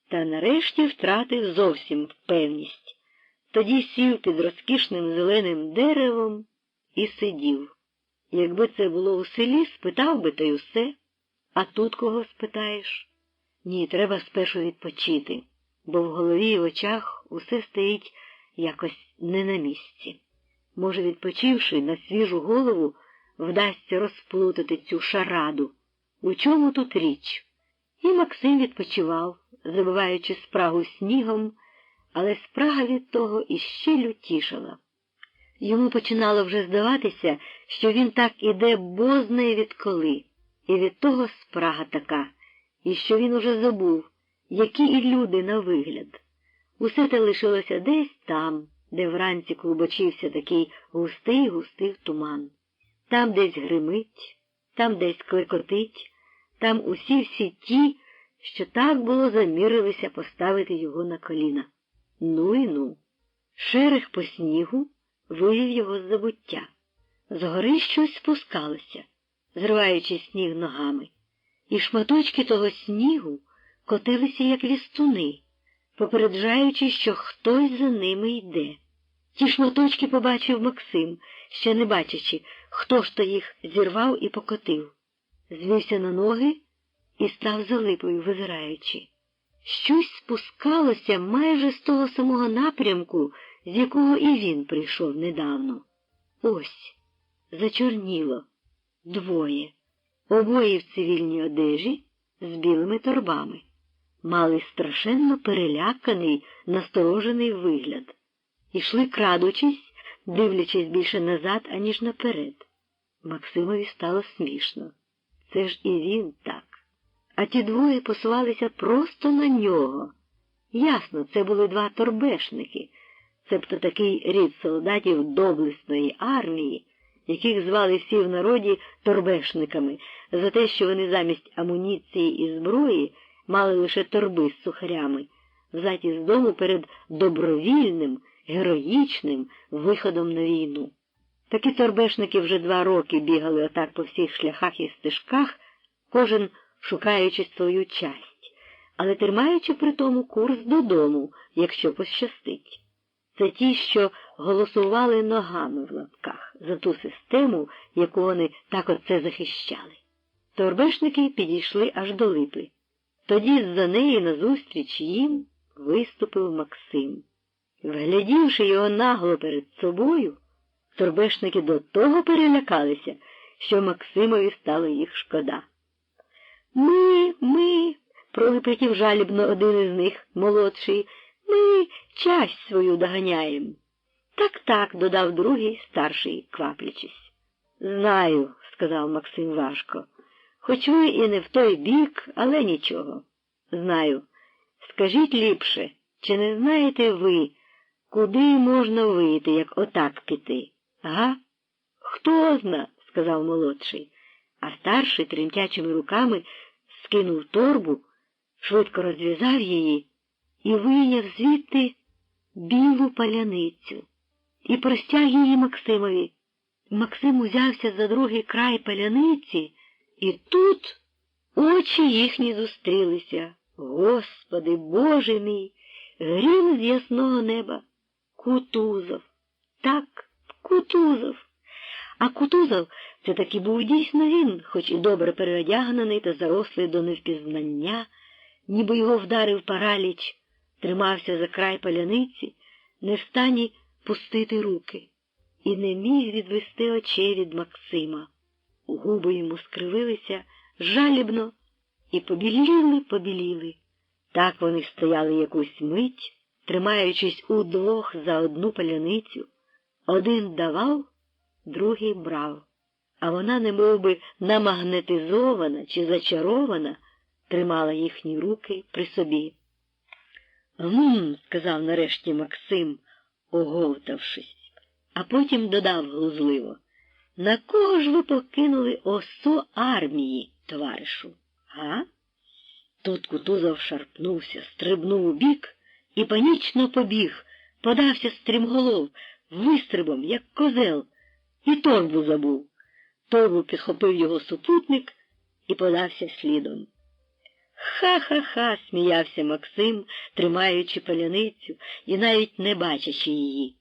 та нарешті втратив зовсім впевність. Тоді сів під розкішним зеленим деревом і сидів. Якби це було у селі, спитав би, та й усе. А тут кого спитаєш? Ні, треба спершу відпочити, бо в голові і в очах усе стоїть якось не на місці. Може, відпочивши на свіжу голову, вдасться розплутати цю шараду. У чому тут річ? І Максим відпочивав, забиваючи спрагу снігом, але спрага від того іще лютішала. Йому починало вже здаватися, що він так іде бознає відколи, і від того спрага така, і що він уже забув, які і люди на вигляд. Усе те лишилося десь там, де вранці клубочився такий густий туман. Там десь гримить, там десь клекотить, там усі ті, що так було замірилися поставити його на коліна. Ну і ну. Шерех по снігу вивів його з забуття. Згори щось спускалося, зриваючи сніг ногами, і шматочки того снігу котилися, як вістуни, попереджаючи, що хтось за ними йде. Ті шматочки побачив Максим, ще не бачачи, хто ж то їх зірвав і покотив. Звівся на ноги і став за липою, визираючи. Щось спускалося майже з того самого напрямку, з якого і він прийшов недавно. Ось, зачорніло. Двоє. Обоє в цивільній одежі, з білими торбами. Мали страшенно переляканий, насторожений вигляд. Ішли крадучись, дивлячись більше назад, аніж наперед. Максимові стало смішно. Це ж і він так. А ті двоє посувалися просто на нього. Ясно, це були два торбешники, цебто такий рід солдатів доблесної армії, яких звали всі в народі торбешниками, за те, що вони замість амуніції і зброї мали лише торби з сухарями, взяті з дому перед добровільним, героїчним виходом на війну. Такі торбешники вже 2 роки бігали отак по всіх шляхах і стежках, кожен шукаючи свою часть, але тримаючи при тому курс додому, якщо пощастить. Це ті, що голосували ногами в лапках за ту систему, яку вони так оце захищали. Торбешники підійшли аж до липи. Тоді з-за неї назустріч їм виступив Максим. Вглядівши його нагло перед собою, торбешники до того перелякалися, що Максимові стало їх шкода. Ми, пролепетів жалібно один із них, молодший, ми часть свою доганяєм. Так, додав другий, старший, кваплячись. Знаю, сказав Максим важко, хоч ви і не в той бік, але нічого. Знаю. Скажіть ліпше, чи не знаєте ви, куди можна вийти, як отак піти? Га? Хто зна, сказав молодший, а старший тремтячими руками скинув торбу, швидко розв'язав її і вийняв звідти білу паляницю і простяг її Максимові. Максим узявся за другий край паляниці, і тут очі їхні зустрілися. Господи, Боже мій, грім з ясного неба. Кутузов. Так, Кутузов. А Кутузов — це таки був дійсно він, хоч і добре переодягнений та зарослий до невпізнання, ніби його вдарив параліч, тримався за край паляниці, не в стані пустити руки, і не міг відвести очей від Максима. Губи йому скривилися жалібно і побіліли. Так вони стояли якусь мить, тримаючись удвох за одну паляницю. Один давав, другий брав, а вона, немовби намагнетизована чи зачарована, тримала їхні руки при собі. Сказав нарешті Максим, оговтавшись, а потім додав глузливо: на кого ж ви покинули осо армії, товаришу, га? Тут Кутузов шарпнувся, стрибнув у бік і панічно побіг, подався стрімголов, вистрибом, як козел, і торбу забув. Торбу підхопив його супутник і подався слідом. Ха-ха-ха, сміявся Максим, тримаючи паляницю і навіть не бачачи її.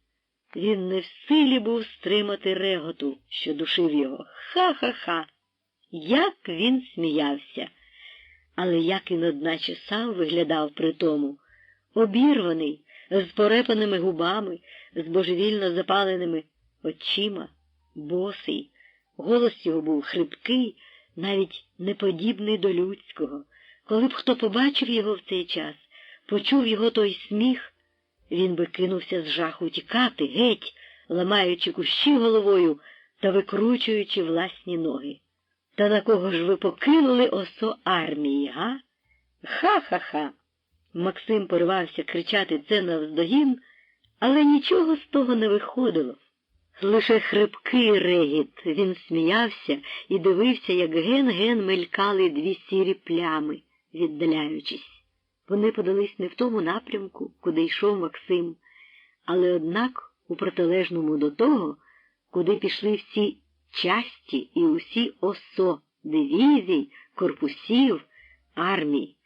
Він не в силі був стримати реготу, що душив його. Ха-ха-ха! Як він сміявся! Але як він, одначе, сам виглядав при тому, обірваний, з порепаними губами, з божевільно запаленими очима, босий. Голос його був хрипкий, навіть неподібний до людського. Коли б хто побачив його в цей час, почув його той сміх, він би кинувся з жаху тікати, геть, ламаючи кущі головою та викручуючи власні ноги. Та на кого ж ви покинули осо армії, га? Ха-ха-ха! Максим поривався кричати це навздогін, але нічого з того не виходило. Лише хрипкий регіт. Він сміявся і дивився, як ген-ген мелькали дві сірі плями, віддаляючись. Вони подались не в тому напрямку, куди йшов Максим, але однак у протилежному до того, куди пішли всі часті і усі осо, дивізій, корпусів, армій.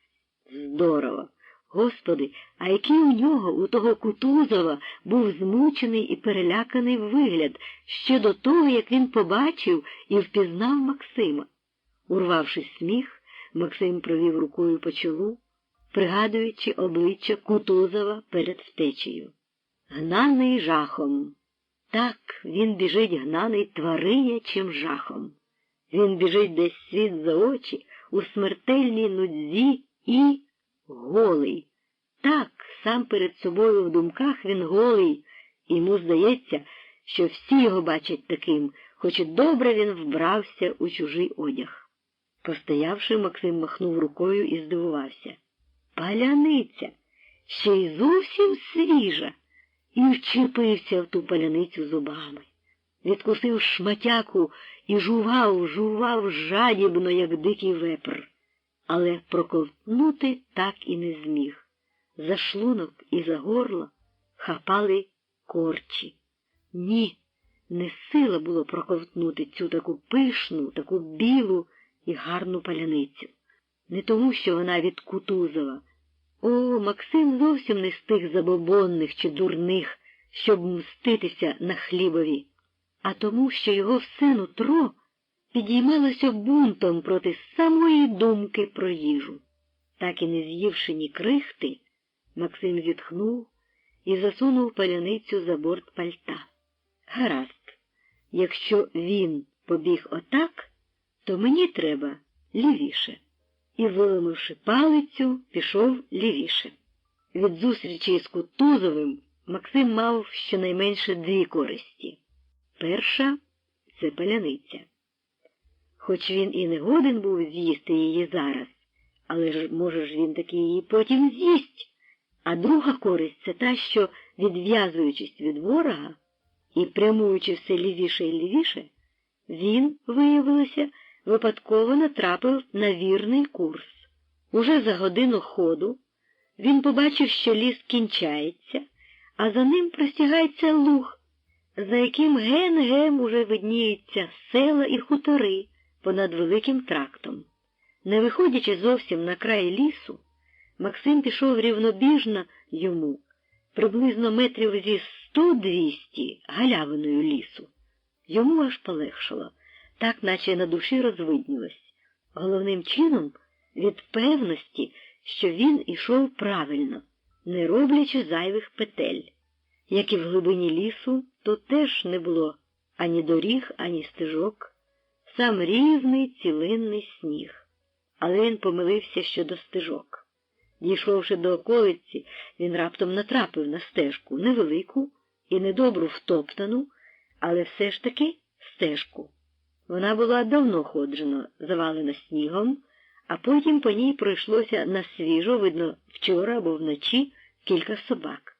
Здорово! Господи, а який у нього, у того Кутузова, був змучений і переляканий вигляд ще до того, як він побачив і впізнав Максима. Урвавши сміх, Максим провів рукою по чолу, пригадуючи обличчя Кутузова перед втечею. Гнаний жахом. Так, він біжить гнаний твариячим жахом. Він біжить десь світ за очі, у смертельній нудзі і голий. Так, сам перед собою в думках він голий, і йому здається, що всі його бачать таким, хоч і добре він вбрався у чужий одяг. Постоявши, Максим махнув рукою і здивувався. Паляниця! Ще й зовсім свіжа! І вчепився в ту паляницю зубами. Відкусив шматяку і жував жадібно, як дикий вепр. Але проковтнути так і не зміг. За шлунок і за горло хапали корчі. Ні, не сила було проковтнути цю таку пишну, таку білу і гарну паляницю. Не тому, що вона від Кутузова. О, Максим зовсім не з тих забобонних чи дурних, щоб мститися на хлібові, а тому, що його все нутро підіймалося бунтом проти самої думки про їжу. Так і не з'ївши ні крихти, Максим зітхнув і засунув паляницю за борт пальта. Гаразд, якщо він побіг отак, то мені треба лівіше. І, виломивши палицю, пішов лівіше. Від зустрічі з Кутузовим Максим мав щонайменше дві користі. Перша – це паляниця. Хоч він і не годен був з'їсти її зараз, але ж, може ж, він таки її потім з'їсть. А друга користь – це та, що, відв'язуючись від ворога і прямуючи все лівіше і лівіше, він, виявилося, випадково натрапив на вірний курс. Уже за годину ходу він побачив, що ліс кінчається, а за ним простягається луг, за яким ген-ген уже видніються села і хутори понад великим трактом. Не виходячи зовсім на край лісу, Максим пішов рівнобіжно йому, приблизно метрів зі 100-200 галявиною лісу. Йому аж полегшало, так наче на душі розвиднілось. Головним чином від певності, що він ішов правильно, не роблячи зайвих петель. Як і в глибині лісу, то теж не було ані доріг, ані стежок, сам рівний цілинний сніг. Але він помилився щодо стежок. Дійшовши до околиці, він раптом натрапив на стежку, невелику і недобру втоптану, але все ж таки стежку. Вона була давно ходжена, завалена снігом, а потім по ній пройшлося на свіжо, видно, вчора або вночі, кілька собак.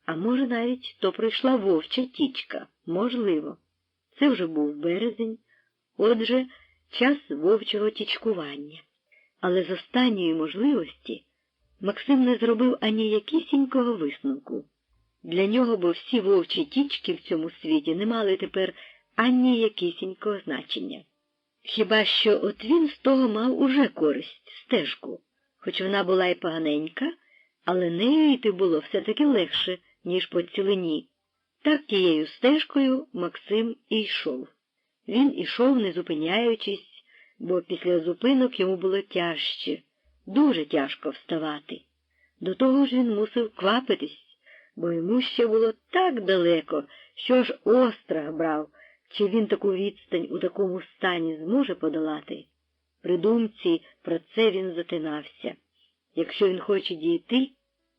А може навіть то пройшла вовча тічка, можливо. Це вже був березень, отже, час вовчого тічкування. Але з останньої можливості Максим не зробив ані якісінького висновку. Для нього, бо всі вовчі тічки в цьому світі не мали тепер ані якісінького значення. Хіба що от він з того мав уже користь, стежку, хоч вона була й поганенька, але нею йти було все-таки легше, ніж по цілині. Так тією стежкою Максим і йшов. Він ішов, не зупиняючись, бо після зупинок йому було тяжче, дуже тяжко вставати. До того ж він мусив квапитись, бо йому ще було так далеко, що ж острах брав, чи він таку відстань у такому стані зможе подолати. При думці про це він затинався. Якщо він хоче дійти,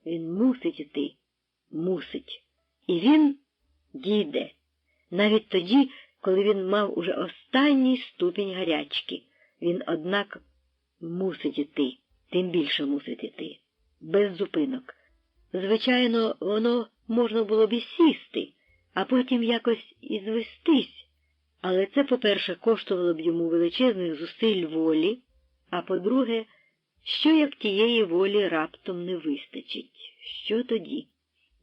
він мусить іти. Мусить. І він дійде. Навіть тоді, коли він мав уже останній ступінь гарячки. Він, однак, мусить іти, тим більше мусить іти. Без зупинок. Звичайно, воно можна було б і сісти, а потім якось і звестись. Але це, по-перше, коштувало б йому величезних зусиль волі, а по-друге, що як тієї волі раптом не вистачить? Що тоді?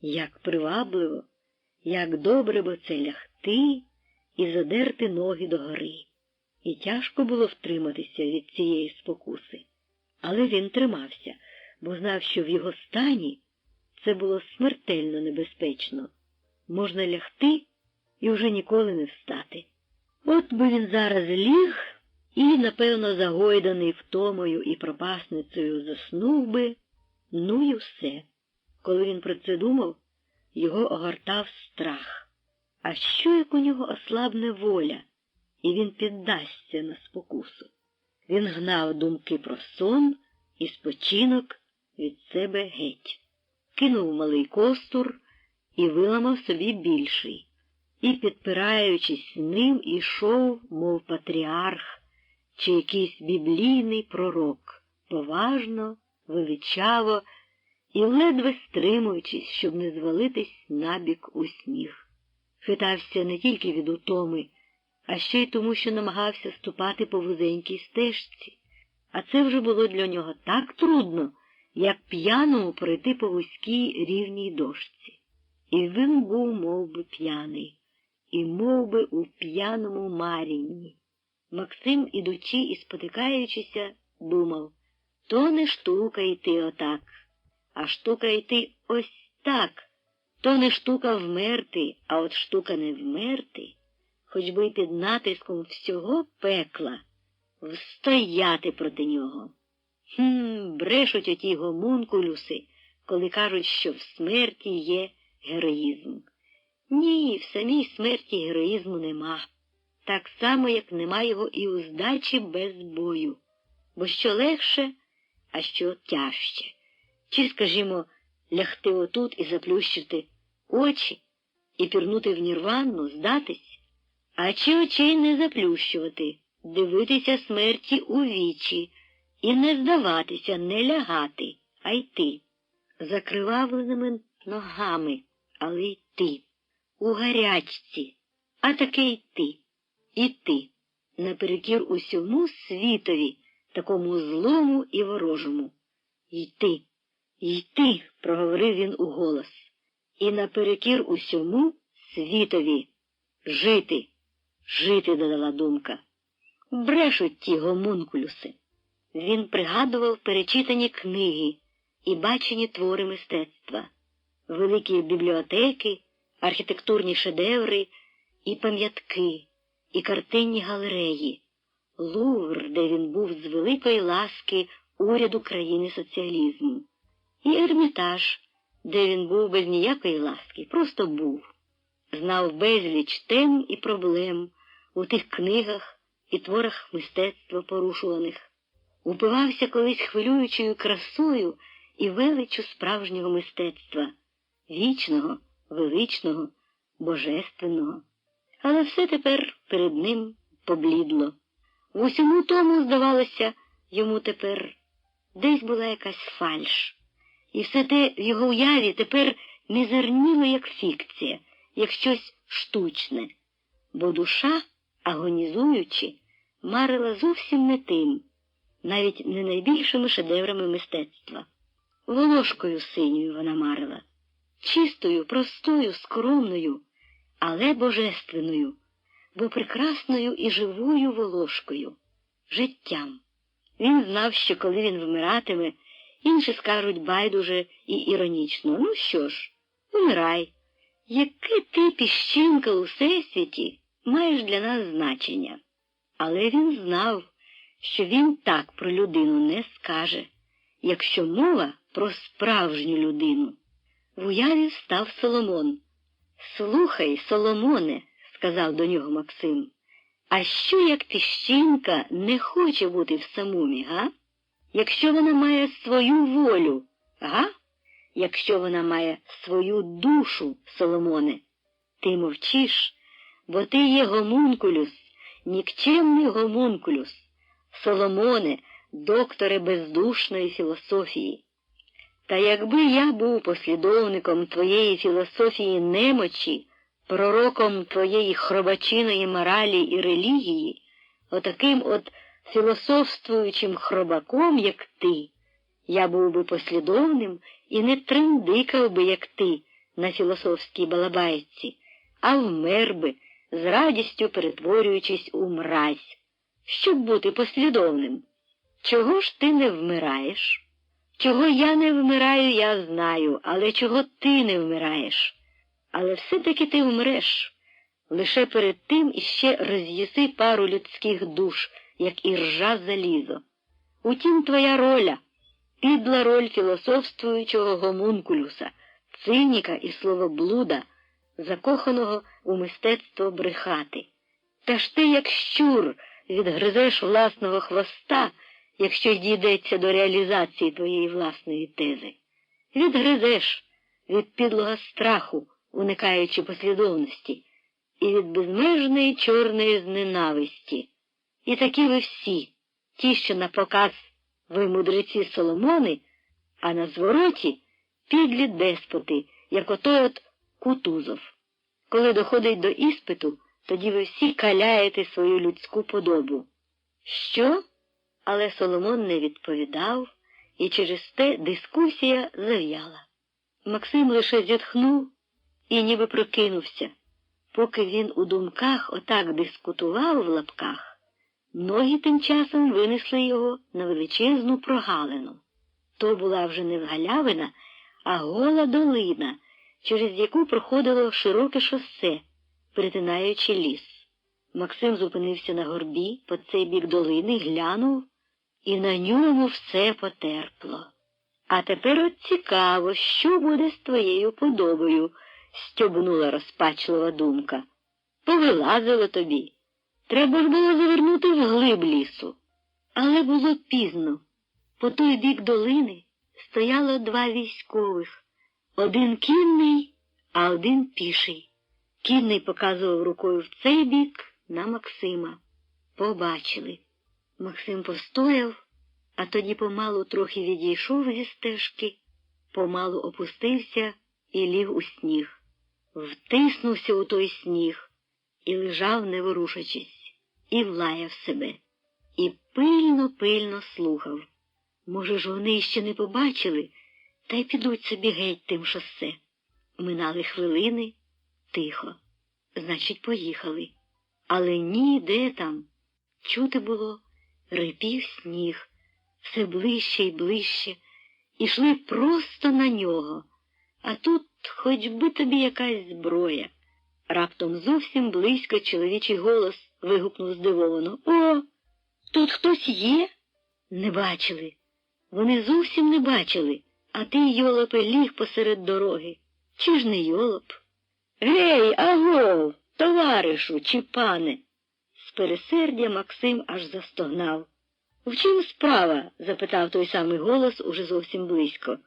Як привабливо, як добре бо це лягти і задерти ноги догори. І тяжко було втриматися від цієї спокуси. Але він тримався, бо знав, що в його стані це було смертельно небезпечно. Можна лягти і вже ніколи не встати. От би він зараз ліг і, напевно, загойданий втомою і пропасницею заснув би, ну і все. Коли він про це думав, його огортав страх. А що, як у нього ослабне воля, і він піддасться на спокусу? Він гнав думки про сон і спочинок від себе геть. Кинув малий костур і виламав собі більший. І, підпираючись ним, ішов, мов патріарх, чи якийсь біблійний пророк, поважно, величаво і ледве стримуючись, щоб не звалитись набік у сніг. Хитався не тільки від утоми, а ще й тому, що намагався ступати по вузенькій стежці. А це вже було для нього так трудно, як п'яному пройти по вузькій рівній дошці. І він був мов би п'яний, і мов би у п'яному марінні. Максим, ідучи і спотикаючися, думав, то не штука йти отак, а штука йти ось так. То не штука вмерти, а от штука не вмерти, хоч би й під натиском всього пекла, встояти проти нього. Брешуть оті гомункулюси, коли кажуть, що в смерті є героїзм. Ні, в самій смерті героїзму нема. Так само, як нема його і у здачі без бою. Бо що легше, а що тяжче. Чи, скажімо, лягти отут і заплющити очі, і пірнути в нірвану, здатись? А чи очей не заплющувати, дивитися смерті у вічі, і не здаватися, не лягати, а йти, закривавленими ногами, але йти, у гарячці, а таки йти, іти, наперекір усьому світові, такому злому і ворожому. Йти, йти, проговорив він уголос. і наперекір усьому світові. Жити, жити, додала думка. Брешуть ті гомункулюси. Він пригадував перечитані книги і бачені твори мистецтва, великі бібліотеки, архітектурні шедеври і пам'ятки, і картинні галереї, Лувр, де він був з великої ласки уряду країни соціалізму, і Ермітаж, де він був без ніякої ласки, просто був. Знав безліч тем і проблем у тих книгах і творах мистецтва порушуваних. Упивався колись хвилюючою красою і величчю справжнього мистецтва, вічного, величного, божественного. Але все тепер перед ним поблідло. В усьому тому, здавалося, йому тепер десь була якась фальш. І все те в його уяві тепер мізерніло як фікція, як щось штучне. Бо душа, агонізуючи, марила зовсім не тим, навіть не найбільшими шедеврами мистецтва. Волошкою синьою вона марила, чистою, простою, скромною, але божественною, бо прекрасною і живою волошкою, життям. Він знав, що коли він вмиратиме, інші скажуть байдуже і іронічно: ну що ж, вмирай. Яке ти, піщинка у всесвіті, маєш для нас значення? Але він знав, що він так про людину не скаже, якщо мова про справжню людину. В уяві став Соломон. «Слухай, Соломоне», – сказав до нього Максим, – «а що, як піщинка не хоче бути в самумі, га? Якщо вона має свою волю, га? Якщо вона має свою душу, Соломоне? Ти мовчиш, бо ти є гомункулюс, нікчемний гомункулюс. Соломоне, докторе бездушної філософії. Та якби я був послідовником твоєї філософії немочі, пророком твоєї хробачиної моралі і релігії, отаким от філософствуючим хробаком, як ти, я був би послідовним і не триндикав би, як ти, на філософській балабайці, а вмер би, з радістю перетворюючись у мразь, щоб бути послідовним. Чого ж ти не вмираєш? Чого я не вмираю, я знаю, але чого ти не вмираєш? Але все-таки ти вмреш. Лише перед тим іще роз'їси пару людських душ, як іржа залізо. Утім, твоя роля, підла роль філософствуючого гомункулюса, циніка і словоблуда, закоханого у мистецтво брехати. Та ж ти, як щур, відгризеш власного хвоста, якщо й дійдеться до реалізації твоєї власної тези. Відгризеш від підлого страху, уникаючи послідовності, і від безмежної чорної зненависті. І такі ви всі, ті, що на показ ви мудреці Соломони, а на звороті підлі деспоти, як отой от Кутузов. Коли доходить до іспиту, тоді ви всі каляєте свою людську подобу. Що? Але Соломон не відповідав, і через те дискусія зав'яла. Максим лише зітхнув і ніби прокинувся. Поки він у думках отак дискутував в лапках, ноги тим часом винесли його на величезну прогалину. То була вже не галявина, а гола долина, через яку проходило широке шосе, перетинаючи ліс. Максим зупинився на горбі по цей бік долини, глянув, і на ньому все потерпло. А тепер от цікаво, що буде з твоєю подобою, стьобнула розпачлива думка. Повилазило тобі. Треба ж було завернути вглиб лісу. Але було пізно. По той бік долини стояло два військових. Один кінний, а один піший. Кінний показував рукою в цей бік на Максима. Побачили. Максим постояв, а тоді помалу трохи відійшов зі стежки, помалу опустився і ліг у сніг. Втиснувся у той сніг і лежав, не ворушачись, і влаяв себе. І пильно слухав. Може ж, вони ще не побачили, та й підуть собі геть тим шосе. Минали хвилини, тихо. Значить, поїхали. Але ніде там. Чути було, рипів сніг, все ближче й ближче, ішли просто на нього. А тут хоч би тобі якась зброя. Раптом зовсім близько чоловічий голос вигукнув здивовано. «О, тут хтось є?» Не бачили. Вони зовсім не бачили, а ти, йолопе, ліг посеред дороги. Чи ж не йолоп? «Гей, агов, товаришу чи пане!» З пересердя Максим аж застогнав. «В чим справа?» – запитав той самий голос уже зовсім близько.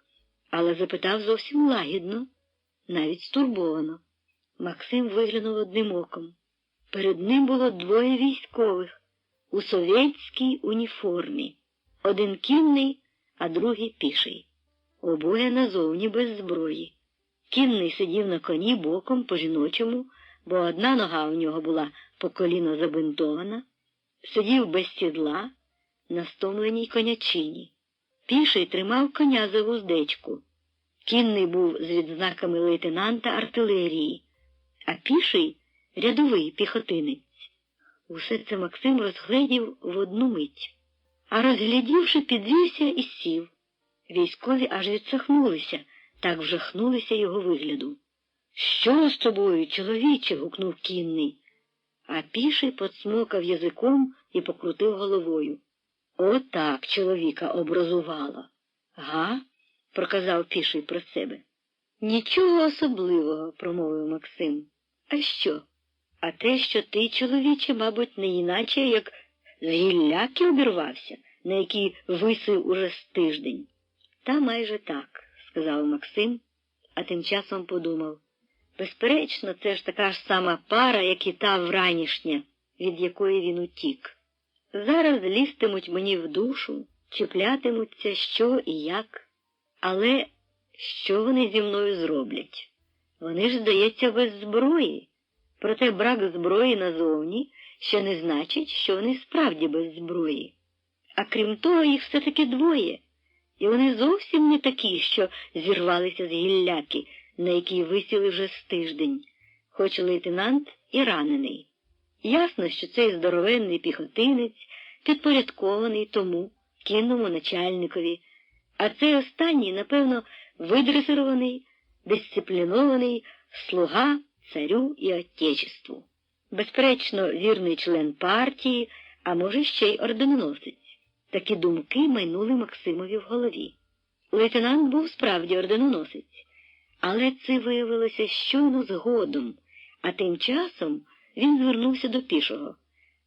Але запитав зовсім лагідно, навіть стурбовано. Максим виглянув одним оком. Перед ним було двоє військових у совєтській уніформі. Один кінний, а другий піший. Обоє назовні без зброї. Кінний сидів на коні боком по-жіночому, бо одна нога у нього була по коліно забинтована, сидів без сідла на стомленій конячині. Піший тримав коня за вуздечку. Кінний був з відзнаками лейтенанта артилерії, а піший – рядовий піхотинець. Усе це Максим розгледів в одну мить. А розглядівши, підвівся і сів. Військові аж відсахнулися, так вжахнулися його вигляду. «Що з тобою, чоловіче?» – гукнув кінний. А піший подсмокав язиком і покрутив головою. «Отак чоловіка образувало». «Га?» – проказав піший про себе. «Нічого особливого», – промовив Максим. «А що?» «А те, що ти, чоловіче, мабуть, не іначе, як з гілляки обірвався, на якій висив уже з тиждень». «Та майже так», – сказав Максим, а тим часом подумав. «Безперечно, це ж така ж сама пара, як і та вранішня, від якої він утік. Зараз лізтимуть мені в душу, чіплятимуться що і як. Але що вони зі мною зроблять? Вони ж, здається, без зброї. Проте брак зброї назовні ще не значить, що вони справді без зброї. А крім того, їх все-таки двоє. І вони зовсім не такі, що зірвалися з гілляки, на якій висіли вже з тиждень, хоч лейтенант і ранений. Ясно, що цей здоровенний піхотинець підпорядкований тому кінному начальникові, а цей останній, напевно, видресирований, дисциплінований слуга царю і отечеству. Безперечно, вірний член партії, а може ще й орденоносець. Такі думки майнули Максимові в голові. Лейтенант був справді орденоносець, але це виявилося щойно згодом, а тим часом він звернувся до пішого.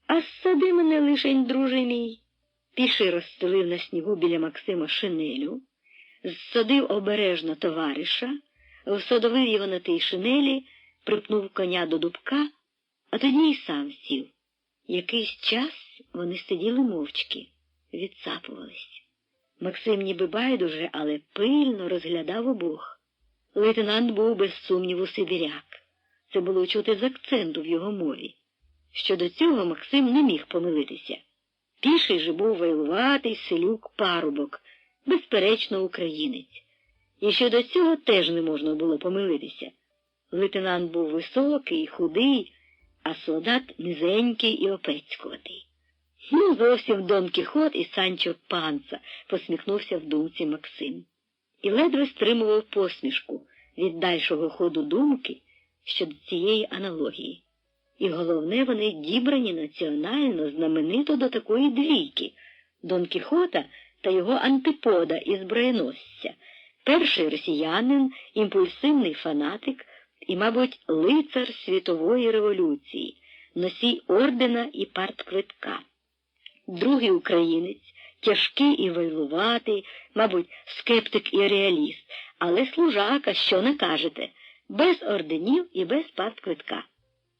«А ссади мене лишень, друже мій!» Піший розстелив на снігу біля Максима шинелю, зсадив обережно товариша, всадовив його на тій шинелі, припнув коня до дубка, а тоді й сам сів. Якийсь час вони сиділи мовчки, відсапувались. Максим ніби байдуже, але пильно розглядав обох. Лейтенант був без сумніву сибіряк. Це було чути з акценту в його мові. Щодо цього Максим не міг помилитися. Піший же був вайлуватий селюк-парубок, безперечно українець. І щодо цього теж не можна було помилитися. Лейтенант був високий, худий, а солдат низенький і опецькуватий. «Ну, зовсім Дон Кіхот і Санчо Панса», – посміхнувся в думці Максим. І ледве стримував посмішку від дальшого ходу думки щодо цієї аналогії. І головне, вони дібрані національно знаменито до такої двійки – Дон Кіхота та його антипода із зброєносця. Перший росіянин, імпульсивний фанатик і, мабуть, лицар світової революції, носій ордена і партквитка. Другий українець, тяжкий і вайлуватий, мабуть, скептик і реаліст, але служака, що накажете, без орденів і без партквитка.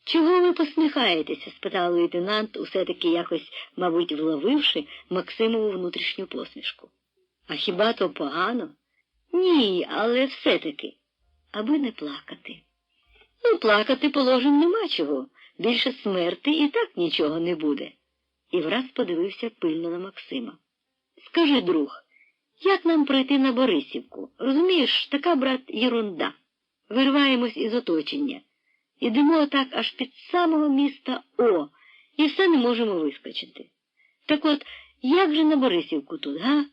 «Чого ви посміхаєтеся?» – спитав лейтенант, усе-таки якось, мабуть, вловивши Максимову внутрішню посмішку. «А хіба то погано?» «Ні, але все-таки, аби не плакати». «Ну, плакати, положим, нема чого, більше смерти і так нічого не буде». І враз подивився пильно на Максима. «Скажи, друг, як нам пройти на Борисівку? Розумієш, така, брат, єрунда». вирваємось із оточення. Ідемо так аж під самого міста О, і все не можемо вискочити. Так от, як же на Борисівку тут, га?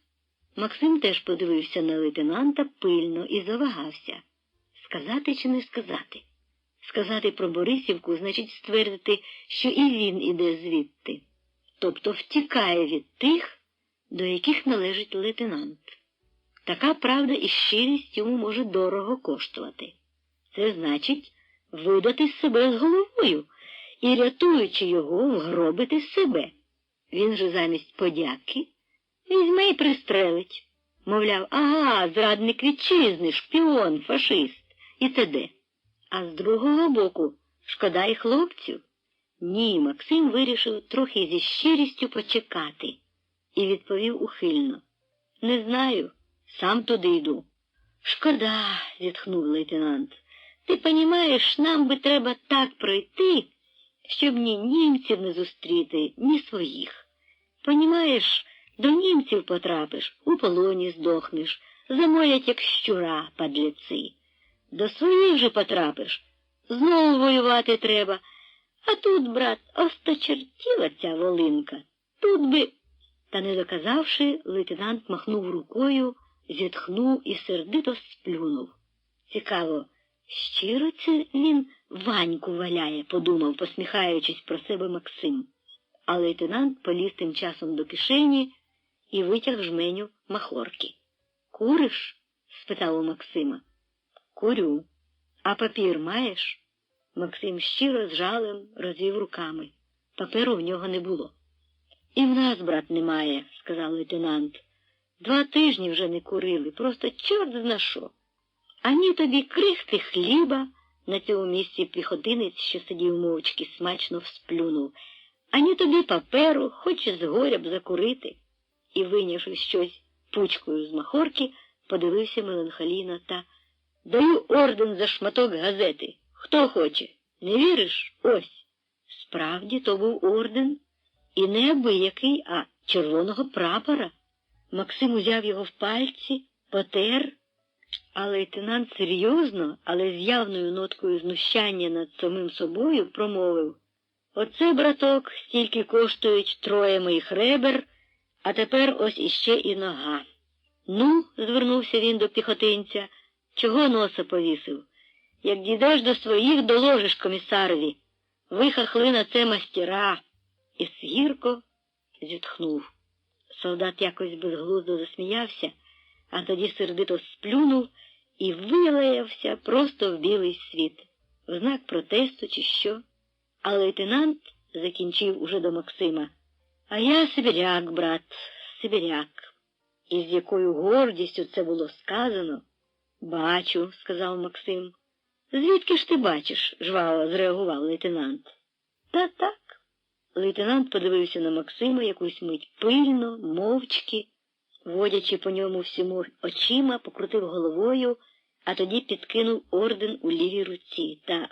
Максим теж подивився на лейтенанта пильно і завагався. Сказати чи не сказати? Сказати про Борисівку значить ствердити, що і він іде звідти. Тобто втікає від тих, до яких належить лейтенант. Така правда і щирість йому може дорого коштувати. Це значить видати себе з головою і, рятуючи його, вгробити себе. Він же замість подяки візьме й пристрелить. Мовляв, ага, зрадник вітчизни, шпіон, фашист і т.д. А з другого боку, шкода й хлопцю. Ні, Максим вирішив трохи зі щирістю почекати і відповів ухильно. Не знаю, сам туди йду. Шкода, зітхнув лейтенант. Ти понімаєш, нам би треба так пройти, щоб ні німців не зустріти, ні своїх. Понімаєш, до німців потрапиш, у полоні здохнеш, замолять як щура, падліці. До своїх же потрапиш, знову воювати треба. А тут, брат, осточертіла ця волинка. Тут би... Та не доказавши, лейтенант махнув рукою, зітхнув і сердито сплюнув. Цікаво, щиро це він Ваньку валяє, подумав, посміхаючись про себе Максим. А лейтенант поліз тим часом до кишені і витяг жменю махорки. «Куриш?» – спитав у Максима. «Курю. А папір маєш?» Максим щиро з жалем розвів руками. Паперу в нього не було. «І в нас, брат, немає», – сказав лейтенант. 2 тижні вже не курили, просто чорт зна що. Ані тобі крихти хліба, на цьому місці піхотинець, що сидів мовчки, смачно всплюнув, ані тобі паперу, хоч з горя б закурити. І, вийнявши щось пучкою з махорки, подивився меланхолійно та «Даю орден за шматок газети. Хто хоче? Не віриш? Ось». Справді, то був орден. І не абиякий, а червоного прапора. Максим узяв його в пальці, потер, а лейтенант серйозно, але з явною ноткою знущання над самим собою промовив: «Оце, браток, стільки коштують 3 моїх ребер, а тепер ось іще і нога». «Ну», – звернувся він до піхотинця, – «чого носа повісив? Як дійдеш до своїх, доложиш комісарові. Ви, хахли, на це мастера». І гірко зітхнув. Солдат якось безглуздо засміявся, а тоді сердито сплюнув і вилаявся просто в білий світ, в знак протесту чи що. А лейтенант закінчив уже до Максима: «А я сибіряк, брат, сибіряк». І з якою гордістю це було сказано. «Бачу», – сказав Максим. «Звідки ж ти бачиш?» – жваво зреагував лейтенант. «Та так». Лейтенант подивився на Максима якусь мить пильно, мовчки, водячи по ньому всьому очима, покрутив головою, а тоді підкинув орден у лівій руці та: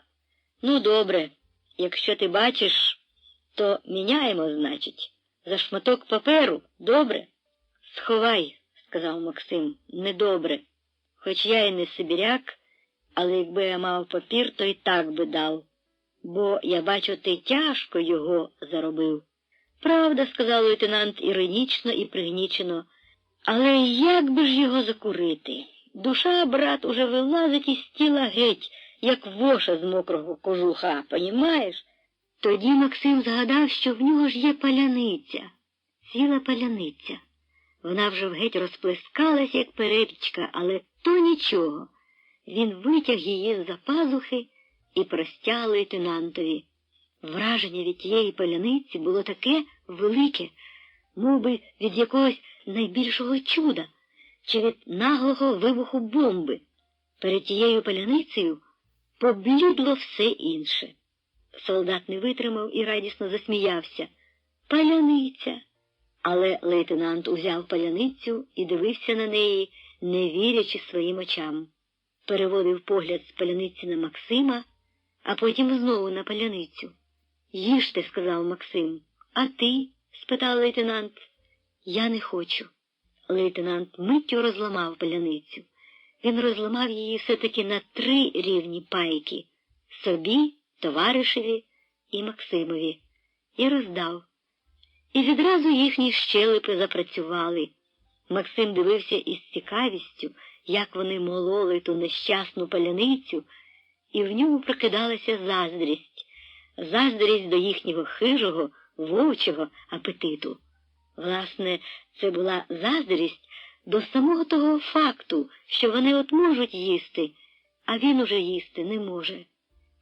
«Ну, добре, якщо ти бачиш, то міняємо, значить, за шматок паперу, добре?» «Сховай», – сказав Максим, – «недобре. Хоч я і не сибіряк, але якби я мав папір, то й так би дав. Бо, я бачу, ти тяжко його заробив». «Правда», – сказав лейтенант іронічно і пригнічено, – «але як би ж його закурити? Душа, брат, уже вилазить із тіла геть, як воша з мокрого кожуха, понімаєш?» Тоді Максим згадав, що в нього ж є паляниця, ціла паляниця. Вона вже геть розплескалась, як перепічка, але то нічого. Він витяг її з-за пазухи і простяг лейтенантові. Враження від тієї паляниці було таке велике, мов би від якогось найбільшого чуда, чи від наглого вибуху бомби. Перед тією паляницею поблідло все інше. Солдат не витримав і радісно засміявся. «Паляниця!» Але лейтенант узяв паляницю і дивився на неї, не вірячи своїм очам. Переводив погляд з паляниці на Максима, а потім знову на паляницю. «Їжте», – сказав Максим. «А ти?» – спитав лейтенант. «Я не хочу». Лейтенант миттю розламав паляницю. Він розламав її все-таки на 3 рівні пайки – собі, товаришеві і Максимові, і роздав. І відразу їхні щелепи запрацювали. Максим дивився із цікавістю, як вони мололи ту нещасну паляницю, і в ньому прокидалася заздрість. Заздрість до їхнього хижого, вовчого апетиту. Власне, це була заздрість до самого того факту, що вони от можуть їсти, а він уже їсти не може.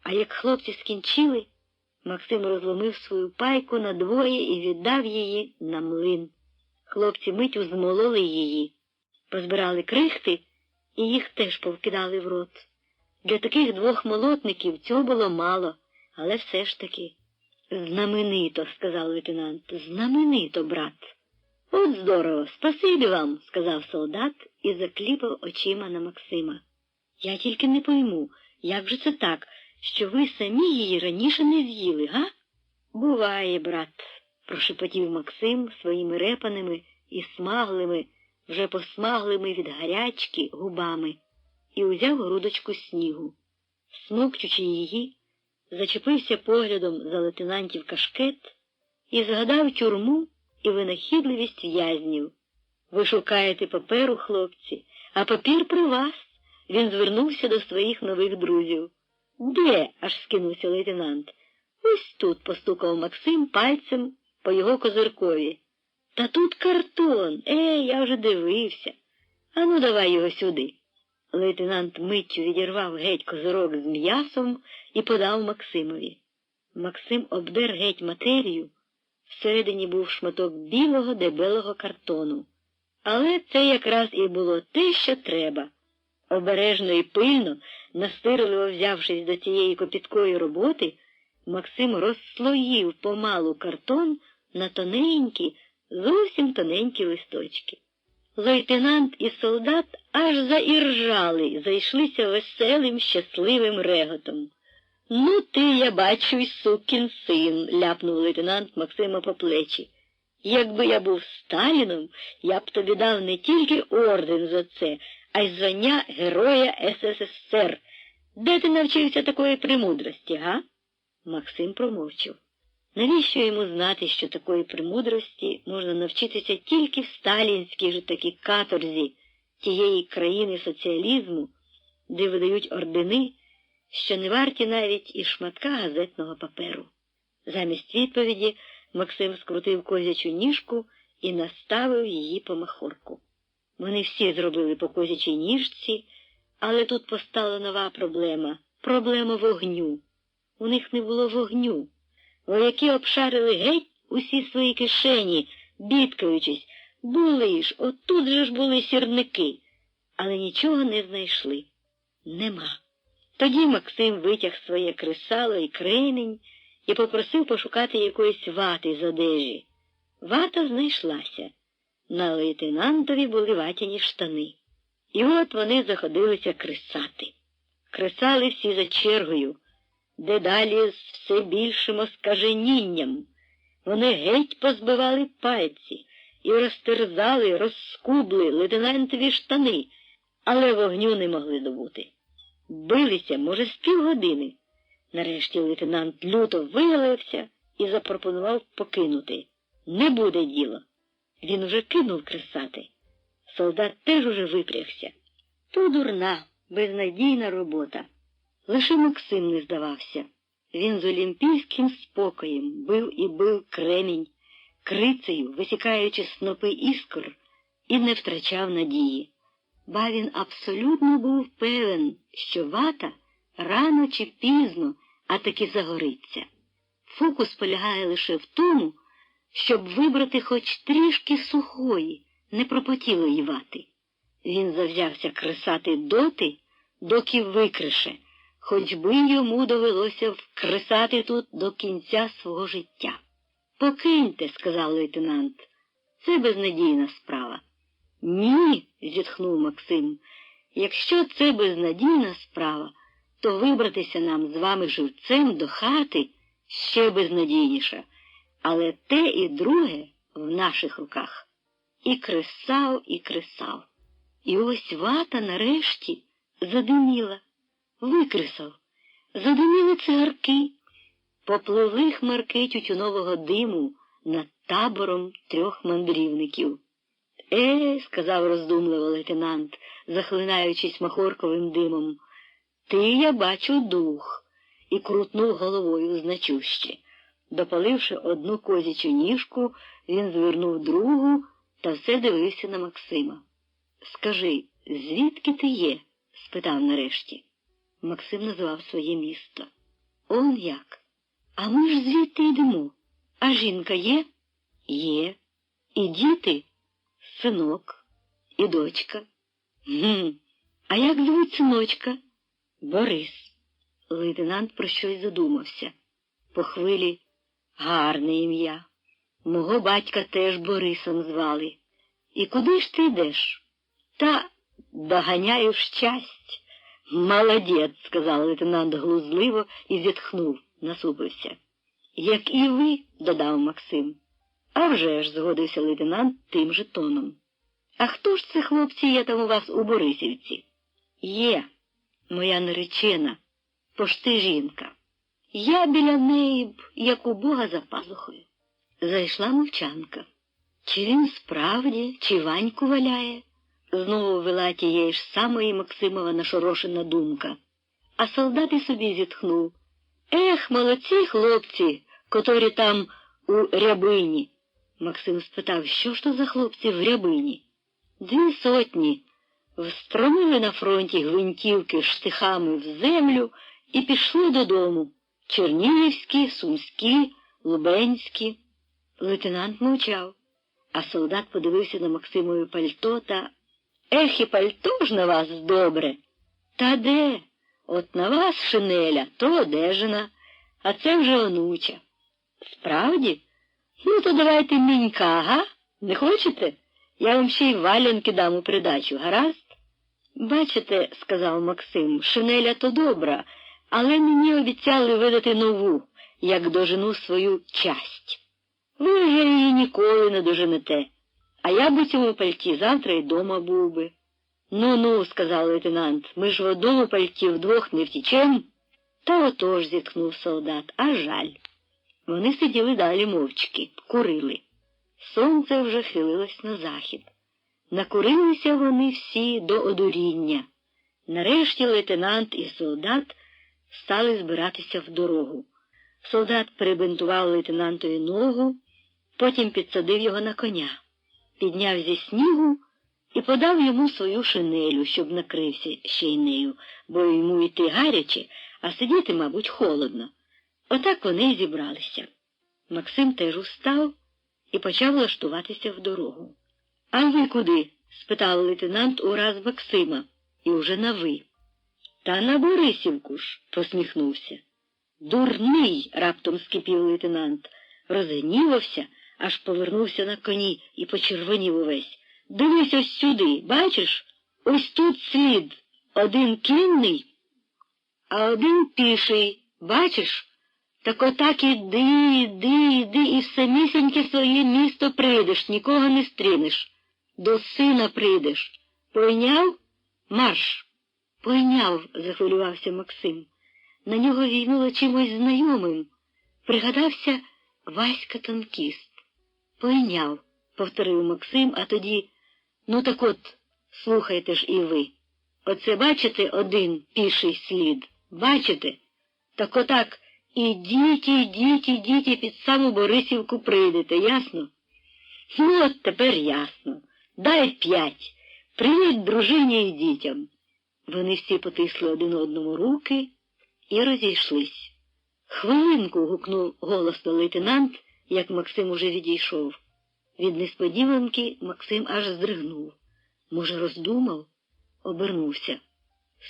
А як хлопці скінчили, Максим розломив свою пайку на 2 і віддав її на млин. Хлопці миттю змололи її, позбирали крихти і їх теж повкидали в рот. Для таких 2 молотників цього було мало, але все ж таки. «Знаменито», – сказав лейтенант, – «знаменито, брат». «От здорово, спасибі вам», – сказав солдат і закліпав очима на Максима. «Я тільки не пойму, як же це так, що ви самі її раніше не з'їли, га?» «Буває, брат», – прошепотів Максим своїми репаними і смаглими, вже посмаглими від гарячки губами, і узяв грудочку снігу. Смокчучи її, зачепився поглядом за лейтенантів кашкет і згадав тюрму і винахідливість в'язнів. «Ви шукаєте паперу, хлопці, а папір при вас», – він звернувся до своїх нових друзів. «Де?» – аж скинувся лейтенант. «Ось тут», – постукав Максим пальцем по його козиркові. «Та тут картон, я вже дивився. Ану, давай його сюди». Лейтенант миттю відірвав геть козирок з м'ясом і подав Максимові. Максим обдер геть матерію. Всередині був шматок білого дебелого картону. Але це якраз і було те, що треба. Обережно і пильно, настирливо взявшись до цієї копіткої роботи, Максим розслоїв помалу картон на тоненькі, зовсім тоненькі листочки. Лейтенант і солдат аж заіржали, зайшлися веселим, щасливим реготом. «Ну ти, я бачу, й сукін син», – ляпнув лейтенант Максима по плечі. «Якби я був Сталіном, я б тобі дав не тільки орден за це, а й звання Героя СССР. Де ти навчився такої премудрості, га?» Максим промовчав. Навіщо йому знати, що такої премудрості можна навчитися тільки в сталінській ж таки каторзі тієї країни соціалізму, де видають ордени, що не варті навіть і шматка газетного паперу? Замість відповіді Максим скрутив козячу ніжку і наставив її по махорку. Вони всі зробили по козячій ніжці, але тут постала нова проблема – проблема вогню. У них не було вогню. Вояки обшарили геть усі свої кишені, бідкаючись. Були ж, отут же ж були сірники. Але нічого не знайшли. Нема. Тоді Максим витяг своє кресало і кремінь і попросив пошукати якоїсь вати з одежі. Вата знайшлася. На лейтенантові були ватяні штани. І от вони заходилися кресати. Кресали всі за чергою, дедалі з все більшим оскаженінням. Вони геть позбивали пальці і розтерзали, розскубли лейтенантові штани, але вогню не могли добути. Билися, може, з півгодини. Нарешті лейтенант люто виявився і запропонував покинути. Не буде діла. Він уже кинув кресати. Солдат теж уже випрягся. То дурна, безнадійна робота. Лише Максим не здавався. Він з олімпійським спокоєм бив і бив кремінь, крицею висікаючи снопи іскор, і не втрачав надії. Ба він абсолютно був певен, що вата рано чи пізно, а таки загориться. Фокус полягає лише в тому, щоб вибрати хоч трішки сухої, непропотілої вати. Він завзявся кресати доти, доки викреше, хоч би йому довелося вкресати тут до кінця свого життя. «Покиньте», – сказав лейтенант, – «це безнадійна справа». «Ні», – зітхнув Максим, – «якщо це безнадійна справа, то вибратися нам з вами живцем до хати ще безнадійніше. Але те і друге в наших руках». І кресав, і кресав. І ось вата нарешті задиміла, викресав, задиміли цигарки, попливли хмарки тютюнового диму над табором 3 мандрівників. Сказав роздумливо лейтенант, захлинаючись махорковим димом, ти, я бачу, дух, і крутнув головою значуще. Допаливши одну козячу ніжку, він звернув другу та все дивився на Максима. Скажи, звідки ти є? Спитав нарешті. Максим назвав своє місто. Он як? А ми ж звідти йдемо. А жінка є? Є. І діти? Синок. І дочка. А як звуть синочка? Борис. Лейтенант про щось задумався. По хвилі: гарне ім'я. Мого батька теж Борисом звали. І куди ж ти йдеш? Та доганяю щастя. Молодець, сказав лейтенант глузливо і зітхнув, насупився. Як і ви, додав Максим. А вже ж, згодився лейтенант тим же тоном. А хто ж це, хлопці, є там у вас у Борисівці? Є, моя наречена, пошти жінка. Я біля неї б, як у Бога за пазухою. Зайшла мовчанка. Чи він справді, чи Ваньку валяє? Знову вела тієї ж самої Максимова нашорошена думка. А солдат і собі зітхнув. Молодці хлопці, котрі там у Рябині. Максим спитав, що ж то за хлопці в Рябині? 200. Встромили на фронті гвинтівки штихами в землю і пішли додому. Чернігівські, Сумські, Лубенські. Лейтенант мовчав, а солдат подивився на Максимове пальто та... і пальто ж на вас добре. Та де? От на вас шинеля, то одежина, а це вже онуча. Справді? Ну, то давайте мінька, га? Не хочете? Я вам ще й валянки дам у придачу, гаразд? Бачите, сказав Максим, шинеля то добра, але мені обіцяли видати нову, як дожену свою часть. Ви вже її ніколи не доженете, а я б у цьому пальті завтра й дома був би. Ну, сказав лейтенант, ми ж в одному пальті вдвох не втічем. Та отож, зітхнув солдат, а жаль. Вони сиділи далі мовчки, курили. Сонце вже хилилось на захід. Накурилися вони всі до одуріння. Нарешті лейтенант і солдат стали збиратися в дорогу. Солдат перебинтував лейтенантові ногу, потім підсадив його на коня, підняв зі снігу і подав йому свою шинелю, щоб накрився ще й нею, бо йому йти гаряче, а сидіти, мабуть, холодно. Отак вони й зібралися. Максим теж устав і почав влаштуватися в дорогу. «А ви куди?» – спитав лейтенант ураз Максима, і уже на «ви». «Та на Борисівку ж», – посміхнувся. «Дурний!» – раптом скипів лейтенант. Розгнівався, аж повернувся на коні і почервонів увесь. «Дивись ось сюди, бачиш? Ось тут слід. Один кінний, а один піший. Бачиш? Так отак іди, і в самісіньке своє місто прийдеш, нікого не стрінеш. До сина прийдеш. Пойняв? Марш!» «Пойняв», – захвилювався Максим. На нього війнуло чимось знайомим. Пригадався Васька танкіст. «Пойняв», – повторив Максим, а тоді, «Ну так от, слухайте ж і ви. Оце бачите один піший слід? Бачите? Так отак ідіть, і під саму Борисівку прийдете, ясно?» «Ну от тепер ясно. Дай 5. Привіт дружині і дітям». Вони всі потисли один одному руки і розійшлись. «Хвилинку!» – гукнув голосно лейтенант, як Максим уже відійшов. Від несподіванки Максим аж здригнув. Може, роздумав? Обернувся.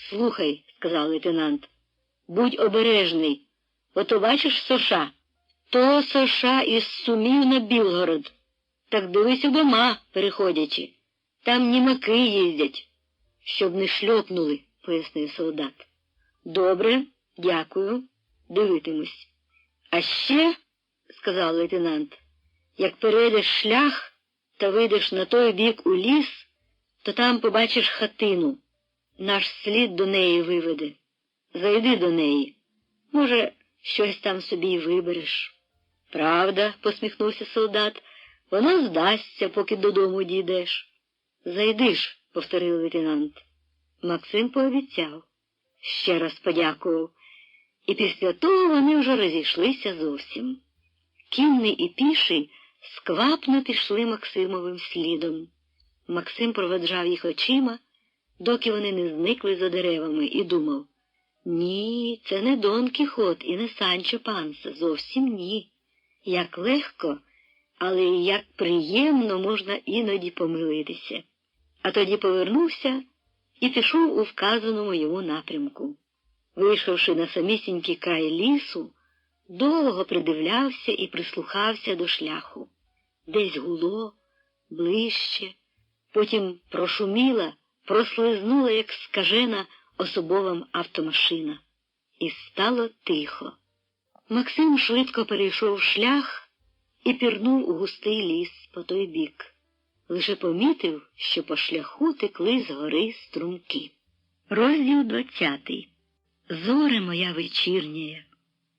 «Слухай», – сказав лейтенант, – «будь обережний. Ото бачиш Соша? То Соша із Сумів на Білгород. Так дивись обома, переходячи. Там німаки їздять». «Щоб не шльопнули», – пояснив солдат. «Добре, дякую, дивитимусь». «А ще», – сказав лейтенант, – «як перейдеш шлях та вийдеш на той бік у ліс, то там побачиш хатину. Наш слід до неї виведе. Зайди до неї. Може, щось там собі й вибереш. Правда, посміхнувся солдат, воно здасться, поки додому дійдеш. Зайди ж, повторив лейтенант. Максим пообіцяв. Ще раз подякував. І після того вони вже розійшлися зовсім. Кінний і піший сквапно пішли Максимовим слідом. Максим проведжав їх очима, доки вони не зникли за деревами, і думав: ні, це не Дон Кіхот і не Санчо Панса, зовсім ні. Як легко, але і як приємно можна іноді помилитися. А тоді повернувся і пішов у вказаному йому напрямку. Вийшовши на самісінький край лісу, довго придивлявся і прислухався до шляху. Десь гуло, ближче, потім прошуміла, прослизнула, як скажена, особовим автомашина. І стало тихо. Максим швидко перейшов шлях і пірнув у густий ліс по той бік. Лише помітив, що по шляху текли згори струмки. Розділ 20. Зоре моя вечірняя,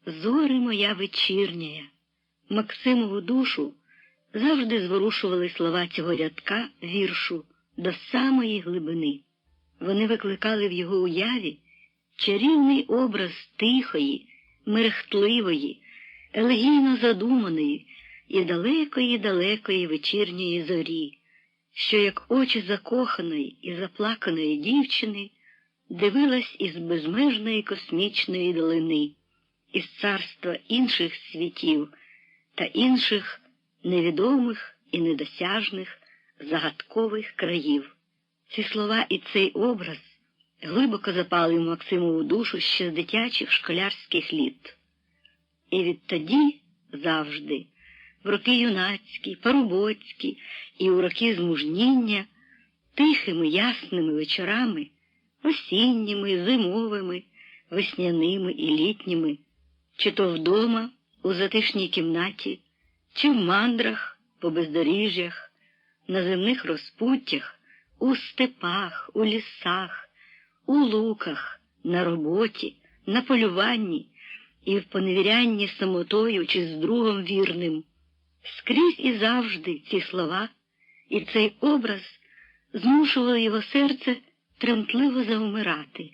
зоре моя вечірняя. Максимову душу завжди зворушували слова цього рядка віршу до самої глибини. Вони викликали в його уяві чарівний образ тихої, мерехтливої, елегійно задуманої і далекої-далекої вечірньої зорі, що, як очі закоханої і заплаканої дівчини, дивилась із безмежної космічної долини, із царства інших світів та інших невідомих і недосяжних загадкових країв. Ці слова і цей образ глибоко запали в Максимову душу ще з дитячих школярських літ. І відтоді завжди, в роки юнацькі, парубоцькі і у роки змужніння, тихими ясними вечорами, осінніми, зимовими, весняними і літніми, чи то вдома, у затишній кімнаті, чи в мандрах, по бездоріжжях, на земних розпуттях, у степах, у лісах, у луках, на роботі, на полюванні і в поневірянні самотою чи з другом вірним. Скрізь і завжди ці слова і цей образ змушували його серце тремтливо завмирати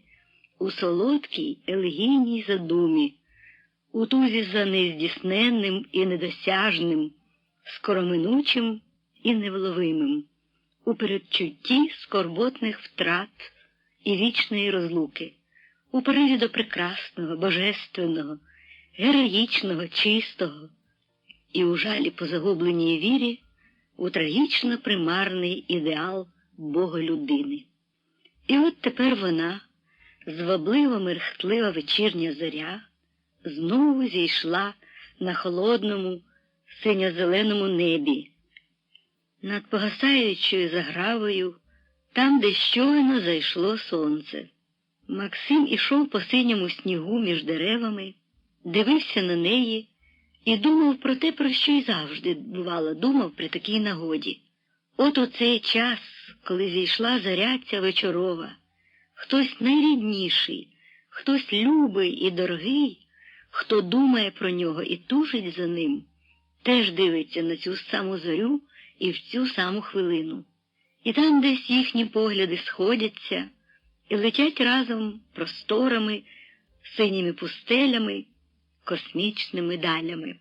у солодкій елегійній задумі, у тузі за нездійсненним і недосяжним, скороминучим і невловимим, у передчутті скорботних втрат і вічної розлуки, у пориві до прекрасного, божественного, героїчного, чистого, і у жалі по загубленій вірі у трагічно примарний ідеал Бога-людини. І от тепер вона, зваблива мерехтлива вечірня зоря, знову зійшла на холодному, синьо-зеленому небі, над погасаючою загравою, там, де щойно зайшло сонце. Максим ішов по синьому снігу між деревами, дивився на неї і думав про те, про що й завжди, бувало, думав при такій нагоді. От у цей час, коли зійшла зоря ця вечорова, хтось найрідніший, хтось любий і дорогий, хто думає про нього і тужить за ним, теж дивиться на цю саму зорю і в цю саму хвилину. І там десь їхні погляди сходяться і летять разом просторами, синіми пустелями, космічними далями.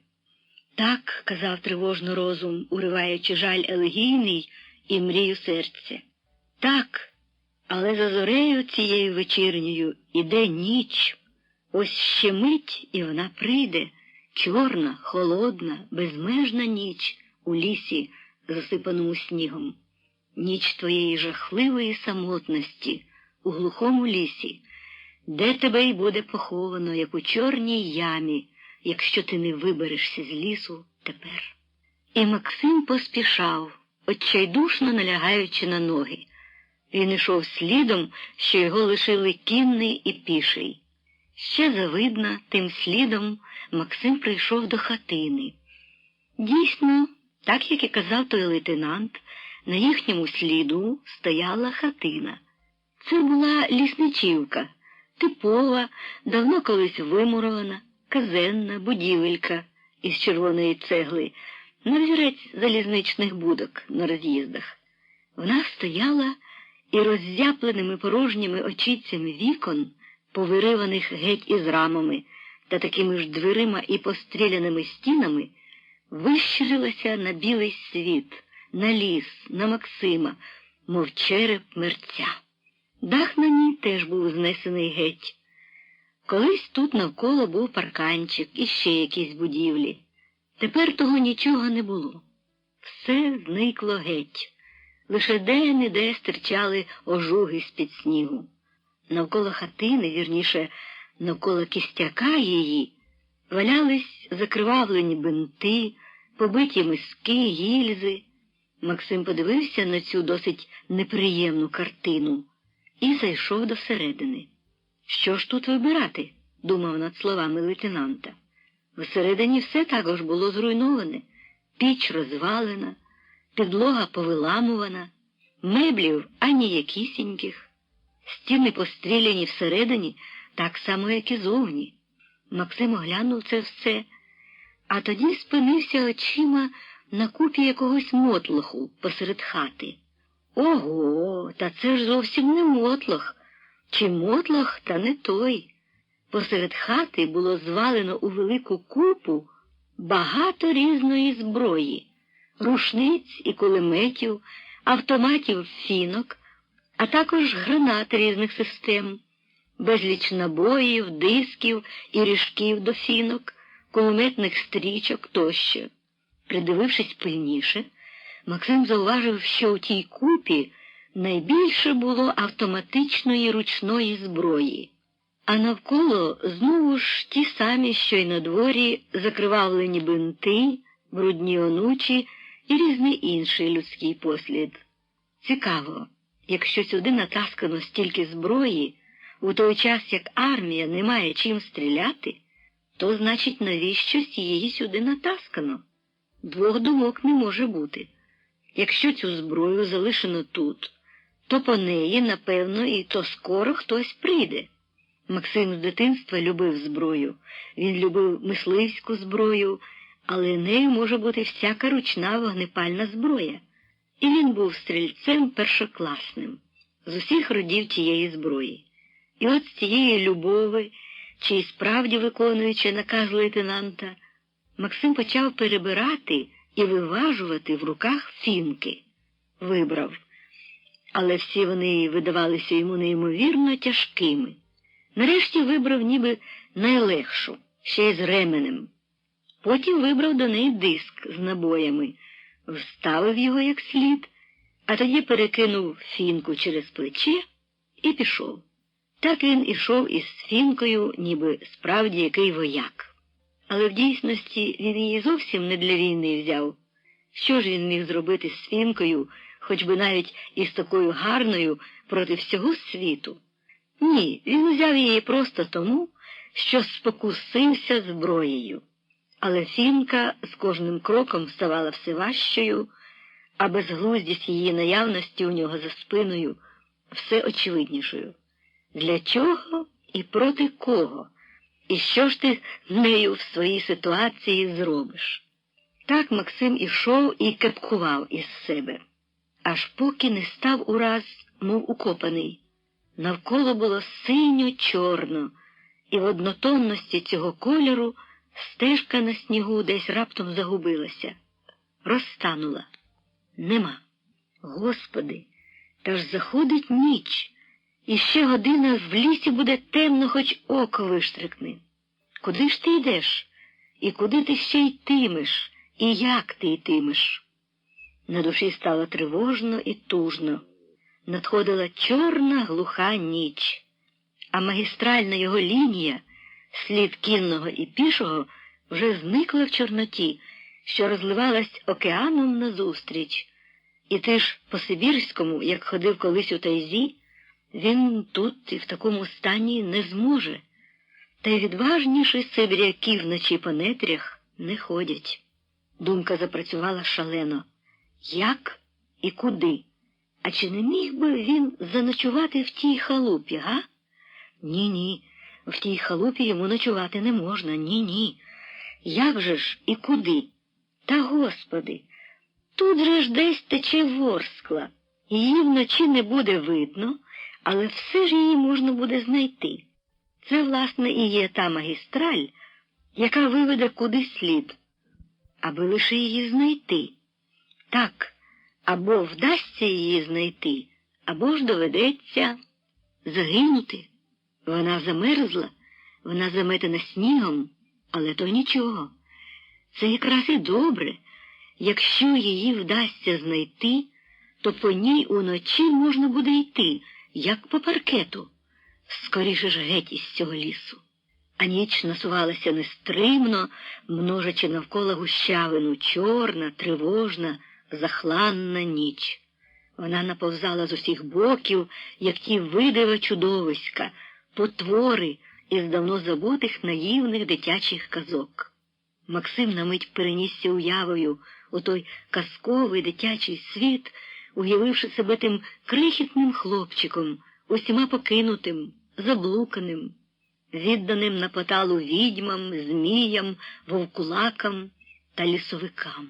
Так, казав тривожно розум, уриваючи жаль елегійний і мрію серця. Так, але за зорею цією вечірньою іде ніч. Ось ще мить, і вона прийде, чорна, холодна, безмежна ніч у лісі, засипаному снігом. Ніч твоєї жахливої самотності у глухому лісі, де тебе й буде поховано, як у чорній ямі, якщо ти не виберешся з лісу тепер. І Максим поспішав, отчайдушно налягаючи на ноги. Він ішов слідом, що його лишили кінний і піший. Ще завидно, тим слідом Максим прийшов до хатини. Дійсно, так як і казав той лейтенант, На їхньому сліду стояла хатина. Це була лісничівка, типова, давно колись вимурована, казенна будівелька із червоної цегли, на взірець залізничних будок на роз'їздах. Вона стояла і роззяпленими порожніми очицями вікон, повириваних геть із рамами та такими ж дверима і постріляними стінами, вищирилася на білий світ, на ліс, на Максима, мов череп мерця. Дах на ній теж був знесений геть. Колись тут навколо був парканчик і ще якісь будівлі. Тепер того нічого не було. Все зникло геть. Лише де-не-де стирчали ожуги з-під снігу. Навколо хатини, вірніше, навколо кістяка її, валялись закривавлені бинти, побиті миски, гільзи. Максим подивився на цю досить неприємну картину і зайшов до середини. Що ж тут вибирати? Думав над словами лейтенанта. Всередині все також було зруйноване, піч розвалена, підлога повиламувана, меблів ані якісіньких, стіни постріляні всередині так само, як і зовні. Максим оглянув це все, а тоді спинився очима на купі якогось мотлоху посеред хати. Ого, та це ж зовсім не мотлох. Чи мотлох, та не той. Посеред хати було звалено у велику купу багато різної зброї, рушниць і кулеметів, автоматів фінок, а також гранат різних систем, безліч набоїв, дисків і ріжків до фінок, кулеметних стрічок тощо. Придивившись пильніше, Максим зауважив, що у тій купі найбільше було автоматичної ручної зброї, а навколо знову ж ті самі, що й на дворі, закривавлені бинти, брудні онучі і різний інший людський послід. Цікаво, якщо сюди натаскано стільки зброї, у той час, як армія не має чим стріляти, то, значить, навіщось її сюди натаскано. Двох думок не може бути. Якщо цю зброю залишено тут, то по неї, напевно, і то скоро хтось прийде. Максим з дитинства любив зброю. Він любив мисливську зброю, але нею може бути всяка ручна вогнепальна зброя. І він був стрільцем першокласним, з усіх родів тієї зброї. І от з цієї любови, чи й справді виконуючи наказ лейтенанта, Максим почав перебирати і виважувати в руках фінки. Вибрав. Але всі вони видавалися йому неймовірно тяжкими. Нарешті вибрав ніби найлегшу, ще й з ременем. Потім вибрав до неї диск з набоями, вставив його як слід, а тоді перекинув фінку через плече і пішов. Так він ішов із фінкою, ніби справді який вояк. Але в дійсності він її зовсім не для війни взяв. Що ж він міг зробити з фінкою, хоч би навіть із такою гарною проти всього світу? Ні, він взяв її просто тому, що спокусився зброєю. Але фінка з кожним кроком ставала все важчою, а безглуздість її наявності у нього за спиною все очевиднішою. Для чого і проти кого? І що ж ти з нею в своїй ситуації зробиш? Так Максим ішов і кепкував із себе, аж поки не став ураз, мов укопаний. Навколо було синьо-чорно, і в однотонності цього кольору стежка на снігу десь раптом загубилася. Розтанула. Нема. Господи, та ж заходить ніч. І ще година в лісі буде темно, хоч око виштрикне. Куди ж ти йдеш? І куди ти ще йтимеш? І як ти йтимеш? На душі стало тривожно і тужно. Надходила чорна глуха ніч, а магістральна його лінія, слід кінного і пішого, вже зникла в чорноті, що розливалась океаном назустріч. І ти ж по-сибірському, як ходив колись у тайзі, він тут і в такому стані не зможе. Та й відважніші сибіряки вночі по нетрях не ходять. Думка запрацювала шалено. Як? і куди. А чи не міг би він заночувати в тій халупі, га? Ні, в тій халупі йому ночувати не можна, ні. Як же ж і куди? Та, Господи, тут же ж десь тече Ворскла. Її вночі не буде видно, але все ж її можна буде знайти. Це, власне, і є та магістраль, яка виведе кудись слід, аби лише її знайти. Так, або вдасться її знайти, або ж доведеться загинути. Вона замерзла, вона заметена снігом, але то нічого. Це якраз і добре. Якщо її вдасться знайти, то по ній уночі можна буде йти, як по паркету. Скоріше ж геть із цього лісу. А ніч насувалася нестримно, множачи навколо гущавину, чорна, тривожна, захланна ніч. Вона наповзала з усіх боків, як ті видива чудовиська, потвори із давно забутих наївних дитячих казок. Максим на мить перенісся уявою у той казковий дитячий світ, уявивши себе тим крихітним хлопчиком, усіма покинутим, заблуканим, відданим на поталу відьмам, зміям, вовкулакам та лісовикам.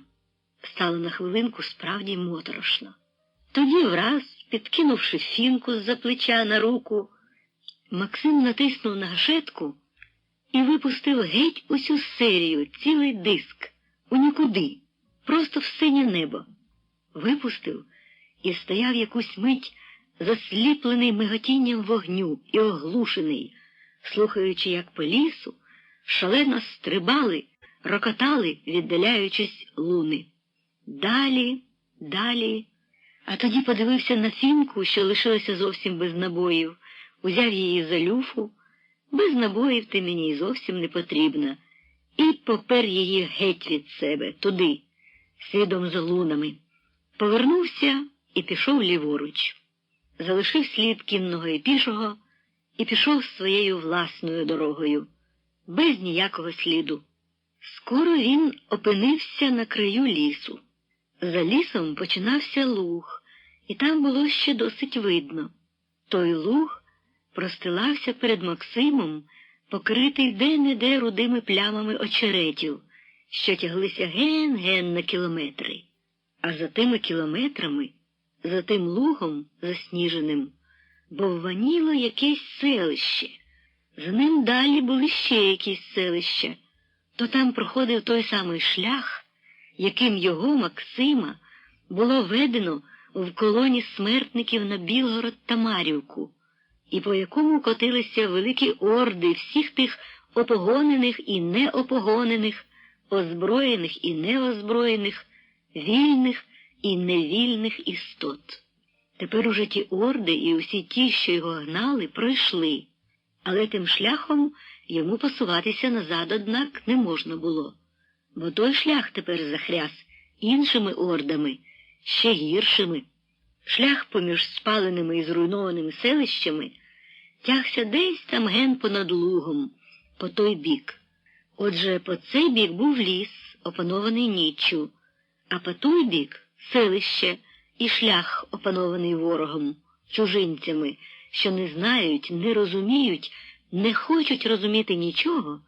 Стало на хвилинку справді моторошно. Тоді враз, підкинувши фінку з-за плеча на руку, Максим натиснув на гашетку і випустив геть усю серію, цілий диск, у нікуди, просто в синє небо. Випустив і стояв якусь мить, засліплений миготінням вогню і оглушений, слухаючи, як по лісу шалено стрибали, рокотали, віддаляючись луни. Далі, а тоді подивився на фінку, що лишилася зовсім без набоїв, узяв її за люфу. Без набоїв ти мені зовсім не потрібна, і попер її геть від себе, туди, слідом за лунами. Повернувся і пішов ліворуч. Залишив слід кінного і пішого і пішов своєю власною дорогою, без ніякого сліду. Скоро він опинився на краю лісу. За лісом починався луг, і там було ще досить видно. Той луг простилався перед Максимом, покритий де-не-де рудими плямами очеретів, що тяглися ген-ген на кілометри. А за тими кілометрами, за тим лугом засніженим, бовваніло якесь селище. За ним далі були ще якісь селища. То там проходив той самий шлях, яким його, Максима, було ведено в колоні смертників на Білгород та Мар'ївку, і по якому котилися великі орди всіх тих опогонених і неопогонених, озброєних і неозброєних, вільних і невільних істот. Тепер уже ті орди і усі ті, що його гнали, пройшли, але тим шляхом йому посуватися назад, однак, не можна було, бо той шлях тепер захряс іншими ордами, ще гіршими. Шлях поміж спаленими і зруйнованими селищами тягся десь там ген понад лугом, по той бік. Отже, по цей бік був ліс, опанований ніччю, а по той бік – селище і шлях, опанований ворогом, чужинцями, що не знають, не розуміють, не хочуть розуміти нічого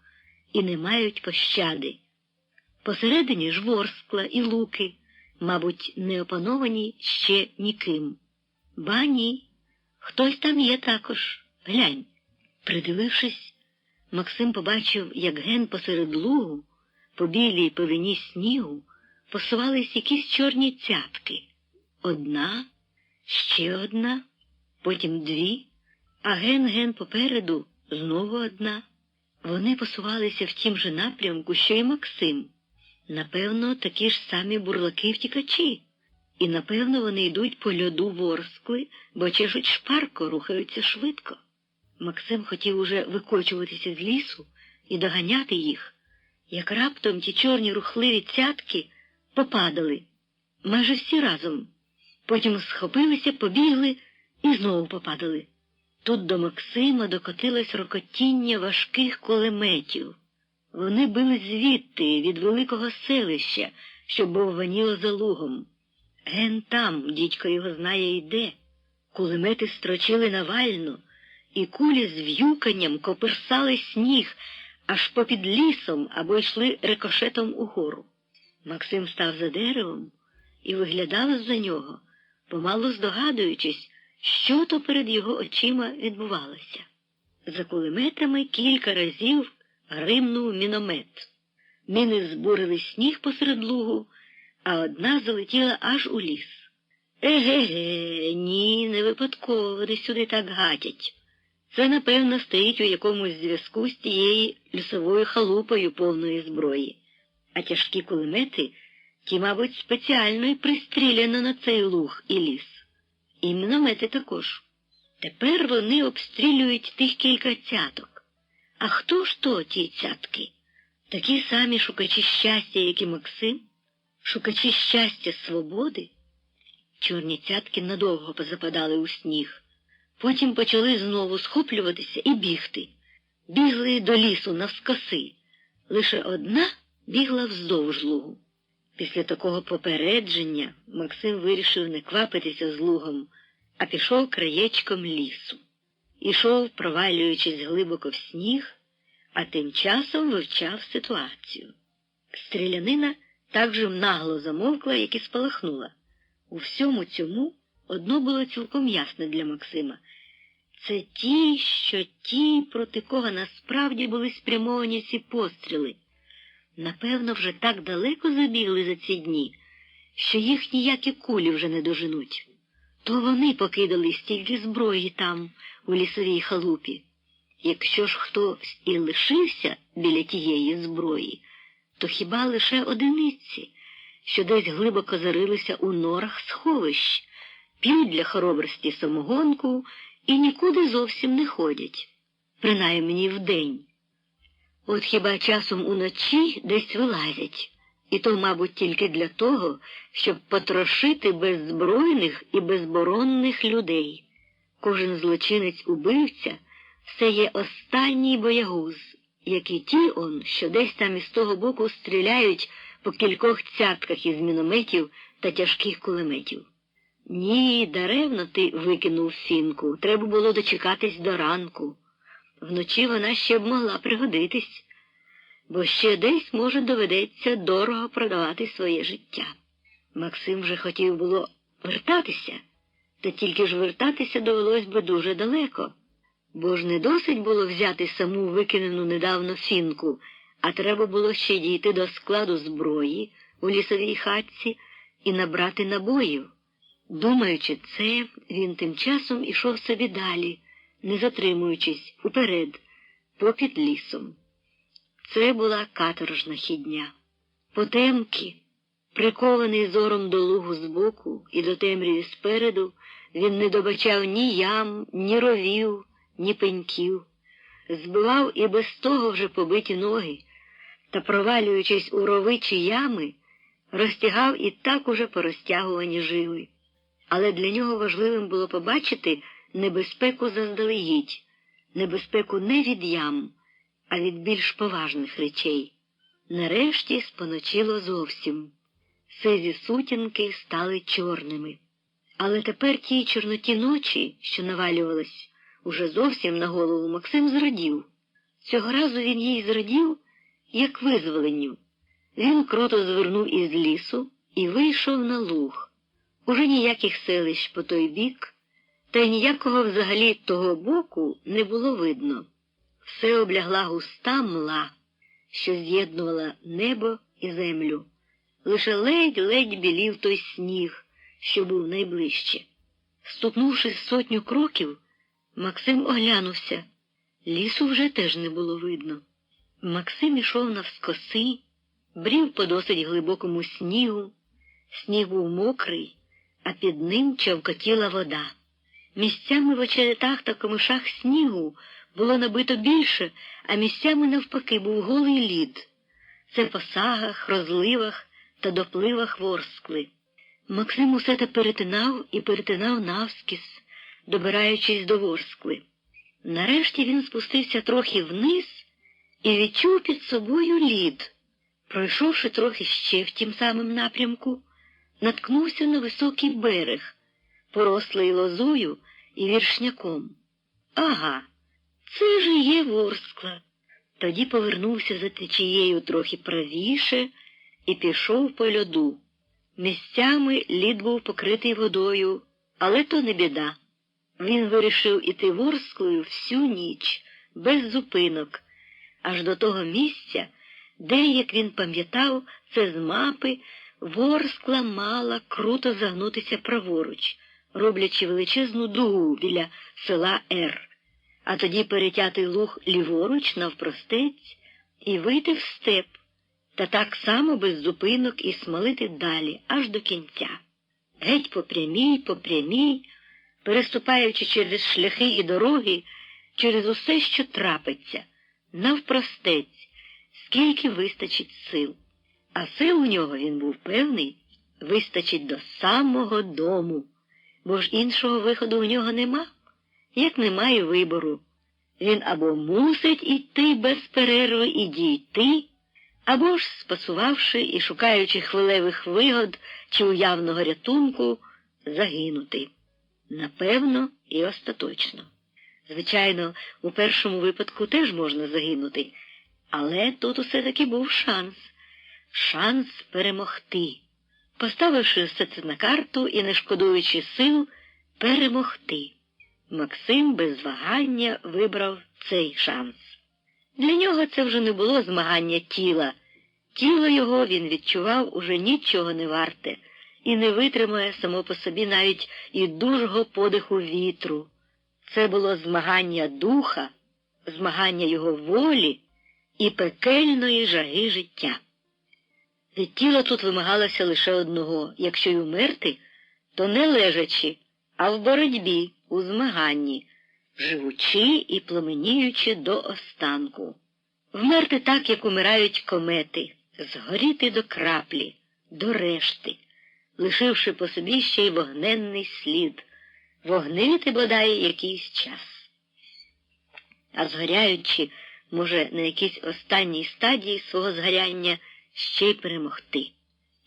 і не мають пощади. Посередині ж Ворскла і Луки, мабуть, не опановані ще ніким. Ба ні, хтось там є також, глянь. Придивившись, Максим побачив, як ген посеред лугу, по білій пилині снігу, посувались якісь чорні цятки. Одна, ще одна, потім дві, а ген-ген попереду знову одна. Вони посувалися в тім же напрямку, що й Максим. Напевно, такі ж самі бурлаки-втікачі. І, напевно, вони йдуть по льоду Ворскли, бо чешуть шпарко, рухаються швидко. Максим хотів уже викочуватися з лісу і доганяти їх, як раптом ті чорні рухливі цятки попадали. Майже всі разом. Потім схопилися, побігли і знову попадали. Тут до Максима докотилось рокотіння важких кулеметів. Вони били звідти, від великого селища, що бовваніло за лугом. Ген там, дідько його знає і де. Кулемети строчили навально, і кулі з в'юканням коперсали сніг аж попід лісом або йшли рикошетом угору. Максим став за деревом і виглядав з-за нього, помало здогадуючись, що то перед його очима відбувалося. За кулеметами кілька разів гримнув міномет. Міни збурили сніг посеред лугу, а одна залетіла аж у ліс. Еге-ге, ні, не випадково вони сюди так гатять. Це, напевно, стоїть у якомусь зв'язку з тією лісовою халупою повної зброї. А тяжкі кулемети, ті, мабуть, спеціально й пристріляно на цей луг і ліс. І міномети також. Тепер вони обстрілюють тих кілька цяток. А хто ж то ті цятки? Такі самі шукачі щастя, як і Максим? Шукачі щастя свободи? Чорні цятки надовго позападали у сніг. Потім почали знову схоплюватися і бігти. Бігли до лісу навскоси. Лише одна бігла вздовж лугу. Після такого попередження Максим вирішив не квапитися з лугом, а пішов краєчком лісу. Ішов, провалюючись глибоко в сніг, а тим часом вивчав ситуацію. Стрілянина так же нагло замовкла, як і спалахнула. У всьому цьому одно було цілком ясне для Максима. Це ті, проти кого насправді були спрямовані ці постріли. Напевно, вже так далеко забігли за ці дні, що їх ніякі кулі вже не доженуть. То вони покидали стільки зброї там, у лісовій халупі. Якщо ж хтось і лишився біля тієї зброї, то хіба лише одиниці, що десь глибоко зарилися у норах сховищ, п'ють для хоробрості самогонку і нікуди зовсім не ходять, принаймні вдень. От хіба часом уночі десь вилазять, і то, мабуть, тільки для того, щоб потрошити беззбройних і безборонних людей. Кожен злочинець-убивця – це є останній боягуз, як і ті що десь там із того боку стріляють по кількох цятках із мінометів та тяжких кулеметів. Ні, даремно ти викинув фінку, треба було дочекатись до ранку. Вночі вона ще б могла пригодитись, бо ще десь, може, доведеться дорого продавати своє життя. Максим вже хотів було вертатися, та тільки ж вертатися довелось би дуже далеко, бо ж не досить було взяти саму викинену недавно фінку, а треба було ще дійти до складу зброї у лісовій хатці і набрати набоїв. Думаючи це, він тим часом ішов собі далі, не затримуючись, уперед, попід лісом. Це була каторжна хідня. Потемки, прикований зором до лугу збоку і до темряві спереду, він не добачав ні ям, ні ровів, ні пеньків. Збивав і без того вже побиті ноги, та, провалюючись у рови чи ями, розтягав і так уже порозтягувані жили. Але для нього важливим було побачити небезпеку заздалегідь, небезпеку не від ям, а від більш поважних речей. Нарешті споночило зовсім. Сизі сутінки стали чорними. Але тепер тій чорноті ночі, що навалювалась уже зовсім на голову, Максим зрадів. Цього разу він їй зрадів, як визволенню. Він круто звернув із лісу і вийшов на луг. Уже ніяких селищ по той бік, та й ніякого взагалі того боку не було видно. Все облягла густа мла, що з'єднувала небо і землю. Лише ледь-ледь білів той сніг, що був найближче. Ступнувши 100 кроків, Максим оглянувся. Лісу вже теж не було видно. Максим ішов навскоси, брів по досить глибокому снігу. Сніг був мокрий, а під ним човкотіла вода. Місцями в очеретах та комишах снігу було набито більше, а місцями навпаки був голий лід. Це по сагах, розливах та допливах ворскли. Максим усе те перетинав і перетинав навскіз, добираючись до ворскли. Нарешті він спустився трохи вниз і відчув під собою лід. Пройшовши трохи ще в тім самим напрямку, наткнувся на високий берег, порослий лозою і віршняком. Ага, це ж і є Ворскла. Тоді повернувся за течією трохи правіше і пішов по льоду. Місцями лід був покритий водою, але то не біда. Він вирішив іти Ворсклою всю ніч, без зупинок, аж до того місця, де, як він пам'ятав, це з мапи, Ворскла мала круто загнутися праворуч, роблячи величезну дугу біля села Р, а тоді перетяти луг ліворуч навпростець і вийти в степ, та так само без зупинок і смалити далі, аж до кінця. Геть по прямій, переступаючи через шляхи і дороги, через усе, що трапиться, навпростець, скільки вистачить сил. А сил у нього, він був певний, вистачить до самого дому, бо ж іншого виходу у нього нема, як немає вибору. Він або мусить іти без перерви і дійти, або ж, спасувавши і шукаючи хвилевих вигод чи уявного рятунку, загинути. Напевно, і остаточно. Звичайно, у першому випадку теж можна загинути, але тут усе-таки був шанс. Шанс перемогти. Поставивши все це на карту і не шкодуючи сил, перемогти. Максим без вагання вибрав цей шанс. Для нього це вже не було змагання тіла. Тіло його, він відчував, уже нічого не варте і не витримає само по собі навіть і дужого подиху вітру. Це було змагання духа, змагання його волі і пекельної жаги життя. Від тіла тут вимагалося лише одного – якщо й умерти, то не лежачи, а в боротьбі, у змаганні, живучи і пламеніючи до останку. Вмерти так, як умирають комети, згоріти до краплі, до решти, лишивши по собі ще й вогненний слід, вогнити бодай якийсь час. А згоряючи, може, на якійсь останній стадії свого згоряння, ще й перемогти.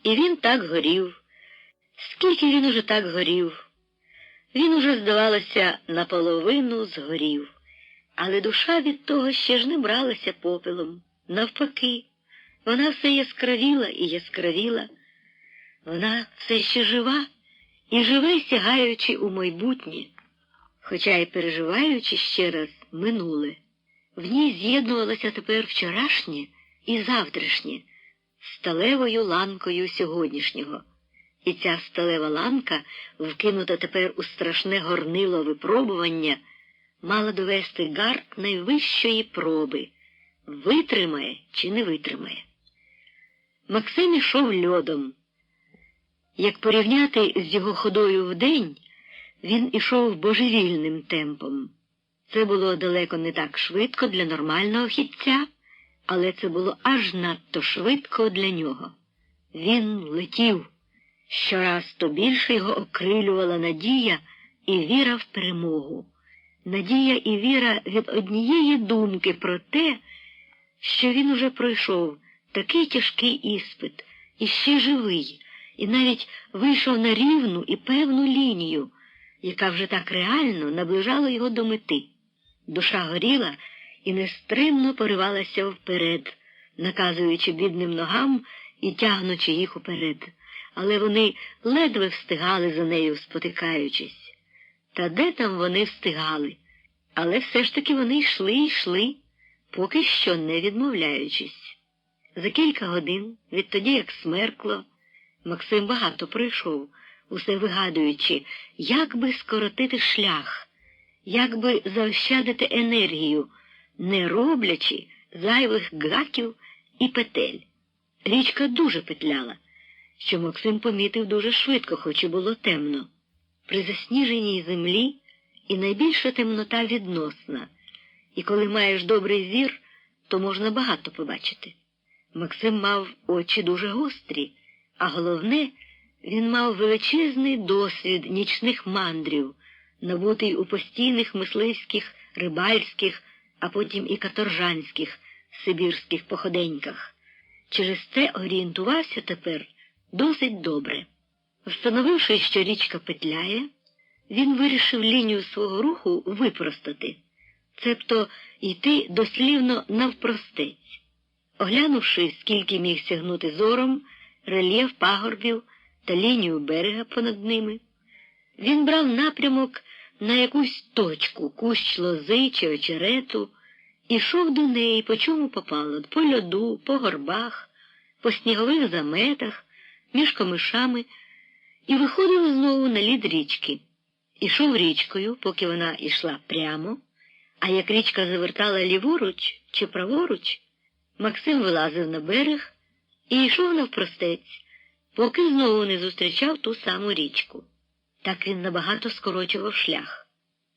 І він так горів. Скільки він уже так горів? Він уже, здавалося, наполовину згорів. Але душа від того ще ж не бралася попелом. Навпаки, вона все яскравіла і яскравіла. Вона все ще жива і живе, сягаючи у майбутнє, хоча й переживаючи ще раз минуле. В ній з'єднувалося тепер вчорашнє і завтрашнє, сталевою ланкою сьогоднішнього. І ця сталева ланка, вкинута тепер у страшне горнило випробування, мала довести гард найвищої проби – витримає чи не витримає. Максим ішов льодом. Як порівняти з його ходою вдень, він ішов божевільним темпом. Це було далеко не так швидко для нормального хідця, але це було аж надто швидко для нього. Він летів. Щораз то більше його окрилювала надія і віра в перемогу. Надія і віра від однієї думки про те, що він уже пройшов такий тяжкий іспит, і ще живий, і навіть вийшов на рівну і певну лінію, яка вже так реально наближала його до мети. Душа горіла і нестримно поривалася вперед, наказуючи бідним ногам і тягнучи їх уперед. Але вони ледве встигали за нею, спотикаючись. Та де там вони встигали? Але все ж таки вони йшли, поки що не відмовляючись. За кілька годин, відтоді як смеркло, Максим багато пройшов, усе вигадуючи, як би скоротити шлях, як би заощадити енергію, не роблячи зайвих гаків і петель. Річка дуже петляла, що Максим помітив дуже швидко, хоч і було темно. При засніженій землі і найбільша темнота відносна, і коли маєш добрий зір, то можна багато побачити. Максим мав очі дуже гострі, а головне, він мав величезний досвід нічних мандрів, набутий у постійних мисливських, рибальських, а потім і каторжанських, сибірських походеньках. Через це орієнтувався тепер досить добре. Встановивши, що річка петляє, він вирішив лінію свого руху випростати, цебто йти дослівно навпростець. Оглянувши, скільки міг сягнути зором, рельєф пагорбів та лінію берега понад ними, він брав напрямок на якусь точку, кущ лози чи очерету, і йшов до неї, по чому попало, по льоду, по горбах, по снігових заметах, між комишами, і виходив знову на лід річки. Ішов річкою, поки вона йшла прямо, а як річка завертала ліворуч чи праворуч, Максим вилазив на берег і йшов навпростець, поки знову не зустрічав ту саму річку. Так він набагато скорочував шлях.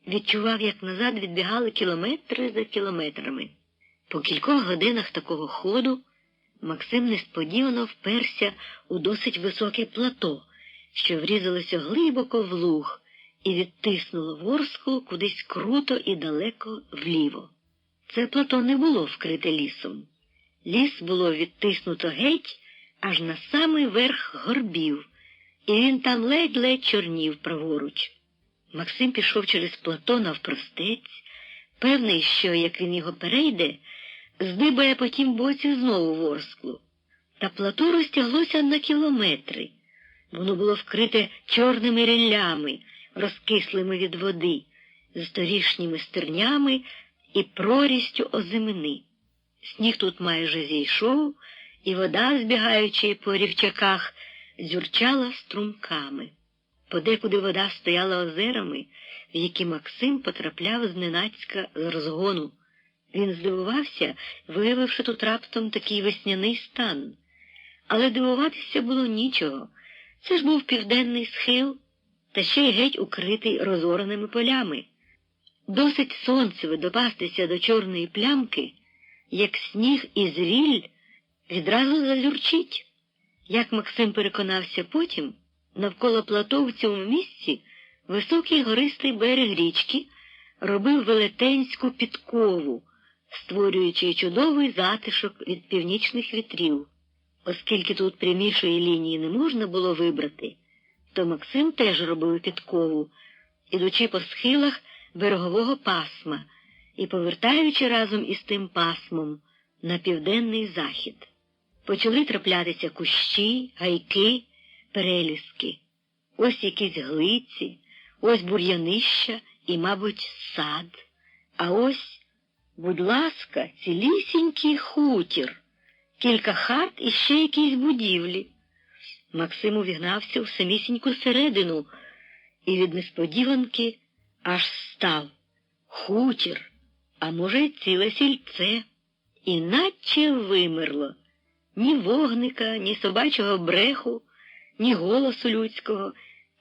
Відчував, як назад відбігали кілометри за кілометрами. По кількох годинах такого ходу Максим несподівано вперся у досить високе плато, що врізалося глибоко в луг і відтиснуло Ворсклу кудись круто і далеко вліво. Це плато не було вкрите лісом. Ліс було відтиснуто геть аж на самий верх горбів, і він там ледь-ледь чорнів праворуч. Максим пішов через плато навпростець, певний, що, як він його перейде, здибає по тім боці знову Ворсклу. Та плато розтяглося на кілометри. Воно було вкрите чорними ріллями, розкислими від води, з торішніми стернями і прорістю озимини. Сніг тут майже зійшов, і вода, збігаючи по рівчаках, дзюрчала струмками. Подекуди вода стояла озерами, в які Максим потрапляв зненацька з розгону. Він здивувався, виявивши тут раптом такий весняний стан. Але дивуватися було нічого. Це ж був південний схил, та ще й геть укритий розореними полями. Досить сонцеве допастися до чорної плямки, як сніг із ріль відразу зазюрчить. Як Максим переконався потім, навколо плато в цьому місці високий гористий берег річки робив велетенську підкову, створюючи чудовий затишок від північних вітрів. Оскільки тут прямішої лінії не можна було вибрати, то Максим теж робив підкову, ідучи по схилах берегового пасма і повертаючи разом із тим пасмом на південний захід. Почали траплятися кущі, гайки, переліски. Ось якісь глиці, ось бур'янища і, мабуть, сад. А ось, будь ласка, цілісінький хутір, кілька хат і ще якісь будівлі. Максим увігнався в самісіньку середину і від несподіванки аж став. Хутір, а може, ціле сільце. І наче вимерло. Ні вогника, ні собачого бреху, ні голосу людського,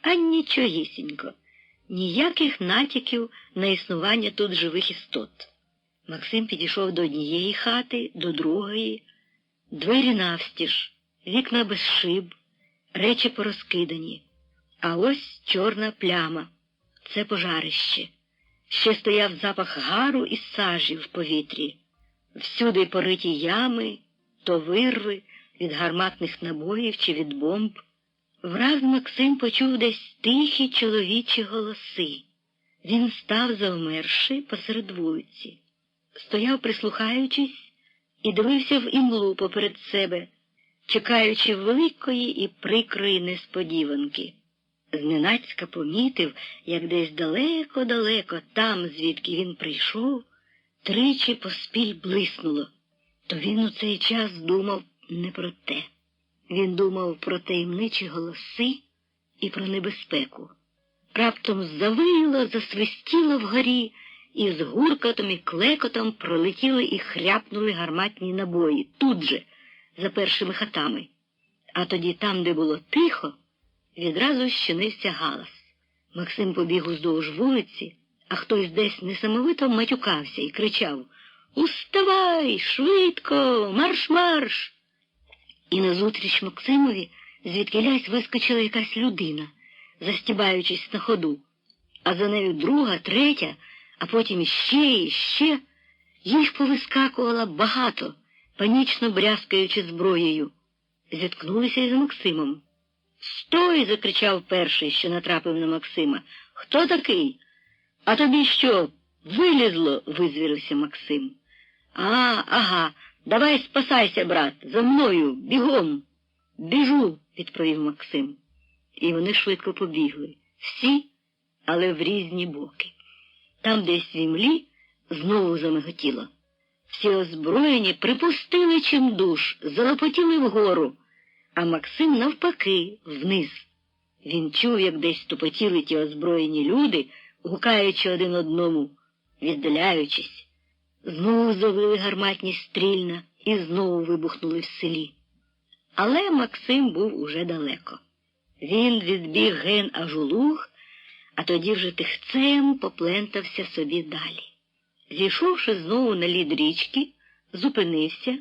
а нічогісінько. Ніяких натяків на існування тут живих істот. Максим підійшов до однієї хати, до другої. Двері навстіж, вікна без шиб, речі порозкидані. А ось чорна пляма. Це пожарище. Ще стояв запах гару і сажі в повітрі. Всюди пориті ями, то вирви від гарматних набоїв чи від бомб. Враз Максим почув десь тихі чоловічі голоси. Він став завмерши посеред вулиці. Стояв, прислухаючись, і дивився в імлу поперед себе, чекаючи великої і прикрої несподіванки. Зненацька помітив, як десь далеко-далеко, там, звідки він прийшов, тричі поспіль блиснуло. То він у цей час думав не про те. Він думав про таємничі голоси і про небезпеку. Раптом завило, засвистіло вгорі, і з гуркотом і клекотом пролетіли і хряпнули гарматні набої, тут же, за першими хатами. А тоді там, де було тихо, відразу щинився галас. Максим побіг уздовж вулиці, а хтось десь несамовито матюкався і кричав: «Уставай! Швидко! Марш-марш!» І назустріч Максимові звідкілясь вискочила якась людина, застібаючись на ходу, а за нею друга, третя, а потім іще. Їх повискакувало багато, панічно брязкаючи зброєю. Зіткнулися із Максимом. Стой! Закричав перший, що натрапив на Максима. Хто такий? А тобі що, вилізло? Визвірився Максим. Ага, давай спасайся, брат, за мною, бігом. Біжу, відповів Максим. І вони швидко побігли. Всі, але в різні боки. Там десь в землі знову замиготіло. Всі озброєні припустили чимдуж, залопотіли вгору, а Максим навпаки, вниз. Він чув, як десь тупотіли ті озброєні люди, гукаючи один одному, віддаляючись. Знову завили гарматні стрільна і знову вибухнули в селі. Але Максим був уже далеко. Він відбіг ген аж у луг, а тоді вже тихцем поплентався собі далі. Зійшовши знову на лід річки, зупинився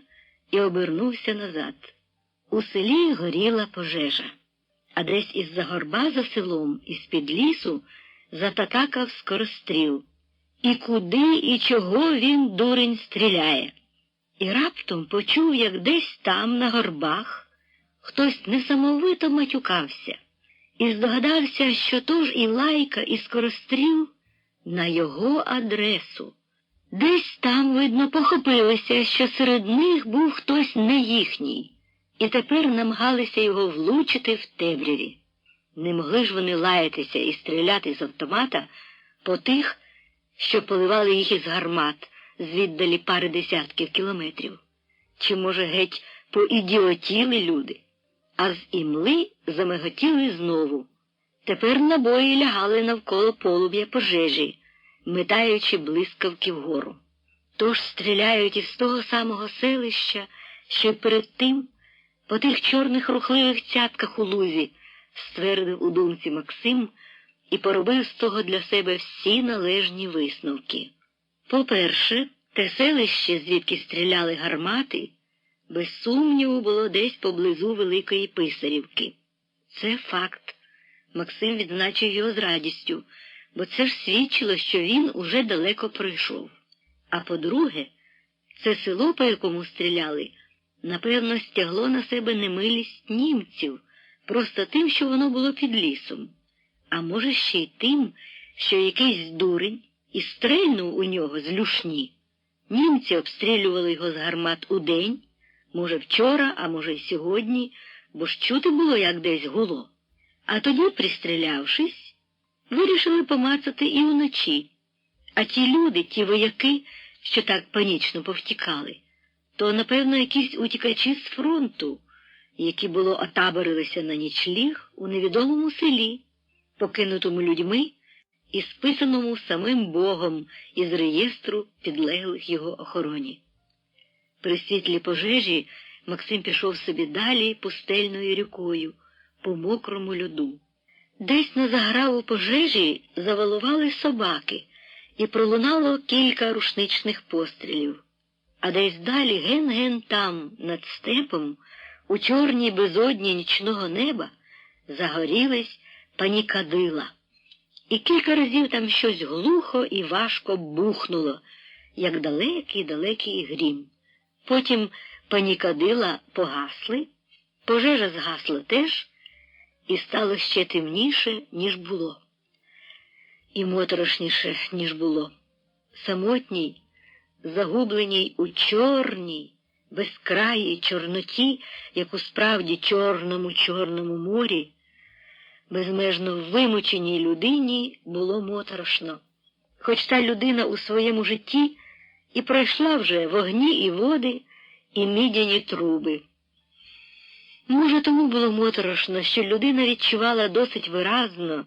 і обернувся назад. У селі горіла пожежа, а десь із-за горба за селом, із-під лісу, зататакав скоростріл. І куди і чого він, дурень, стріляє? І раптом почув, як десь там, на горбах, хтось несамовито матюкався, і здогадався, що то ж і лайка, і скоростріл на його адресу. Десь там, видно, похопилися, що серед них був хтось не їхній, і тепер намагалися його влучити в темряві. Не могли ж вони лаятися і стріляти з автомата по тих, що поливали їх із гармат звіддалі пари десятків кілометрів. Чи, може, геть поідіотіли люди? А з імли замиготіли знову. Тепер набої лягали навколо полум'я пожежі, метаючи блискавки вгору. Тож стріляють із того самого селища, що й перед тим, по тих чорних рухливих цятках у лузі, ствердив у думці Максим і поробив з того для себе всі належні висновки. По-перше, те селище, звідки стріляли гармати, без сумніву було десь поблизу Великої Писарівки. Це факт. Максим відзначив його з радістю, бо це ж свідчило, що він уже далеко пройшов. А по-друге, це село, по якому стріляли, напевно, стягло на себе немилість німців, просто тим, що воно було під лісом. А може ще й тим, що якийсь дурень і стрельнув у нього з люшні. Німці обстрілювали його з гармат удень, може вчора, а може й сьогодні, бо ж чути було, як десь гуло. А тоді, пристрілявшись, вирішили помацати і вночі. А ті люди, ті вояки, що так панічно повтікали, то, напевно, якісь утікачі з фронту, які було отаборилися на нічліг у невідомому селі, покинутому людьми і списаному самим Богом із реєстру підлеглих його охороні. При світлі пожежі Максим пішов собі далі пустельною рікою, по мокрому льоду. Десь на заграву пожежі завалували собаки, і пролунало кілька рушничних пострілів. А десь далі, ген-ген там, над степом, у чорній безодні нічного неба, загорілись панікадила. І кілька разів там щось глухо і важко бухнуло, як далекий-далекий грім. Потім панікадила погасли, пожежа згасла теж, і стало ще темніше, ніж було. І моторошніше, ніж було. Самотній, загубленій у чорній, безкраїй чорноті, як у справді чорному морі, безмежно вимученій людині було моторошно. Хоч та людина у своєму житті і пройшла вже вогні і води, і мідяні труби. Може, тому було моторошно, що людина відчувала досить виразно,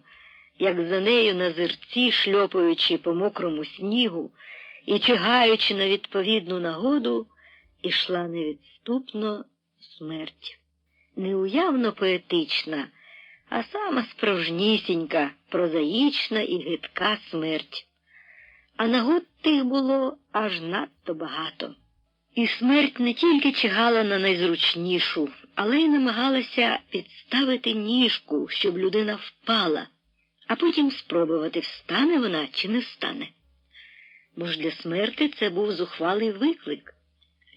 як за нею на зерці, шльопаючи по мокрому снігу і чигаючи на відповідну нагоду, ішла невідступно смерть. Неуявно поетична, а сама справжнісінька, прозаїчна і гидка смерть. А нагод тих було аж надто багато. І смерть не тільки чигала на найзручнішу, але й намагалася підставити ніжку, щоб людина впала, а потім спробувати, встане вона чи не встане. Бо ж для смерти це був зухвалий виклик.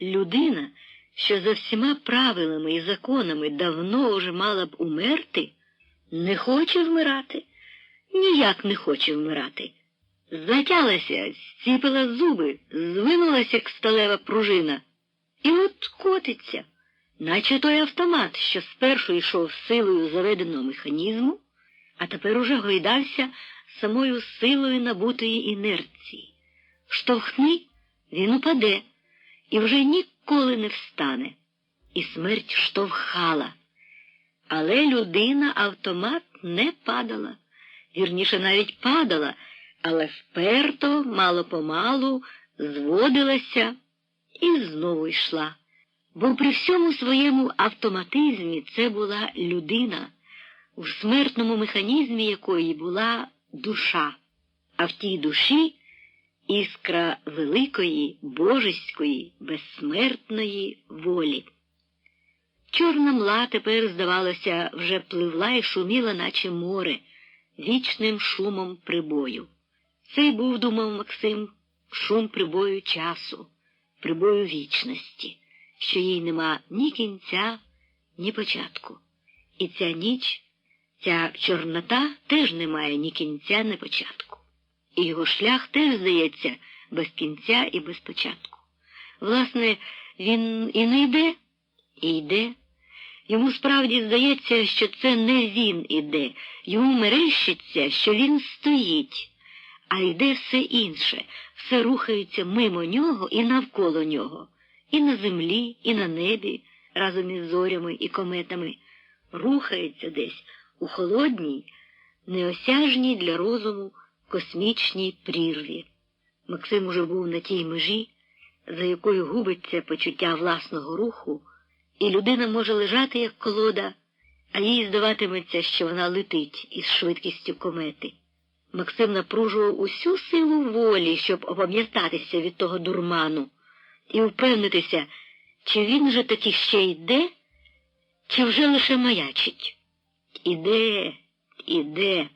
Людина, що за всіма правилами і законами давно уже мала б умерти, не хоче вмирати, ніяк не хоче вмирати. Затялася, зціпила зуби, звинулася, як сталева пружина, і от котиться, наче той автомат, що спершу йшов силою заведеного механізму, а тепер уже гойдався самою силою набутої інерції. Штовхни, він упаде, і вже ніколи не встане. І смерть штовхала. Але людина-автомат не падала. Вірніше, навіть падала, але вперто, мало-помалу, зводилася і знову йшла. Бо при всьому своєму автоматизмі це була людина, у смертному механізмі якої була душа, а в тій душі іскра великої, божеської, безсмертної волі. Чорна мла тепер, здавалося, вже пливла і шуміла, наче море, вічним шумом прибою. Це був, думав Максим, шум прибою часу, прибою вічності, що їй нема ні кінця, ні початку. І ця ніч, ця чорнота теж не має ні кінця, ні початку. І його шлях теж, здається, без кінця і без початку. Власне, він і не йде, і йде. Йому справді здається, що це не він іде, йому мерещиться, що він стоїть, а йде все інше, все рухається мимо нього і навколо нього, і на землі, і на небі, разом із зорями і кометами, рухається десь у холодній, неосяжній для розуму космічній прірві. Максим уже був на тій межі, за якою губиться почуття власного руху, і людина може лежати, як колода, а їй здаватиметься, що вона летить із швидкістю комети. Максим напружував усю силу волі, щоб опам'ятатися від того дурману і впевнитися, чи він же таки ще йде, чи вже лише маячить. Іде, іде.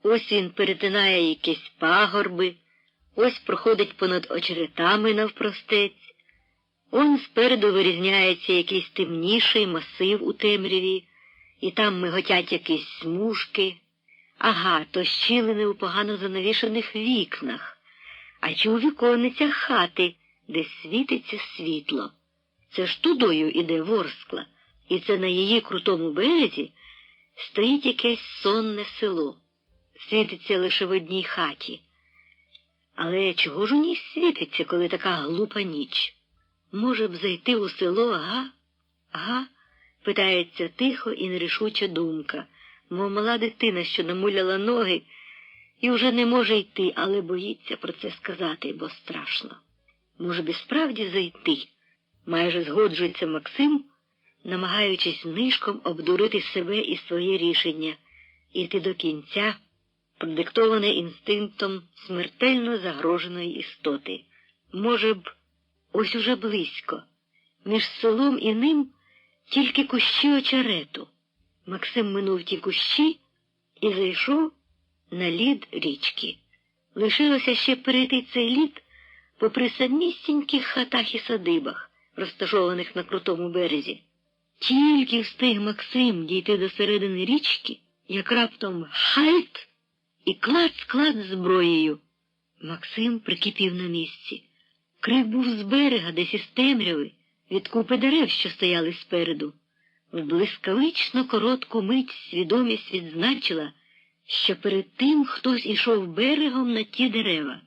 Ось він перетинає якісь пагорби, ось проходить понад очеретами навпростець. Он спереду вирізняється якийсь темніший масив у темряві, і там миготять якісь смужки. Ага, то щілини у погано занавішаних вікнах, а чи у віконницях хати, де світиться світло. Це ж тудою іде Ворскла, і це на її крутому березі стоїть якесь сонне село. Світиться лише в одній хаті. Але чого ж у ній світиться, коли така глупа ніч? Може б зайти у село, га? Га? Питається тихо і нерішуча думка, мов мала дитина, що намуляла ноги і вже не може йти, але боїться про це сказати, бо страшно. Може б і справді зайти? Майже згоджується Максим, намагаючись нишком обдурити себе і своє рішення, іти до кінця, продиктоване інстинктом смертельно загроженої істоти. Може б, ось уже близько, між селом і ним тільки кущі очерету. Максим минув ті кущі і зайшов на лід річки. Лишилося ще перейти цей лід попри самісіньких хатах і садибах, розташованих на крутому березі. Тільки встиг Максим дійти до середини річки, як раптом хальт і клац-клац зброєю. Максим прикипів на місці. Крик був з берега, десь із темряви, від купи дерев, що стояли спереду. В блискавично коротку мить свідомість відзначила, що перед тим хтось ішов берегом на ті дерева.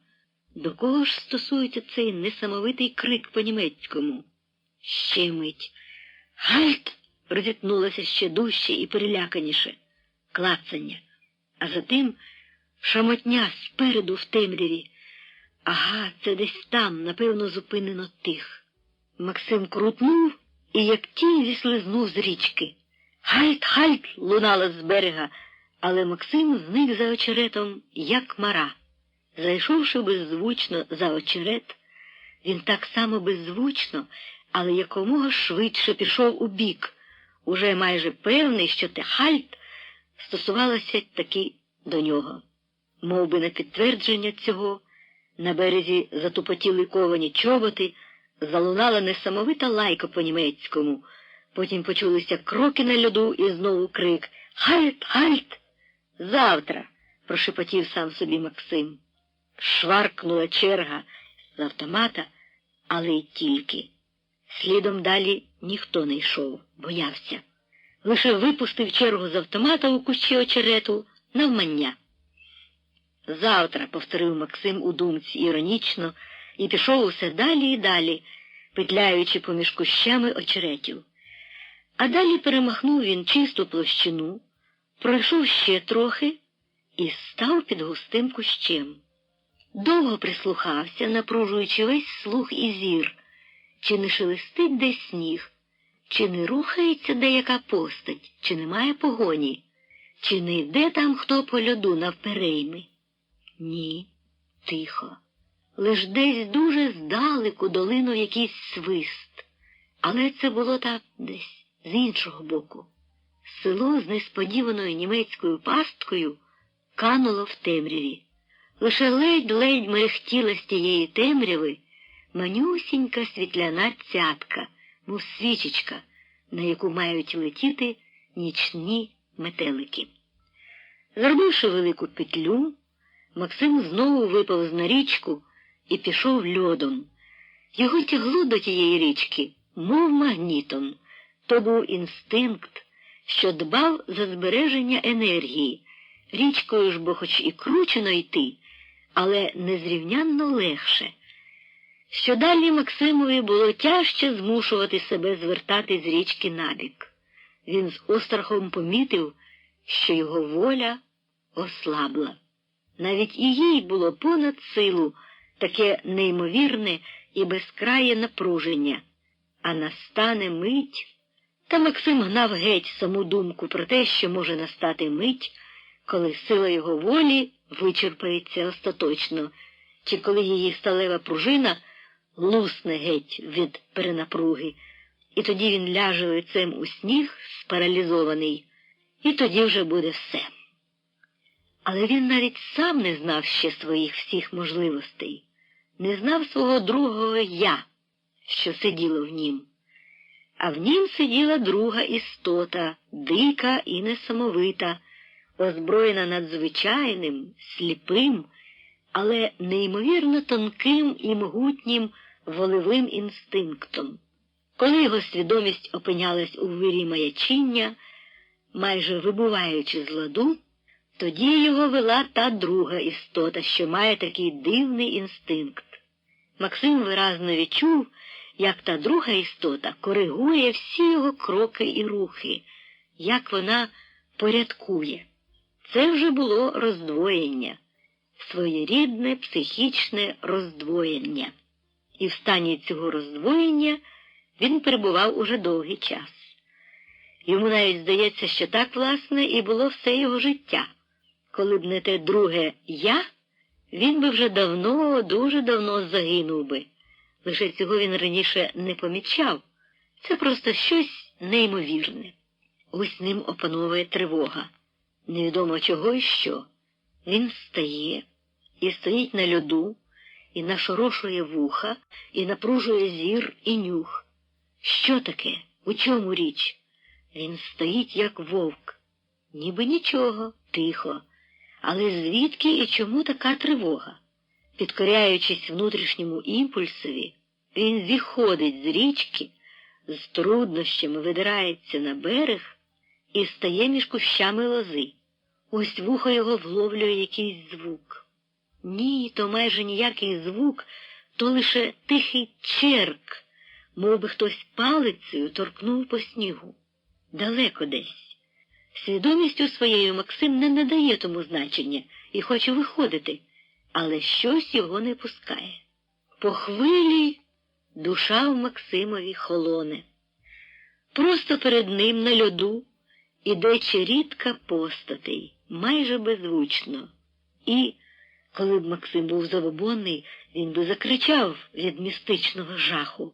До кого ж стосується цей несамовитий крик по-німецькому? Ще мить. «Гальт!» розітнулося ще дужче і переляканіше. Клацання. А затим шамотня спереду в темряві. Ага, це десь там, напевно, зупинено тих. Максим крутнув і як тінь зіслизнув з річки. «Гальт! Гальт!» лунало з берега, але Максим зник за очеретом, як мара. Зайшовши беззвучно за очерет, він так само беззвучно, але якомога швидше пішов у бік, уже майже певний, що те «Гальт» стосувалося таки до нього. Мов би на підтвердження цього, на березі затупотіли ковані чоботи, Залунала несамовита лайка по-німецькому. Потім почулися кроки на льоду і знову крик «Хальт! Хальт!» «Завтра!» – прошепотів сам собі Максим. Шваркнула черга з автомата, але й тільки. Слідом далі ніхто не йшов, боявся. Лише випустив чергу з автомата у кущі очерету навмання. «Завтра», – повторив Максим у думці іронічно, і пішов усе далі і далі, петляючи поміж кущами очеретів. А далі перемахнув він чисту площину, пройшов ще трохи і став під густим кущем. Довго прислухався, напружуючи весь слух і зір, чи не шелестить десь сніг, чи не рухається деяка постать, чи немає погоні, чи не йде там хто по льоду навперейми. Ні, тихо. Лиш десь дуже здалеку долинув якийсь свист. Але це було так десь, з іншого боку. Село з несподіваною німецькою пасткою кануло в темряві. Лише ледь-ледь мерехтіла з тієї темряви манюсінька світляна цятка, мов свічечка, на яку мають летіти нічні метелики. Зробивши велику петлю, Максим знову виповз на річку і пішов льодом. Його тягло до тієї річки, мов магнітом. То був інстинкт, що дбав за збереження енергії. Річкою ж, бо хоч і кручено йти, але незрівнянно легше. Що далі Максимові було тяжче змушувати себе звертати з річки набік. Він з острахом помітив, що його воля ослабла. Навіть і їй було понад силу таке неймовірне і безкрає напруження. А настане мить, та Максим гнав геть саму думку про те, що може настати мить, коли сила його волі вичерпається остаточно, чи коли її сталева пружина лусне геть від перенапруги, і тоді він ляже лицем у сніг, спаралізований, і тоді вже буде все. Але він навіть сам не знав ще своїх всіх можливостей, не знав свого другого «я», що сиділо в нім. А в нім сиділа друга істота, дика і несамовита, озброєна надзвичайним, сліпим, але неймовірно тонким і могутнім волевим інстинктом. Коли його свідомість опинялась у вирі маячіння, майже вибуваючи з ладу, тоді його вела та друга істота, що має такий дивний інстинкт. Максим виразно відчув, як та друга істота коригує всі його кроки і рухи, як вона порядкує. Це вже було роздвоєння, своєрідне психічне роздвоєння. І в стані цього роздвоєння він перебував уже довгий час. Йому навіть здається, що так, власне, і було все його життя. Коли б не те друге «я», він би вже давно, дуже давно загинув би. Лише цього він раніше не помічав. Це просто щось неймовірне. Ось ним опановує тривога. Невідомо чого і що. Він встає і стоїть на льоду, і нашорошує вуха, і напружує зір і нюх. Що таке? У чому річ? Він стоїть, як вовк. Ніби нічого, тихо. Але звідки і чому така тривога? Підкоряючись внутрішньому імпульсові, він зіходить з річки, з труднощами видирається на берег і стає між кущами лози. Ось вухо його вловлює якийсь звук. Ні, то майже ніякий звук, то лише тихий черк, мов би хтось палицею торкнув по снігу. Далеко десь. Свідомістю своєю Максим не надає тому значення і хоче виходити, але щось його не пускає. По хвилі душа в Максимові холоне. Просто перед ним на льоду іде чарітка постатей, майже беззвучно. І, коли б Максим був забобонний, він би закричав від містичного жаху.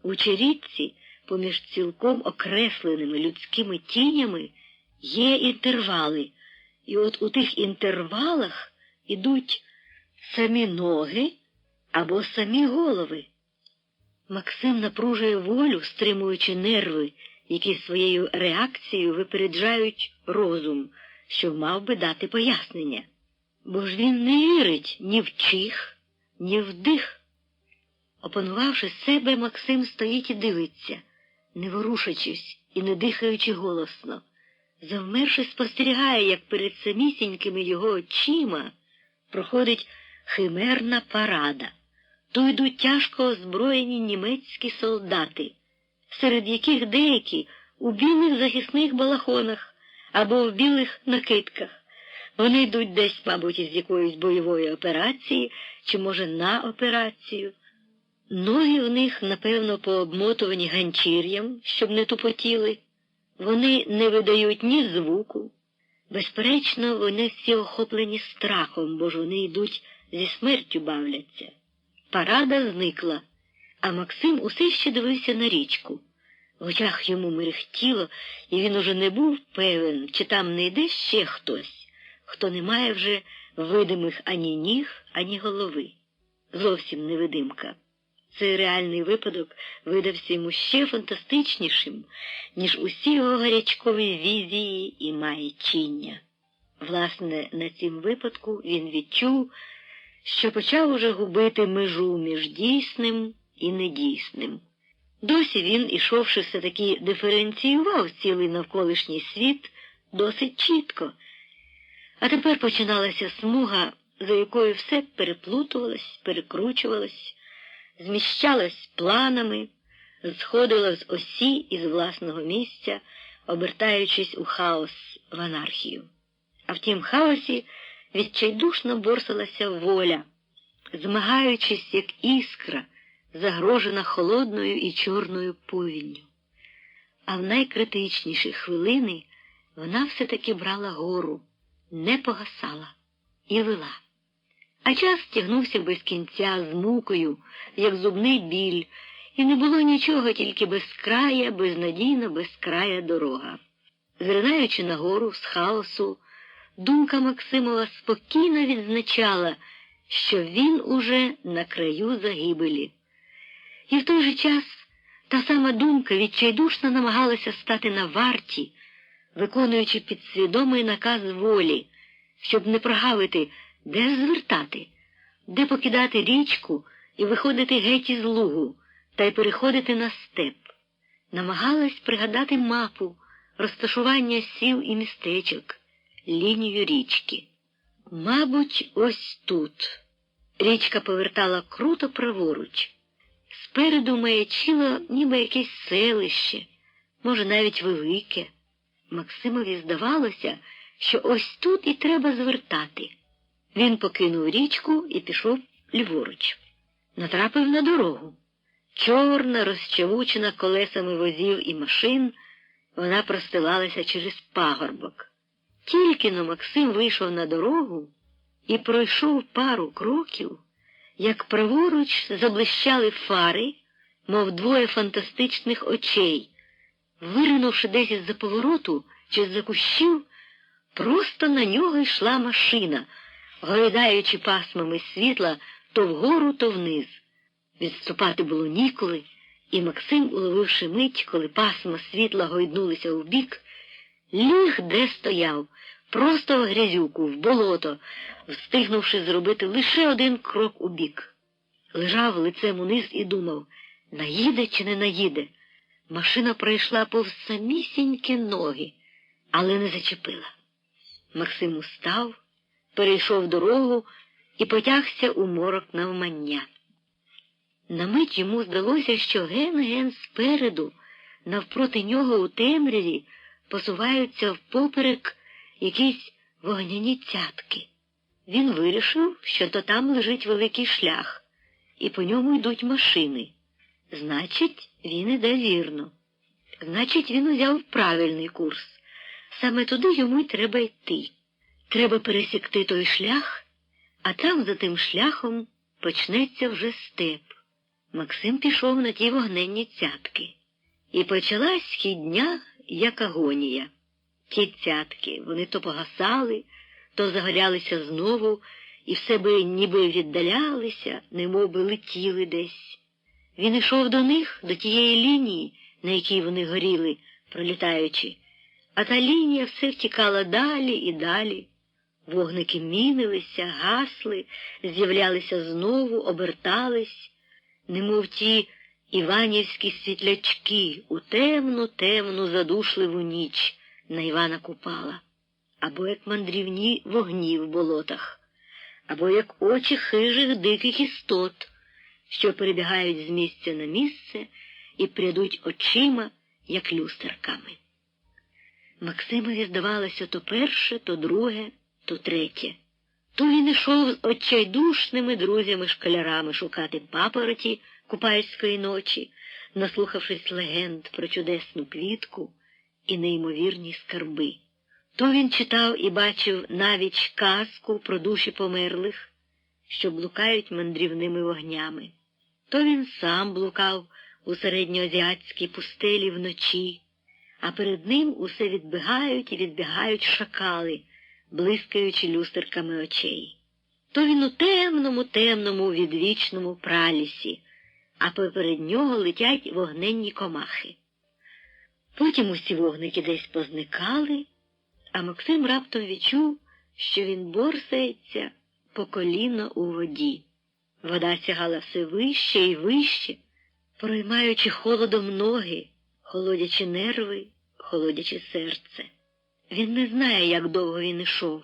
У чарітці, поміж цілком окресленими людськими тінями, є інтервали, і от у тих інтервалах ідуть самі ноги або самі голови. Максим напружує волю, стримуючи нерви, які своєю реакцією випереджають розум, що мав би дати пояснення. Бо ж він не вірить ні в чих, ні в дих. Опанувавши себе, Максим стоїть і дивиться, не ворушачись і не дихаючи голосно. Завмерши, спостерігає, як перед самісінькими його очима проходить химерна парада. То йдуть тяжко озброєні німецькі солдати, серед яких деякі у білих захисних балахонах або в білих накидках. Вони йдуть десь, мабуть, із якоїсь бойової операції, чи, може, на операцію. Ноги в них, напевно, пообмотувані ганчір'ям, щоб не тупотіли. Вони не видають ні звуку. Безперечно, вони всі охоплені страхом, бо ж вони йдуть зі смертю бавляться. Парада зникла, а Максим усе ще дивився на річку. В очах йому мерехтіло, і він уже не був певен, чи там не йде ще хтось, хто не має вже видимих ані ніг, ані голови. Зовсім невидимка. Цей реальний випадок видався йому ще фантастичнішим, ніж усі його гарячкові візії і маячіння. Власне, на цім випадку він відчув, що почав уже губити межу між дійсним і недійсним. Досі він, ішовши все-таки, диференціював цілий навколишній світ досить чітко. А тепер починалася смуга, за якою все переплутувалось, перекручувалось, зміщалось планами, сходила з осі і з власного місця, обертаючись у хаос, в анархію. А в тім хаосі відчайдушно борсалася воля, змагаючись, як іскра, загрожена холодною і чорною повінню. А в найкритичніші хвилини вона все-таки брала гору, не погасала і вела. А час тягнувся без кінця, з мукою, як зубний біль, і не було нічого, тільки безкрая, безнадійна безкрая дорога. Зринаючи нагору з хаосу, думка Максимова спокійно відзначала, що він уже на краю загибелі. І в той же час та сама думка відчайдушно намагалася стати на варті, виконуючи підсвідомий наказ волі, щоб не прогавити, де звертати, де покидати річку і виходити геть із лугу, та й переходити на степ. Намагалась пригадати мапу, розташування сіл і містечок, лінію річки. Мабуть, ось тут. Річка повертала круто праворуч. Спереду маячило ніби якесь селище, може навіть велике. Максимові здавалося, що ось тут і треба звертати. Він покинув річку і пішов ліворуч. Натрапив на дорогу. Чорна, розчавучена колесами возів і машин, вона простилалася через пагорбок. Тільки-но Максим вийшов на дорогу і пройшов пару кроків, як праворуч заблищали фари, мов двоє фантастичних очей. Виринувши десь із-за повороту чи з-за кущів, просто на нього йшла машина, гойдаючи пасмами світла то вгору, то вниз. Відступати було ніколи, і Максим, уловивши мить, коли пасма світла гойднулися вбік, ліг де стояв, просто в грязюку, в болото, встигнувши зробити лише один крок убік. Лежав лицем униз і думав, наїде чи не наїде. Машина пройшла повз самісінькі ноги, але не зачепила. Максим устав, перейшов дорогу і потягся у морок навмання. На мить йому здалося, що ген-ген спереду, навпроти нього у темряві, посуваються впоперек якісь вогняні цятки. Він вирішив, що то там лежить великий шлях, і по ньому йдуть машини. Значить, він іде вірно. Значить, він узяв правильний курс. Саме туди йому й треба йти. Треба пересікти той шлях, а там за тим шляхом почнеться вже степ. Максим пішов на ті вогненні цятки. І почалась хідня, як агонія. Ті цятки, вони то погасали, то загорялися знову, і все би ніби віддалялися, немов би летіли десь. Він йшов до них, до тієї лінії, на якій вони горіли, пролітаючи, а та лінія все втікала далі і далі. Вогники мінилися, гасли, з'являлися знову, обертались, немов ті іванівські світлячки у темну задушливу ніч на Івана Купала, або як мандрівні вогні в болотах, або як очі хижих диких істот, що перебігають з місця на місце і прядуть очима, як люстерками. Максимові здавалося то перше, то друге, то третє. То він ішов з отчайдушними друзями-школярами шукати папороті купальської ночі, наслухавшись легенд про чудесну квітку і неймовірні скарби. То він читав і бачив навіть казку про душі померлих, що блукають мандрівними вогнями. То він сам блукав у середньоазіатській пустелі вночі, а перед ним усе відбігають і відбігають шакали, блискаючи люстерками очей. То він у темному відвічному пралісі, а поперед нього летять вогненні комахи. Потім усі вогники десь позникали, а Максим раптом відчув, що він борсається по коліно у воді. Вода сягала все вище і вище, проймаючи холодом ноги, холодячи нерви, холодячи серце. Він не знає, як довго він ішов,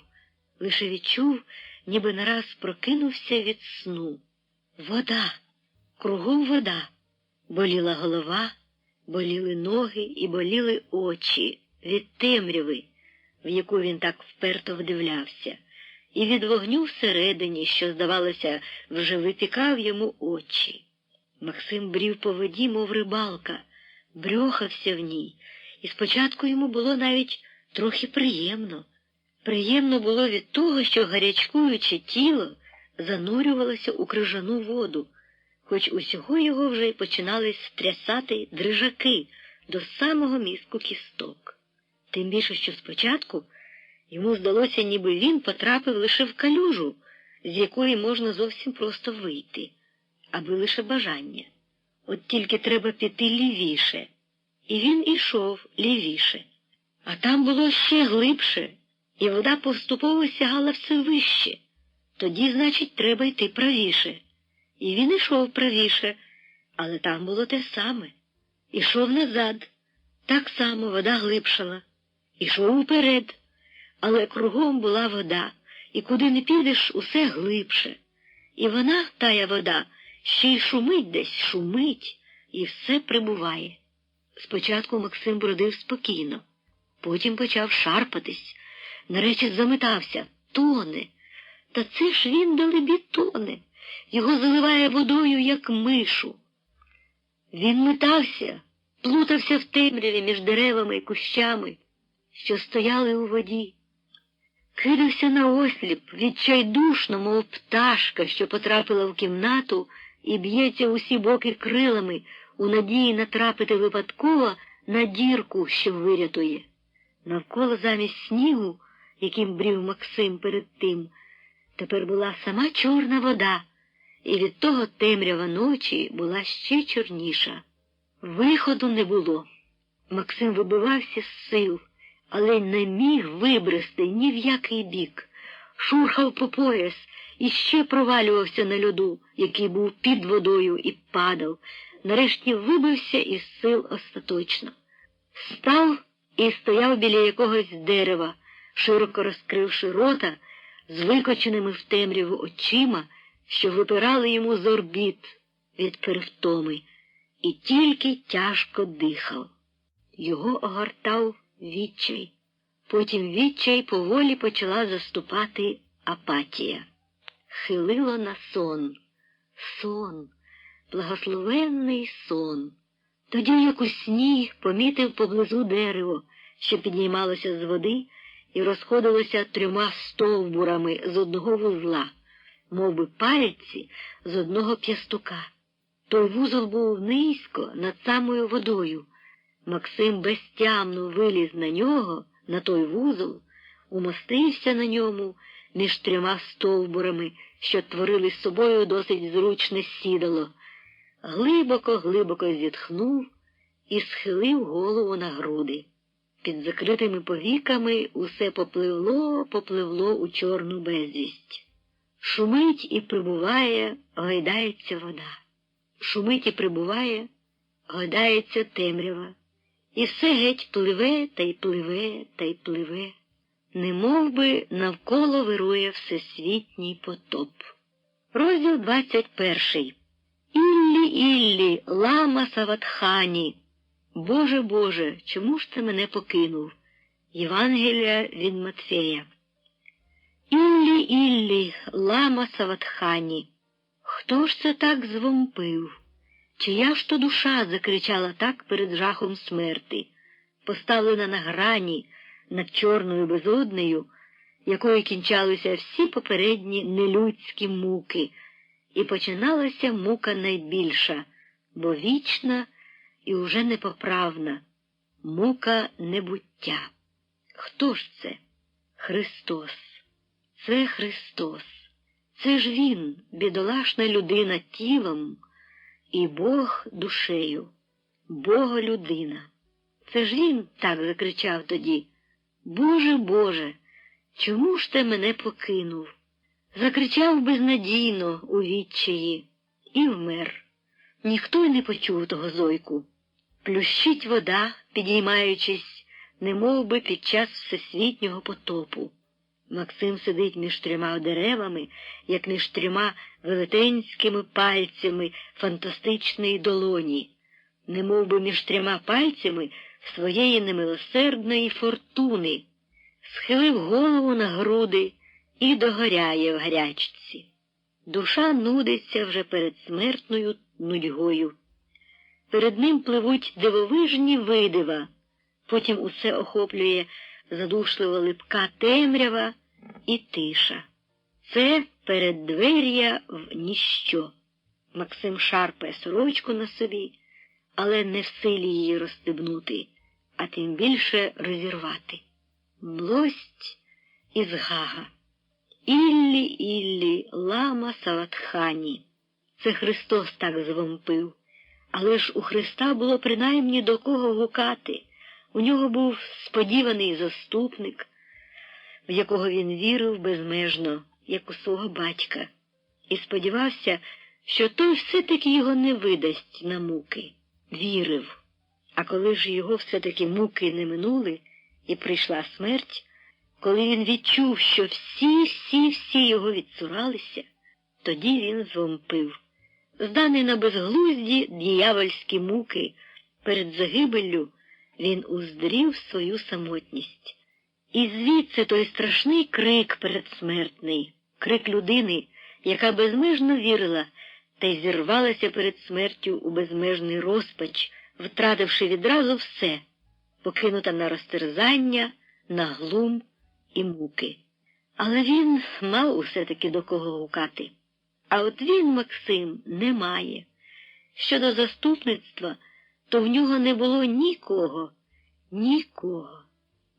лише відчув, ніби нараз прокинувся від сну. Вода, кругом вода. Боліла голова, боліли ноги і боліли очі від темряви, в яку він так вперто вдивлявся, і від вогню всередині, що, здавалося, вже випікав йому очі. Максим брів по воді, мов рибалка, брьохався в ній, і спочатку йому було навіть трохи приємно. Приємно було від того, що гарячкуюче тіло занурювалося у крижану воду, хоч усього його вже й починали стрясати дрижаки до самого мізку кісток. Тим більше, що спочатку йому здалося, ніби він потрапив лише в калюжу, з якої можна зовсім просто вийти, аби лише бажання. От тільки треба піти лівіше. І він ішов лівіше. А там було ще глибше, і вода поступово сягала все вище. Тоді, значить, треба йти правіше. І він ішов правіше, але там було те саме. Ішов назад, так само вода глибшала. Ішов уперед, але кругом була вода, і куди не підеш, усе глибше. І вона, тая вода, ще й шумить десь, шумить, і все прибуває. Спочатку Максим бродив спокійно, потім почав шарпатись, нарешті заметався, тоне. Та це ж він, далебі, тоне, його заливає водою, як мишу. Він метався, плутався в темряві між деревами і кущами, що стояли у воді. Кидався на осліп, відчайдушно, мов пташка, що потрапила в кімнату і б'ється усі боки крилами, у надії натрапити випадково на дірку, що вирятує. Навколо замість снігу, яким брів Максим перед тим, тепер була сама чорна вода, і від того темрява ночі була ще чорніша. Виходу не було. Максим вибивався з сил, але не міг вибрести ні в який бік. Шурхав по пояс і ще провалювався на льоду, який був під водою, і падав. Нарешті вибився із сил остаточно. Став і стояв біля якогось дерева, широко розкривши рота, з викоченими в темряву очима, що випирали йому з орбіт від перевтоми, і тільки тяжко дихав. Його огортав відчай. Потім відчай поволі почала заступати апатія. Хилило на сон. Сон. Благословенний сон. Тоді, як у сні, помітив поблизу дерево, що піднімалося з води і розходилося 3 стовбурами з одного вузла, мов би пальці з одного п'ястука. Той вузол був низько над самою водою. Максим безтямно виліз на нього, на той вузол, умостився на ньому між 3 стовбурами, що творили з собою досить зручне сідало. глибоко зітхнув і схилив голову на груди. Під закритими повіками усе попливло у чорну безвість. Шумить і прибуває, гойдається вода. Шумить і прибуває, гойдається темрява. І все геть пливе та й пливе та й пливе. Немов би навколо вирує всесвітній потоп. Розділ 21. Іллі, лама Саватхані. Боже, Боже, чому ж ти мене покинув? Євангелія від Матфея. Іллі, лама Саватхані. Хто ж це так звомпив? Чия ж то душа закричала так перед жахом смерти, поставлена на грані над чорною безоднею, якою кінчалися всі попередні нелюдські муки, і починалася мука найбільша, бо вічна і уже непоправна, мука небуття. Хто ж це? Христос. Це Христос. Це ж Він, бідолашна людина тілом, і Бог душею, Бога-людина. Це ж Він так закричав тоді: «Боже, Боже, чому ж ти мене покинув?» Закричав безнадійно у відчаї і вмер. Ніхто й не почув того зойку. Плющить вода, підіймаючись, немов би під час всесвітнього потопу. Максим сидить між трьома деревами, як між трьома велетенськими пальцями фантастичної долоні, немов би між трьома пальцями своєї немилосердної фортуни, схилив голову на груди і догоряє в гарячці. Душа нудиться вже перед смертною нудьгою. Перед ним пливуть дивовижні видива, потім усе охоплює задушливо липка темрява і тиша. Це переддвер'я в ніщо. Максим шарпає сорочку на собі, але не в силі її розстебнути, а тим більше розірвати. Млость і згага. Іллі, лама Саватхані. Це Христос так звомпив. Але ж у Христа було принаймні до кого гукати. У нього був сподіваний заступник, в якого він вірив безмежно, як у свого батька, і сподівався, що той все-таки його не видасть на муки. Вірив. А коли ж його все-таки муки не минули і прийшла смерть, коли він відчув, що всі його відцуралися, тоді він звомпив. Зданий на безглузді діявольські муки перед загибеллю, він уздрів свою самотність. І звідси той страшний крик передсмертний, крик людини, яка безмежно вірила та й зірвалася перед смертю у безмежний розпач, втративши відразу все, покинута на розтерзання, на глум і муки. Але він мав усе-таки до кого гукати. А от він, Максим, не має. Щодо заступництва, то в нього не було нікого.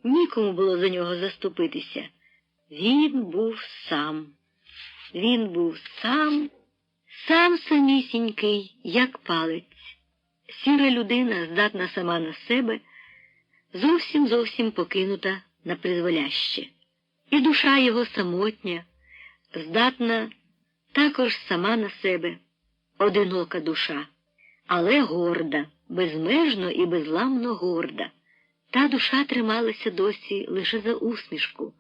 Нікому було за нього заступитися. Він був сам. Він був сам самісінький, як палець. Сіра людина, здатна сама на себе, зовсім покинута на призволяще. І душа його самотня, здатна також сама на себе, одинока душа, але горда, безмежно і безламно горда. Та душа трималася досі лише за усмішку,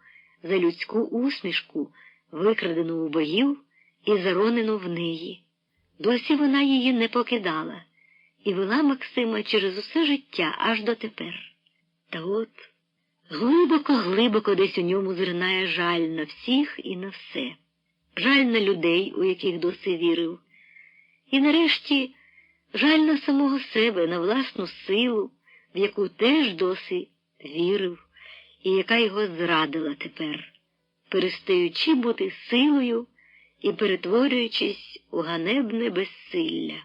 за людську усмішку, викрадену у богів і заронену в неї. Досі вона її не покидала і вела Максима через усе життя аж дотепер. Та от глибоко десь у ньому зринає жаль на всіх і на все. Жаль на людей, у яких досі вірив. І нарешті жаль на самого себе, на власну силу, в яку теж досі вірив, і яка його зрадила тепер, перестаючи бути силою і перетворюючись у ганебне безсилля.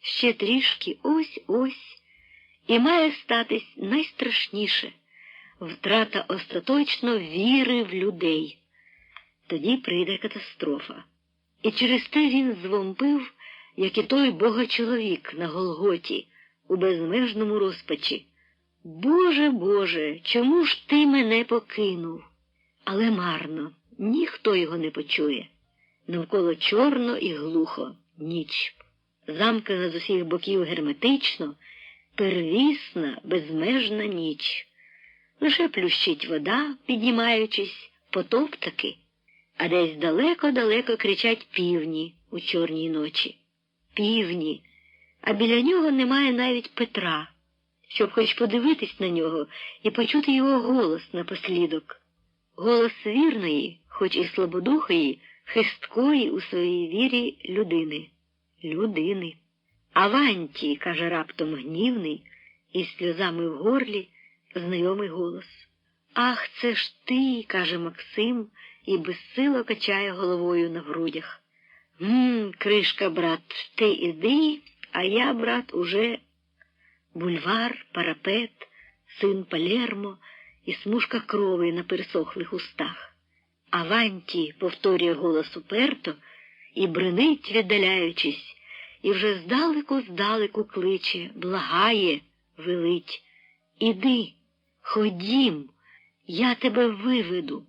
Ще трішки ось, і має статись найстрашніше – втрата остаточно віри в людей. Тоді прийде катастрофа. І через те він звомпив, як і той богочоловік на Голготі у безмежному розпачі. «Боже, Боже, чому ж ти мене покинув?» Але марно, ніхто його не почує. Навколо чорно і глухо, ніч. Замкнена з усіх боків герметично, первісна, безмежна ніч. Лише плющить вода, піднімаючись, потоптаки, а десь далеко-далеко кричать півні у чорній ночі. Півні, а біля нього немає навіть Петра, щоб хоч подивитись на нього і почути його голос напослідок. Голос вірної, хоч і слабодухої, хисткої у своїй вірі людини. Людини. «Аванті!» – каже раптом гнівний, із сльозами в горлі, знайомий голос. «Ах, це ж ти!» – каже Максим і безсило качає головою на грудях. Кришка, брат, ти іди, а я, брат, уже...» Бульвар, парапет, син Палермо і смужка крови на пересохлих устах. «Аванті!» – повторює голос уперто і бринить, віддаляючись, і вже здалеку кличе, благає, велить. «Іди, ходім, я тебе виведу».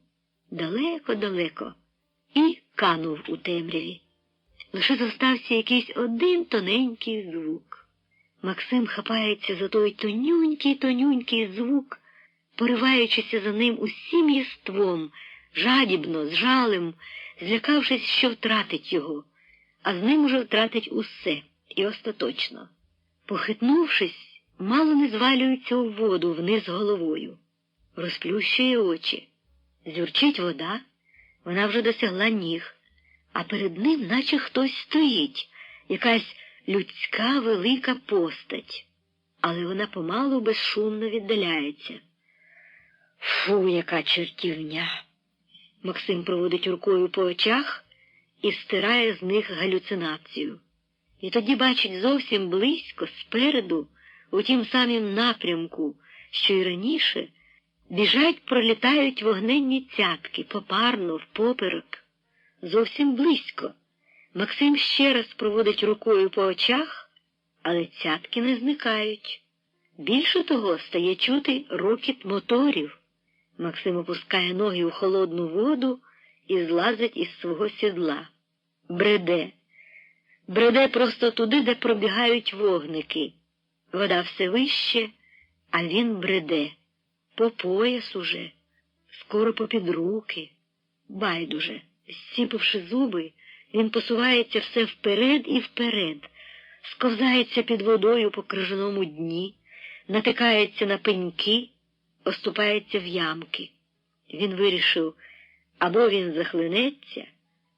Далеко-далеко. І канув у темряві. Лише зостався якийсь один тоненький звук. Максим хапається за той тонюнький звук, пориваючися за ним усім єством, жадібно, з жалем, злякавшись, що втратить його, а з ним уже втратить усе, і остаточно. Похитнувшись, мало не звалюється у воду вниз головою. Розплющує очі. Зюрчить вода, вона вже досягла ніг, а перед ним наче хтось стоїть, якась людська велика постать. Але вона помалу безшумно віддаляється. Фу, яка чертівня! Максим проводить рукою по очах і стирає з них галюцинацію. І тоді бачить зовсім близько, спереду, у тім самім напрямку, що й раніше, біжать, пролітають вогненні цятки, попарно, впоперек. Зовсім близько. Максим ще раз проводить рукою по очах, але цятки не зникають. Більше того, стає чути рокіт моторів. Максим опускає ноги у холодну воду і злазить із свого сідла. Бреде. Бреде просто туди, де пробігають вогники. Вода все вище, а він бреде. По пояс уже, скоро попід руки. Байдуже, зціпивши зуби, він посувається все вперед і вперед, сковзається під водою по крижаному дні, натикається на пеньки, оступається в ямки. Він вирішив, або він захлинеться,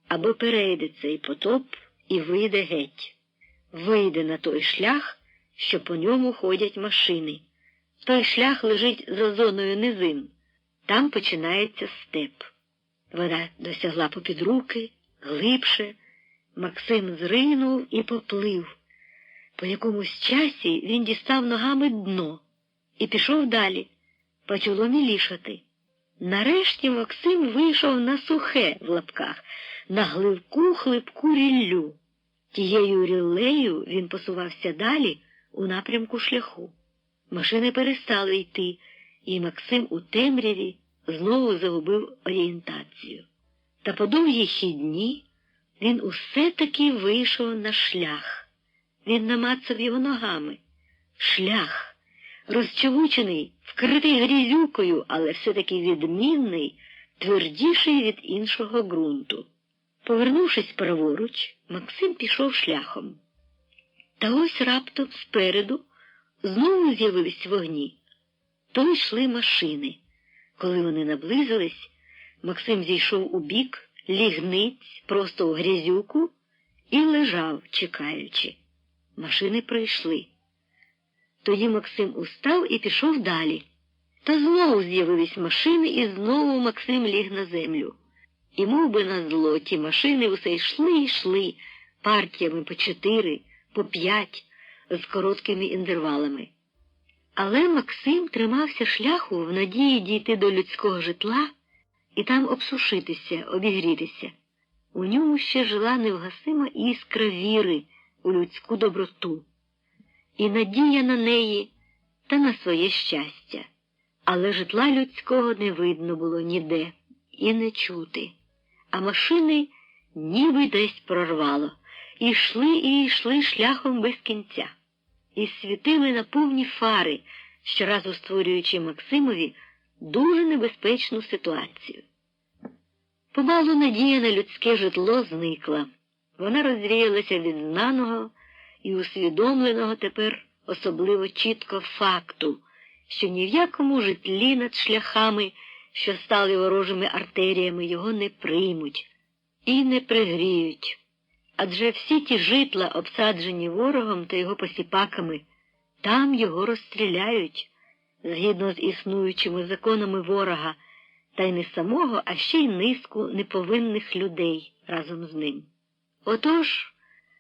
або перейде цей потоп і вийде геть. Вийде на той шлях, що по ньому ходять машини. Той шлях лежить за зоною низин. Там починається степ. Вода досягла попід руки, глибше. Максим зринув і поплив. По якомусь часі він дістав ногами дно і пішов далі, почало мілішати. Нарешті Максим вийшов на сухе, в лапках, на гливку хлипку ріллю. Тією ріллею він посувався далі у напрямку шляху. Машини перестали йти, і Максим у темряві знову загубив орієнтацію. Та по довгій хідні він усе-таки вийшов на шлях. Він намацав його ногами. Шлях, розчавучений, вкритий грізюкою, але все-таки відмінний, твердіший від іншого ґрунту. Повернувшись праворуч, Максим пішов шляхом. Та ось раптом спереду знову з'явились вогні. То йшли машини. Коли вони наблизились, Максим зійшов у бік, ліг ниць, просто у грязюку, і лежав, чекаючи. Машини пройшли. Тоді Максим устав і пішов далі. Та знову з'явились машини, і знову Максим ліг на землю. І мов би назло, ті машини усе йшли, партіями по 4, по 5, з короткими інтервалами. Але Максим тримався шляху в надії дійти до людського житла і там обсушитися, обігрітися. У ньому ще жила невгасима іскра віри у людську доброту. І надія на неї та на своє щастя. Але житла людського не видно було ніде і не чути. А машини ніби десь прорвало. І йшли шляхом без кінця. І світили на повні фари, щоразу створюючи Максимові дуже небезпечну ситуацію. Помалу надія на людське житло зникла. Вона розвіялася від знаного і усвідомленого тепер особливо чітко факту, що ні в якому житлі над шляхами, що стали ворожими артеріями, його не приймуть і не пригріють. Адже всі ті житла, обсаджені ворогом та його посіпаками, там його розстріляють, згідно з існуючими законами ворога, та й не самого, а ще й низку неповинних людей разом з ним. Отож,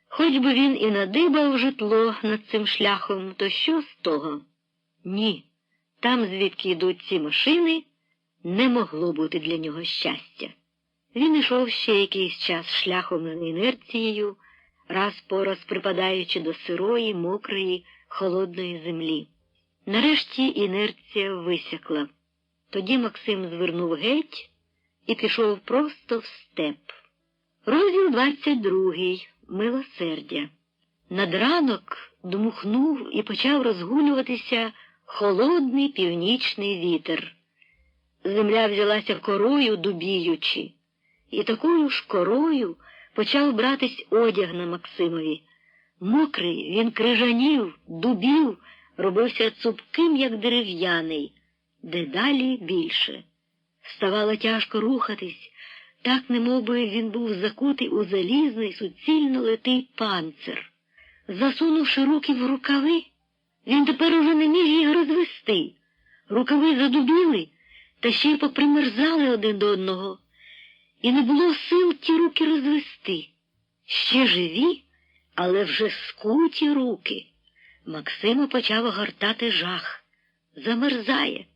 хоч би він і надибав житло над цим шляхом, то що з того? Ні, там, звідки йдуть ці машини, не могло бути для нього щастя. Він ішов ще якийсь час шляхом з інерцією, раз по раз припадаючи до сирої, мокрої, холодної землі. Нарешті інерція висякла. Тоді Максим звернув геть і пішов просто в степ. Розділ 22. Милосердя. Над ранок дмухнув і почав розгулюватися холодний північний вітер. Земля взялася корою дубіючи, і такою ж корою почав братись одяг на Максимові. Мокрий він крижанів, дубів, робився цупким, як дерев'яний, дедалі більше. Ставало тяжко рухатись, так немовби він був закутий у залізний, суцільно литий панцир. Засунувши руки в рукави, він тепер уже не міг їх розвести. Рукави задубіли, та ще й попримерзали один до одного. І не було сил ті руки розвести. Ще живі, але вже скуті руки. Максима почав огортати жах. Замерзає.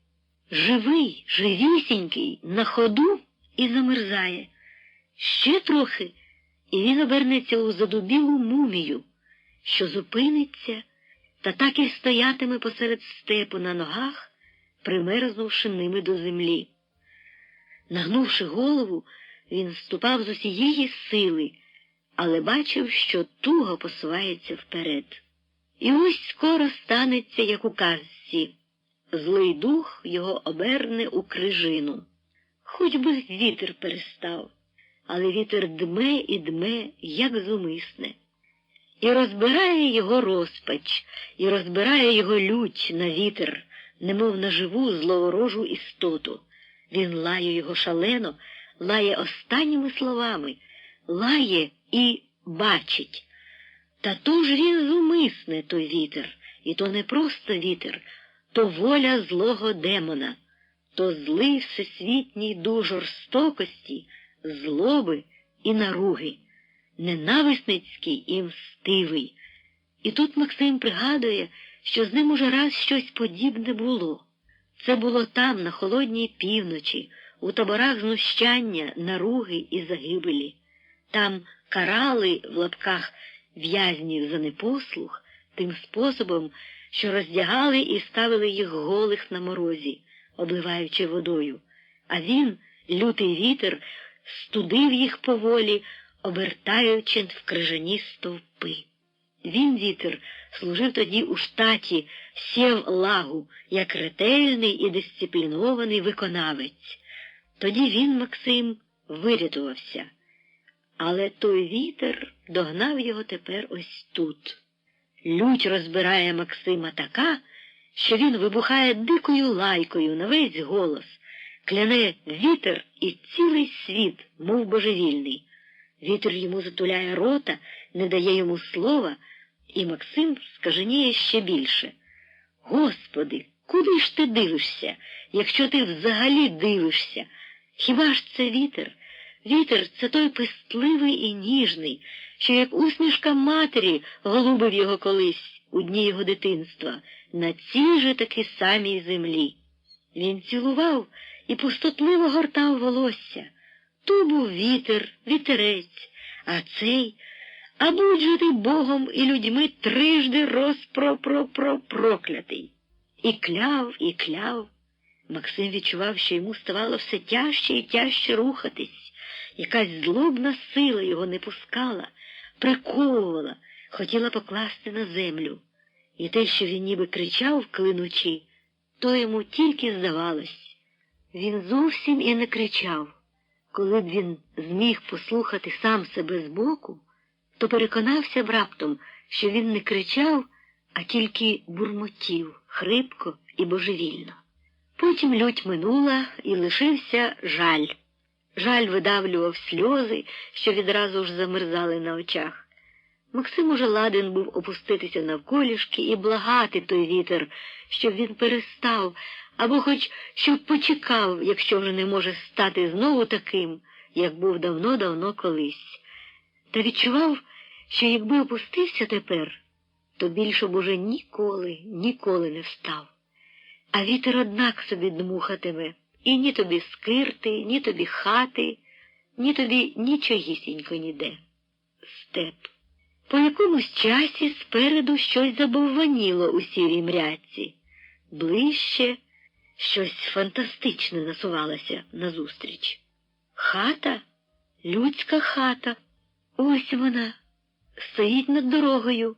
Живий, живісінький, на ходу і замерзає. Ще трохи, і він обернеться у задубілу мумію, що зупиниться та так і стоятиме посеред степу на ногах, примерзнувши ними до землі. Нагнувши голову, він ступав з усієї сили, але бачив, що туго посувається вперед. І ось скоро станеться, як у казці. Злий дух його оберне у крижину. Хоч би вітер перестав, але вітер дме і дме, як зумисне. І розбирає його розпач, і розбирає його лють на вітер, немов на живу зловорожу істоту. Він лає його шалено, лає останніми словами, лає і бачить. Та то ж він зумисне, той вітер, і то не просто вітер, то воля злого демона, то злий всесвітній дух жорстокості, злоби і наруги, ненависницький і мстивий. І тут Максим пригадує, що з ним уже раз щось подібне було. Це було там, на холодній півночі, у таборах знущання, наруги і загибелі. Там карали, в лапках, в'язнів за непослух тим способом, що роздягали і ставили їх голих на морозі, обливаючи водою. А він, лютий вітер, студив їх поволі, обертаючи в крижані стовпи. Він, вітер, служив тоді у штаті Сєвлагу, як ретельний і дисциплінований виконавець. Тоді він, Максим, вирятувався. Але той вітер догнав його тепер ось тут. Лють розбирає Максима така, що він вибухає дикою лайкою на весь голос, кляне вітер і цілий світ, мов божевільний. Вітер йому затуляє рота, не дає йому слова, і Максим скаженіє ще більше. Господи, куди ж ти дивишся, якщо ти взагалі дивишся? Хіба ж це вітер? Вітер – це той пестливий і ніжний, що як усмішка матері голубив його колись у дні його дитинства, на цій же таки самій землі. Він цілував і пустотливо гортав волосся. То був вітер, вітерець, А будь же ти Богом і людьми трижди проклятий. І кляв. Максим відчував, що йому ставало все тяжче і тяжче рухатись. Якась злобна сила його не пускала, приковувала, хотіла покласти на землю. І те, що він ніби кричав, клинучи, то йому тільки здавалось. Він зовсім і не кричав. Коли б він зміг послухати сам себе збоку, то переконався б раптом, що він не кричав, а тільки бурмотів, хрипко і божевільно. Потім лють минула і лишився жаль. Жаль видавлював сльози, що відразу ж замерзали на очах. Максим уже ладен був опуститися навколішки і благати той вітер, щоб він перестав, або хоч щоб почекав, якщо вже не може стати знову таким, як був давно-давно колись. Та відчував, що якби опустився тепер, то більше б уже ніколи не встав. А вітер однак собі дмухатиме, і ні тобі скирти, ні тобі хати, ні тобі нічогісінько ніде. Степ. По якомусь часі спереду щось забовваніло у сірій мрядці. Ближче щось фантастичне насувалося назустріч. Хата? Людська хата. Ось вона. Стоїть над дорогою,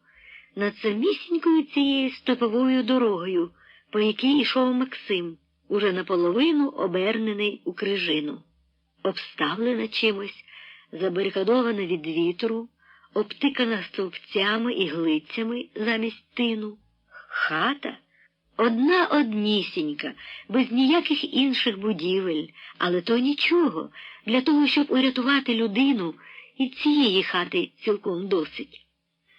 над самісінькою цією степовою дорогою, по якій йшов Максим, уже наполовину обернений у крижину. Обставлена чимось, забарикадована від вітру, обтикана стовпцями і глицями замість тину. Хата одна однісінька, без ніяких інших будівель, але то нічого, для того, щоб урятувати людину, і цієї хати цілком досить.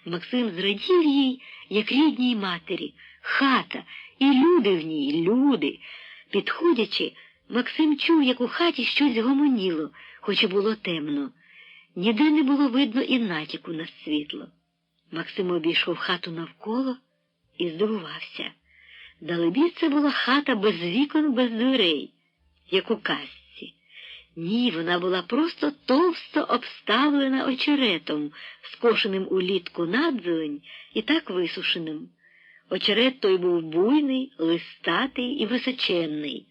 Максим зрадів їй, як рідній матері. Хата, і люди в ній, люди. Підходячи, Максим чув, як у хаті щось гомоніло, хоч і було темно. Ніде не було видно і натяку на світло. Максим обійшов хату навколо і здивувався. Далебі це була хата без вікон, без дверей, як у казці. Ні, вона була просто товсто обставлена очеретом, скошеним улітку надзелень і так висушеним. Очерет той був буйний, листатий і височенний.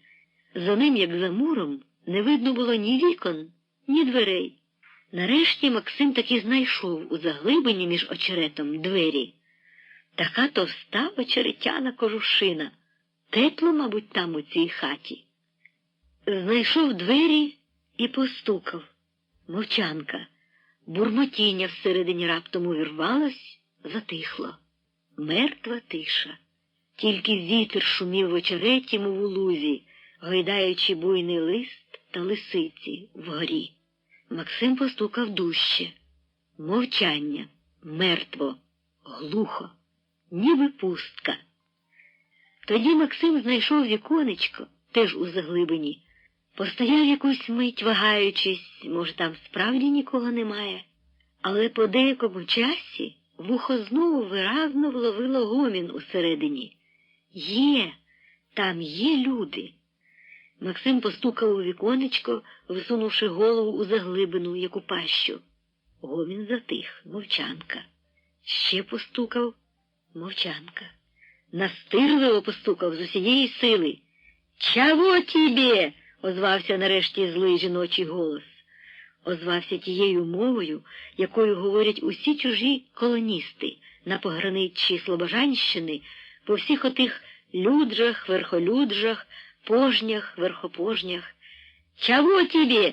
За ним, як за муром, не видно було ні вікон, ні дверей. Нарешті Максим таки знайшов у заглибині між очеретом двері. Така товста очеретяна кожушина. Тепло, мабуть, там у цій хаті. Знайшов двері і постукав. Мовчанка. Бурмотіння всередині раптом увірвалось, затихло. Мертва тиша. Тільки вітер шумів в очереті, мов у лузі, гойдаючи буйний лист та лисиці вгорі. Максим постукав дужче. Мовчання. Мертво. Глухо. Ніби пустка. Тоді Максим знайшов віконечко, теж у заглибині. Постояв якусь мить, вагаючись, може, там справді нікого немає. Але по деякому часі вухо знову виразно вловило гомін усередині. Там є люди. Максим постукав у віконечко, висунувши голову у заглибину, як у пащу. Гомін затих, мовчанка. Ще постукав, мовчанка. Настирливо постукав з усієї сили. «Чого тебе?» – озвався нарешті злий жіночий голос. Озвався тією мовою, якою говорять усі чужі колоністи на пограниччі Слобожанщини, по всіх отих люджах, верхолюджах, пожнях, верхопожнях. «Чого тебе?»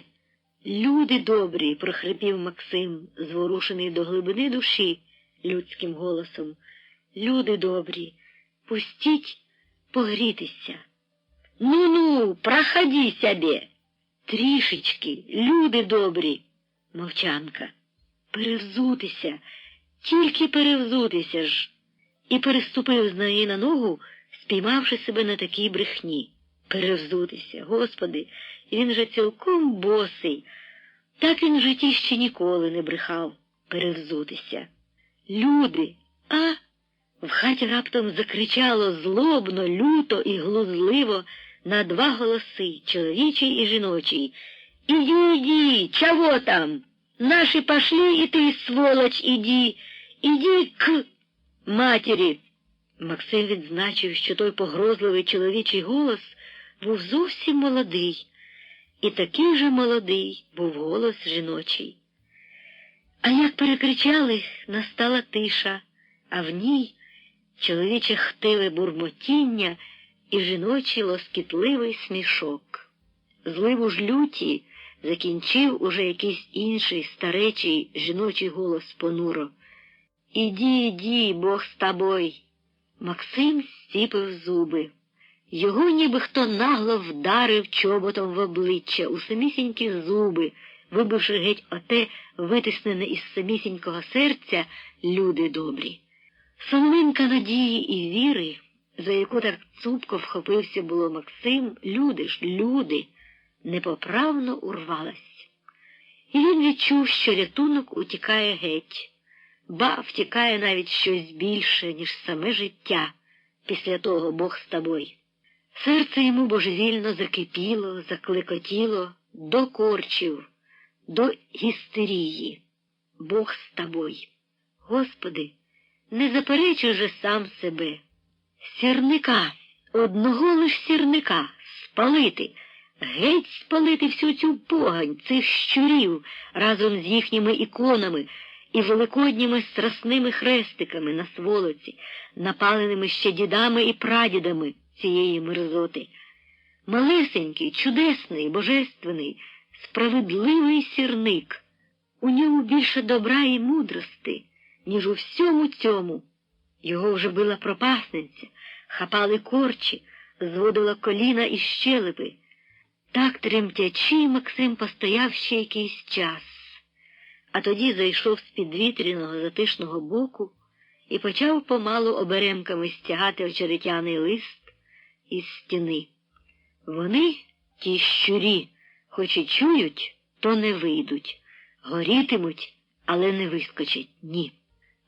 «Люди добрі!» – прохрипів Максим, зворушений до глибини душі людським голосом. «Люди добрі, пустіть погрітися!» «Ну-ну, проходи себе!» «Трішечки, люди добрі!» Мовчанка. «Перевзутися, тільки перевзутися ж!» І переступив з ноги на ногу, спіймавши себе на такій брехні. Перевзутися, Господи, він же цілком босий. Так він в житті ще ніколи не брехав. Перевзутися. «Люди! А?» В хаті раптом закричало злобно, люто і глузливо на два голоси, чоловічий і жіночий. «Іди, чого там?» Наши пошли, и ты, сволочь, иди к матері. Максим відзначив, що той погрозливий чоловічий голос був зовсім молодий, і такий же молодий був голос жіночий. А як перекричали, настала тиша, а в ній чоловіче хтиве бурмотіння і жіночий лоскітливий смішок. Зливу ж люті закінчив уже якийсь інший старечий жіночий голос понуро. Іді, Бог з тобой. Максим зціпив зуби. Його ніби хто нагло вдарив чоботом в обличчя, у самісінькі зуби, вибивши геть оте витиснене із самісінького серця люди добрі. Соломинка надії і віри, за яку так цупко вхопився було Максим, люди, непоправно урвалась. І він відчув, що рятунок утікає геть, ба втікає навіть щось більше, ніж саме життя, після того Бог з тобой. Серце йому божевільно закипіло, заклекотіло, до корчів, до гістерії. Бог з тобой. Господи, не заперечуй же сам себе. Сірника, одного лиш сірника, спалити, геть спалити всю цю погань, цих щурів, разом з їхніми іконами і великодніми страсними хрестиками на сволоці, напаленими ще дідами і прадідами цієї мерзоти. Малесенький, чудесний, божественний, справедливий сірник. У ньому більше добра і мудрости, ніж у всьому цьому. Його вже била пропасниця, хапали корчі, зводила коліна і щелепи. Так тремтячи, Максим постояв ще якийсь час, а тоді зайшов з підвітряного затишного боку і почав помалу оберемками стягати очеретяний лист із стіни. Вони, ті щурі, хоч і чують, то не вийдуть, горітимуть, але не вискочать, ні.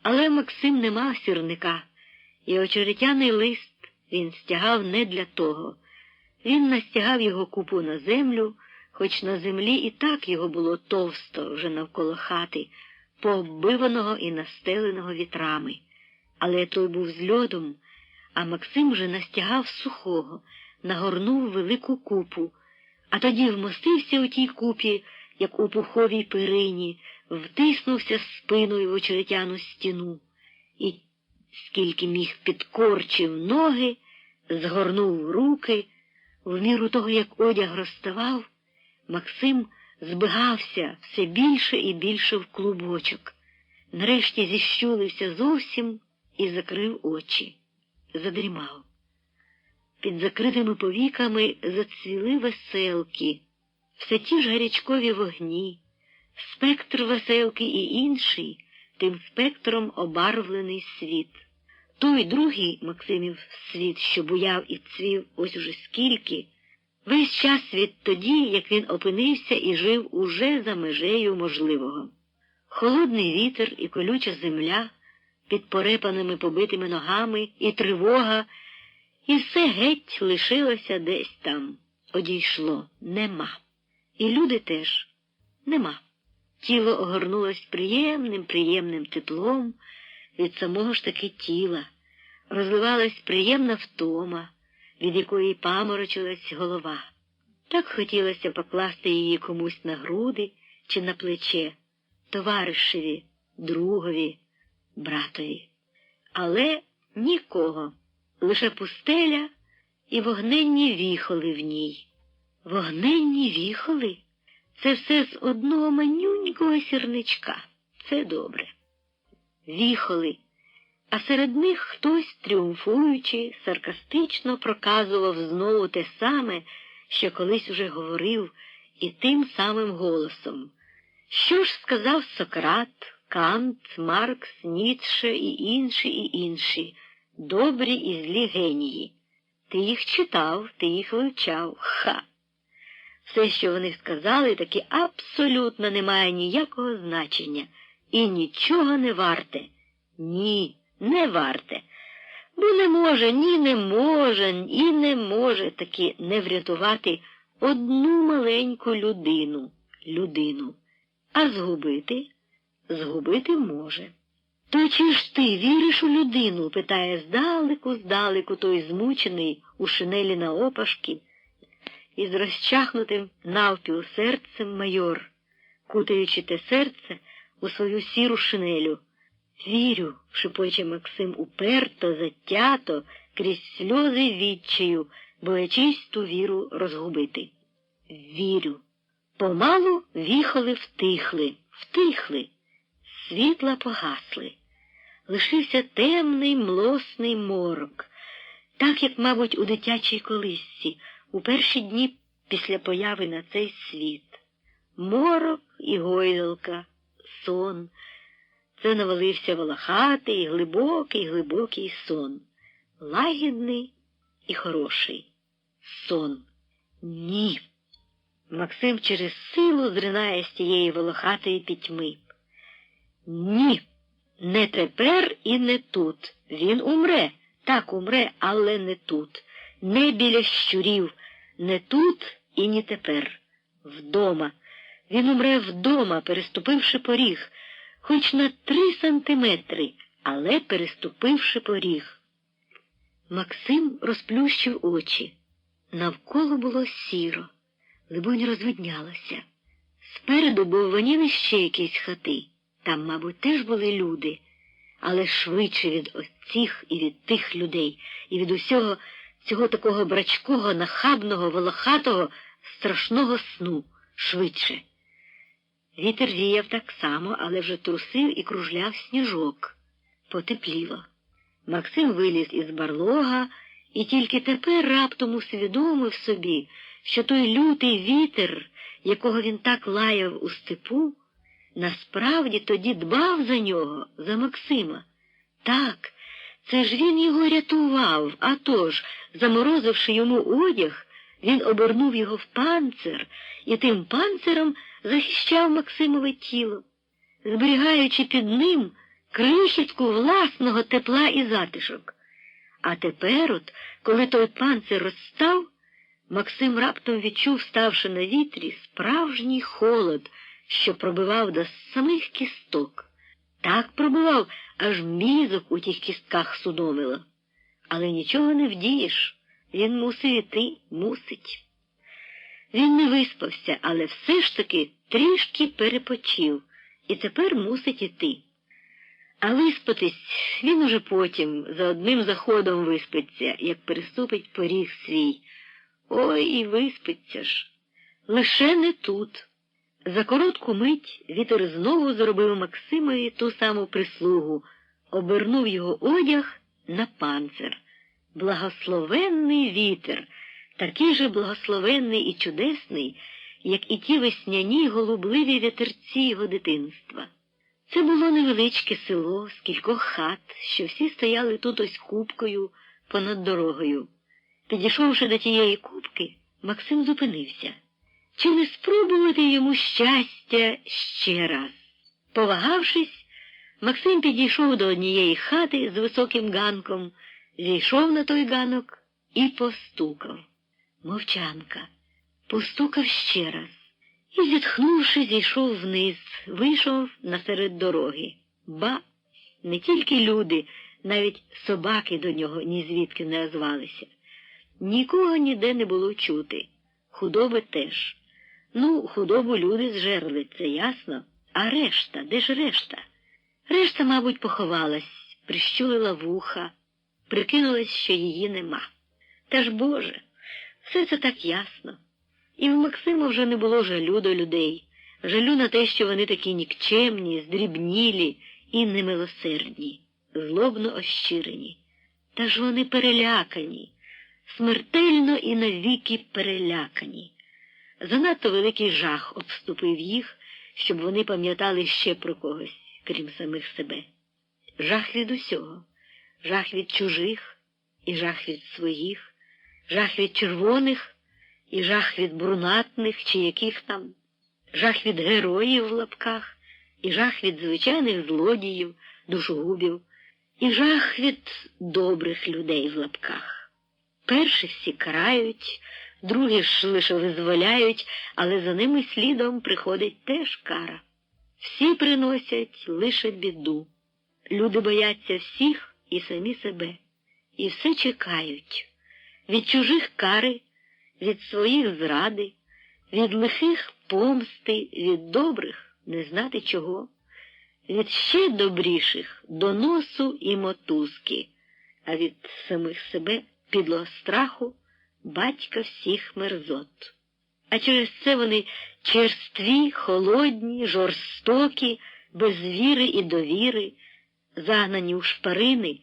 Але Максим не мав сірника, і очеретяний лист він стягав не для того. Він настягав його купу на землю, хоч на землі і так його було товсто вже навколо хати, пооббиваного і настеленого вітрами. Але той був з льодом, а Максим вже настягав сухого, нагорнув велику купу, а тоді вмостився у тій купі, як у пуховій перині, втиснувся спиною в очеретяну стіну і, скільки міг, підкорчив ноги, згорнув руки. В міру того, як одяг розставав, Максим збигався все більше і більше в клубочок. Нарешті зіщулився зовсім і закрив очі. Задрімав. Під закритими повіками зацвіли веселки, все ті ж гарячкові вогні, спектр веселки і інший, тим спектром обарвлений світ. Той другий Максимів світ, що буяв і цвів ось уже скільки, весь час відтоді, як він опинився і жив уже за межею можливого. Холодний вітер і колюча земля під порепаними побитими ногами, і тривога, і все геть лишилося десь там, одійшло, нема. І люди теж нема. Тіло огорнулось приємним теплом від самого ж таки тіла. Розливалась приємна втома, від якої паморочилась голова. Так хотілося покласти її комусь на груди чи на плече, товаришеві, другові, братові. Але нікого, лише пустеля і вогненні віхоли в ній. Вогненні віхоли? Це все з одного манюнького сірничка. Це добре. Віхоли. А серед них хтось, тріумфуючи, саркастично проказував знову те саме, що колись уже говорив, і тим самим голосом. Що ж сказав Сократ, Кант, Маркс, Ніцше і інші, добрі і злі генії? Ти їх читав, ти їх вивчав. Ха! Все, що вони сказали, таки абсолютно не має ніякого значення і нічого не варте. Ні, не варте. Бо не може, і не може таки не врятувати одну маленьку людину. А згубити? Згубити може. То чи ж ти віриш у людину? Питає здалеку той змучений у шинелі наопашки із розчахнутим навпіл серцем майор, кутаючи те серце у свою сіру шинелю. Вірю, шепоче Максим уперто, затято, крізь сльози відчаю, боячись ту віру розгубити. Вірю. Помалу віхоли втихли, світла погасли. Лишився темний млосний морок, так, як, мабуть, у дитячій колисці, у перші дні після появи на цей світ. Морок і гойдалка, сон. Це навалився волохатий, глибокий сон. Лагідний і хороший. Сон. Ні. Максим через силу зринає з тієї волохатої пітьми. Ні. Не тепер і не тут. Він умре. Так, умре, але не тут. Не біля щурів. Не тут і не тепер. Вдома. Він умре вдома, переступивши поріг. Хоч на 3 сантиметри, але переступивши поріг. Максим розплющив очі. Навколо було сіро. Либонь розвиднялося. Спереду бовваніли ще якісь хати. Там, мабуть, теж були люди, але швидше від оцих і від тих людей, і від усього цього такого брачкого, нахабного, волохатого, страшного сну. Швидше. Вітер віяв так само, але вже трусив і кружляв сніжок. Потепліло. Максим виліз із барлога і тільки тепер раптом усвідомив собі, що той лютий вітер, якого він так лаяв у степу, насправді тоді дбав за нього, за Максима. Так, це ж він його рятував, а тож, заморозивши йому одяг, він обернув його в панцир і тим панциром захищав Максимове тіло, зберігаючи під ним крихітку власного тепла і затишок. А тепер от, коли той панцир розстав, Максим раптом відчув, ставши на вітрі, справжній холод, що пробивав до самих кісток. Так пробивав, аж мізок у тих кістках судомило. Але нічого не вдієш, він мусив іти, мусить. Він не виспався, але все ж таки трішки перепочив, і тепер мусить іти. А виспатись він уже потім, за одним заходом виспиться, як переступить поріг свій. Ой, і виспиться ж. Лише не тут. За коротку мить вітер знову зробив Максимові ту саму прислугу, обернув його одяг на панцир. Благословенний вітер, такий же благословенний і чудесний, як і ті весняні голубливі вітерці його дитинства. Це було невеличке село з кількох хат, що всі стояли тут ось купкою понад дорогою. Підійшовши до тієї купки, Максим зупинився. Чи не спробувати йому щастя ще раз? Повагавшись, Максим підійшов до однієї хати з високим ганком, зійшов на той ганок і постукав. Мовчанка. Постукав ще раз. І, зітхнувши, зійшов вниз, вийшов насеред дороги. Ба! Не тільки люди, навіть собаки до нього ні звідки не озвалися. Нікого ніде не було чути. Худоби теж. Ну, худобу люди зжерли, це ясно. А решта? Де ж решта? Решта, мабуть, поховалась, прищулила вуха, прикинулась, що її нема. Та ж, Боже, все це так ясно. І в Максима вже не було жалю до людей, жалю на те, що вони такі нікчемні, здрібнілі і немилосердні, злобно ощирені. Та ж вони перелякані, смертельно і навіки перелякані. Занадто великий жах обступив їх, щоб вони пам'ятали ще про когось, крім самих себе. Жах від усього. Жах від чужих і жах від своїх, жах від червоних і жах від брунатних чи яких там, жах від героїв в лапках і жах від звичайних злодіїв, душогубів і жах від добрих людей в лапках. Перші всі карають, другі ж лише визволяють, але за ними слідом приходить теж кара. Всі приносять лише біду. Люди бояться всіх і самі себе. І все чекають. Від чужих кари, від своїх зради, від лихих помсти, від добрих не знати чого, від ще добріших доносу і мотузки, а від самих себе підлого страху батька всіх мерзот. А через це вони черстві, холодні, жорстокі, без віри і довіри, загнані у шпарини,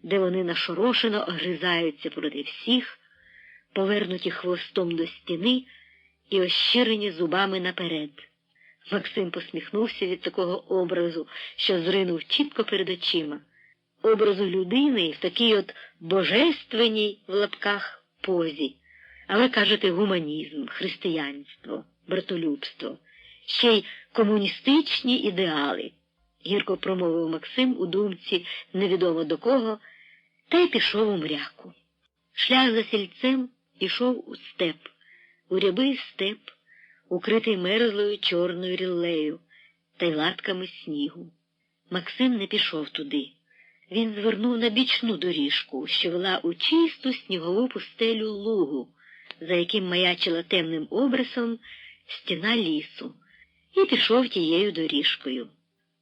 де вони нашорошено огризаються проти всіх, повернуті хвостом до стіни і ощирені зубами наперед. Максим посміхнувся від такого образу, що зринув чітко перед очима. Образу людини в такій от божественній в лапках позі. А ви кажете гуманізм, християнство, братолюбство, ще й комуністичні ідеали, гірко промовив Максим у думці невідомо до кого, та й пішов у мряку. Шлях за сільцем ішов у степ, у рябий степ, укритий мерзлою чорною ріллею та й латками снігу. Максим не пішов туди. Він звернув на бічну доріжку, що вела у чисту снігову пустелю лугу, за яким маячила темним обрисом стіна лісу, і пішов тією доріжкою.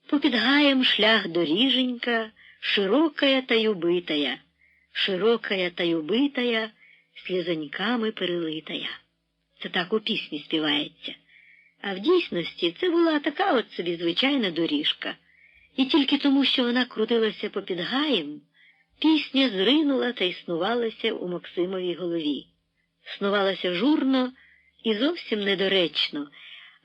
Попід гаєм шлях доріженька, широкая та юбитая, широкая та юбитая, слізоньками перелитая. Це так у пісні співається. А в дійсності це була така от собі звичайна доріжка. І тільки тому, що вона крутилася попід гаєм, пісня зринула та існувалася у Максимовій голові. Снувалася журно і зовсім недоречно,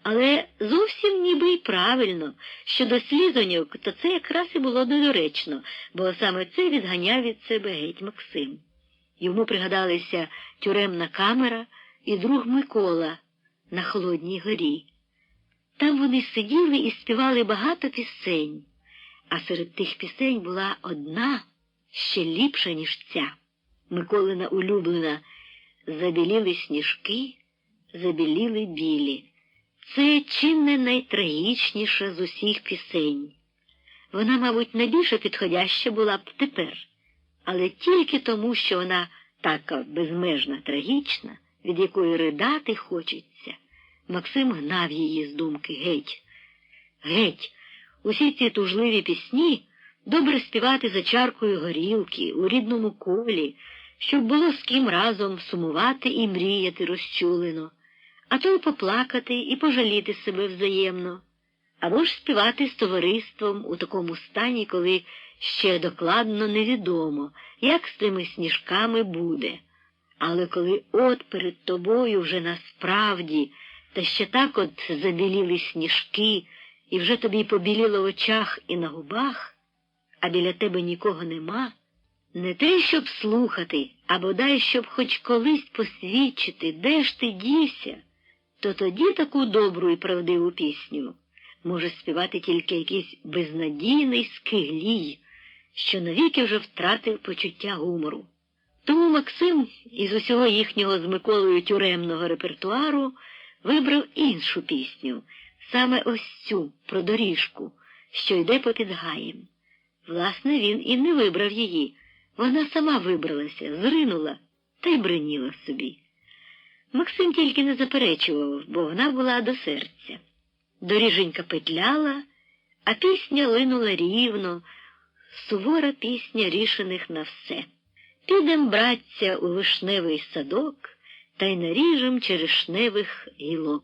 але зовсім ніби й правильно, що до слізоньок, то це якраз і було недоречно, бо саме це відганяв від себе геть Максим. Йому пригадалися тюремна камера і друг Микола на Холодній горі. Там вони сиділи і співали багато пісень, а серед тих пісень була одна ще ліпша, ніж ця. Миколина улюблена «Забіліли сніжки, забіліли білі». Це чи не найтрагічніша з усіх пісень. Вона, мабуть, найбільше підходяща була б тепер, але тільки тому, що вона така безмежно трагічна, від якої ридати хочеться, Максим гнав її з думки геть. Геть, усі ці тужливі пісні добре співати за чаркою горілки, у рідному колі, щоб було з ким разом сумувати і мріяти розчулено, а то й поплакати і пожаліти себе взаємно, або ж співати з товариством у такому стані, коли ще докладно невідомо, як з тими сніжками буде. Але коли от перед тобою вже насправді, та ще так от забіліли сніжки, і вже тобі побіліло в очах і на губах, а біля тебе нікого нема, не те, щоб слухати, а бодай, щоб хоч колись посвідчити, де ж ти дівся, то тоді таку добру і правдиву пісню може співати тільки якийсь безнадійний скиглій, що навіки вже втратив почуття гумору. Тому Максим із усього їхнього з Миколою тюремного репертуару вибрав іншу пісню, саме ось цю, про доріжку, що йде попід гаєм. Власне, він і не вибрав її. Вона сама вибралася, зринула та й бреніла собі. Максим тільки не заперечував, бо вона була до серця. Доріженька петляла, а пісня линула рівно, сувора пісня рішених на все. Підем, братця, у вишневий садок, та й наріжем черешневих гілок.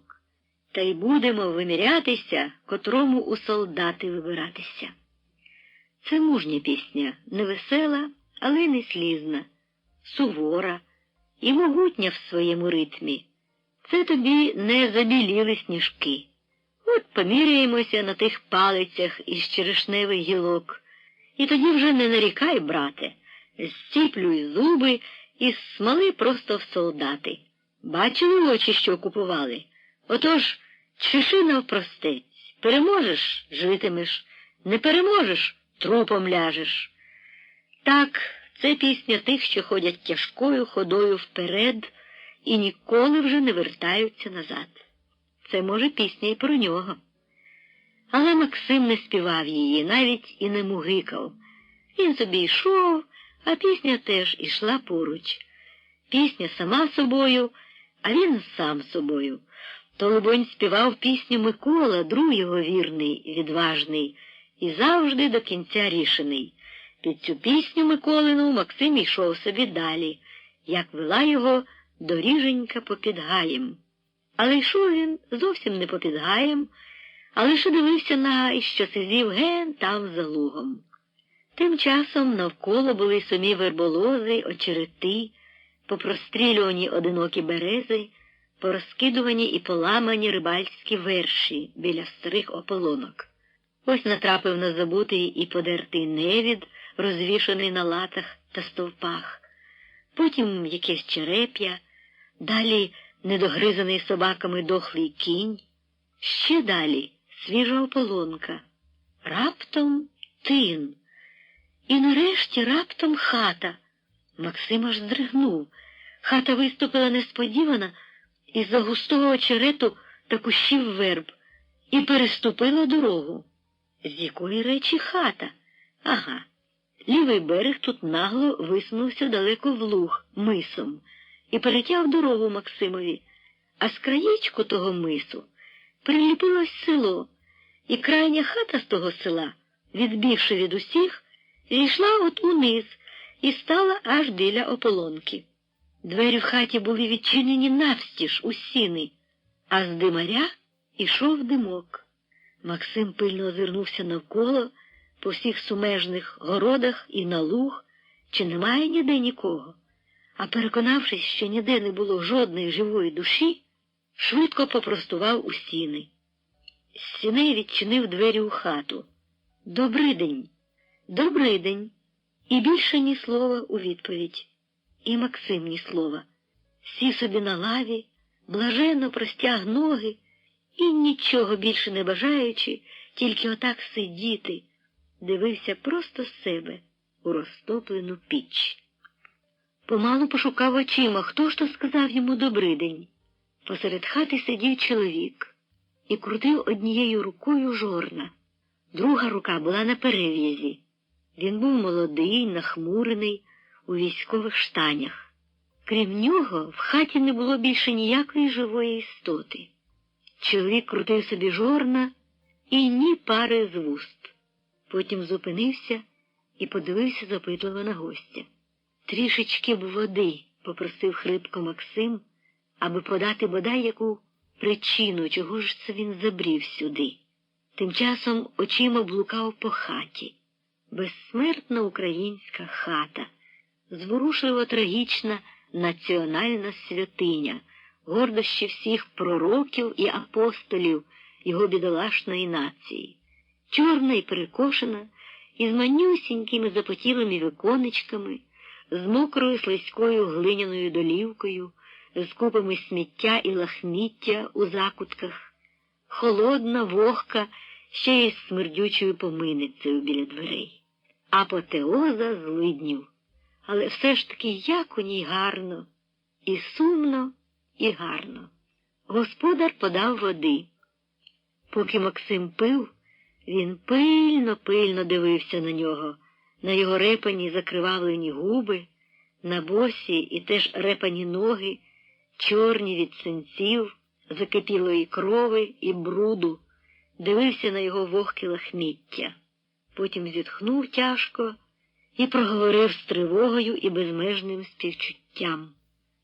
Та й будемо вимірятися, котрому у солдати вибиратися. Це мужня пісня, невесела, але й не слізна, сувора і могутня в своєму ритмі. Це тобі не забіліли сніжки. От поміряємося на тих палицях із черешневих гілок. І тоді вже не нарікай, брате, зціплюй зуби і смали просто в солдати. Бачили очі, що купували? Отож, чеши навпростець. Переможеш – житимеш, не переможеш – трупом ляжеш. Так, це пісня тих, що ходять тяжкою ходою вперед і ніколи вже не вертаються назад. Це, може, пісня і про нього. Але Максим не співав її, навіть і не мугикав. Він собі йшов, а пісня теж ішла поруч. Пісня сама собою, а він сам собою. То, либонь, співав пісню Микола, друг його вірний, відважний, і завжди до кінця рішений. Під цю пісню Миколину Максим йшов собі далі, як вела його доріженька попід гаєм. Але йшов він зовсім не попід гаєм, а лише дивився на гай, що сидів ген там за лугом. Тим часом навколо були самі верболози, очерети, попрострілювані одинокі берези, порозкидувані і поламані рибальські верші біля старих ополонок. Ось натрапив на забутий і подертий невід, розвішаний на латах та стовпах. Потім якесь череп'я, далі недогризаний собаками дохлий кінь, ще далі свіжа ополонка, раптом тин. І нарешті раптом хата. Максим аж здригнув. Хата виступила несподівано із-за густого очерету та кущів верб і переступила дорогу. З якої речі хата? Ага. Лівий берег тут нагло висунувся далеко в луг мисом і перетяв дорогу Максимові, а з краєчку того мису приліпилось село, і крайня хата з того села, відбігши від усіх, зійшла от униз і стала аж біля ополонки. Двері в хаті були відчинені навстіж у сіни, а з димаря ішов димок. Максим пильно озирнувся навколо, по всіх сумежних городах і на луг, чи немає ніде нікого. А переконавшись, що ніде не було жодної живої душі, швидко попростував у сіни. З сіней відчинив двері у хату. «Добрий день!» «Добрий день!» І більше ні слова у відповідь. І Максим ні слова. Сів собі на лаві, блаженно простяг ноги і, нічого більше не бажаючи, тільки отак сидіти, дивився просто з себе у розтоплену піч. Помалу пошукав очима, хто ж то сказав йому «добрий день». Посеред хати сидів чоловік і крутив однією рукою жорна. Друга рука була на перев'язі. Він був молодий, нахмурений, у військових штанях. Крім нього, в хаті не було більше ніякої живої істоти. Чоловік крутив собі жорна і ні пари з вуст. Потім зупинився і подивився запитливо на гостя. «Трішечки б води», – попросив хрипко Максим, аби подати бодай яку причину, чого ж це він забрів сюди. Тим часом очима блукав по хаті. Безсмертна українська хата, зворушливо трагічна національна святиня, гордощі всіх пророків і апостолів його бідолашної нації. Чорна і перекошена, із манюсінькими запотілими віконечками, з мокрою слизькою глиняною долівкою, з купами сміття і лахміття у закутках, холодна, вогка, ще й з смердючою помийницею біля дверей. Апотеоза злиднів. Але все ж таки як у ній гарно, і сумно, і гарно. Господар подав води. Поки Максим пив, він пильно дивився на нього, на його репані закривавлені губи, на босі і теж репані ноги, чорні від синців, закипілої крови і бруду, дивився на його вогке лахміття. Потім зітхнув тяжко і проговорив з тривогою і безмежним співчуттям.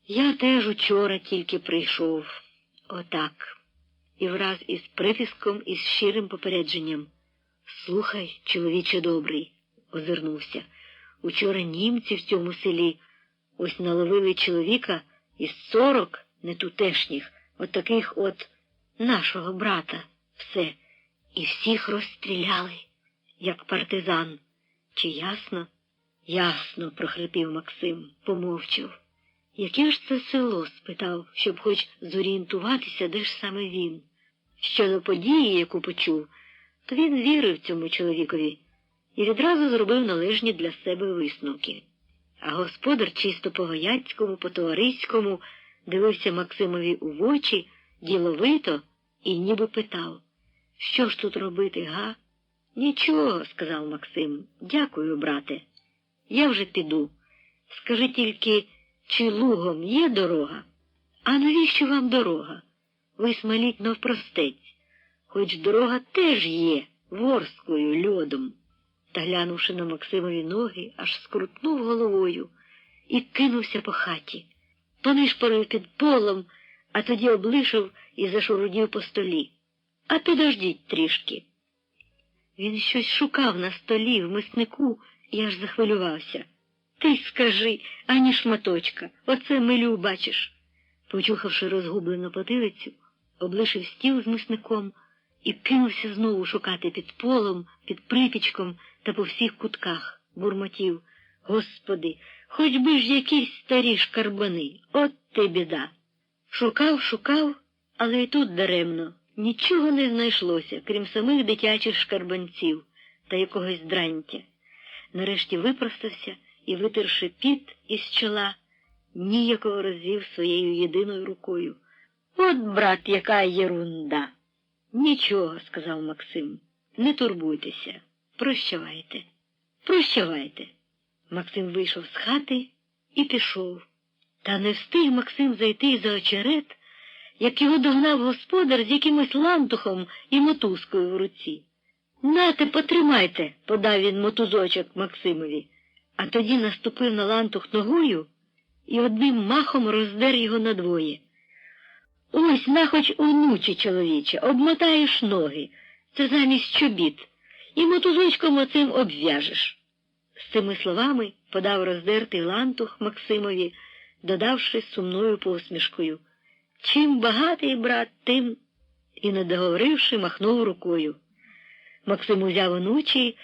«Я теж учора тільки прийшов. Отак». І враз із притиском і з щирим попередженням. «Слухай, чоловіче добрий», – озирнувся. «Учора німці в цьому селі ось наловили чоловіка із 40 нетутешніх, от таких от нашого брата, все, і всіх розстріляли, як партизан. Чи ясно?» «Ясно», – прохрипів Максим, помовчав. «Яке ж це село?» – спитав, щоб хоч зорієнтуватися, де ж саме він. Щодо події, яку почув, то він вірив цьому чоловікові і відразу зробив належні для себе висновки. А господар чисто по-вояцькому, по-товариському дивився Максимові у очі, діловито і ніби питав: Що ж тут робити, га? Нічого, сказав Максим. Дякую, брате. Я вже піду. Скажи тільки, чи лугом є дорога? А навіщо вам дорога? Ви смаліть навпростець. Хоч дорога теж є, ворскою, льодом. Та, глянувши на Максимові ноги, аж скрутнув головою і кинувся по хаті. Понишпорив під полом, а тоді облишив і зашурудів по столі. А підождіть трішки. Він щось шукав на столі, в миснику, і аж захвилювався. Ти скажи, ані шматочка, оце милю, бачиш. Почухавши розгублену потилицю, облишив стіл з мисником і кинувся знову шукати під полом, під припічком та по всіх кутках. Бурмотів: Господи, хоч би ж якісь старі шкарбани, от ти біда. Шукав, але й тут даремно. Нічого не знайшлося, крім самих дитячих шкарбанців та якогось дрантя. Нарешті випростався і, витерши піт із чола, ніяково розвів своєю єдиною рукою. От, брат, яка єрунда! Нічого, сказав Максим, не турбуйтеся, прощавайте. Прощавайте. Максим вийшов з хати і пішов. Та не встиг Максим зайти за очерет, як його догнав господар з якимось лантухом і мотузкою в руці. «Нате, потримайте», – подав він мотузочок Максимові, а тоді наступив на лантух ногою і одним махом роздер його надвоє. «Ось, на хоч онучі, чоловіче, обмотаєш ноги, це замість чобіт, і мотузочком оцим обв'яжеш». З цими словами подав роздертий лантух Максимові, додавши сумною посмішкою: «Чим багатий брат, тим...» і, не договоривши, махнув рукою. Максим узяв онучі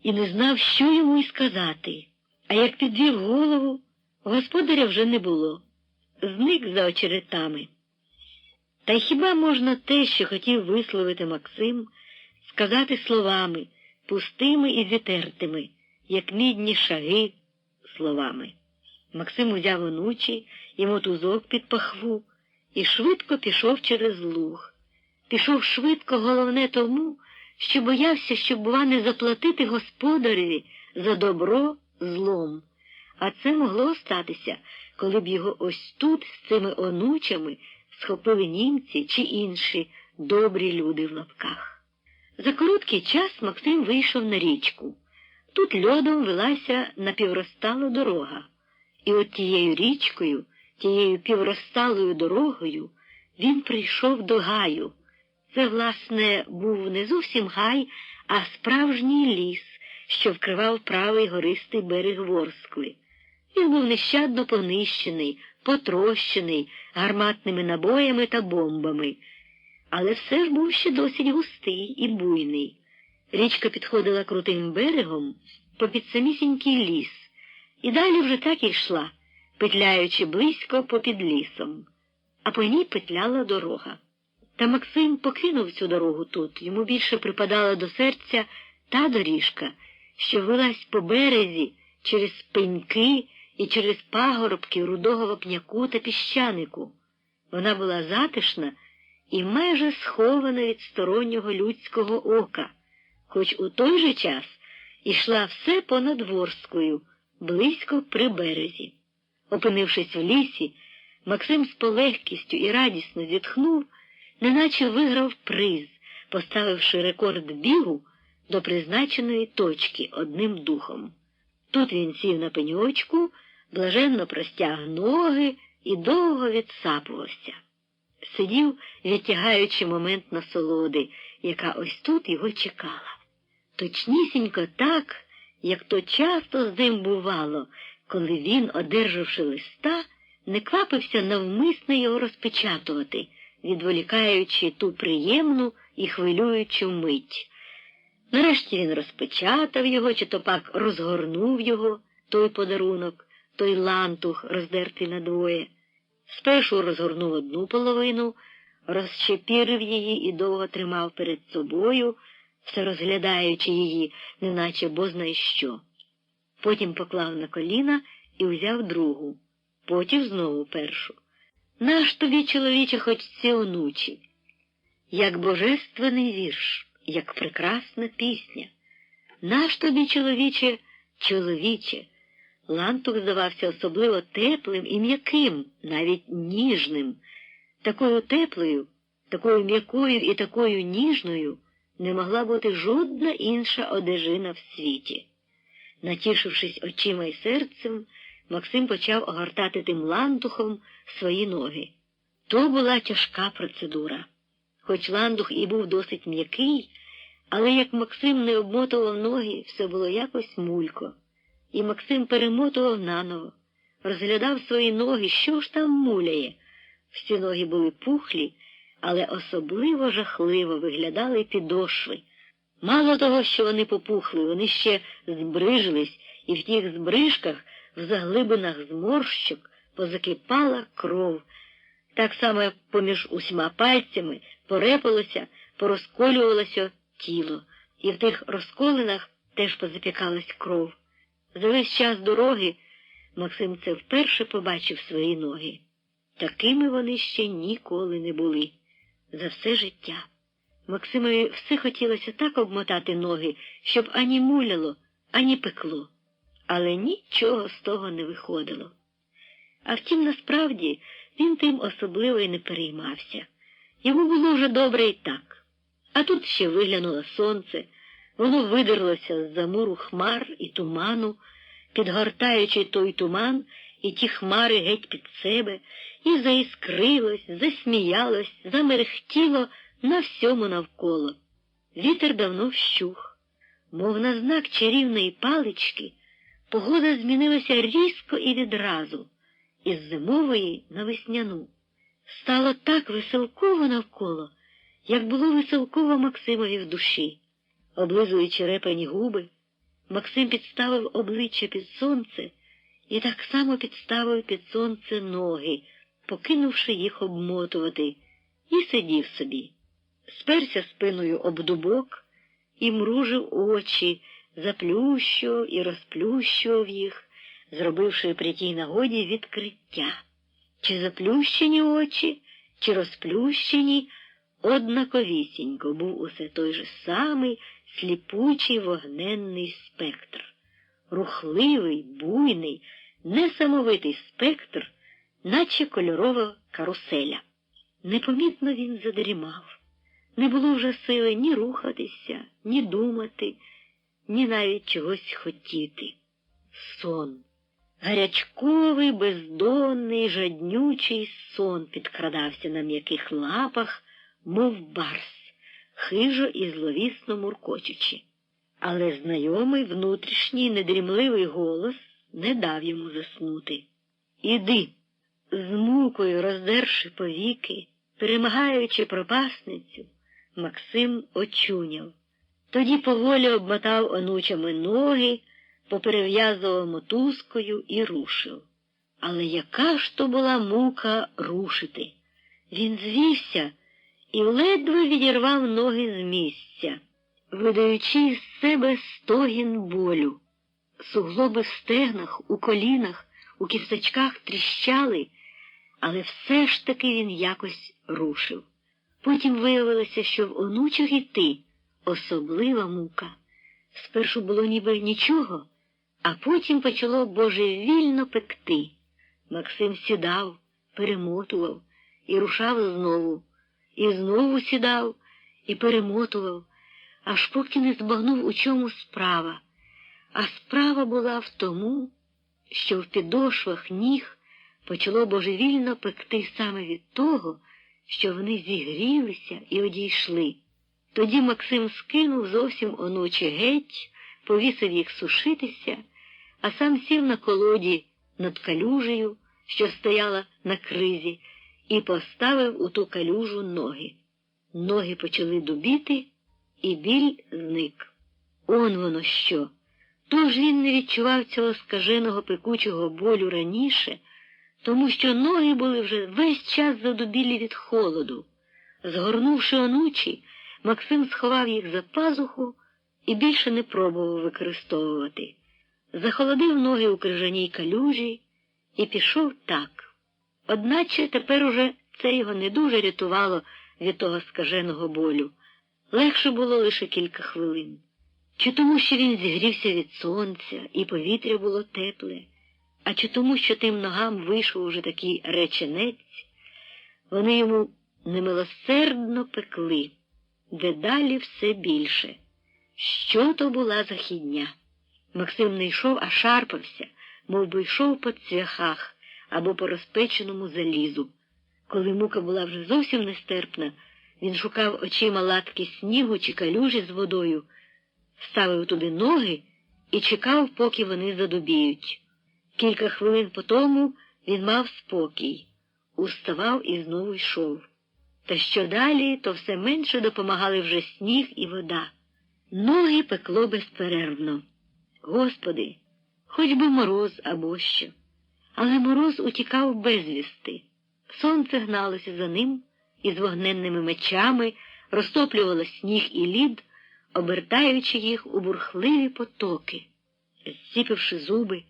і не знав, що йому й сказати. А як підвів голову, господаря вже не було. Зник за очеретами. Та й хіба можна те, що хотів висловити Максим, сказати словами, пустими і відтертими, як мідні шаги словами? Максим узяв онучі і мотузок під пахву і швидко пішов через луг. Пішов швидко, головне тому, що боявся, щоб, бува, не заплатити господареві за добро злом. А це могло статися, коли б його ось тут з цими онучами схопили німці чи інші добрі люди в лапках. За короткий час Максим вийшов на річку. Тут льодом велася напіврозтала дорога. І от тією річкою, тією піврозталою дорогою він прийшов до гаю. Це, власне, був не зовсім гай, а справжній ліс, що вкривав правий гористий берег Ворскли. Він був нещадно понищений, потрощений гарматними набоями та бомбами, але все ж був ще досить густий і буйний. Річка підходила крутим берегом попід самісінький ліс, і далі вже так і йшла, петляючи близько попід лісом, а по ній петляла дорога. Та Максим покинув цю дорогу тут, йому більше припадала до серця та доріжка, що велась по березі через пеньки і через пагорбки рудого вапняку та піщанику. Вона була затишна і майже схована від стороннього людського ока, хоч у той же час ішла все понад Ворскою, близько при березі. Опинившись в лісі, Максим з полегкістю і радісно зітхнув, неначе виграв приз, поставивши рекорд бігу до призначеної точки одним духом. Тут він сів на пеньочку, блаженно простяг ноги і довго відсапувався. Сидів, відтягаючи момент насолоди, яка ось тут його чекала. Точнісінько так, як то часто з ним бувало, коли він, одержавши листа, не квапився навмисно його розпечатувати, відволікаючи ту приємну і хвилюючу мить. Нарешті він розпечатав його, чи то пак розгорнув його, той подарунок, той лантух, роздертий надвоє. Спершу розгорнув одну половину, розчепірив її і довго тримав перед собою, все розглядаючи її, неначе бозна й що. Потім поклав на коліна і взяв другу, потім знову першу. «Наш тобі, чоловіче, хоч ці онучі?» як божественний вірш, як прекрасна пісня. Наш тобі, чоловіче, чоловіче. Лантух здавався особливо теплим і м'яким, навіть ніжним. Такою теплою, такою м'якою і такою ніжною не могла бути жодна інша одежина в світі. Натішившись очима й серцем, Максим почав огортати тим лантухом свої ноги. То була тяжка процедура. Хоч лантух і був досить м'який, але як Максим не обмотував ноги, все було якось мулько. І Максим перемотував наново, розглядав свої ноги, що ж там муляє. Всі ноги були пухлі, але особливо жахливо виглядали підошви. Мало того, що вони попухли, вони ще збрижились, і в тих збрижках, в заглибинах зморщок, позакипала кров. Так само поміж усіма пальцями порепалося, порозколювалося тіло, і в тих розколинах теж позапікалась кров. За весь час дороги Максим це вперше побачив свої ноги. Такими вони ще ніколи не були. За все життя. Максимові все хотілося так обмотати ноги, щоб ані муляло, ані пекло. Але нічого з того не виходило. А втім, насправді, він тим особливо й не переймався. Йому було вже добре і так. А тут ще виглянуло сонце, воно видерлося з-за муру хмар і туману, підгортаючи той туман і ті хмари геть під себе, і заіскрилось, засміялось, замерехтіло на всьому навколо. Вітер давно вщух. Мов на знак чарівної палички, погода змінилася різко і відразу, із зимової на весняну. Стало так веселково навколо, як було веселково Максимові в душі. Облизуючи репані губи, Максим підставив обличчя під сонце і так само підставив під сонце ноги, покинувши їх обмотувати, і сидів собі. Сперся спиною об дубок і мружив очі, заплющував і розплющував їх, зробивши при тій нагоді відкриття. Чи заплющені очі, чи розплющені, однаковісінько був усе той же самий сліпучий вогненний спектр. Рухливий, буйний, несамовитий спектр, наче кольорова каруселя. Непомітно він задрімав. Не було вже сили ні рухатися, ні думати, ні навіть чогось хотіти. Сон. Гарячковий, бездонний, жаднючий сон підкрадався на м'яких лапах, мов барс, хижо і зловісно муркочучи. Але знайомий внутрішній недрімливий голос не дав йому заснути. «Іди!» З мукою роздерши повіки, перемагаючи пропасницю, Максим очуняв. Тоді поволі обмотав онучами ноги, поперев'язував мотузкою і рушив. Але яка ж то була мука рушити? Він звівся і ледве відірвав ноги з місця, видаючи з себе стогін болю. Суглоби в стегнах, у колінах, у кісточках тріщали, але все ж таки він якось рушив. Потім виявилося, що в онучих іти особлива мука. Спершу було ніби нічого, а потім почало божевільно пекти. Максим сідав, перемотував і рушав знову, і знову сідав і перемотував, аж поки не збагнув, у чому справа. А справа була в тому, що в підошвах ніг почало божевільно пекти саме від того, що вони зігрілися і одійшли. Тоді Максим скинув зовсім онучі геть, повісив їх сушитися, а сам сів на колоді над калюжею, що стояла на кризі, і поставив у ту калюжу ноги. Ноги почали дубіти, і біль зник. Он воно що! Тож він не відчував цього скаженого пекучого болю раніше, тому що ноги були вже весь час задубілі від холоду. Згорнувши онучі, Максим сховав їх за пазуху і більше не пробував використовувати. Захолодив ноги у крижаній калюжі і пішов так. Одначе тепер уже це його не дуже рятувало від того скаженого болю. Легше було лише кілька хвилин. Чи тому, що він зігрівся від сонця і повітря було тепле, а чи тому, що тим ногам вийшов уже такий реченець, вони йому немилосердно пекли, дедалі все більше. Що то була за хідня? Максим не йшов, а шарпався, мов би йшов по цвяхах або по розпеченому залізу. Коли мука була вже зовсім нестерпна, він шукав очима латки снігу чи калюжі з водою, ставив туди ноги і чекав, поки вони задубіють. Кілька хвилин по тому він мав спокій, уставав і знову йшов. Та що далі, то все менше допомагали вже сніг і вода. Ноги пекло безперервно. Господи, хоч би мороз або що. Але мороз утікав безвісти. Сонце гналося за ним із вогненними мечами, розтоплювало сніг і лід, обертаючи їх у бурхливі потоки. Зціпивши зуби,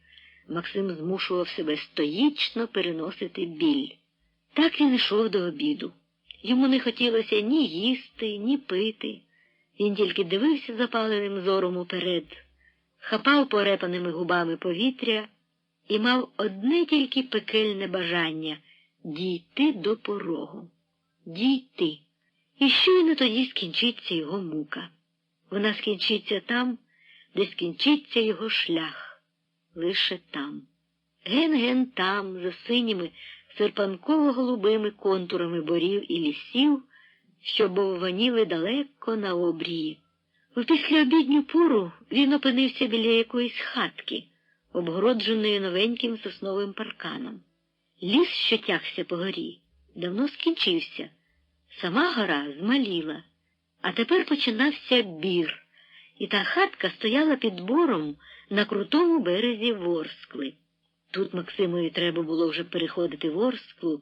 Максим змушував себе стоїчно переносити біль. Так він йшов до обіду. Йому не хотілося ні їсти, ні пити. Він тільки дивився запаленим зором уперед, хапав порепаними губами повітря і мав одне тільки пекельне бажання – дійти до порогу. Дійти. І щойно тоді скінчиться його мука. Вона скінчиться там, де скінчиться його шлях. Лише там. Ген-ген там, за синіми, серпанково-голубими контурами борів і лісів, що бовваніли далеко на обрії. У післяобідню пору він опинився біля якоїсь хатки, обгородженої новеньким сосновим парканом. Ліс, що тягся по горі, давно скінчився. Сама гора змаліла. А тепер починався бір, і та хатка стояла під бором на крутому березі Ворскли. Тут Максимові треба було вже переходити Ворсклу,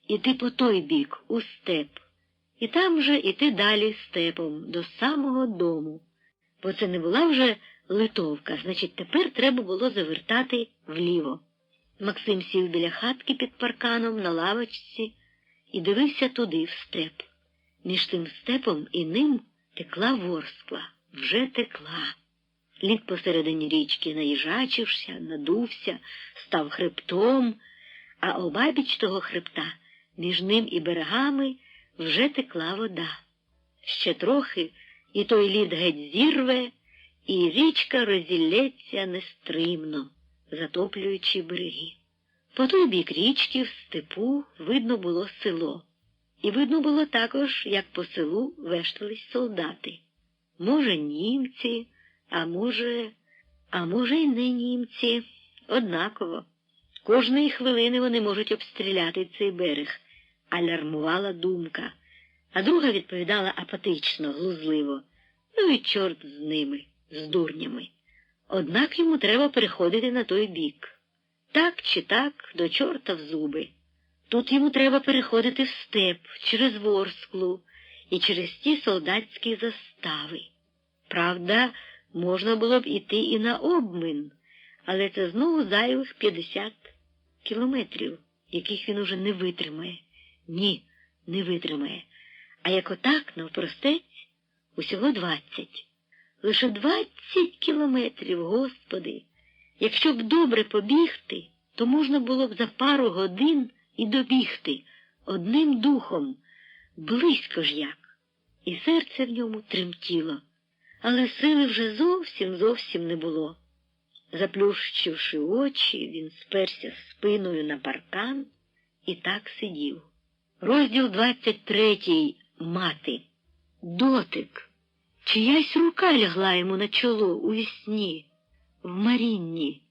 іти по той бік, у степ. І там же іти далі степом, до самого дому. Бо це не була вже Литовка, значить тепер треба було завертати вліво. Максим сів біля хатки під парканом на лавочці і дивився туди, в степ. Між тим степом і ним текла Ворскла, вже текла. Лід посередині річки наїжачився, надувся, став хребтом, а обабіч того хребта, між ним і берегами, вже текла вода. Ще трохи, і той лід геть зірве, і річка розілється нестримно, затоплюючи береги. По той бік річки в степу видно було село. І видно було також, як по селу вештались солдати. Може, німці, а може й не німці. Однаково. Кожної хвилини вони можуть обстріляти цей берег, алярмувала думка. А друга відповідала апатично, глузливо. Ну і чорт з ними, з дурнями. Однак йому треба переходити на той бік. Так чи так, до чорта в зуби. Тут йому треба переходити в степ, через Ворсклу і через ті солдатські застави. Правда, можна було б іти і на обмин, але це знову зайвих 50 кілометрів, яких він уже не витримає. Ні, не витримає. А як отак, навпростець, усього 20. Лише 20 кілометрів, Господи! Якщо б добре побігти, то можна було б за пару годин і добігти одним духом, близько ж як. І серце в ньому тремтіло, але сили вже зовсім не було. Заплющивши очі, він сперся спиною на паркан і так сидів. Розділ 23. Мати. Дотик. Чиясь рука лягла йому на чоло у вісні, в марінні.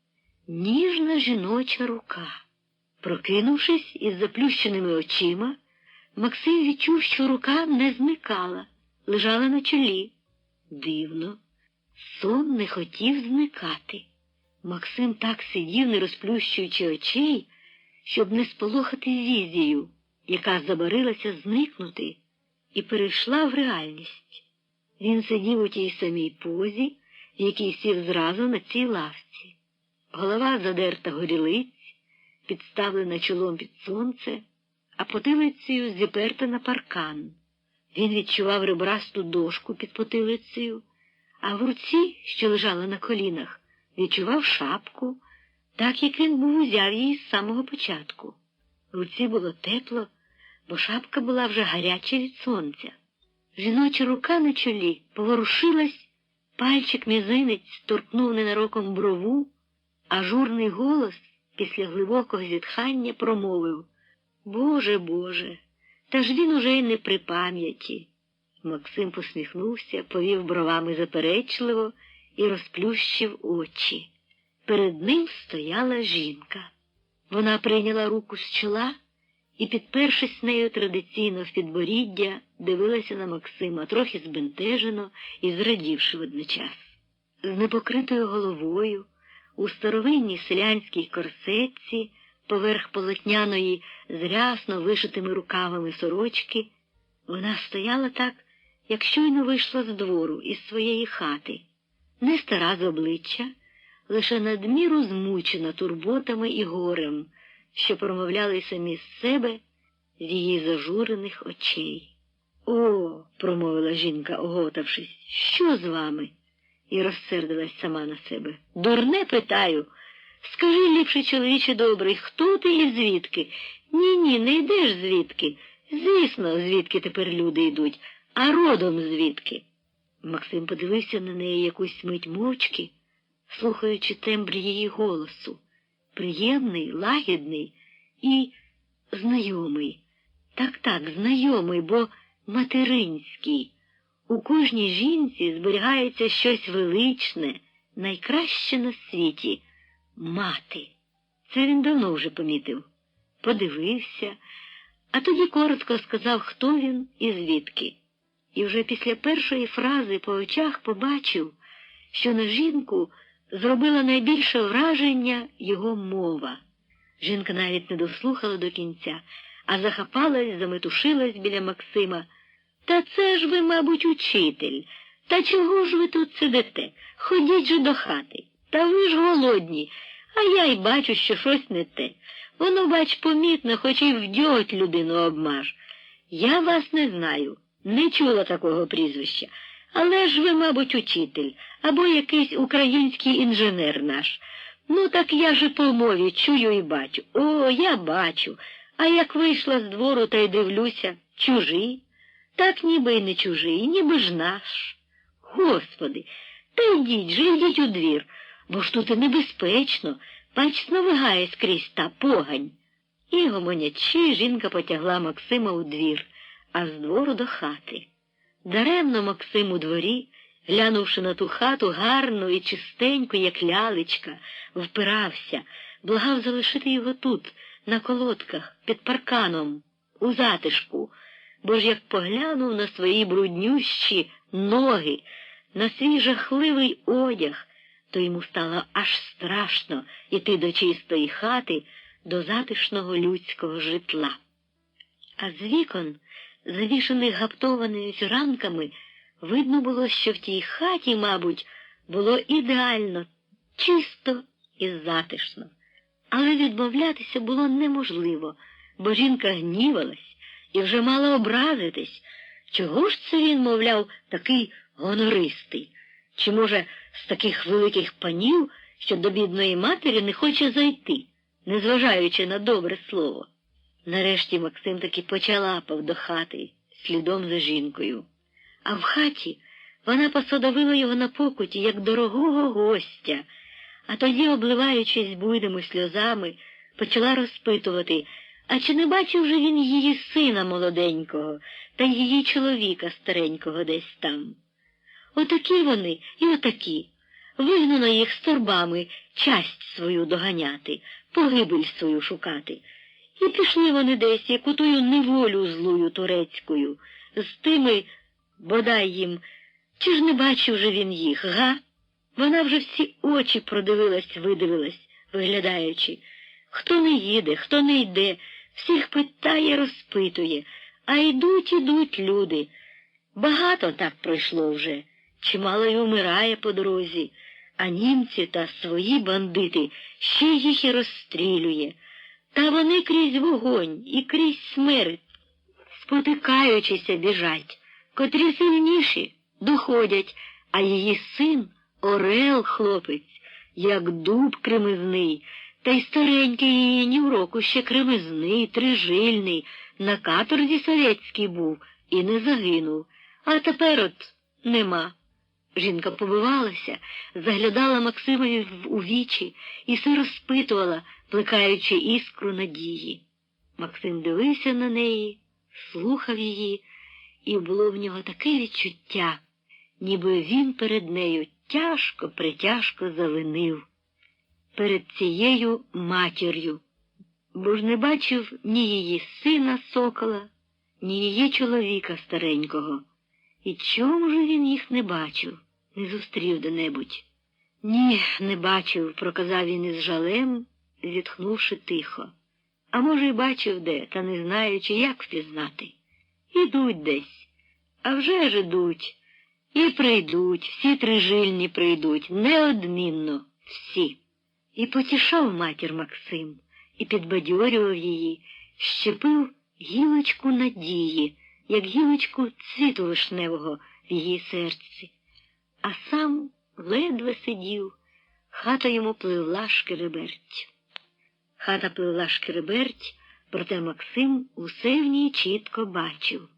Ніжна жіноча рука. Прокинувшись із заплющеними очима, Максим відчув, що рука не зникала, лежала на чолі. Дивно. Сон не хотів зникати. Максим так сидів, не розплющуючи очей, щоб не сполохати візію, яка забарилася зникнути і перейшла в реальність. Він сидів у тій самій позі, в якій сів зразу на цій лавці. Голова задерта горілиць, підставлена чолом під сонце, а потилицею зіперта на паркан. Він відчував ребрасту дошку під потилицею, а в руці, що лежала на колінах, відчував шапку, так як він був узяв її з самого початку. В руці було тепло, бо шапка була вже гаряча від сонця. Жіноча рука на чолі поворушилась, пальчик-мізинець торкнув ненароком брову, а журний голос після глибокого зітхання промовив: «Боже, Боже, та ж він уже й не при пам'яті». Максим посміхнувся, повів бровами заперечливо і розплющив очі. Перед ним стояла жінка. Вона прийняла руку з чола і, підпершись нею традиційно в підборіддя, дивилася на Максима, трохи збентежено і зрадівши водночас. З непокритою головою, у старовинній селянській корсетці, поверх полотняної з рясно вишитими рукавами сорочки, вона стояла так, як щойно вийшла з двору із своєї хати, не стара з обличчя, лише надміру змучена турботами і горем, що промовляли самі з себе з її зажурених очей. «О!» – промовила жінка, оготавшись. «Що з вами?» І розсердилась сама на себе. «Дурне питаю. Скажи, ліпше, чоловіче добрий, хто ти і звідки?» «Ні, не йдеш звідки. Звісно, звідки тепер люди йдуть, а родом звідки?» Максим подивився на неї якусь мить мовчки, слухаючи тембр її голосу. Приємний, лагідний і знайомий. Так, знайомий, бо материнський. У кожній жінці зберігається щось величне, найкраще на світі – мати. Це він давно вже помітив. Подивився, а тоді коротко сказав, хто він і звідки. І вже після першої фрази по очах побачив, що на жінку зробила найбільше враження його мова. Жінка навіть не дослухала до кінця, а захапалась, заметушилась біля Максима. «Та це ж ви, мабуть, учитель. Та чого ж ви тут сидите? Ходіть же до хати. Та ви ж голодні, а я й бачу, що щось не те. Воно, бач, помітно, хоч і вдьоть людину обмаж. Я вас не знаю, не чула такого прізвища. Але ж ви, мабуть, учитель, або якийсь український інженер наш. Ну, так я же по мові чую і бачу. О, я бачу. А як вийшла з двору, та й дивлюся, чужий. Так ніби й не чужий, ніби ж наш. Господи, та йдіть у двір, бо ж тут і небезпечно, бач, сновигає скрізь та погань». І, гомонячи, жінка потягла Максима у двір, а з двору до хати. Даремно Максим у дворі, глянувши на ту хату гарну і чистеньку, як лялечка, впирався, благав залишити його тут, на колодках, під парканом, у затишку, бо ж як поглянув на свої бруднющі ноги, на свій жахливий одяг, то йому стало аж страшно йти до чистої хати, до затишного людського житла. А з вікон, завішаних гаптованими фіранками, видно було, що в тій хаті, мабуть, було ідеально, чисто і затишно. Але відмовлятися було неможливо, бо жінка гнівалась і вже мала образитись. Чого ж це він, мовляв, такий гонористий? Чи, може, з таких великих панів, що до бідної матері не хоче зайти, незважаючи на добре слово? Нарешті Максим таки почалапав до хати, слідом за жінкою. А в хаті вона посадовила його на покуті, як дорогого гостя, а тоді, обливаючись буйними сльозами, почала розпитувати, а чи не бачив же він її сина молоденького та її чоловіка старенького десь там. Отакі вони і отакі. Вигнано їх з торбами часть свою доганяти, погибель свою шукати. І пішли вони десь, як у тую неволю злую турецькою, з тими, бодай їм, чи ж не бачив же він їх, га? Вона вже всі очі видивилась, виглядаючи. Хто не їде, хто не йде, всіх питає, розпитує, а йдуть люди. Багато так пройшло вже, чимало й умирає по дорозі, а німці та свої бандити ще їх і розстрілює. Та вони крізь вогонь і крізь смерть спотикаючися, біжать, котрі сильніші доходять, а її син — орел хлопець, як дуб кремезний, та й старенький її ні в року ще кремезний, трижильний, на каторзі совєтській був і не загинув, а тепер от нема. Жінка побивалася, заглядала Максимові у вічі і все розпитувала, плекаючи іскру надії. Максим дивився на неї, слухав її, і було в нього таке відчуття, ніби він перед нею тяжко-притяжко завинив. Перед цією матір'ю, бо ж не бачив ні її сина Сокола, ні її чоловіка старенького. І чому ж він їх не бачив, не зустрів де-небудь? Ні, не бачив, проказав він із жалем, зітхнувши тихо. А може, й бачив де, та не знаючи, як впізнати. Ідуть десь, а вже ж ідуть, і прийдуть, всі трижильні прийдуть, неодмінно, всі. І потішав матір Максим, і підбадьорював її, щепив гілочку надії, як гілочку цвіту вишневого в її серці. А сам ледве сидів, хата йому пливла шкереберть. Хата пливла шкереберть, проте Максим усе в ній чітко бачив.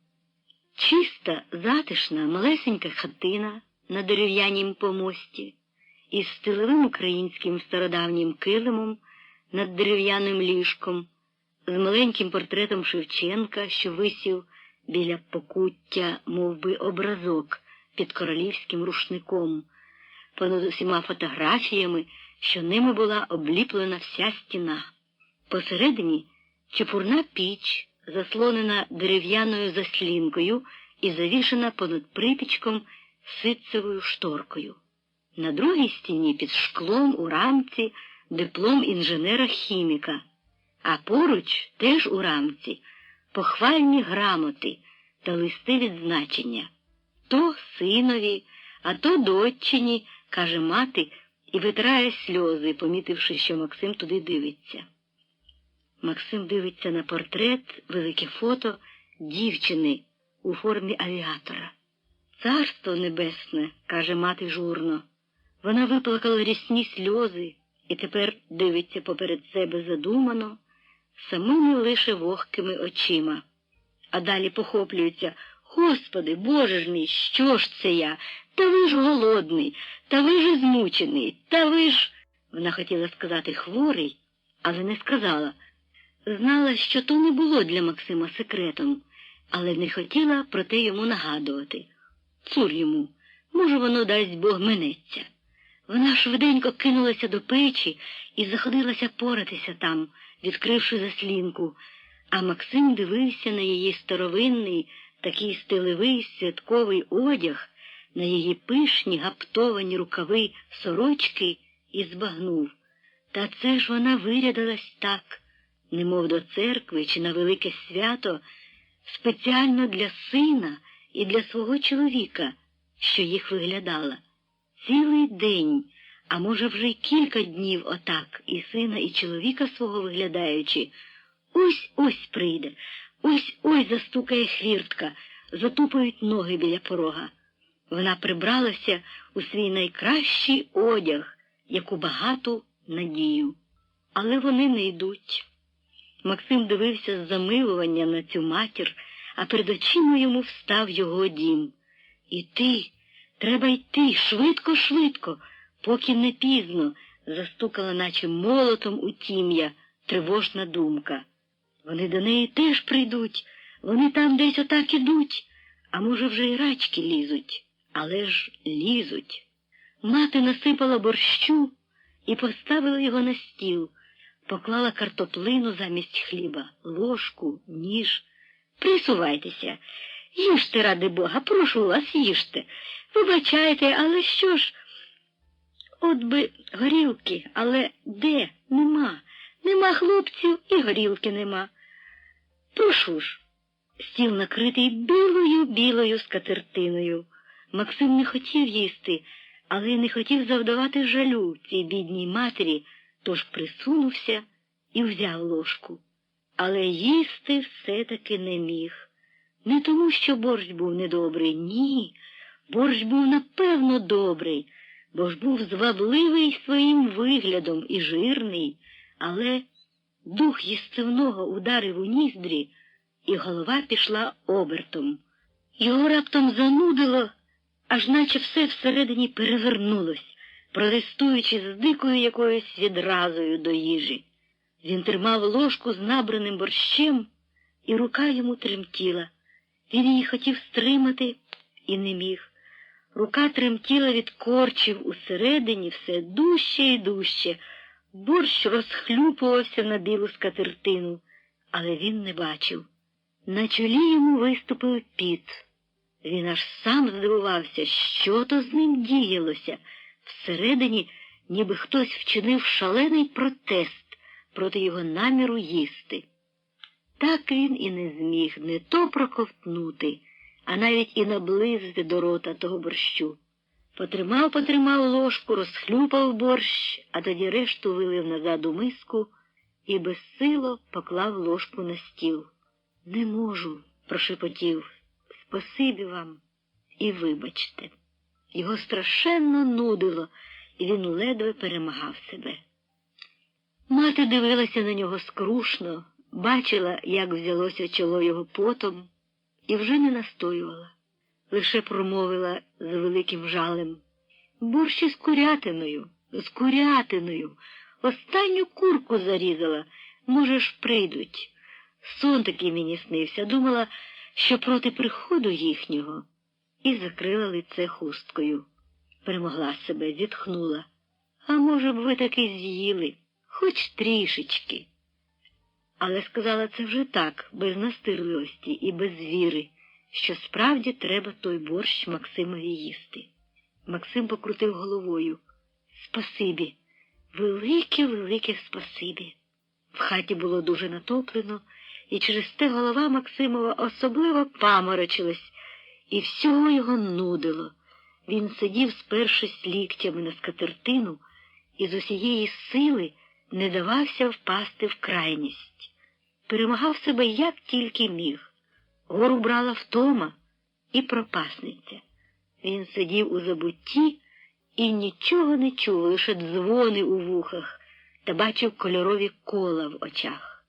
Чиста, затишна, малесенька хатина на дерев'янім помості, із стиловим українським стародавнім килимом над дерев'яним ліжком, з маленьким портретом Шевченка, що висів біля покуття, мов би, образок під королівським рушником, понад усіма фотографіями, що ними була обліплена вся стіна. Посередині чепурна піч, заслонена дерев'яною заслінкою і завішена понад припічком ситцевою шторкою. На другій стіні під шклом у рамці диплом інженера-хіміка, а поруч теж у рамці похвальні грамоти та листи відзначення. То синові, а то доччині, каже мати, і витирає сльози, помітивши, що Максим туди дивиться. Максим дивиться на портрет, велике фото дівчини у формі авіатора. «Царство небесне», – каже мати журно. Вона виплакала рясні сльози і тепер дивиться поперед себе задумано, самими лише вогкими очима. А далі похоплюється: «Господи, Боже ж мій, що ж це я? Та ви ж голодний, та ви ж змучений, та ви ж...» Вона хотіла сказати «хворий», але не сказала. Знала, що то не було для Максима секретом, але не хотіла про те йому нагадувати. Цур йому, може, воно, дасть Бог, минеться. Вона швиденько кинулася до печі і заходилася поратися там, відкривши заслінку, а Максим дивився на її старовинний, такий стилевий святковий одяг, на її пишні гаптовані рукави сорочки і збагнув. Та це ж вона вирядилась так, немов до церкви чи на велике свято, спеціально для сина і для свого чоловіка, що їх виглядала. Цілий день, а може вже й кілька днів отак, і сина, і чоловіка свого виглядаючи, ось-ось прийде, ось-ось застукає хвіртка, затупають ноги біля порога. Вона прибралася у свій найкращий одяг, яку багату надію. Але вони не йдуть. Максим дивився з замилуванням на цю матір, а перед очима йому встав його дім. «Іти, треба йти, швидко-швидко, поки не пізно», застукала наче молотом у тім'я тривожна думка. Вони до неї теж прийдуть, вони там десь отак ідуть, а може вже й рачки лізуть, але ж лізуть. Мати насипала борщу і поставила його на стіл, поклала картоплину замість хліба, ложку, ніж. «Присувайтеся, їжте, ради Бога, прошу вас, їжте. Вибачайте, але що ж? От би горілки, але де? Нема. Нема хлопців і горілки нема. Прошу ж». Стіл накритий білою скатертиною. Максим не хотів їсти, але не хотів завдавати жалю цій бідній матері, тож присунувся і взяв ложку. Але їсти все-таки не міг. Не тому, що борщ був недобрий, ні. Борщ був, напевно, добрий, бо ж був звабливий своїм виглядом і жирний, але дух їстивного ударив у ніздрі, і голова пішла обертом. Його раптом занудило, аж наче все всередині перевернулось, протестуючи з дикою якоюсь відразою до їжі. Він тримав ложку з набраним борщем, і рука йому тремтіла. Він її хотів стримати і не міг. Рука тремтіла від корчів усередині все дужче і дужче. Борщ розхлюпувався на білу скатертину, але він не бачив. На чолі йому виступив піт. Він аж сам здивувався, що то з ним діялося. Всередині ніби хтось вчинив шалений протест проти його наміру їсти. Так він і не зміг не то проковтнути, а навіть і наблизити до рота того борщу. Потримав ложку, розхлюпав борщ, а тоді решту вилив назад у миску і безсило поклав ложку на стіл. «Не можу», – прошепотів, – «спасибі вам і вибачте». Його страшенно нудило, і він ледве перемагав себе. Мати дивилася на нього скрушно, бачила, як взялося чоло його потом, і вже не настоювала. Лише промовила з великим жалем: «Борщ із курятиною, з курятиною. Останню курку зарізала, може ж прийдуть. Сон такий мені снився, думала, що проти приходу їхнього». І закрила лице хусткою. Перемогла себе, зітхнула. «А може б ви таки з'їли, хоч трішечки». Але сказала це вже так, без настирливості і без віри, що справді треба той борщ Максимові їсти. Максим покрутив головою. «Спасибі, велике спасибі». В хаті було дуже натоплено, і через те голова Максимова особливо паморочилась, і всього його нудило. Він сидів, спершись ліктями на скатертину, і з усієї сили не давався впасти в крайність. Перемагав себе як тільки міг. Гору брала втома і пропасниця. Він сидів у забутті і нічого не чув, лише дзвони у вухах, та бачив кольорові кола в очах.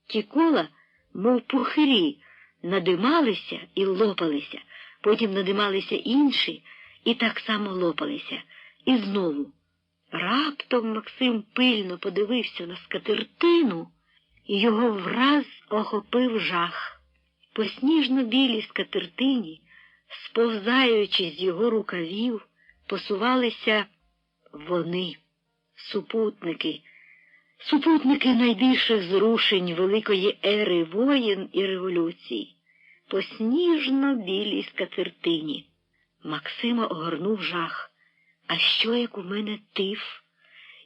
Ті кола, мов пухирі, надималися і лопалися, потім надималися інші і так само лопалися. І знову. Раптом Максим пильно подивився на скатертину, і його враз охопив жах. По сніжно-білій скатертині, сповзаючи з його рукавів, посувалися вони, супутники найбільших зрушень великої ери воєн і революцій. По сніжно-білій скатертині Максима огорнув жах. А що, як у мене тиф?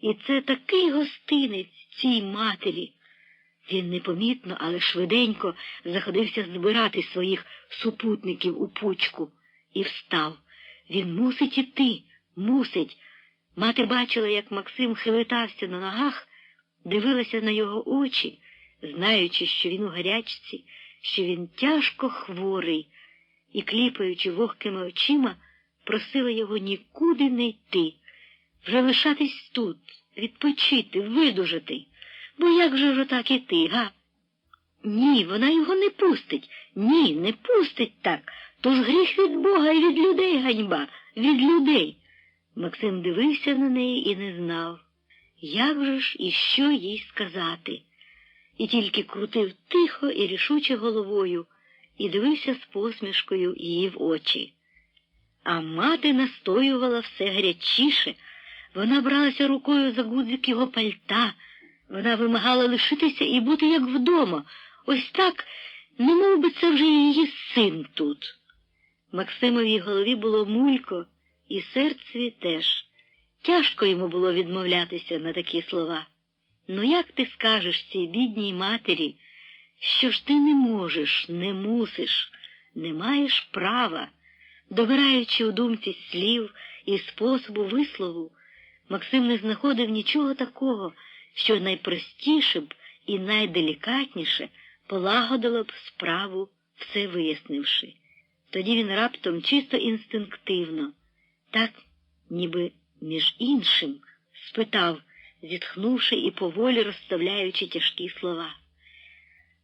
І це такий гостинець цій матері. Він непомітно, але швиденько заходився збирати своїх супутників у пучку і встав. Він мусить іти, мусить. Мати бачила, як Максим хилитався на ногах, дивилася на його очі, знаючи, що він у гарячці, що він тяжко хворий, і, кліпаючи вогкими очима, просила його нікуди не йти, вже лишатись тут, відпочити, видужати. Бо як же ж отак іти, га? Ні, вона його не пустить. Ні, не пустить так. То ж гріх від Бога і від людей ганьба, від людей. Максим дивився на неї і не знав, як же ж і що їй сказати. І тільки крутив тихо і рішуче головою і дивився з посмішкою її в очі. А мати настоювала все гарячіше. Вона бралася рукою за гудзик його пальта. Вона вимагала лишитися і бути як вдома. Ось так, немов би це вже її син тут. Максимовій голові було мулько, і серцеві теж. Тяжко йому було відмовлятися на такі слова. Ну як ти скажеш цій бідній матері, що ж ти не можеш, не мусиш, не маєш права? Добираючи у думці слів і способу вислову, Максим не знаходив нічого такого, що найпростіше б і найделікатніше полагодило б справу все вияснивши. Тоді він раптом чисто інстинктивно, так ніби між іншим, спитав, зітхнувши і поволі розставляючи тяжкі слова.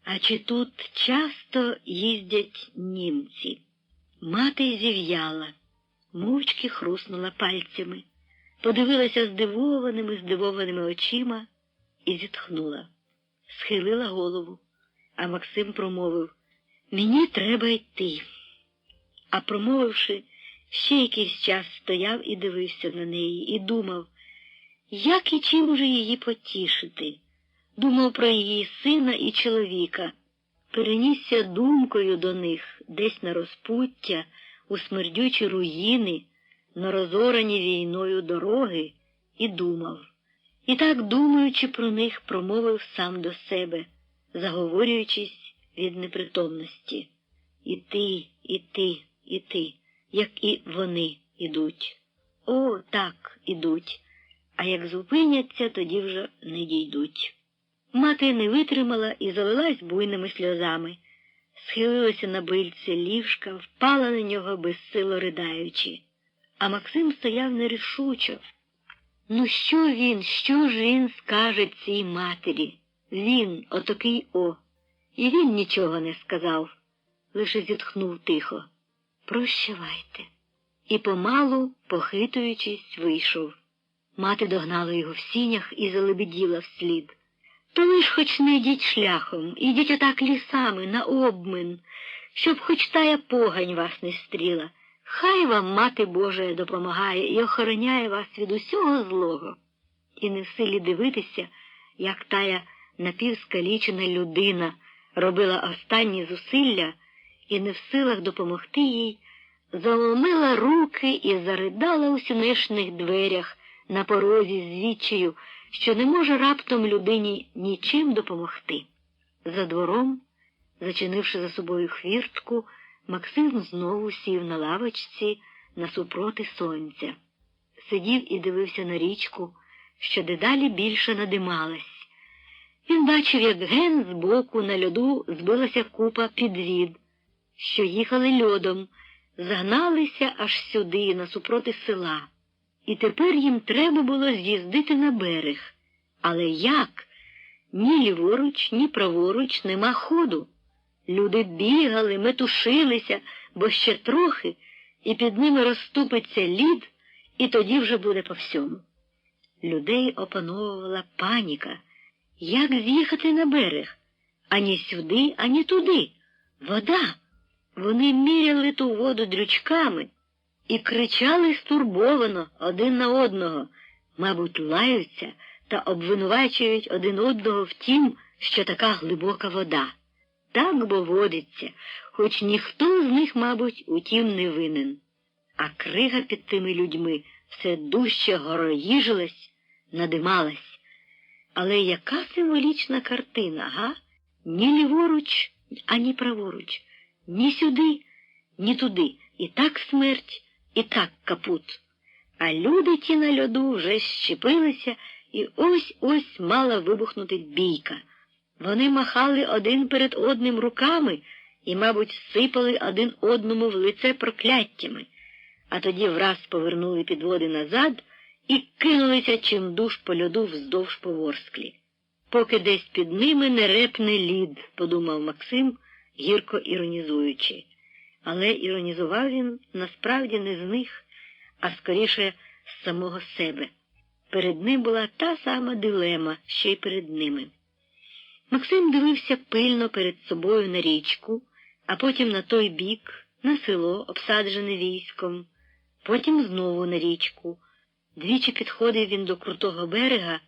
«А чи тут часто їздять німці?» Мати зів'яла, мовчки хруснула пальцями, подивилася здивованими очима і зітхнула. Схилила голову, а Максим промовив: «Мені треба йти». А промовивши, ще якийсь час стояв і дивився на неї, і думав, як і чим же її потішити. Думав про її сина і чоловіка, перенісся думкою до них десь на розпуття, у смердючі руїни, на розорані війною дороги, і думав. І так, думаючи про них, промовив сам до себе, заговорюючись від непритомності. Іти, як і вони ідуть. О, так, ідуть, а як зупиняться, тоді вже не дійдуть. Мати не витримала і залилась буйними сльозами, схилилася на бильце ліжка, впала на нього безсило ridaючи. А Максим стояв нерішучо. Ну що ж він скаже цій матері? Він, отакий о. І він нічого не сказав, лише зітхнув тихо. Прощавайте. І помалу, похитуючись, вийшов. Мати догнала його в сінях і залебеділа вслід. То ви ж хоч не йдіть шляхом, ідіть отак лісами, на обмин, щоб хоч тая погань вас не стріла. Хай вам Мати Божа допомагає і охороняє вас від усього злого. І не в силі дивитися, як тая напівскалічена людина робила останні зусилля і не в силах допомогти їй, заломила руки і заридала у сінешних дверях на порозі з відчаю, що не може раптом людині нічим допомогти. За двором, зачинивши за собою хвіртку, Максим знову сів на лавочці насупроти сонця. Сидів і дивився на річку, що дедалі більше надималась. Він бачив, як ген збоку на льоду збилася купа підвід, що їхали льодом, загналися аж сюди, насупроти села. І тепер їм треба було з'їздити на берег. Але як? Ні ліворуч, ні праворуч нема ходу. Люди бігали, метушилися, бо ще трохи, і під ними розступиться лід, і тоді вже буде по всьому. Людей опановувала паніка. Як з'їхати на берег? Ані сюди, ані туди. Вода. Вони міряли ту воду дрючками і кричали стурбовано один на одного, мабуть, лаються та обвинувачують один одного в тім, що така глибока вода. Так бо водиться, хоч ніхто з них, мабуть, у тім не винен. А крига під тими людьми все дужче гороїжилась, надималась. Але яка символічна картина, га? Ні ліворуч, ані праворуч, ні сюди, ні туди. І так смерть, і так капут. А люди ті на льоду вже щепилися, і ось-ось мала вибухнути бійка. Вони махали один перед одним руками і, мабуть, сипали один одному в лице прокляттями, а тоді враз повернули підводи назад і кинулися чимдуж по льоду вздовж Поворсклі. Поки десь під ними не репне лід, подумав Максим, гірко іронізуючи. Але іронізував він насправді не з них, а скоріше з самого себе. Перед ним була та сама дилема, що й перед ними. Максим дивився пильно перед собою на річку, а потім на той бік, на село, обсаджене військом, потім знову на річку. Двічі підходив він до крутого берега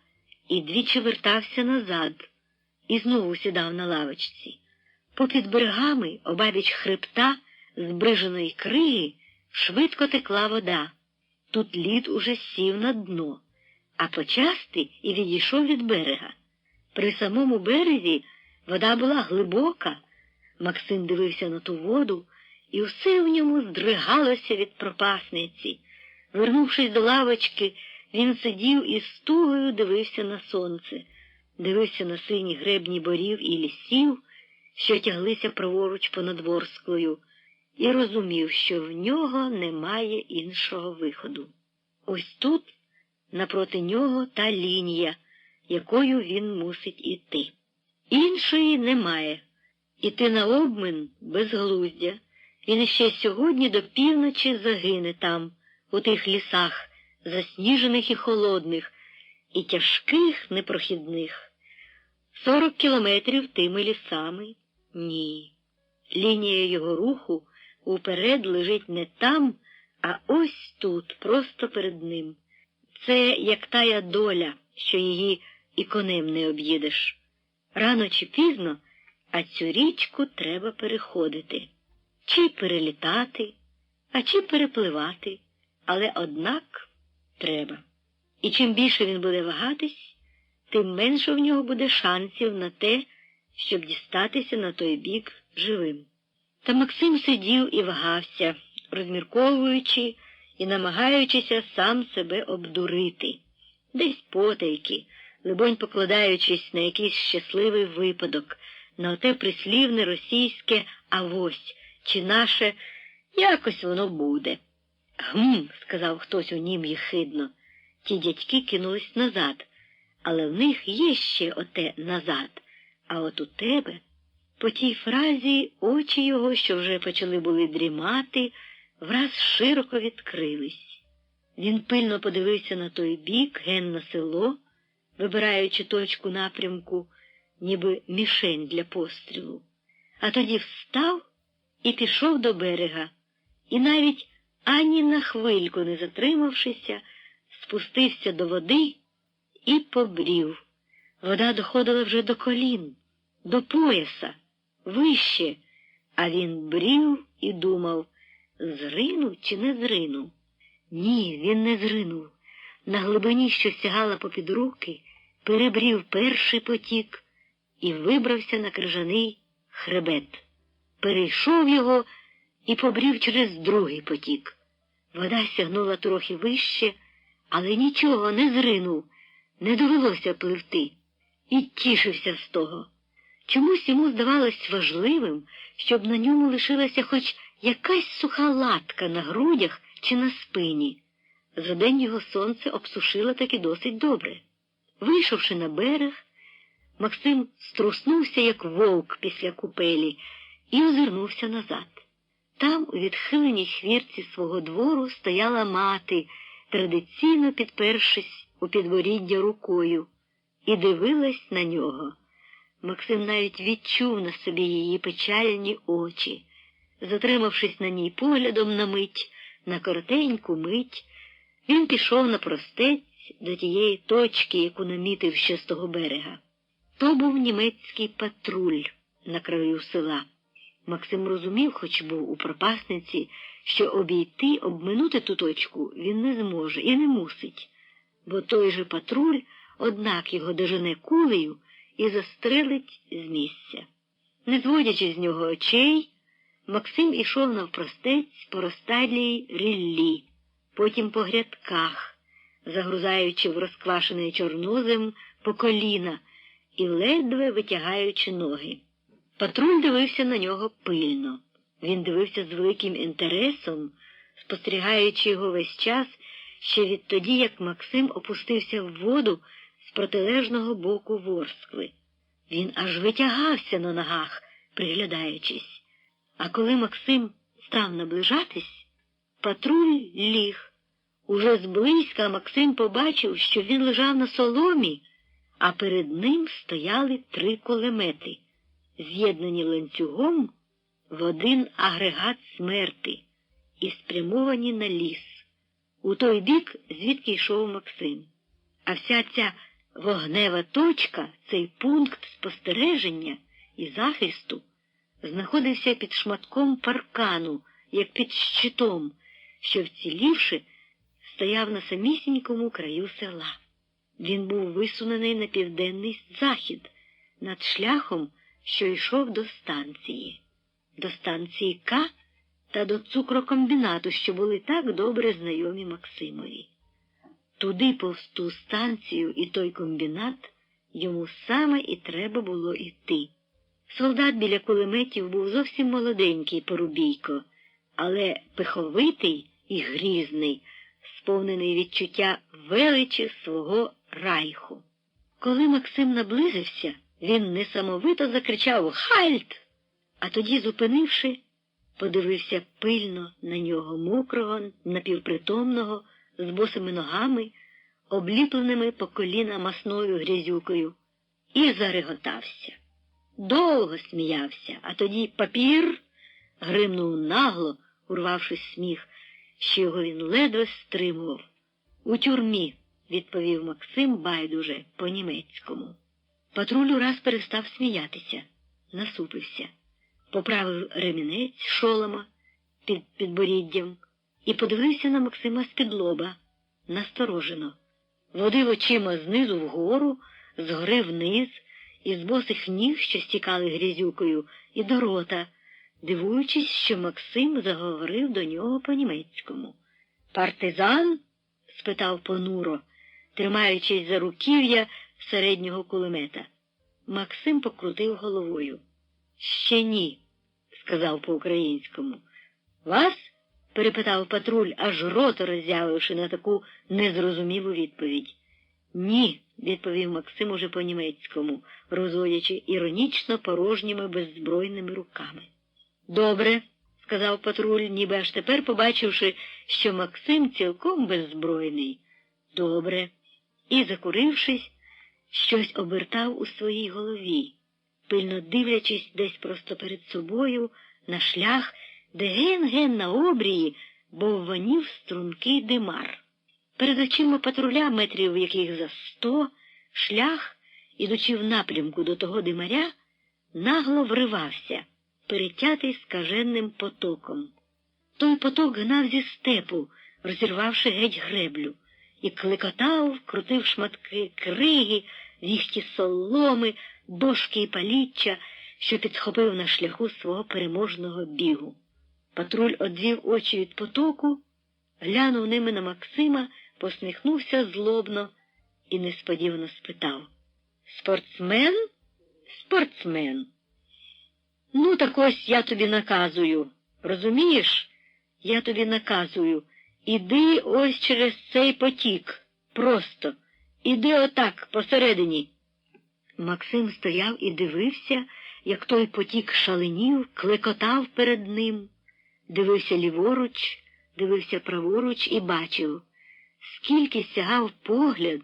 і двічі вертався назад, і знову сідав на лавочці. Попід берегами, обабіч хребта, збриженої криги, швидко текла вода. Тут лід уже сів на дно, а почасти і відійшов від берега. При самому березі вода була глибока. Максим дивився на ту воду, і все в ньому здригалося від пропасниці. Вернувшись до лавочки, він сидів і з тугою дивився на сонце, дивився на сині гребні борів і лісів, що тяглися праворуч понад Ворсклою, і розумів, що в нього немає іншого виходу. Ось тут, напроти нього, та лінія, якою він мусить іти. Іншої немає. Іти на обмин безглуздя. Він іще сьогодні до півночі загине там, у тих лісах, засніжених і холодних, і тяжких непрохідних. 40 кілометрів тими лісами? Ні. Лінія його руху уперед лежить не там, а ось тут, просто перед ним. Це як тая доля, що її і конем не об'їдеш. Рано чи пізно, а цю річку треба переходити. Чи перелітати, а чи перепливати, але однак треба. І чим більше він буде вагатись, тим менше в нього буде шансів на те, щоб дістатися на той бік живим. Та Максим сидів і вагався, розмірковуючи і намагаючися сам себе обдурити. Десь потайки, либонь покладаючись на якийсь щасливий випадок, на оте прислівне російське «авось», чи наше «якось воно буде». «Гм», – сказав хтось у нім єхидно. Ті дядьки кинулись назад, але в них є ще оте «назад». А от у тебе, по тій фразі, очі його, що вже почали були дрімати, враз широко відкрились. Він пильно подивився на той бік, ген на село, вибираючи точку напрямку, ніби мішень для пострілу. А тоді встав і пішов до берега, і навіть ані на хвильку не затримавшися, спустився до води і побрів. Вода доходила вже до колін, до пояса, вище, а він брів і думав, зрину чи не зрину. Ні, він не зринув. На глибині, що сягала попід руки, перебрів перший потік і вибрався на крижаний хребет. Перейшов його і побрів через другий потік. Вода сягнула трохи вище, але нічого не зринув, не довелося пливти. І тішився з того. Чомусь йому здавалось важливим, щоб на ньому лишилася хоч якась суха латка на грудях чи на спині. За день його сонце обсушило таки досить добре. Вийшовши на берег, Максим струснувся, як вовк після купелі, і озирнувся назад. Там, у відхиленій хвірці свого двору, стояла мати, традиційно підпершись у підборіддя рукою, і дивилась на нього. Максим навіть відчув на собі її печальні очі. Затримавшись на ній поглядом на мить, на коротеньку мить, він пішов навпростець до тієї точки, яку намітив ще з того берега. То був німецький патруль на краю села. Максим розумів, хоч був у пропасниці, що обійти, обминути ту точку він не зможе і не мусить, бо той же патруль, однак його дожене кулею і застрелить з місця. Не зводячи з нього очей, Максим ішов навпростець по розталій ріллі, потім по грядках, загрузаючи в розквашений чорнозем по коліна і ледве витягаючи ноги. Патруль дивився на нього пильно. Він дивився з великим інтересом, спостерігаючи його весь час, ще відтоді, як Максим опустився в воду з протилежного боку Ворскли. Він аж витягався на ногах, приглядаючись. А коли Максим став наближатись, патруль ліг. Уже зблизька Максим побачив, що він лежав на соломі, а перед ним стояли 3 кулемети, з'єднані ланцюгом в один агрегат смерти і спрямовані на ліс, у той бік, звідки йшов Максим. А вся ця вогнева точка, цей пункт спостереження і захисту, знаходився під шматком паркану, як під щитом, що, вцілівши, стояв на самісінькому краю села. Він був висунений на південний захід, над шляхом, що йшов до станції К та до цукрокомбінату, що були так добре знайомі Максимові. Туди, повз ту станцію і той комбінат, йому саме і треба було йти. Солдат біля кулеметів був зовсім молоденький Порубійко, але пиховитий і грізний, сповнений відчуття величі свого райху. Коли Максим наблизився, він несамовито закричав «Хальт!», а тоді, зупинивши, подивився пильно на нього, мокрого, напівпритомного, з босими ногами, обліпленими по коліна масною грязюкою, і зареготався. Довго сміявся, а тоді папір гримнув нагло, урвавшись сміх, що його він ледве стримував. «У тюрмі», – відповів Максим байдуже по-німецькому. Патруль ураз перестав сміятися, насупився, поправив ремінець шолома під підборіддям і подивився на Максима з-під лоба, насторожено. Водив очима знизу вгору, згори вниз, із босих ніг, що стікали грязюкою, і до рота, дивуючись, що Максим заговорив до нього по-німецькому. «Партизан?» – спитав понуро, тримаючись за руків'я середнього кулемета. Максим покрутив головою. «Ще ні», – сказав по-українському. «Вас?» – перепитав патруль, аж рота роззявивши на таку незрозумілу відповідь. «Ні», – відповів Максим уже по-німецькому, розводячи іронічно порожніми беззбройними руками. «Добре», – сказав патруль, ніби аж тепер побачивши, що Максим цілком беззбройний. «Добре». І, закурившись, щось обертав у своїй голові, пильно дивлячись десь просто перед собою на шлях, де ген-ген на обрії бовванів стрункий димар. Перед очима патруля, метрів яких за 100, шлях, ідучи в напрямку до того димаря, нагло вривався, перетятий скаженним потоком. Той поток гнав зі степу, розірвавши геть греблю, і клекотав, крутив шматки криги, віхті соломи, дошки і паліччя, що підхопив на шляху свого переможного бігу. Патруль одвів очі від потоку, глянув ними на Максима, посміхнувся злобно і несподівано спитав: «Спортсмен? Спортсмен. Ну, так ось я тобі наказую. Розумієш? Я тобі наказую. Іди ось через цей потік. Просто. Іди отак, посередині». Максим стояв і дивився, як той потік шаленів, клекотав перед ним. Дивився ліворуч, дивився праворуч і бачив, скільки сягав погляд,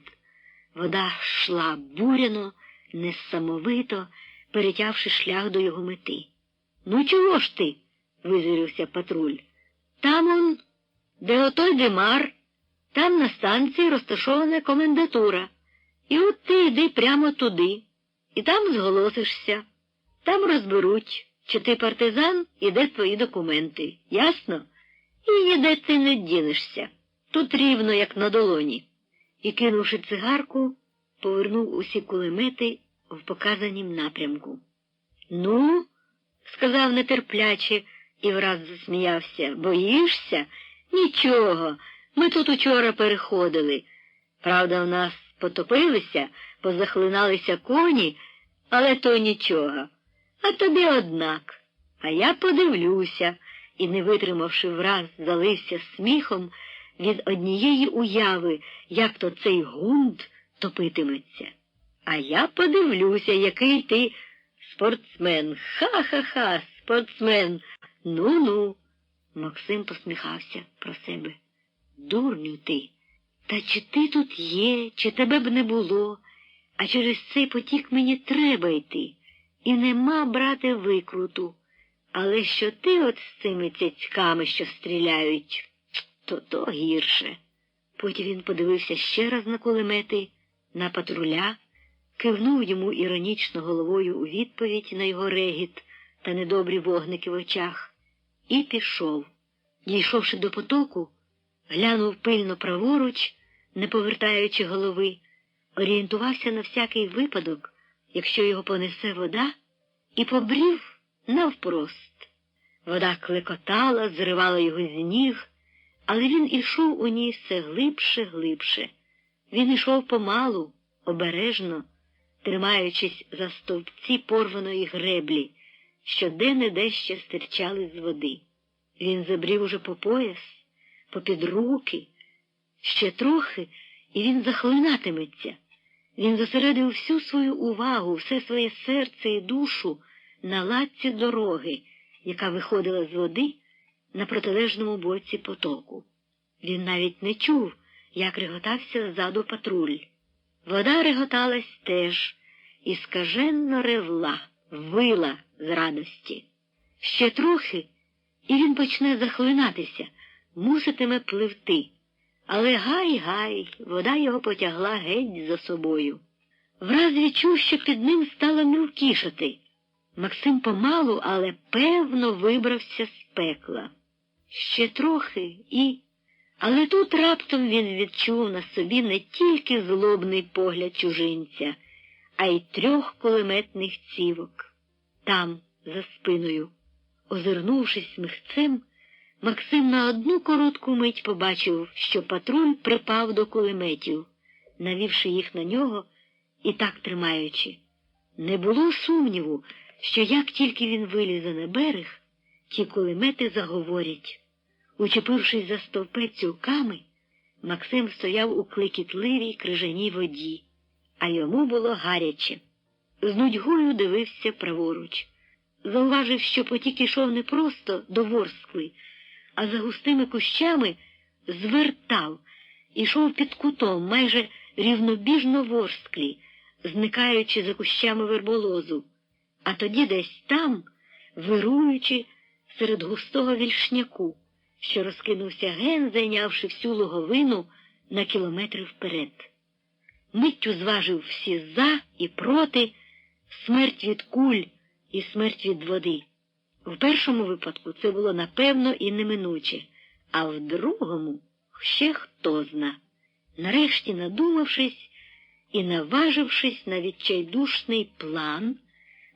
вода йшла буряно, несамовито, перетявши шлях до його мети. «Ну чого ж ти?» – визирівся патруль. «Там он, де отой димар, там на станції розташована комендатура. І от ти йди прямо туди, і там зголосишся. Там розберуть, чи ти партизан і де твої документи. Ясно? І ніде ти не дінешся. Тут рівно, як на долоні». І, кинувши цигарку, повернув усі кулемети в показанім напрямку. «Ну?» – сказав нетерпляче і враз засміявся. «Боїшся? Нічого. Ми тут учора переходили. Правда, в нас потопилися, позахлиналися коні, але то нічого. А тобі однак. А я подивлюся». І, не витримавши враз, залився сміхом від однієї уяви, як то цей гунд топитиметься. «А я подивлюся, який ти спортсмен. Ха-ха-ха, спортсмен. Ну-ну». Максим посміхався про себе. «Дурню ти. Та чи ти тут є, чи тебе б не було, а через цей потік мені треба йти. І нема, брате, викруту. Але що ти от з цими цяцьками, що стріляють, то гірше». Потім він подивився ще раз на кулемети, на патруля, кивнув йому іронічно головою у відповідь на його регіт та недобрі вогники в очах, і пішов. Дійшовши до потоку, глянув пильно праворуч, не повертаючи голови, орієнтувався на всякий випадок, якщо його понесе вода, і побрів навпрост. Вода клекотала, зривала його з ніг, але він ішов у ній все глибше. Він ішов помалу, обережно, тримаючись за стовпці порваної греблі, що де-не-де ще стирчали з води. Він забрів уже по пояс, попід руки. Ще трохи, і він захлинатиметься. Він зосередив всю свою увагу, все своє серце і душу на латці дороги, яка виходила з води на протилежному боці потоку. Він навіть не чув, як реготався ззаду патруль. Вода реготалась теж і скаженно ревла, вила з радості. Ще трохи, і він почне захлинатися, муситиме пливти. Але гай-гай, вода його потягла геть за собою. Враз відчув, що під ним стало мілкішати. Максим помалу, але певно вибрався з пекла. Ще трохи і... Але тут раптом він відчув на собі не тільки злобний погляд чужинця, а й 3 кулеметних цівок. Там, за спиною, озирнувшись сміхцем, Максим на одну коротку мить побачив, що патруль припав до кулеметів, навівши їх на нього і так тримаючи. Не було сумніву, що як тільки він вилізе на берег, ті кулемети заговорять. Учепившись за стовпець цілками, Максим стояв у клекітливій крижаній воді, а йому було гаряче. З нудьгою дивився праворуч. Зауважив, що потік ішов не просто до Ворскли, а за густими кущами звертав, ішов під кутом, майже рівнобіжно Ворсклі, зникаючи за кущами верболозу, а тоді десь там, вируючи серед густого вільшняку, що розкинувся ген, зайнявши всю луговину на кілометри вперед. Миттю зважив всі за і проти, смерть від куль і смерть від води. В першому випадку це було напевно і неминуче, а в другому ще хто зна. Нарешті, надумавшись і наважившись на відчайдушний план,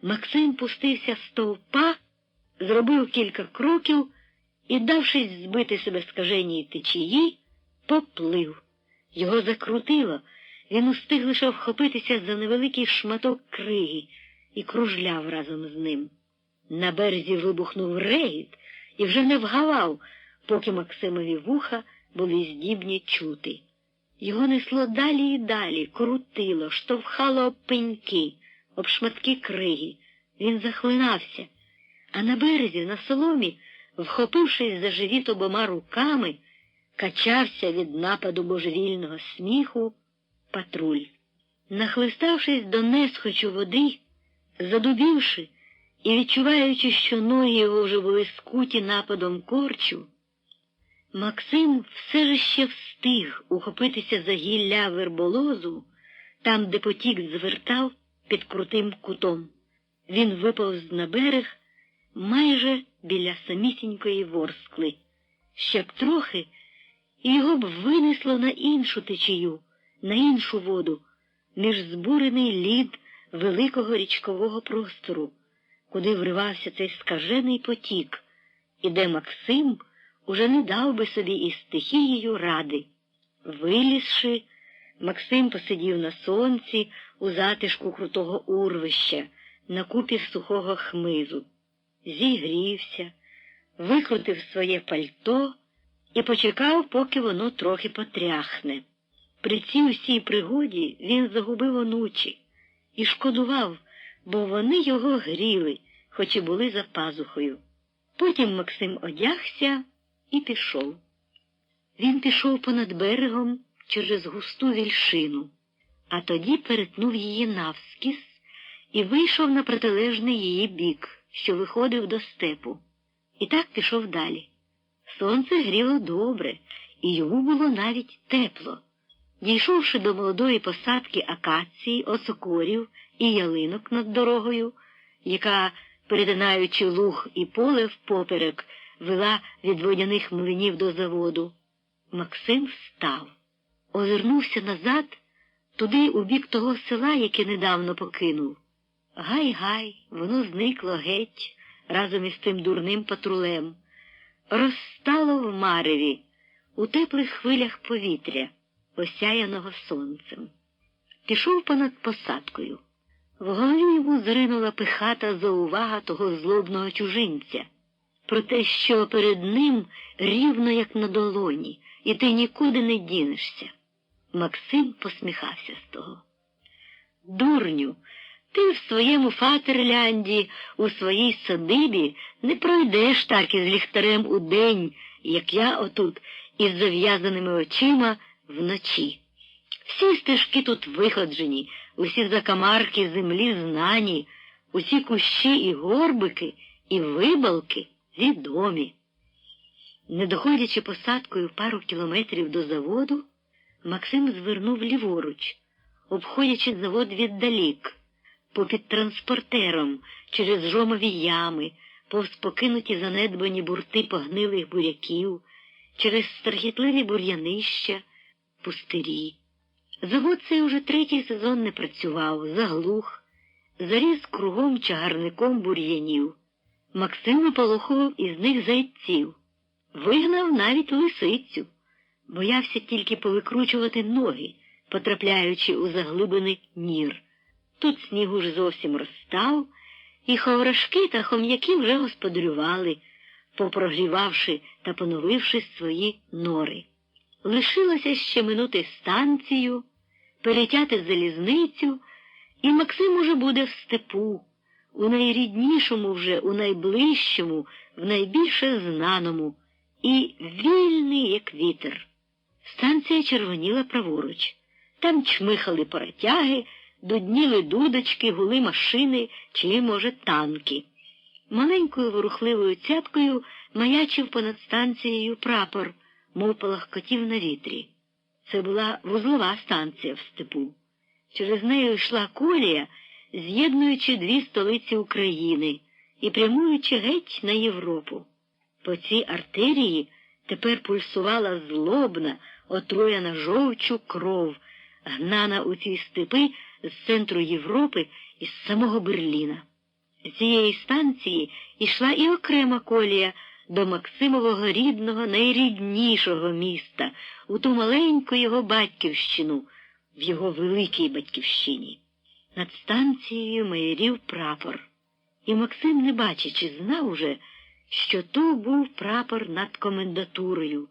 Максим пустився з стовпа, зробив кілька кроків і, давшись збити себе скаженій течії, поплив. Його закрутило, він устиг лише вхопитися за невеликий шматок криги і кружляв разом з ним. На березі вибухнув регіт і вже не вгавав, поки Максимові вуха були здібні чути. Його несло далі і далі, крутило, штовхало об пеньки, об шматки криги. Він захлинався, а на березі, на соломі, вхопившись за живіт обома руками, качався від нападу божевільного сміху патруль. Нахлиставшись до несхочу води, задубівши і відчуваючи, що ноги його вже були скуті нападом корчу, Максим все ж ще встиг ухопитися за гілля верболозу, там, де потік звертав під крутим кутом. Він виповз на берег майже біля самісінької Ворскли. Ще б трохи, і його б винесло на іншу течію, на іншу воду, між збурений лід великого річкового простору, куди вривався цей скажений потік, і де Максим уже не дав би собі із стихією ради. Вилізши, Максим посидів на сонці у затишку крутого урвища, на купі сухого хмизу. Зігрівся, викрутив своє пальто і почекав, поки воно трохи потряхне. При цій усій пригоді він загубив онучі і шкодував, бо вони його гріли, хоч і були за пазухою. Потім Максим одягся і пішов. Він пішов понад берегом через густу вільшину, а тоді перетнув її навскіз і вийшов на протилежний її бік, що виходив до степу. І так пішов далі. Сонце гріло добре, і йому було навіть тепло. Дійшовши до молодої посадки акації, осокорів і ялинок над дорогою, яка, перетинаючи луг і поле впоперек, вела від водяних млинів до заводу, Максим встав, озирнувся назад, туди у бік того села, яке недавно покинув. Гай-гай, воно зникло геть разом із тим дурним патрулем. Розстало в мареві, у теплих хвилях повітря, осяяного сонцем. Пішов понад посадкою. В голові йому зринула пихата заувага того злобного чужинця про те, що перед ним рівно як на долоні, і ти нікуди не дінешся. Максим посміхався з того. Дурню, ти в своєму Фатерлянді, у своїй садибі не пройдеш так із ліхтарем удень, як я отут, із зав'язаними очима вночі. Всі стежки тут виходжені, усі закамарки землі знані, усі кущі і горбики, і вибалки відомі. Не доходячи посадкою пару кілометрів до заводу, Максим звернув ліворуч, обходячи завод віддалік, попід транспортером, через жомові ями, повз покинуті занедбані бурти погнилих буряків, через страхітливі бур'янища, пустирі. Завод цей уже третій сезон не працював, заглух, заріс кругом чагарником бур'янів. Максим виполохував із них зайців, вигнав навіть лисицю, боявся тільки повикручувати ноги, потрапляючи у заглиблений нір. Тут сніг уже зовсім розстав, і ховрашки та хом'яки вже господарювали, попрогрівавши та поновивши свої нори. Лишилося ще минути станцію, перетяти залізницю, і Максим уже буде в степу, у найріднішому вже, у найближчому, в найбільше знаному, і вільний, як вітер. Станція червоніла праворуч. Там чмихали паротяги, дудніли дудочки, гули машини чи, може, танки. Маленькою ворухливою цяткою маячив понад станцією прапор, мов палахкотів на вітрі. Це була вузлова станція в степу. Через нею йшла колія, з'єднуючи дві столиці України і прямуючи геть на Європу. По цій артерії тепер пульсувала злобна, отруяна жовчу кров, гнана у ці степи з центру Європи і з самого Берліна. З цієї станції йшла і окрема колія до Максимового рідного, найріднішого міста, у ту маленьку його батьківщину, в його великій батьківщині. Над станцією майорів прапор. І Максим, не бачачи, знав уже, що то був прапор над комендатурою,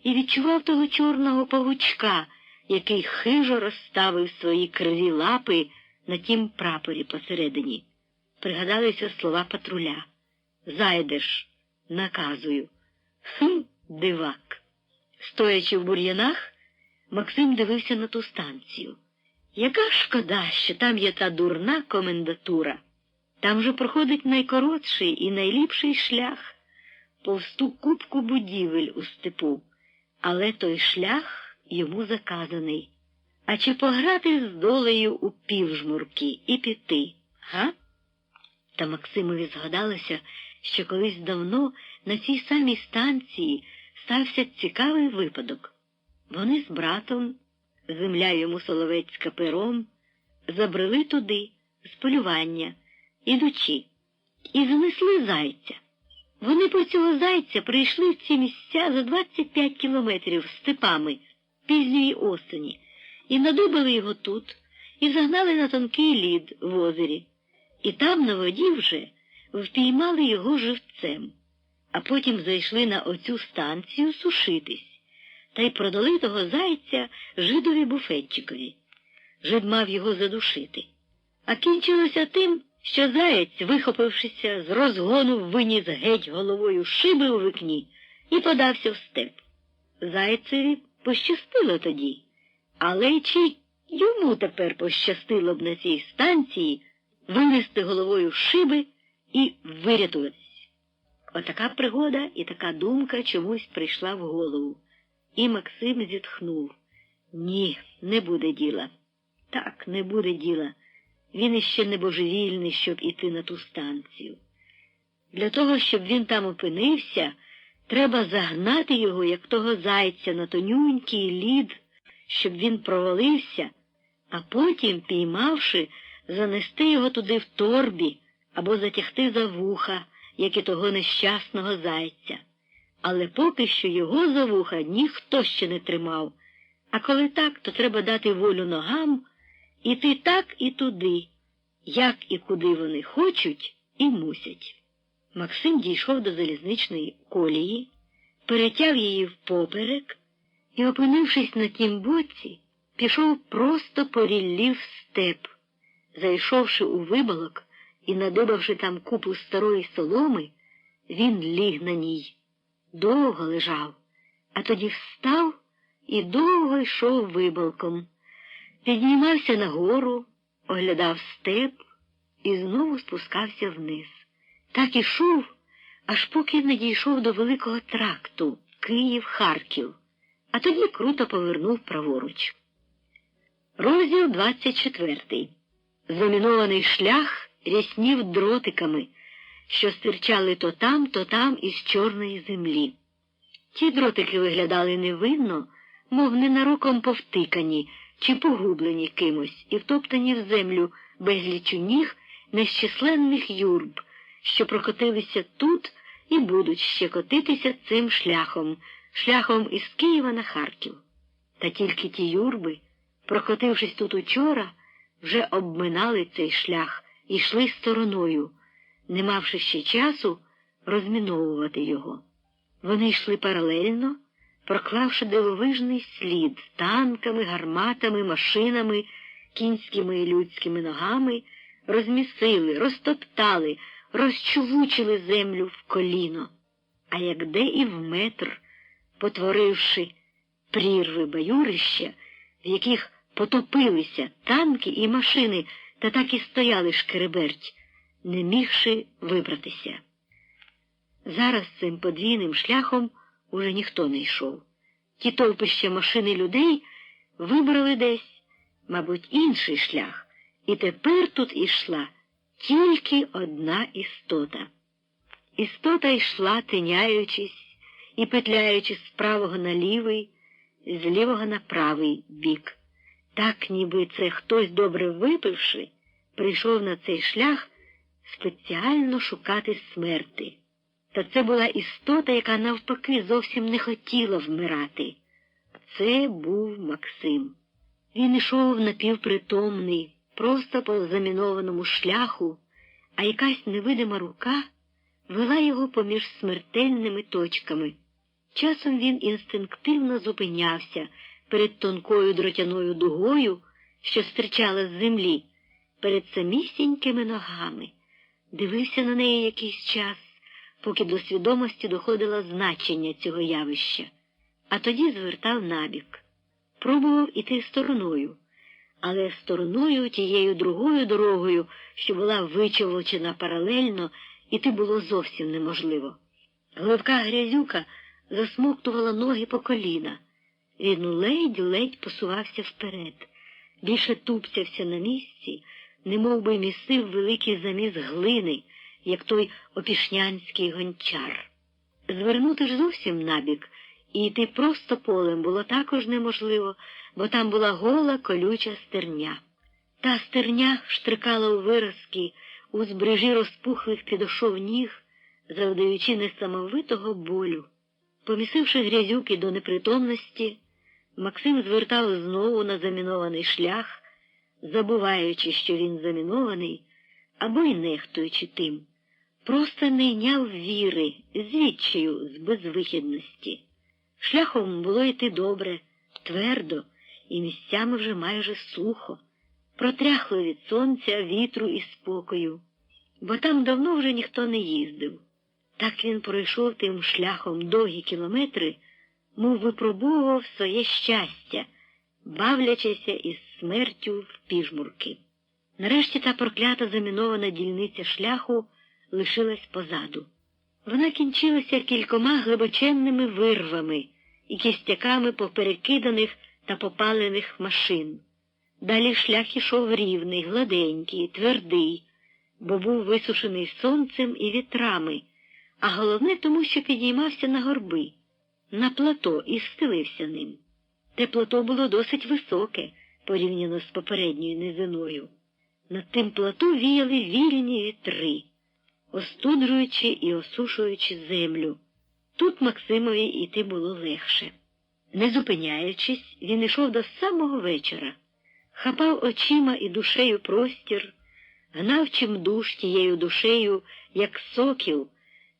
і відчував того чорного павучка, який хижо розставив свої криві лапи на тім прапорі посередині. Пригадалися слова патруля. «Зайдеш, наказую». Дивак. Стоячи в бур'янах, Максим дивився на ту станцію. Яка шкода, що там є та дурна комендатура. Там же проходить найкоротший і найліпший шлях повз ту купку будівель у степу. Але той шлях йому заказаний. А чи пограти з долею у півжмурки і піти, га? Та Максимові згадалося, що колись давно на цій самій станції стався цікавий випадок. Вони з братом, земля йому соловецька пером, забрели туди, з полювання, ідучи, і занесли зайця. Вони по цього зайця прийшли в ці місця за 25 кілометрів степами пізньої осені, і надубали його тут, і загнали на тонкий лід в озері. І там на воді вже впіймали його живцем, а потім зайшли на оцю станцію сушитись, та й продали того зайця жидові-буфетчикові. Жид мав його задушити. А кінчилося тим, що заєць, вихопившися з розгону, виніс геть головою шиби у вікні і подався в степ. Зайцеві пощастило тоді, але чи йому тепер пощастило б на цій станції винести головою шиби і вирятуватись? Отака пригода і така думка чомусь прийшла в голову. І Максим зітхнув. Ні, не буде діла. Так, не буде діла. Він іще не божевільний, щоб іти на ту станцію. Для того, щоб він там опинився, треба загнати його, як того зайця, на тонюнький лід, щоб він провалився, а потім, піймавши, занести його туди в торбі або затягти за вуха, як і того нещасного зайця. Але поки що його за вуха ніхто ще не тримав. А коли так, то треба дати волю ногам, іти так і туди, як і куди вони хочуть і мусять. Максим дійшов до залізничної колії, перетяв її впоперек і, опинившись на тім боці, пішов просто по ріллі в степ. Зайшовши у виболок і надибавши там купу старої соломи, він ліг на ній. Довго лежав, а тоді встав і довго йшов виболком. Піднімався нагору, оглядав степ і знову спускався вниз. Так ішов, аж поки не дійшов до великого тракту Київ-Харків, а тоді круто повернув праворуч. Розділ 24. Замінований шлях ряснів дротиками, що стирчали то там із чорної землі. Ті дротики виглядали невинно, мов ненароком повтикані чи погублені кимось і втоптані в землю безлічу ніг нещисленних юрб, що прокотилися тут і будуть ще котитися цим шляхом із Києва на Харків. Та тільки ті юрби, прокотившись тут учора, вже обминали цей шлях і йшли стороною, не мавши ще часу розміновувати його. Вони йшли паралельно, проклавши дивовижний слід танками, гарматами, машинами, кінськими і людськими ногами, розмісили, розтоптали, розчувучили землю в коліно, а як де і в метр, потворивши прірви баюрища, в яких потопилися танки і машини, та так і стояли шкереберть, не мігши вибратися. Зараз цим подвійним шляхом уже ніхто не йшов. Ті толпища машин і людей вибрали десь, мабуть, інший шлях, і тепер тут ішла тільки одна істота. Істота йшла, тиняючись і петляючи з правого на лівий, з лівого на правий бік. Так, ніби це хтось, добре випивши, прийшов на цей шлях спеціально шукати смерти. Та це була істота, яка навпаки зовсім не хотіла вмирати. Це був Максим. Він йшов напівпритомний, просто по замінованому шляху, а якась невидима рука вела його поміж смертельними точками. Часом він інстинктивно зупинявся перед тонкою дротяною дугою, що стирчала з землі, перед самісінькими ногами. Дивився на неї якийсь час, поки до свідомості доходило значення цього явища, а тоді звертав набік. Пробував іти стороною, але стороною тією другою дорогою, що була вичовочена паралельно, іти було зовсім неможливо. Гливка грязюка засмоктувала ноги по коліна. Він ледь-ледь посувався вперед, більше тупцявся на місці, немов би місив великий заміс глини, як той опішнянський гончар. Звернути ж зовсім набік і йти просто полем було також неможливо, бо там була гола колюча стерня. Та стерня штрикала у виразки, у збрижі розпухлих підошов ніг, завдаючи несамовитого болю. Помісивши грязюки до непритомності, Максим звертав знову на замінований шлях, забуваючи, що він замінований, або й нехтуючи тим. Просто не йняв віри, звідчаю з безвихідності. Шляхом було йти добре, твердо і місцями вже майже сухо, протряхло від сонця, вітру і спокою, бо там давно вже ніхто не їздив. Так він пройшов тим шляхом довгі кілометри, мов випробовував своє щастя, бавлячися із смертю в піжмурки. Нарешті та проклята замінована дільниця шляху лишилась позаду. Вона кінчилася кількома глибоченними вирвами і кістяками поперекиданих та попалених машин. Далі шлях ішов рівний, гладенький, твердий, бо був висушений сонцем і вітрами, а головне тому, що підіймався на горби, на плато і стелився ним. Те плато було досить високе, порівняно з попередньою низиною. Над тим плато віяли вільні вітри, остуджуючи і осушуючи землю. Тут Максимові йти було легше. Не зупиняючись, він йшов до самого вечора, хапав очима і душею простір, гнав чимдуж тією душею, як сокіл,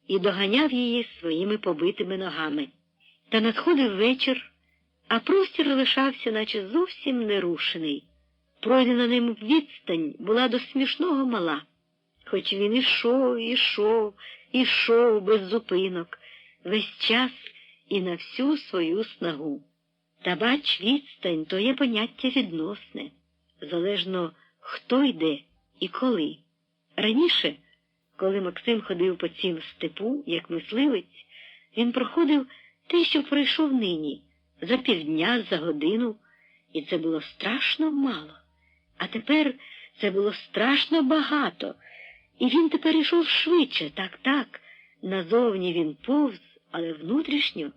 і доганяв її своїми побитими ногами. Та надходив вечір, а простір лишався, наче зовсім нерушений. Пройдена ним відстань була до смішного мала. Хоч він ішов без зупинок, весь час і на всю свою снагу. Та бач, відстань — то є поняття відносне, залежно хто йде і коли. Раніше, коли Максим ходив по цім степу, як мисливець, він проходив те, що пройшов нині, за півдня, за годину, і це було страшно мало. А тепер це було страшно багато, і він тепер йшов швидше, так, назовні він повз, але внутрішньо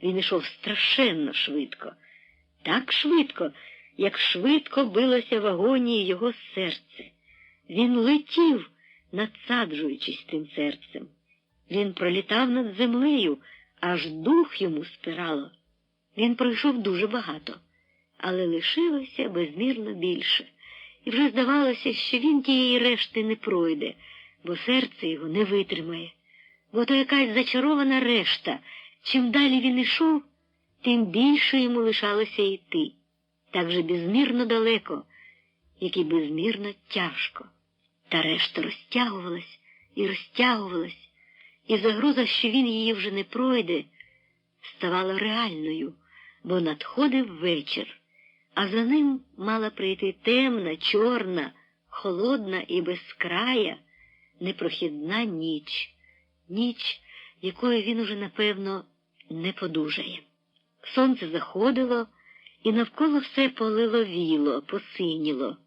він йшов страшенно швидко. Так швидко, як швидко билося в агонії його серце. Він летів, надсаджуючись тим серцем. Він пролітав над землею, аж дух йому спирало. Він пройшов дуже багато, але лишилося безмірно більше. І вже здавалося, що він тієї решти не пройде, бо серце його не витримає. Бо то якась зачарована решта. Чим далі він ішов, тим більше йому лишалося йти. Так же безмірно далеко, як і безмірно тяжко. Та решта розтягувалась, і загроза, що він її вже не пройде, ставала реальною, бо надходив вечір, а за ним мала прийти темна, чорна, холодна і безкрая, непрохідна ніч, якої він уже, напевно, не подужає. Сонце заходило, і навколо все полиловіло, посиніло.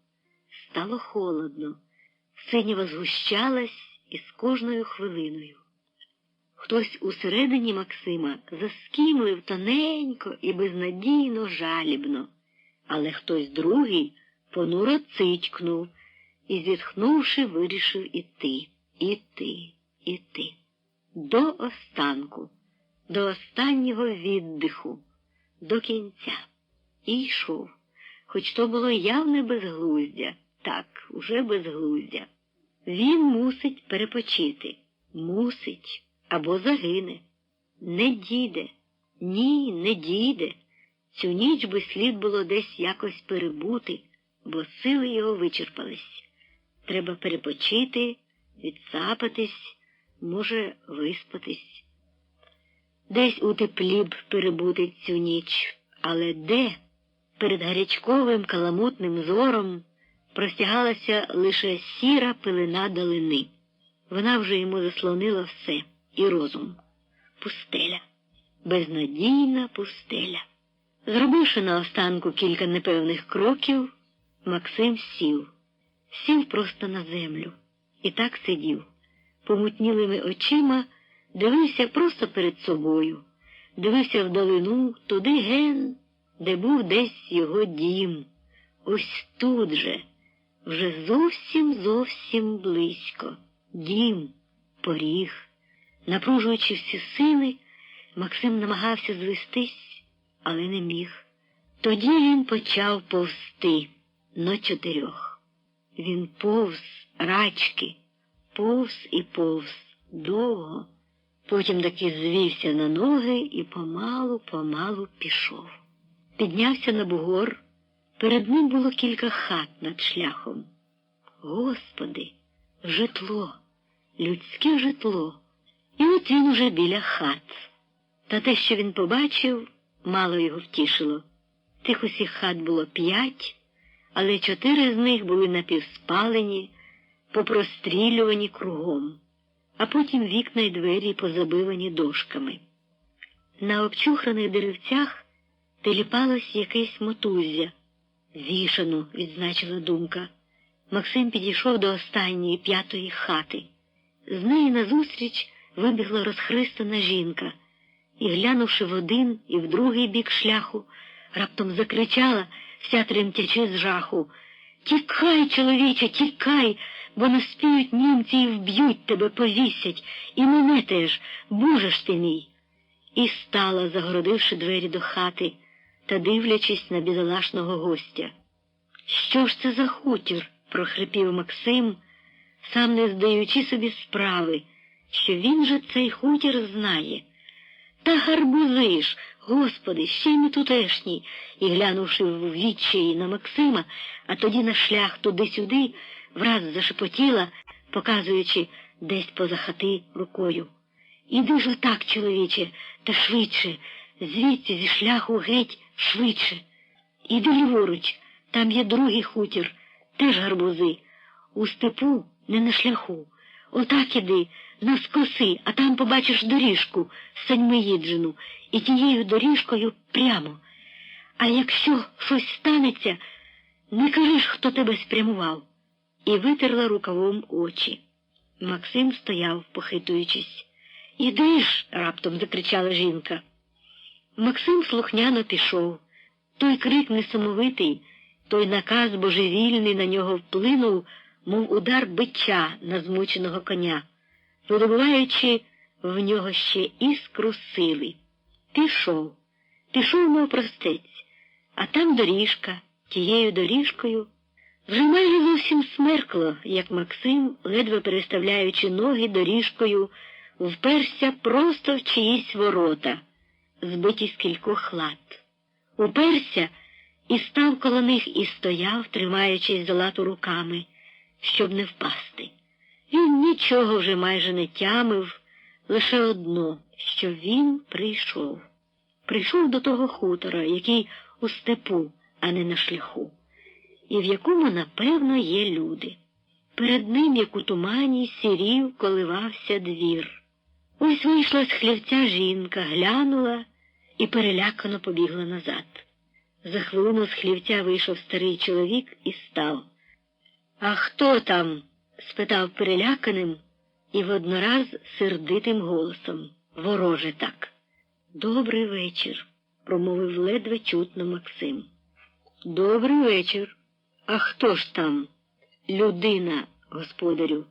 Стало холодно, синіва згущалась із кожною хвилиною. Хтось усередині Максима заскімлив тоненько і безнадійно жалібно, але хтось другий понуро цитькнув і, зітхнувши, вирішив іти. До останку, до останнього віддиху, до кінця. І йшов, хоч то було явне безглуздя, так, уже безглуздя. Він мусить перепочити, або загине. Не дійде. Цю ніч би слід було десь якось перебути, бо сили його вичерпались. Треба перепочити, відсапатись, може, виспатись. Десь у теплі б перебути цю ніч, але де? Перед гарячковим каламутним зором простягалася лише сіра пилина далини. Вона вже йому заслонила все, і розум. Пустеля. Безнадійна пустеля. Зробивши наостанку кілька непевних кроків, Максим сів. Сів просто на землю. І так сидів. Помутнілими очима дивився просто перед собою. Дивився вдалину, туди ген, де був десь його дім. Ось тут же, вже зовсім близько. Дім, поріг. Напружуючи всі сили, Максим намагався звестись, але не міг. Тоді він почав повзти на 4. Він повз рачки, повз, довго. Потім таки звівся на ноги і помалу пішов. Піднявся на бугор. Перед ним було кілька хат над шляхом. Господи, житло, людське житло. І от він уже біля хат. Та те, що він побачив, мало його втішило. Тих усіх хат було 5, але 4 з них були напівспалені, попрострілювані кругом, а потім вікна й двері позабивані дошками. На обчуханих деревцях теліпалось якесь мотуззя. Вішано, відзначила думка. Максим підійшов до останньої 5-ї хати. З неї назустріч вибігла розхристана жінка і, глянувши в один і в другий бік шляху, раптом закричала, вся тремтячи з жаху: «Тікай, чоловіче, тікай, бо наспіють німці і вб'ють тебе, повісять, і мене теж, Боже ж ти мій!» І стала, загородивши двері до хати та дивлячись на бідолашного гостя. «Що ж це за хутір?» – прохрипів Максим, сам не здаючи собі справи, що він же цей хутір знає. Та гарбузи ж, Господи, ще й не тутешній, і глянувши в відчаї на Максима, а тоді на шлях туди-сюди, враз зашепотіла, показуючи десь поза хати рукою. Іди ж отак, чоловіче, та швидше, звідси зі шляху геть швидше. Іди ліворуч, там є другий хутір, теж гарбузи. У степу, не на шляху. Отак іди, навскоси, а там побачиш доріжку, саньмиїджену, і тією доріжкою прямо. А якщо щось станеться, не кажеш, хто тебе спрямував. І витерла рукавом очі. Максим стояв, похитуючись. «Іди ж!» – раптом закричала жінка. Максим слухняно пішов. Той крик несамовитий, той наказ божевільний на нього вплинув, мов удар бича на змученого коня, видобуваючи в нього ще іскру сили. Пішов, мов простець, а там доріжка, тією доріжкою. Вже майже зовсім смеркло, як Максим, ледве переставляючи ноги доріжкою, вперся просто в чиїсь ворота, збиті з кількох лад. Уперся і став коло них і стояв, тримаючись за лату руками, щоб не впасти. Він нічого вже майже не тямив, лише одно, що він прийшов. Прийшов до того хутора, який у степу, а не на шляху, і в якому, напевно, є люди. Перед ним, як у тумані, сірів, коливався двір. Ось вийшла з хлівця жінка, глянула і перелякано побігла назад. За хвилину з хлівця вийшов старий чоловік і став. «А хто там?» – спитав переляканим і воднораз сердитим голосом, вороже так. «Добрий вечір», – промовив ледве чутно Максим. «Добрий вечір. А хто ж там?» «Людина, господарю».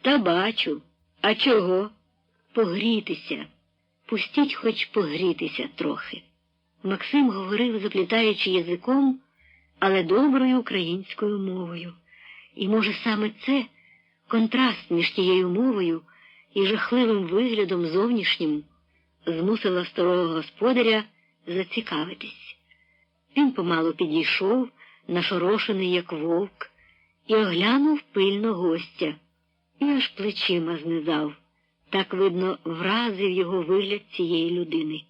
«Та бачу. А чого?» «Погрітися. Пустіть хоч погрітися трохи». Максим говорив, заплітаючи язиком, але доброю українською мовою. І, може, саме це, контраст між тією мовою і жахливим виглядом зовнішнім, змусила старого господаря зацікавитись. Він помалу підійшов, нашорошений, як вовк, і оглянув пильно гостя, і аж плечима знизав. Так, видно, вразив його вигляд цієї людини.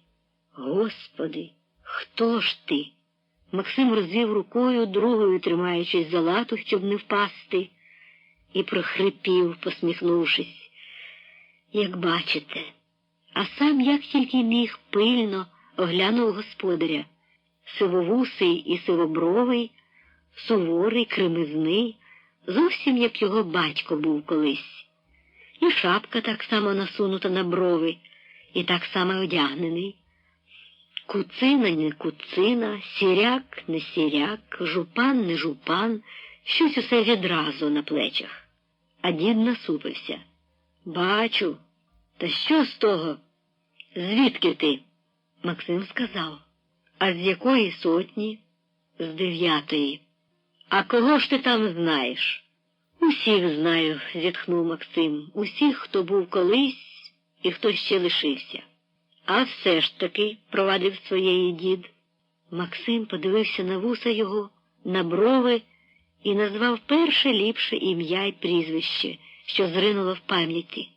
«Господи, хто ж ти?» Максим розвів рукою, другою тримаючись за лату, щоб не впасти, і прохрипів, посміхнувшись. «Як бачите». А сам, як тільки міг, пильно оглянув господаря. Сивовусий і сивобровий, суворий, кремизний, зовсім як його батько був колись. І шапка так само насунута на брови, і так само одягнений. Куцина не куцина, сіряк не сіряк, жупан не жупан, щось усе відразу на плечах. А дід насупився. «Бачу. Та що з того? Звідки ти?» Максим сказав. «А з якої сотні?» «З 9-ї. А кого ж ти там знаєш?» «Усіх знаю», – зітхнув Максим. «Усіх, хто був колись і хто ще лишився». «А все ж таки», – провадив своєї дід. Максим подивився на вуса його, на брови і назвав перше ліпше ім'я й прізвище, що зринуло в пам'яті.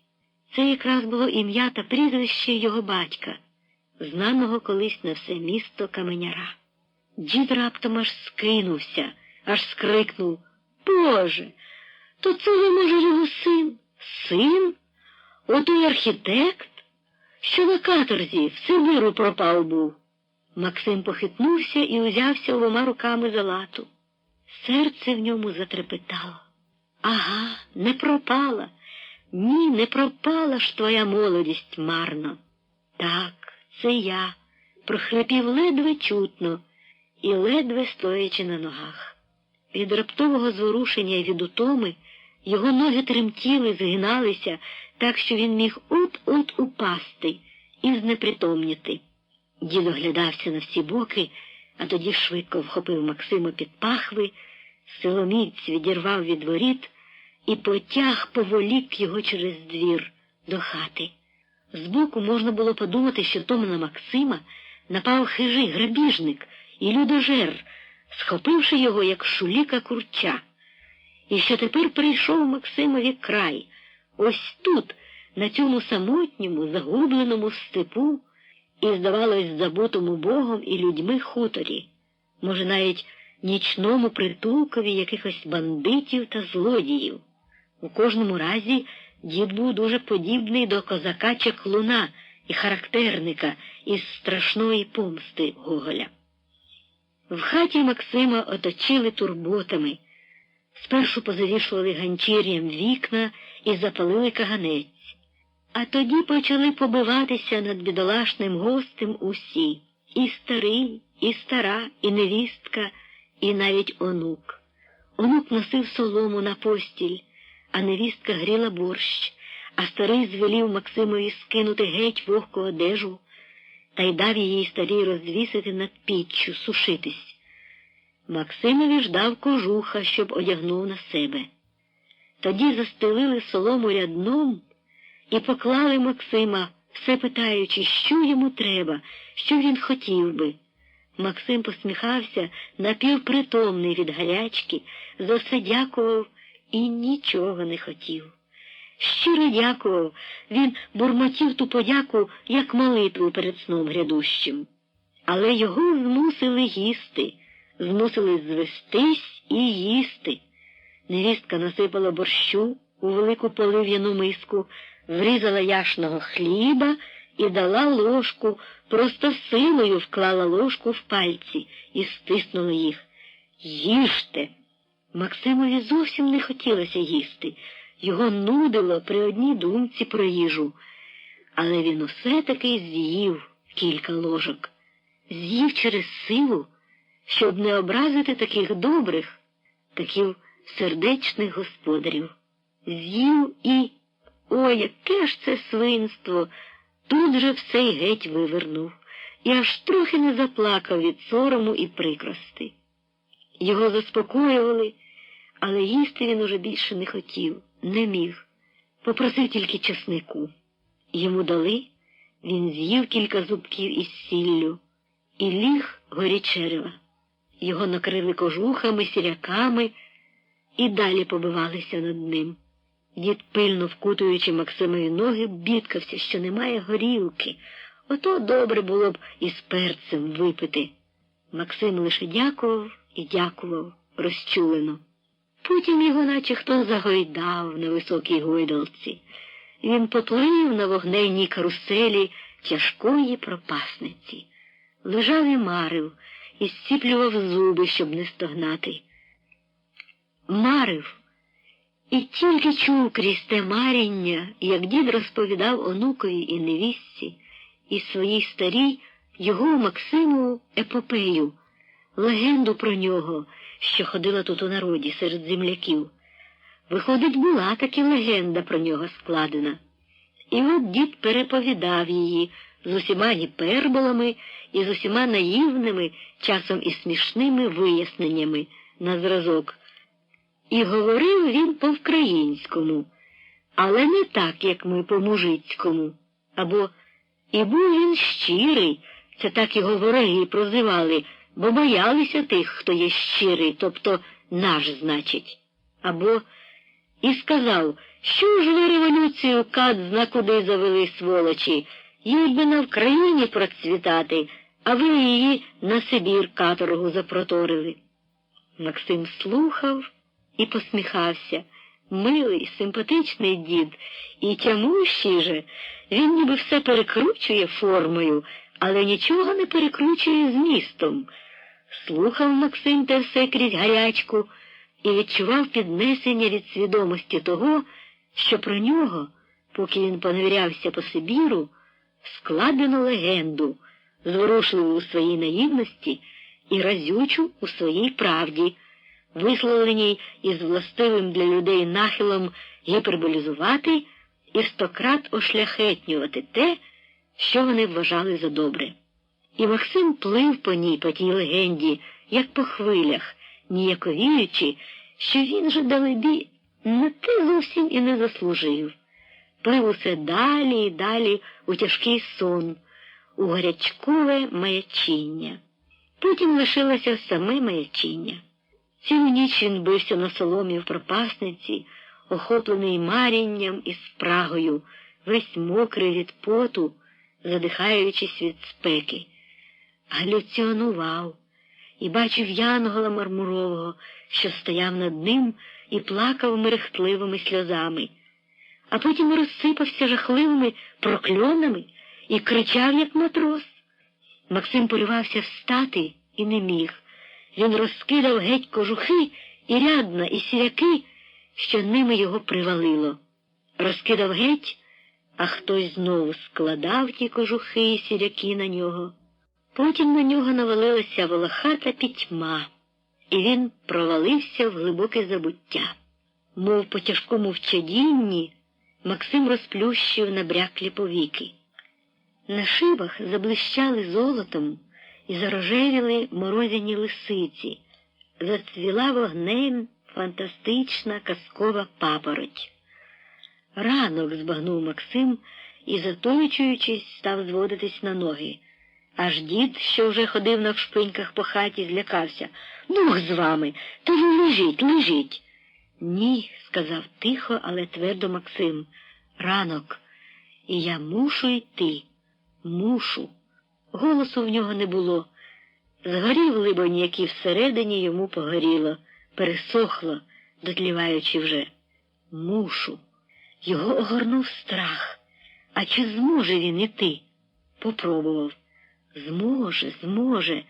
Це якраз було ім'я та прізвище його батька, знаного колись на все місто каменяра. Дід раптом аж скинувся, аж скрикнув: «Боже, то це, може, його син?» «Син? Отой архітект, що на каторзі в Сибиру пропав був». Максим похитнувся і узявся обома руками за лату. Серце в ньому затрепетало. «Ага, не пропала. Ні, не пропала ж твоя молодість марно». «Так, це я», – прохрипів ледве чутно і ледве стоячи на ногах. Від раптового зворушення і від утоми його ноги тремтіли, згиналися, так що він міг от-от упасти і знепритомніти. Дід оглядався на всі боки, а тоді швидко вхопив Максима під пахви, силоміць відірвав від воріт і потяг поволік його через двір до хати. Збоку можна було подумати, що тому на Максима напав хижий грабіжник і людожер, схопивши його, як шуліка курча. І що тепер прийшов Максимові край, ось тут, на цьому самотньому, загубленому степу і, здавалось, забутому Богом і людьми хуторі, може, навіть нічному притулкові якихось бандитів та злодіїв. У кожному разі дід був дуже подібний до козака-чаклуна і характерника із страшної помсти Гоголя. В хаті Максима оточили турботами. Спершу позавішували ганчір'ям вікна і запалили каганець. А тоді почали побиватися над бідолашним гостем усі. І старий, і стара, і невістка, і навіть онук. Онук носив солому на постіль, а невістка гріла борщ, а старий звелів Максимові скинути геть вогку одежу та й дав її старій розвісити над піччю, сушитись. Максимові ж дав кожуха, щоб одягнув на себе. Тоді застелили солому рядном і поклали Максима, все питаючи, що йому треба, що він хотів би. Максим посміхався, напівпритомний від гарячки, за все дякував і нічого не хотів. Щиро дякував, він бурмотів ту подяку, як молитву перед сном грядущим. Але його змусили їсти, змусили звестись і їсти. Невістка насипала борщу у велику полив'яну миску, врізала яшного хліба і дала ложку, просто силою вклала ложку в пальці і стиснула їх. «Їжте!» Максимові зовсім не хотілося їсти. Його нудило при одній думці про їжу. Але він усе-таки з'їв кілька ложок. З'їв через силу, щоб не образити таких добрих, таких сердечних господарів. З'їв і... Ой, яке ж це свинство! Тут же все й геть вивернув, і аж трохи не заплакав від сорому і прикрости. Його заспокоювали, але їсти він уже більше не хотів, не міг. Попросив тільки чеснику. Йому дали, він з'їв кілька зубків із сіллю і ліг горі черева. Його накрили кожухами, сіряками і далі побивалися над ним. Дід, пильно вкутуючи Максимові ноги, бідкався, що немає горілки. Ото добре було б із перцем випити. Максим лише дякував і дякував розчулено. Потім його наче хто загойдав на високій гойдалці. Він поплив на вогненній каруселі тяжкої пропасниці. Лежав і марив, і зціплював зуби, щоб не стогнати. Марив. І тільки чув крізь те маріння, як дід розповідав онукові і невістці, і своїй старій його Максимову епопею, легенду про нього, що ходила тут у народі серед земляків. Виходить, була таки легенда про нього складена. І от дід переповідав її з усіма гіперболами і з усіма наївними, часом і смішними виясненнями на зразок. І говорив він по-вкраїнському, але не так, як ми по-мужицькому. Або і був він щирий, це так його вороги прозивали, бо боялися тих, хто є щирий, тобто наш, значить. Або і сказав, що ж ви революцію кат зна куди завели, сволочі, їй би на Вкраїні процвітати, а ви її на Сибір каторгу запроторили. Максим слухав і посміхався. Милий, симпатичний дід, і тямущий же, він ніби все перекручує формою, але нічого не перекручує змістом. Слухав Максим те все крізь гарячку і відчував піднесення від свідомості того, що про нього, поки він поневірявся по Сибіру, складено легенду, зворушливу у своїй наївності і разючу у своїй правді, висловленій із властивим для людей нахилом гіперболізувати і 100-крат ошляхетнювати те, що вони вважали за добре. І Максим плив по ній, по тій легенді, як по хвилях, ніяковіючи, що він же, далебі, ти зовсім і не заслужив. Плив усе далі і далі у тяжкий сон, у гарячкове маячіння. Потім лишилося саме маячіння. Цілу ніч він бився на соломі в пропасниці, охоплений марінням і спрагою, весь мокрий від поту, задихаючись від спеки. Галюціонував і бачив янгола мармурового, що стояв над ним і плакав мерехтливими сльозами, а потім розсипався жахливими прокльонами і кричав, як матрос. Максим поривався встати і не міг. Він розкидав геть кожухи і рядна, і сіряки, що ними його привалило. Розкидав геть, а хтось знову складав ті кожухи і сіряки на нього. Потім на нього навалилася волохата пітьма, і він провалився в глибоке забуття. Мов по тяжкому вчадінні, Максим розплющив набряклі повіки. На шибах заблищали золотом і зарожевіли морозяні лисиці. Зацвіла вогнем фантастична казкова папороть. Ранок, збагнув Максим і, затоючуючись, став зводитись на ноги. Аж дід, що вже ходив на вшпиньках по хаті, злякався. «Бог з вами! Та ви лежіть, лежіть!» «Ні», – сказав тихо, але твердо Максим. «Ранок, і я мушу йти. Мушу». Голосу в нього не було. Згорів, либонь, як і всередині йому погоріло, пересохло, дотліваючи вже. «Мушу». Його огорнув страх. А чи зможе він іти? Попробував. Зможе.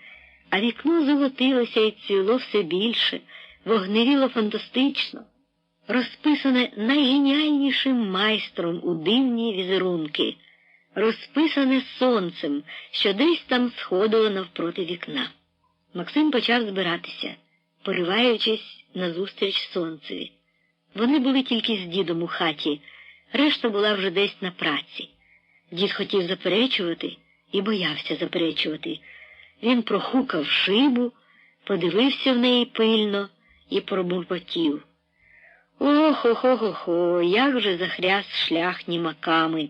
А вікно золотилося і цвіло все більше, вогневіло фантастично, розписане найгеніальнішим майстром у дивні візерунки, розписане сонцем, що десь там сходило навпроти вікна. Максим почав збиратися, пориваючись назустріч сонцеві. Вони були тільки з дідом у хаті, решта була вже десь на праці. Дід хотів заперечувати і боявся заперечувати. Він прохукав шибу, подивився в неї пильно і пробурмотів. Ох, як же захряс шлях німаками.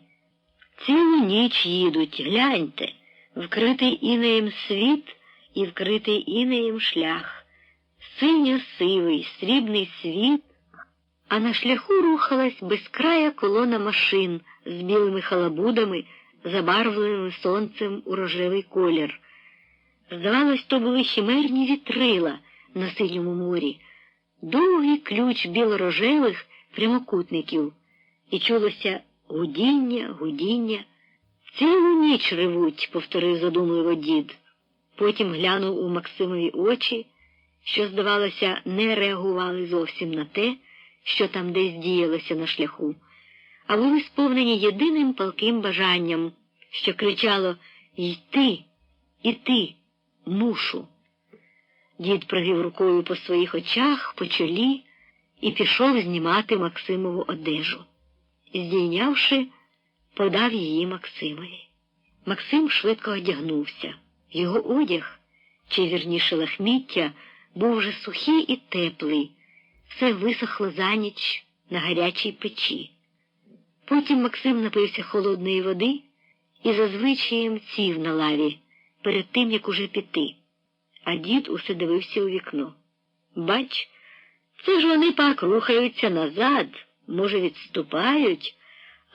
Цілу ніч їдуть, гляньте, вкритий інеєм світ і вкритий інеєм шлях. Синьо-сивий, срібний світ, а на шляху рухалась безкрая колона машин з білими халабудами, забарвленими сонцем у рожевий колір. Здавалось, то були химерні вітрила на синьому морі, довгий ключ білорожевих прямокутників, і чулося гудіння. «Цілу ніч ревуть», – повторив задумливо дід. Потім глянув у Максимові очі, що, здавалося, не реагували зовсім на те, що там десь діялося на шляху, а були сповнені єдиним палким бажанням, що кричало «Іти, мушу». Дід провів рукою по своїх очах, по чолі і пішов знімати Максимову одежу. Здійнявши, подав її Максимові. Максим швидко одягнувся. Його одяг, чи вірніше лахміття, був вже сухий і теплий, все висохло за ніч на гарячій печі. Потім Максим напився холодної води і зазвичаєм сів на лаві, перед тим, як уже піти. А дід усе дивився у вікно. Бач, це ж вони пак рухаються назад, може, відступають,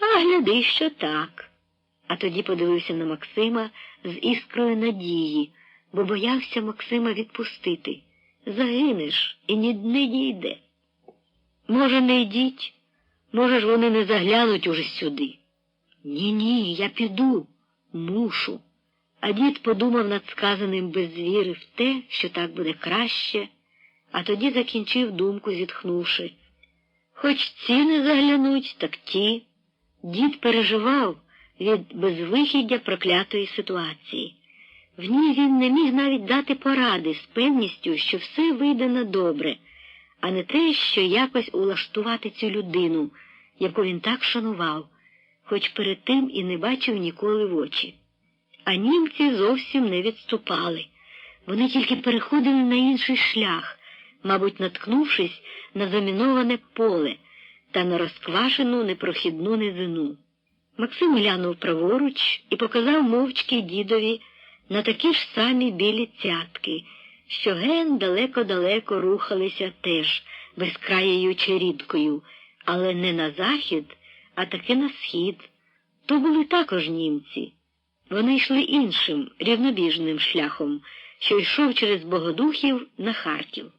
а гляди, що так. А тоді подивився на Максима з іскрою надії, бо боявся Максима відпустити. Загинеш і не дійде. Може, не йдіть? Може ж вони не заглянуть уже сюди? Ні, я піду, мушу. А дід подумав над сказаним без віри в те, що так буде краще, а тоді закінчив думку, зітхнувши. Хоч ці не заглянуть, так ті. Дід переживав від безвихіддя проклятої ситуації. В ній він не міг навіть дати поради з певністю, що все вийде на добре, а не те, що якось улаштувати цю людину, яку він так шанував, хоч перед тим і не бачив ніколи в очі. А німці зовсім не відступали. Вони тільки переходили на інший шлях, мабуть, наткнувшись на заміноване поле та на розквашену непрохідну низину. Максим глянув праворуч і показав мовчки дідові на такі ж самі білі цятки, що ген далеко-далеко рухалися теж безкраєю черідкою, але не на захід, а таки на схід. То були також німці. Вони йшли іншим, рівнобіжним шляхом, що йшов через Богодухів на Харків.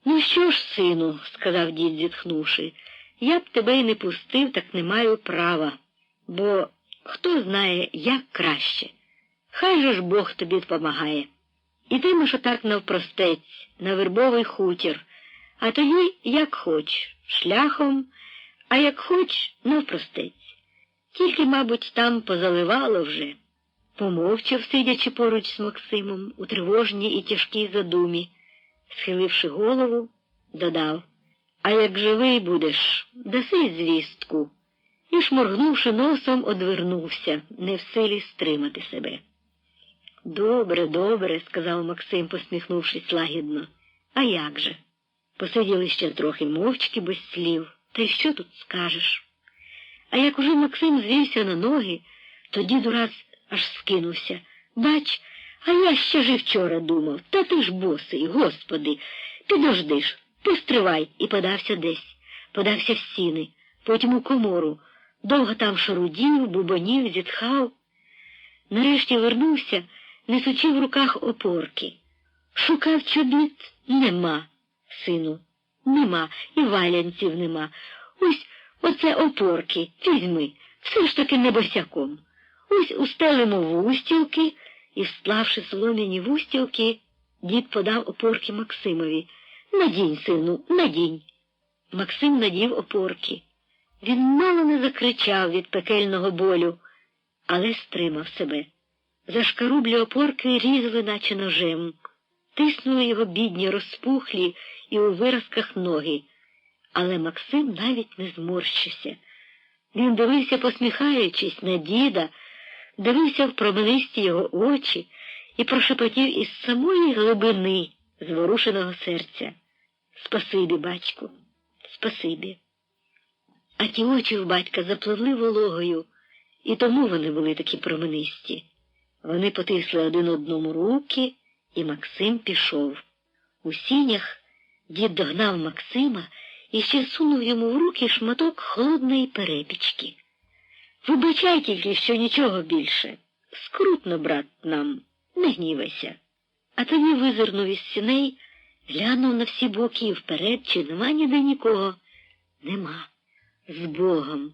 «Ну що ж, сину, – сказав дід, зітхнувши, – я б тебе й не пустив, так не маю права, бо хто знає, як краще. Хай же ж Бог тобі допомагає. Ідемо ж отак навпростець, на Вербовий хутір, а тоді як хоч, шляхом, а як хоч, навпростець. Тільки, мабуть, там позаливало вже». Помовчав, сидячи поруч з Максимом у тривожній і тяжкій задумі. Схиливши голову, додав: «А як живий будеш, даси звістку». І, шморгнувши носом, одвернувся, не в силі стримати себе. «Добре, добре», – сказав Максим, посміхнувшись лагідно. «А як же?» Посиділи ще трохи мовчки, без слів. Та й що тут скажеш? А як уже Максим звівся на ноги, то дід ураз аж скинувся. «Бач, а я ще ж і вчора думав, та ти ж босий, господи, підожди ж, постривай», і подався десь, подався в сіни, потім у комору, довго там шарудів, бубонів, зітхав. Нарешті вернувся, несучи в руках опорки. Шукав чобіт – нема, сину, нема, і валянців нема. Ось оце опорки, візьми, все ж таки не босяком. Ось устелимо вустілки, і, встлавши солом'яні вустілки, дід подав опорки Максимові. «Надінь, сину, надінь». Максим надів опорки. Він мало не закричав від пекельного болю, але стримав себе. Зашкарублі опорки різали, наче ножем, тиснули його бідні, розпухлі і у виразках ноги. Але Максим навіть не зморщився. Він дивився, посміхаючись, на діда, дивився в променисті його очі і прошепотів із самої глибини зворушеного серця: «Спасибі, батьку, спасибі». А ті очі в батька запливли вологою, і тому вони були такі променисті. Вони потисли один одному руки, і Максим пішов. У сінях дід догнав Максима і ще сунув йому в руки шматок холодної перепічки. «Вибачай тільки, що нічого більше. Скрутно, брат, нам, не гнівайся». А тоді визирнув із сіней, глянув на всі боки і вперед, чи нема ніде нікого. Нема. З Богом.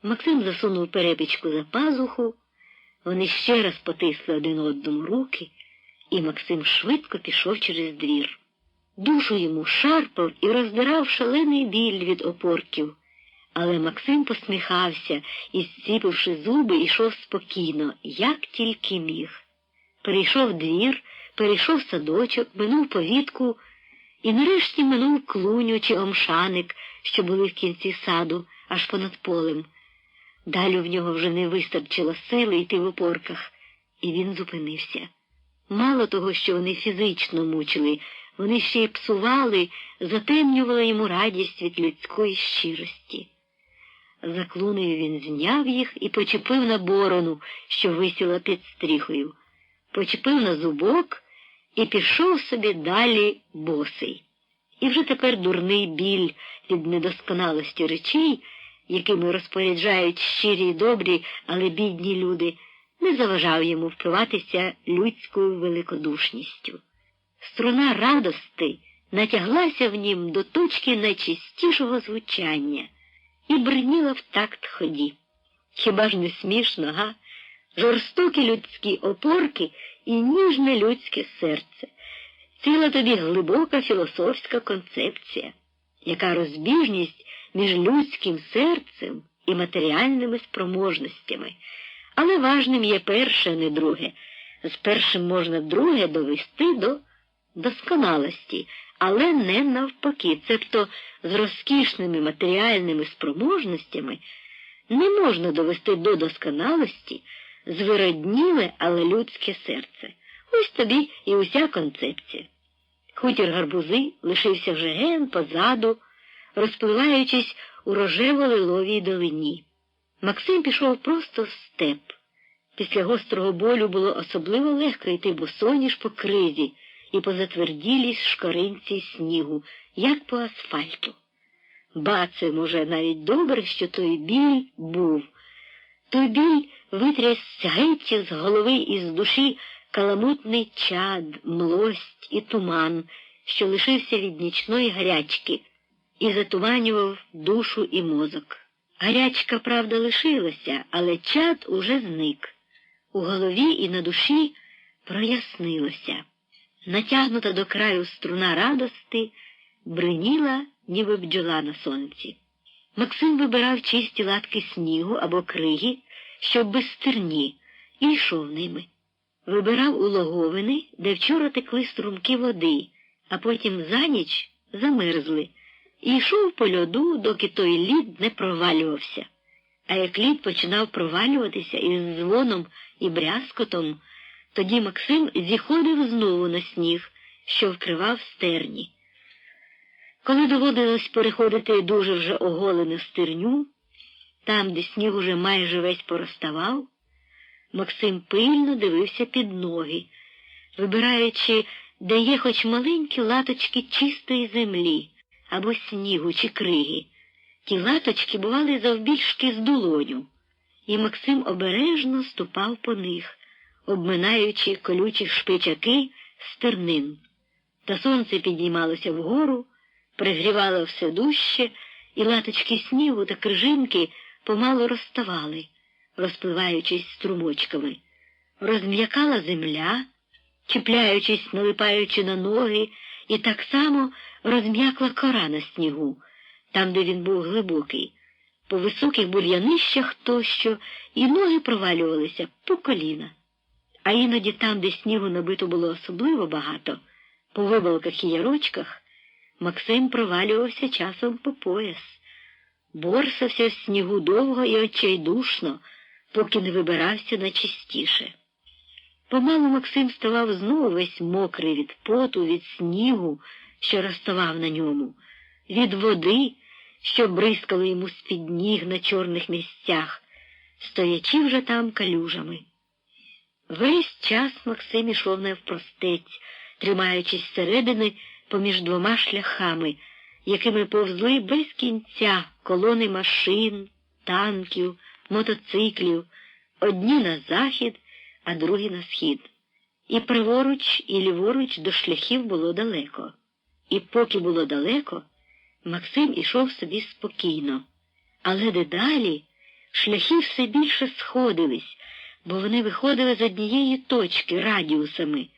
Максим засунув перепічку за пазуху, вони ще раз потисли один одному руки, і Максим швидко пішов через двір. Душу йому шарпав і роздирав шалений біль від опорків. Але Максим посміхався і, зціпивши зуби, йшов спокійно, як тільки міг. Перейшов двір, перейшов садочок, минув повітку і нарешті минув клуню чи омшаник, що були в кінці саду, аж понад полем. Далі в нього вже не вистачило сили йти в опорках, і він зупинився. Мало того, що вони фізично мучили, вони ще й псували, затемнювали йому радість від людської щирості. За клунею він зняв їх і почепив на борону, що висіла під стріхою. Почепив на зубок і пішов собі далі босий. І вже тепер дурний біль від недосконалості речей, якими розпоряджають щирі й добрі, але бідні люди, не заважав йому впиватися людською великодушністю. Струна радости натяглася в нім до точки найчистішого звучання і бриніла в такт ході. Хіба ж не смішно, га? Жорстокі людські опорки і ніжне людське серце. Ціла тобі глибока філософська концепція. Яка розбіжність між людським серцем і матеріальними спроможностями. Але важним є перше, а не друге. З першим можна друге довести до досконалості, але не навпаки. Цебто з розкішними матеріальними спроможностями не можна довести до досконалості звиродніле, але людське серце. Ось тобі і уся концепція. Хутір Гарбузи лишився вже ген позаду, розпливаючись у рожево-лиловій долині. Максим пішов просто в степ. Після гострого болю було особливо легко йти босоніж по кризі і по затверділій шкаринці снігу, як по асфальту. Ба, це, може, навіть добре, що той біль був. Той біль витряс геть з голови і з душі каламутний чад, млость і туман, що лишився від нічної гарячки, і затуманював душу і мозок. Гарячка, правда, лишилася, але чад уже зник. У голові і на душі прояснилося. Натягнута до краю струна радости бриніла, ніби бджола на сонці. Максим вибирав чисті латки снігу або криги, щоб без стерні, і йшов ними. Вибирав улоговини, де вчора текли струмки води, а потім за ніч замерзли, і йшов по льоду, доки той лід не провалювався. А як лід починав провалюватися із дзвоном і брязкотом, тоді Максим зіходив знову на сніг, що вкривав стерні. Коли доводилось переходити дуже вже оголену стерню, там, де сніг уже майже весь пороставав, Максим пильно дивився під ноги, вибираючи, де є хоч маленькі латочки чистої землі, або снігу чи криги. Ті латочки бували завбільшки з долоню, і Максим обережно ступав по них, обминаючи колючі шпичаки стернин. Та сонце підіймалося вгору, пригрівало все дужче, і латочки снігу та крижинки помалу розставали, розпливаючись струмочками. Розм'якала земля, чіпляючись, налипаючи на ноги, і так само розм'якла кора на снігу, там, де він був глибокий. По високих бур'янищах тощо і ноги провалювалися по коліна. А іноді там, де снігу набито було особливо багато, по вибалках і ярочках, Максим провалювався часом по пояс. Борсався в снігу довго і отчайдушно, поки не вибирався на чистіше. Помалу Максим ставав знову весь мокрий від поту, від снігу, що розставав на ньому, від води, що бризкало йому з-під ніг на чорних місцях, стоячи вже там калюжами. Весь час Максим ішов навпростець, тримаючись середини поміж двома шляхами, якими повзли без кінця колони машин, танків, мотоциклів, одні на захід, а другі на схід. І праворуч, і ліворуч до шляхів було далеко. І поки було далеко, Максим ішов собі спокійно. Але дедалі шляхи все більше сходились, бо вони виходили з однієї точки радіусами,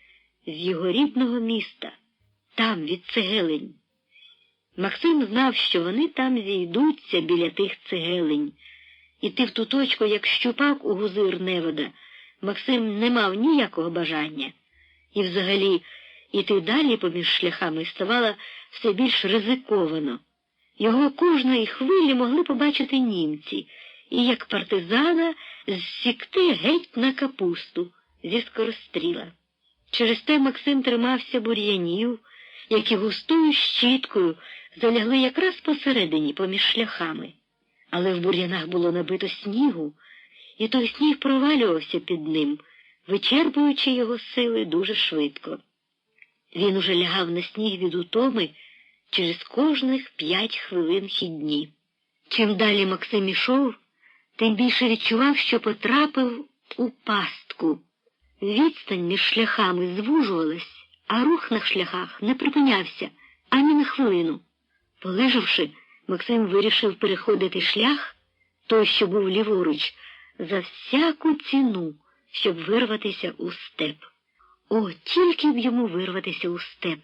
з його рідного міста, там, від цегелень. Максим знав, що вони там зійдуться біля тих цегелень. Іти в ту точку, як щупак у гузир невода, Максим не мав ніякого бажання. І взагалі, іти далі поміж шляхами ставало все більш ризиковано. Його кожної хвилі могли побачити німці, і як партизана зсікти геть на капусту зі скоростріла. Через те Максим тримався бур'янів, які густою щіткою залягли якраз посередині поміж шляхами. Але в бур'янах було набито снігу, і той сніг провалювався під ним, вичерпуючи його сили дуже швидко. Він уже лягав на сніг від утоми через кожних 5 хвилин хідні. Чим далі Максим ішов, тим більше відчував, що потрапив у пастку. Відстань між шляхами звужувалась, а рух на шляхах не припинявся ані на хвилину. Полежавши, Максим вирішив переходити шлях, той, що був ліворуч, за всяку ціну, щоб вирватися у степ. О, тільки б йому вирватися у степ,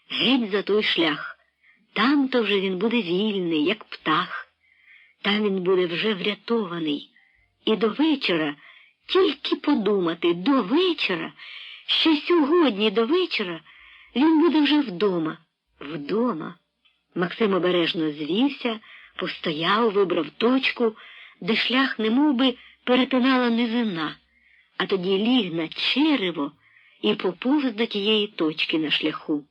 геть за той шлях. Там-то вже він буде вільний, як птах. Там він буде вже врятований. І до вечора, тільки подумати, до вечора, що сьогодні до вечора він буде вже вдома. Вдома. Максим обережно звівся, постояв, вибрав точку, де шлях немов би перетинала низина, а тоді ліг на черево і поповз до тієї точки на шляху.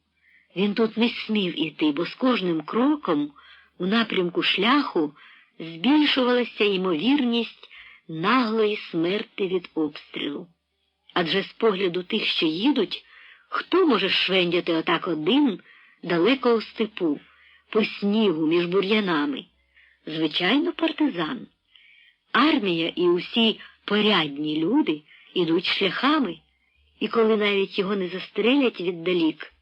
Він тут не смів іти, бо з кожним кроком у напрямку шляху збільшувалася ймовірність наглої смерти від обстрілу. Адже з погляду тих, що їдуть, хто може швендяти отак один далеко у степу, по снігу між бур'янами? Звичайно, партизан. Армія і усі порядні люди ідуть шляхами, і коли навіть його не застрелять віддалік,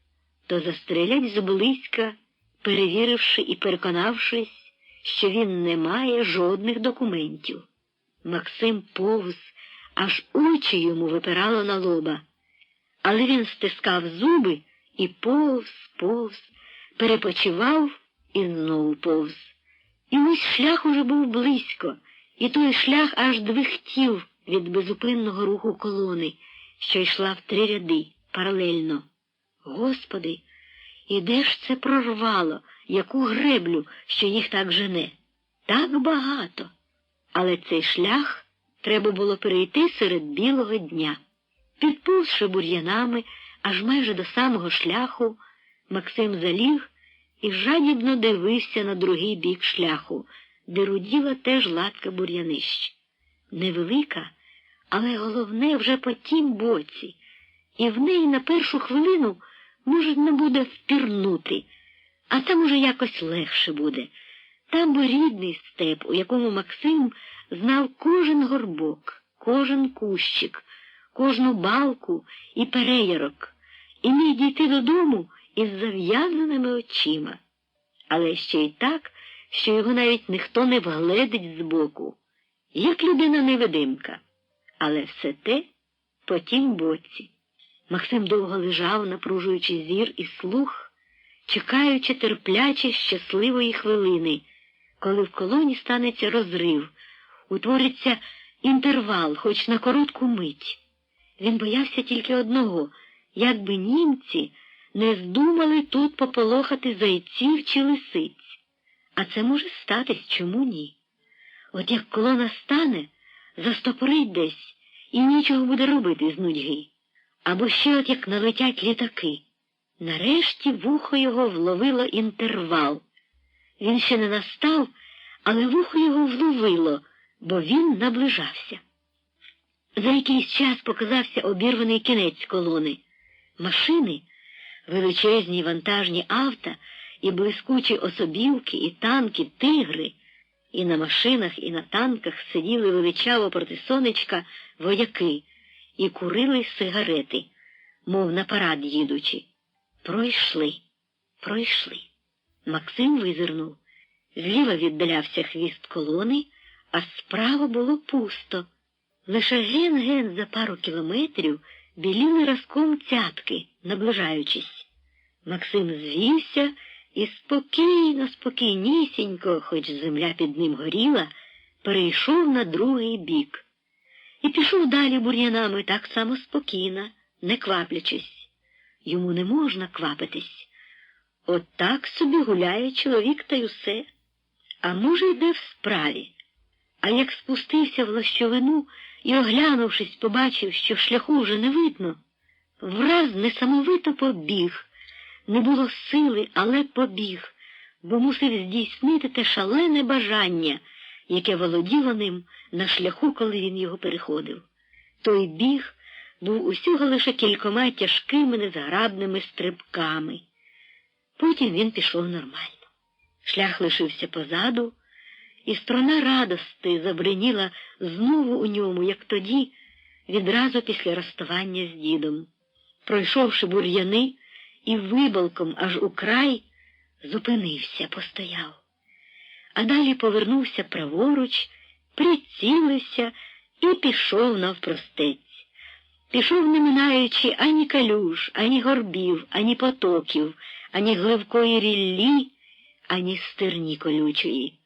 то застрелять зблизька, перевіривши і переконавшись, що він не має жодних документів. Максим повз, аж очі йому випирало на лоба. Але він стискав зуби і повз, перепочивав і знову повз. І ось шлях уже був близько, і той шлях аж двихтів від безупинного руху колони, що йшла в 3 ряди, паралельно. Господи, і де ж це прорвало, яку греблю, що їх так жене? Так багато. Але цей шлях треба було перейти серед білого дня. Підповзши бур'янами, аж майже до самого шляху, Максим заліг і жадібно дивився на другий бік шляху, де руділа теж латка бур'янищ. Невелика, але головне вже по тім боці, і в неї на першу хвилину можна буде впірнути, а там уже якось легше буде. Там би рідний степ, у якому Максим знав кожен горбок, кожен кущик, кожну балку і переярок, і міг дійти додому із зав'язаними очима. Але ще й так, що його навіть ніхто не вгледить збоку, як людина-невидимка. Але все те по тім боці. Максим довго лежав, напружуючи зір і слух, чекаючи терпляче щасливої хвилини, коли в колоні станеться розрив, утвориться інтервал, хоч на коротку мить. Він боявся тільки одного, як би німці не здумали тут пополохати зайців чи лисиць. А це може статись, чому ні? От як колона стане, застопорить десь, і нічого буде робити з нудьги. Або ще от як налетять літаки. Нарешті вухо його вловило інтервал. Він ще не настав, але вухо його вловило, бо він наближався. За якийсь час показався обірваний кінець колони. Машини, величезні вантажні авто і блискучі особівки, і танки, тигри, і на машинах, і на танках сиділи величаво проти сонечка вояки і курили сигарети, мов на парад їдучи. Пройшли. Максим визирнув. Зліва віддалявся хвіст колони, а справа було пусто. Лише ген-ген за пару кілометрів біліли разком цятки, наближаючись. Максим звівся і спокійнісінько, хоч земля під ним горіла, перейшов на другий бік. І пішов далі бур'янами так само спокійно, не кваплячись. Йому не можна квапитись. От так собі гуляє чоловік та й усе. А може, йде в справі. А як спустився в лощовину і, оглянувшись, побачив, що шляху вже не видно, враз несамовито побіг. Не було сили, але побіг, бо мусив здійснити те шалене бажання, яке володіло ним на шляху, коли він його переходив. Той біг був усього лише кількома тяжкими незграбними стрибками. Потім він пішов нормально. Шлях лишився позаду, і струна радости забриніла знову у ньому, як тоді, відразу після розставання з дідом. Пройшовши бур'яни і вибалком аж у край, зупинився, постояв. А далі повернувся праворуч, прицілився і пішов навпростець. Пішов, не минаючи ані калюж, ані горбів, ані потоків, ані гливкої ріллі, ані стерні колючої.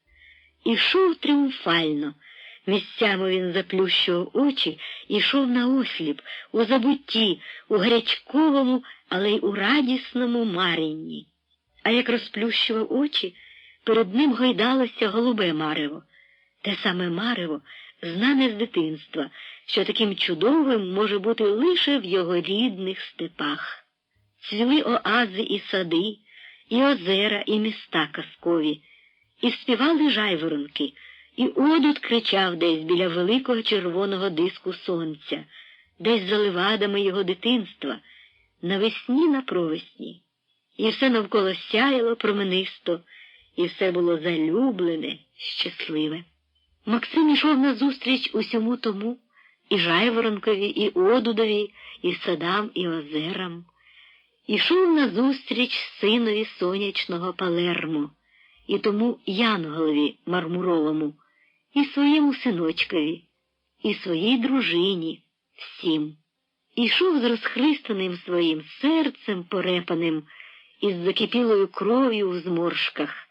Ішов тріумфально. Місцями він заплющував очі і йшов наосліп, у забутті, у гарячковому, але й у радісному маренні. А як розплющував очі, перед ним гойдалося голубе марево. Те саме марево, знане з дитинства, що таким чудовим може бути лише в його рідних степах. цвіли оази і сади, і озера, і міста казкові, і співали жайворонки, і одут кричав десь біля великого червоного диску сонця, десь за левадами його дитинства, навесні на провесні. І все навколо сяяло променисто, і все було залюблене, щасливе. Максим ішов назустріч усьому тому, і жайворонкові, і одудові, і садам, і озерам. Ішов назустріч синові сонячного Палермо, і тому Янголові мармуровому, і своєму синочкові, і своїй дружині, всім. Ішов з розхристаним своїм серцем порепаним, із закипілою кров'ю в зморшках,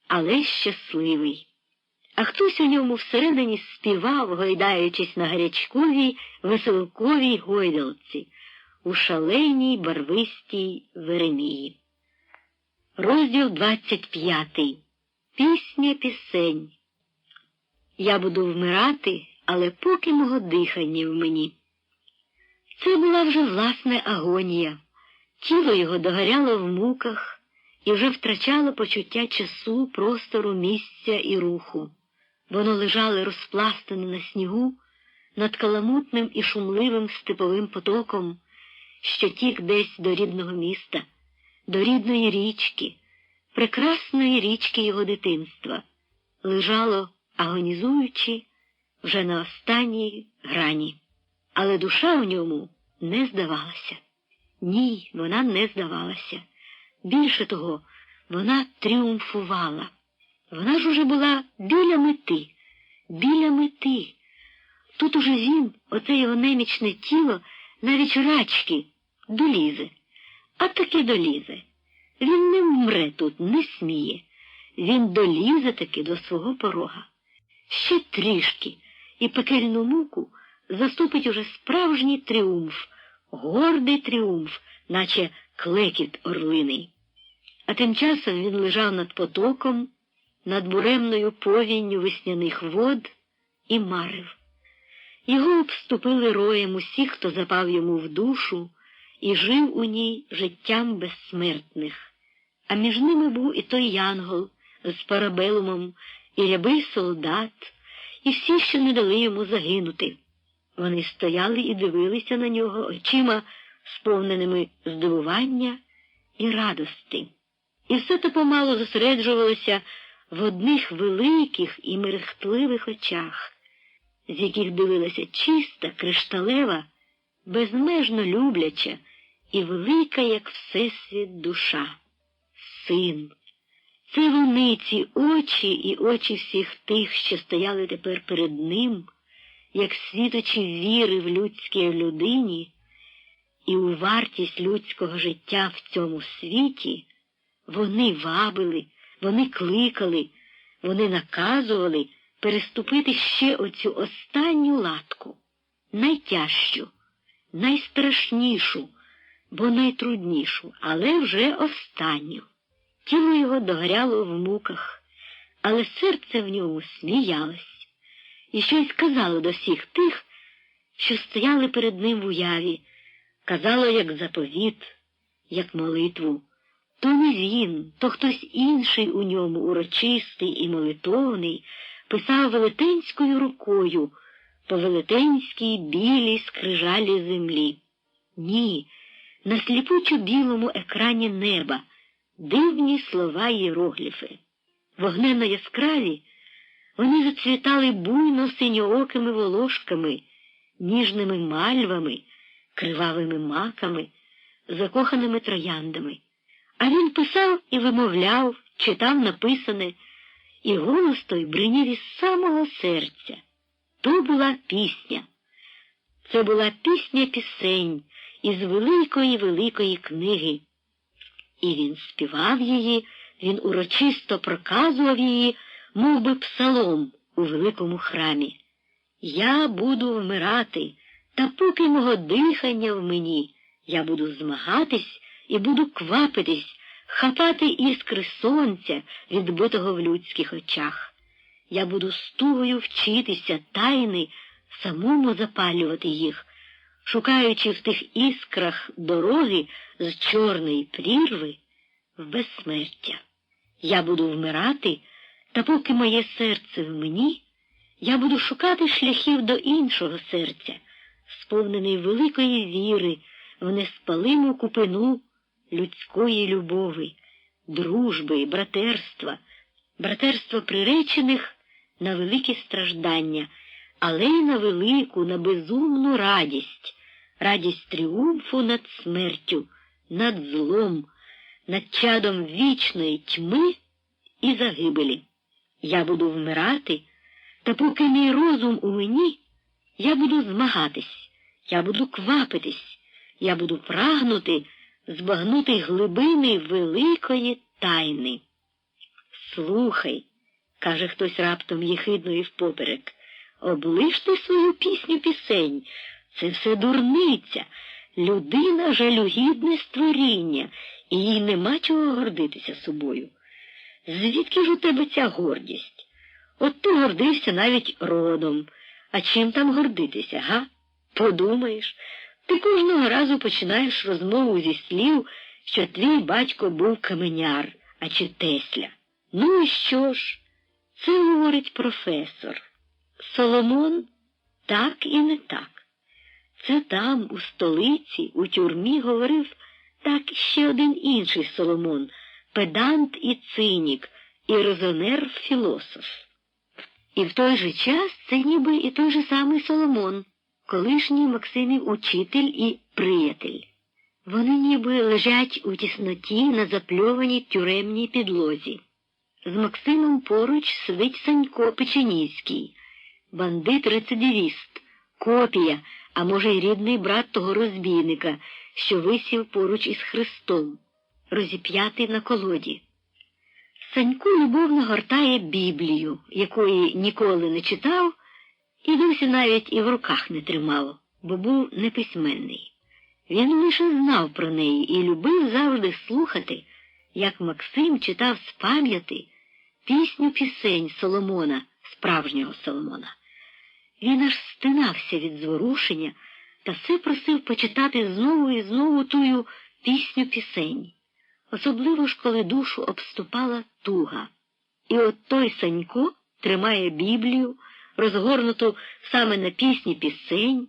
але щасливий. А хтось у ньому всередині співав, гойдаючись на гарячковій, веселковій гойдалці, у шаленій барвистій Веремії. Розділ 25. Пісня пісень. Я буду вмирати, але поки мого дихання в мені. Це була вже власне агонія. Тіло його догоряло в муках і вже втрачало почуття часу, простору, місця і руху. Воно лежало розпластане на снігу над каламутним і шумливим степовим потоком, що тік десь до рідного міста, до рідної річки, прекрасної річки його дитинства. Лежало, агонізуючи, вже на останній грані. Але душа в ньому не здавалася. Ні, вона не здавалася. Більше того, вона тріумфувала. Вона ж уже була біля мети, біля мети. Тут уже він, оце його немічне тіло, навіть рачки, долізе. А таки долізе. Він не вмре тут, не сміє. Він долізе таки до свого порога. Ще трішки, і пекельну муку заступить уже справжній тріумф, гордий тріумф, наче клекіт орлиний. А тим часом він лежав над потоком, над буремною повінню весняних вод і марив. Його обступили роєм усі, хто запав йому в душу і жив у ній життям безсмертних. А між ними був і той янгол з парабелумом, і рябий солдат, і всі, що не дали йому загинути. Вони стояли і дивилися на нього очима, сповненими здивування і радости. І все то помало зосереджувалося в одних великих і мерехтливих очах, з яких дивилася чиста, кришталева, безмежно любляча і велика, як всесвіт, душа. Син. Це вони, ці очі і очі всіх тих, що стояли тепер перед ним, як світочі віри в людській людині і у вартість людського життя в цьому світі, вони вабили, вони кликали, вони наказували переступити ще оцю останню латку, найтяжчу, найстрашнішу, бо найтруднішу, але вже останню. Тіло його догоряло в муках, але серце в ньому сміялось і щось казало до всіх тих, що стояли перед ним в уяві, казало як заповіт, як молитву. То не він, то хтось інший у ньому, урочистий і молитовний, писав велетенською рукою по велетенській білій скрижалі землі. Ні, на сліпучо білому екрані неба дивні слова єрогліфи. Вогненно яскраві, вони зацвітали буйно синьоокими волошками, ніжними мальвами, кривавими маками, закоханими трояндами. А він писав і вимовляв, читав написане, і голос той бринів із самого серця. То була пісня. Це була пісня пісень із великої книги. І він співав її, він урочисто проказував її, мов би псалом у великому храмі. Я буду вмирати, та поки мого дихання в мені, я буду змагатись і буду квапитись, хапати іскри сонця, відбитого в людських очах. Я буду з тугою вчитися тайни, самому запалювати їх, шукаючи в тих іскрах дороги з чорної прірви в безсмертя. Я буду вмирати, та поки моє серце в мені, я буду шукати шляхів до іншого серця, сповнений великої віри в неспалиму купину людської любови, дружби, братерства приречених на великі страждання, але й на велику, на безумну радість тріумфу над смертю, над злом, над чадом вічної тьми і загибелі. Я буду вмирати, та поки мій розум у мені, я буду змагатись, я буду квапитись, я буду прагнути збагнути глибини великої тайни. Слухай, каже хтось раптом єхидно і впоперек, оближте свою пісню-пісень, це все дурниця, людина жалюгідне створіння, і їй нема чого гордитися собою. Звідки ж у тебе ця гордість? От ти гордився навіть родом. А чим там гордитися, га? Подумаєш, ти кожного разу починаєш розмову зі слів, що твій батько був каменяр, а чи Тесля. Ну і що ж? Це говорить професор. Соломон так і не так. Це там, у столиці, у тюрмі говорив так ще один інший Соломон, педант і цинік, і резонер-філософ. І в той же час це ніби і той же самий Соломон, колишній Максимів учитель і приятель. Вони ніби лежать у тісноті на запльованій тюремній підлозі. З Максимом поруч сидить Санько Печеніський, бандит-рецидивіст, копія, а може й рідний брат того розбійника, що висів поруч із Христом, розіп'ятий на колоді. Санько любовно гортає Біблію, якої ніколи не читав і досі навіть і в руках не тримав, бо був неписьменний. Він лише знав про неї і любив завжди слухати, як Максим читав з пам'яті пісню-пісень Соломона, справжнього Соломона. Він аж стинався від зворушення та все просив почитати знову і знову тую пісню-пісень. Особливо ж, коли душу обступала туга. І от той Санько тримає Біблію, розгорнуту саме на пісні-пісень,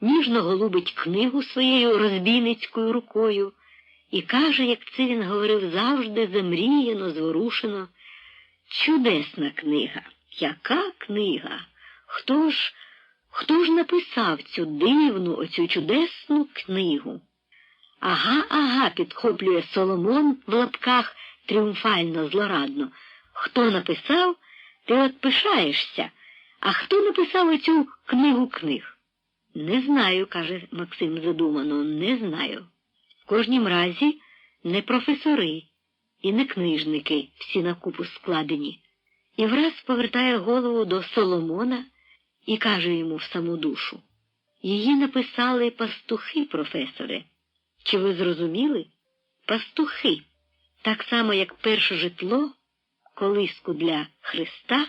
ніжно голубить книгу своєю розбійницькою рукою і каже, як це він говорив завжди замріяно, зворушено: «Чудесна книга! Яка книга! Хто ж написав цю дивну, оцю чудесну книгу?» «Ага», підхоплює Соломон в лапках тріумфально, злорадно. «Хто написав, ти от пишаєшся. А хто написав оцю книгу книг?» «Не знаю», каже Максим задумано, «не знаю. В кожнім разі не професори і не книжники, всі на купу складені». І враз повертає голову до Соломона і каже йому в саму душу: «Її написали пастухи, професоре. Чи ви зрозуміли? Пастухи. Так само, як перше житло, колиску для Христа,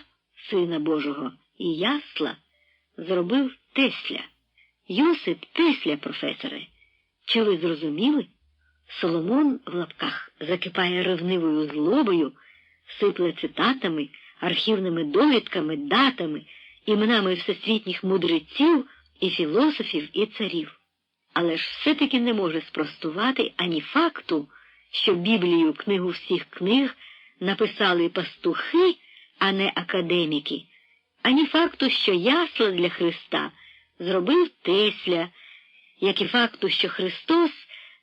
Сина Божого, і ясла зробив Тесля. Йосип Тесля, професоре. Чи ви зрозуміли?» Соломон в лапках закипає ревнивою злобою, сипле цитатами, архівними довідками, датами, іменами всесвітніх мудреців і філософів і царів. Але ж все-таки не може спростувати ані факту, що Біблію, книгу всіх книг, написали пастухи, а не академіки, ані факту, що ясла для Христа зробив Тесля, як і факту, що Христос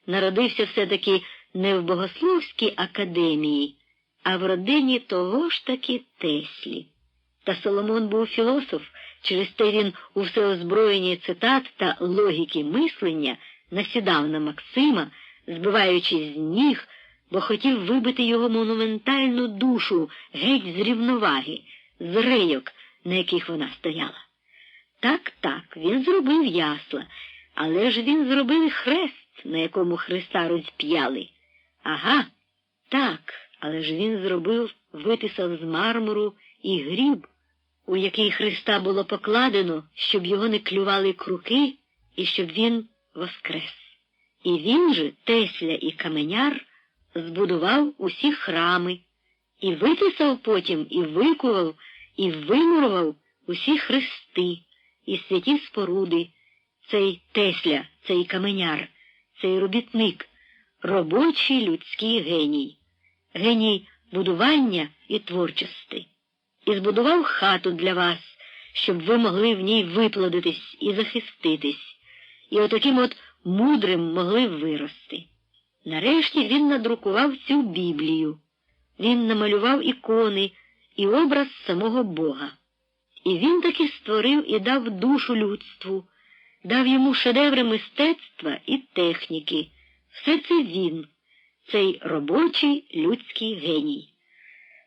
народився все-таки не в Богословській академії, а в родині того ж таки Теслі. Та Соломон був філософ, через те він у всеозброєнні цитат та логіки мислення насідав на Максима, збиваючи з ніг, бо хотів вибити його монументальну душу геть з рівноваги, з рейок, на яких вона стояла. Так, він зробив ясла, але ж він зробив і хрест, на якому Христа розп'яли. Ага, так, але ж він витисав з мармуру і гріб, у який Христа було покладено, щоб його не клювали круки і щоб він воскрес. І він же, Тесля і каменяр, збудував усі храми, і виписав потім, і викував, і вимурував усі хрести, і святі споруди, цей Тесля, цей каменяр, цей робітник, робочий людський геній, геній будування і творчості. І збудував хату для вас, щоб ви могли в ній виплодитись і захиститись, і отаким от мудрим могли вирости. Нарешті він надрукував цю Біблію. Він намалював ікони і образ самого Бога. І він таки створив і дав душу людству, дав йому шедеври мистецтва і техніки. Все це він, цей робочий людський геній.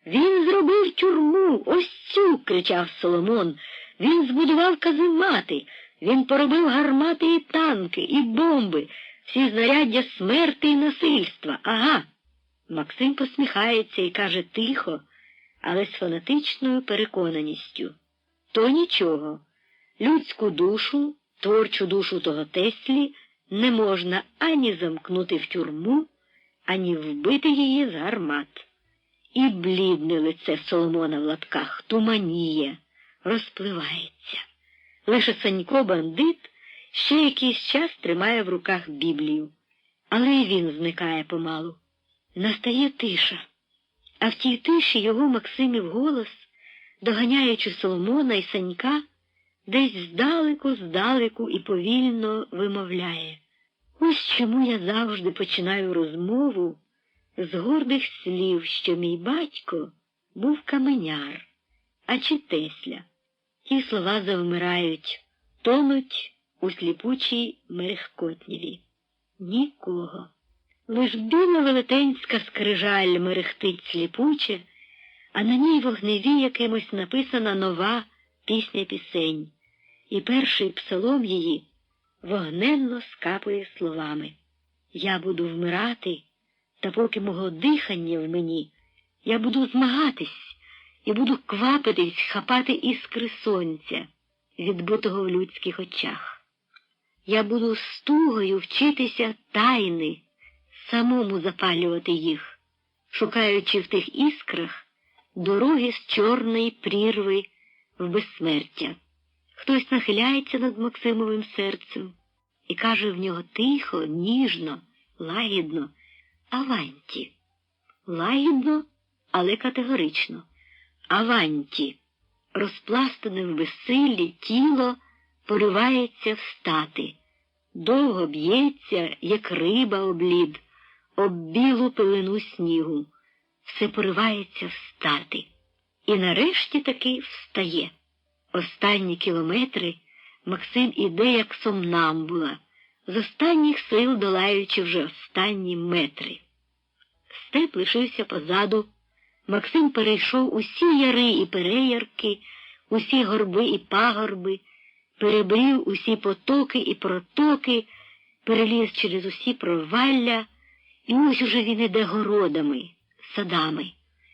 «Він зробив тюрму, ось цю!» – кричав Соломон. «Він збудував каземати, він поробив гармати і танки, і бомби, всі знаряддя смерти і насильства. Ага!» Максим посміхається і каже тихо, але з фанатичною переконаністю. То нічого. Людську душу, творчу душу того Теслі не можна ані замкнути в тюрму, ані вбити її з гармат. І блідне лице Соломона в латках туманіє, розпливається. Лише Санько-бандит ще якийсь час тримає в руках Біблію. Але й він зникає помалу. Настає тиша. А в тій тиші його Максимів голос, доганяючи Соломона і Санька, десь здалеку і повільно вимовляє. Ось чому я завжди починаю розмову з гордих слів, що мій батько був каменяр, а чи Тесля. Ті слова завмирають, тонуть у сліпучій мерехкотніві. Нікого. Лиш біла велетенська скрижаль мерехтить сліпуче, а на ній вогневі якимось написана нова пісня-пісень, і перший псалом її вогненно скапує словами. «Я буду вмирати, та поки мого дихання в мені, я буду змагатись і буду квапитись, хапати іскри сонця, відбитого в людських очах. Я буду з тугою вчитися тайни, самому запалювати їх, шукаючи в тих іскрах дороги з чорної прірви в безсмертя». Хтось нахиляється над Максимовим серцем і каже в нього тихо, ніжно, лагідно: «Аванті». Лагідно, але категорично. «Аванті». Розпластане в безсиллі тіло поривається встати. Довго б'ється, як риба об лід, об білу пилину снігу. Все поривається встати. І нарешті таки встає. Останні кілометри Максим іде як сомнамбула, з останніх сил долаючи вже останні метри. Степ лишився позаду. Максим перейшов усі яри і переярки, усі горби і пагорби, перебрів усі потоки і протоки, переліз через усі провалля, і ось уже він іде городами, садами.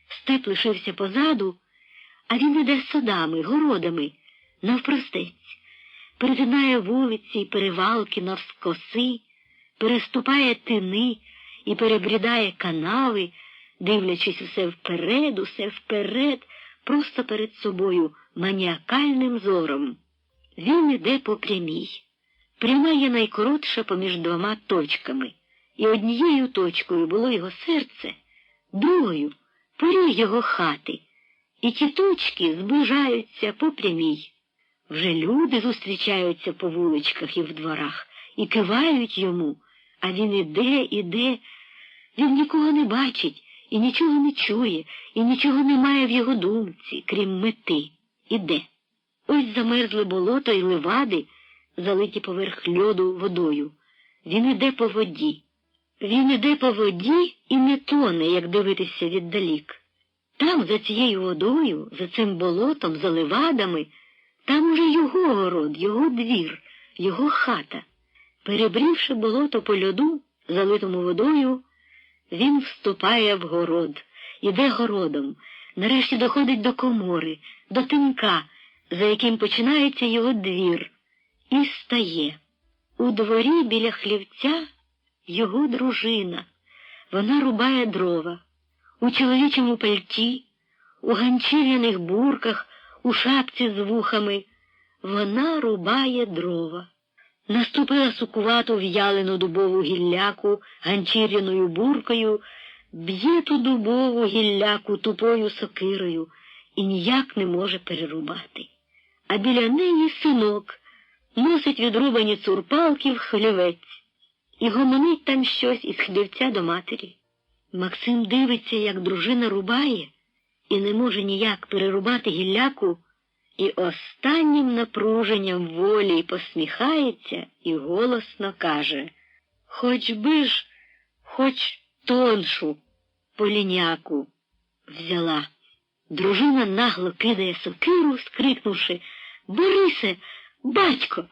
Степ лишився позаду, а він іде садами, городами, навпростець, перетинає вулиці й перевалки навскоси, переступає тини і перебрідає канави, дивлячись усе вперед, просто перед собою маніакальним зором. Він іде по прямій. Пряма є найкоротша поміж двома точками, і однією точкою було його серце, другою – поріг його хати, і ті точки зближаються по прямій. Вже люди зустрічаються по вуличках і в дворах, і кивають йому, а він іде, він нікого не бачить, і нічого не чує, і нічого немає в його думці, крім мети. Іде. Ось замерзли болото й ливади, залиті поверх льоду водою. Він іде по воді. Він іде по воді і не тоне, як дивитися віддалік. Там, за цією водою, за цим болотом, за ливадами, там уже його город, його двір, його хата. Перебрівши болото по льоду, залитому водою, він вступає в город, іде городом, нарешті доходить до комори, до тинка, за яким починається його двір, і стає. У дворі біля хлівця його дружина. Вона рубає дрова. У чоловічому пальті, у ганчір'яних бурках, у шапці з вухами. Вона рубає дрова. Наступила сукувату в'ялену дубову гілляку ганчір'яною буркою, б'є ту дубову гілляку тупою сокирою і ніяк не може перерубати. А біля неї синок носить відрубані цурпалки в хлівець і гомонить там щось із хлівця до матері. Максим дивиться, як дружина рубає, і не може ніяк перерубати гілляку, і останнім напруженням волі посміхається і голосно каже: «Хоч би ж, хоч тоншу поліняку взяла». Дружина нагло кидає сокиру, скрикнувши: «Борисе, батько!»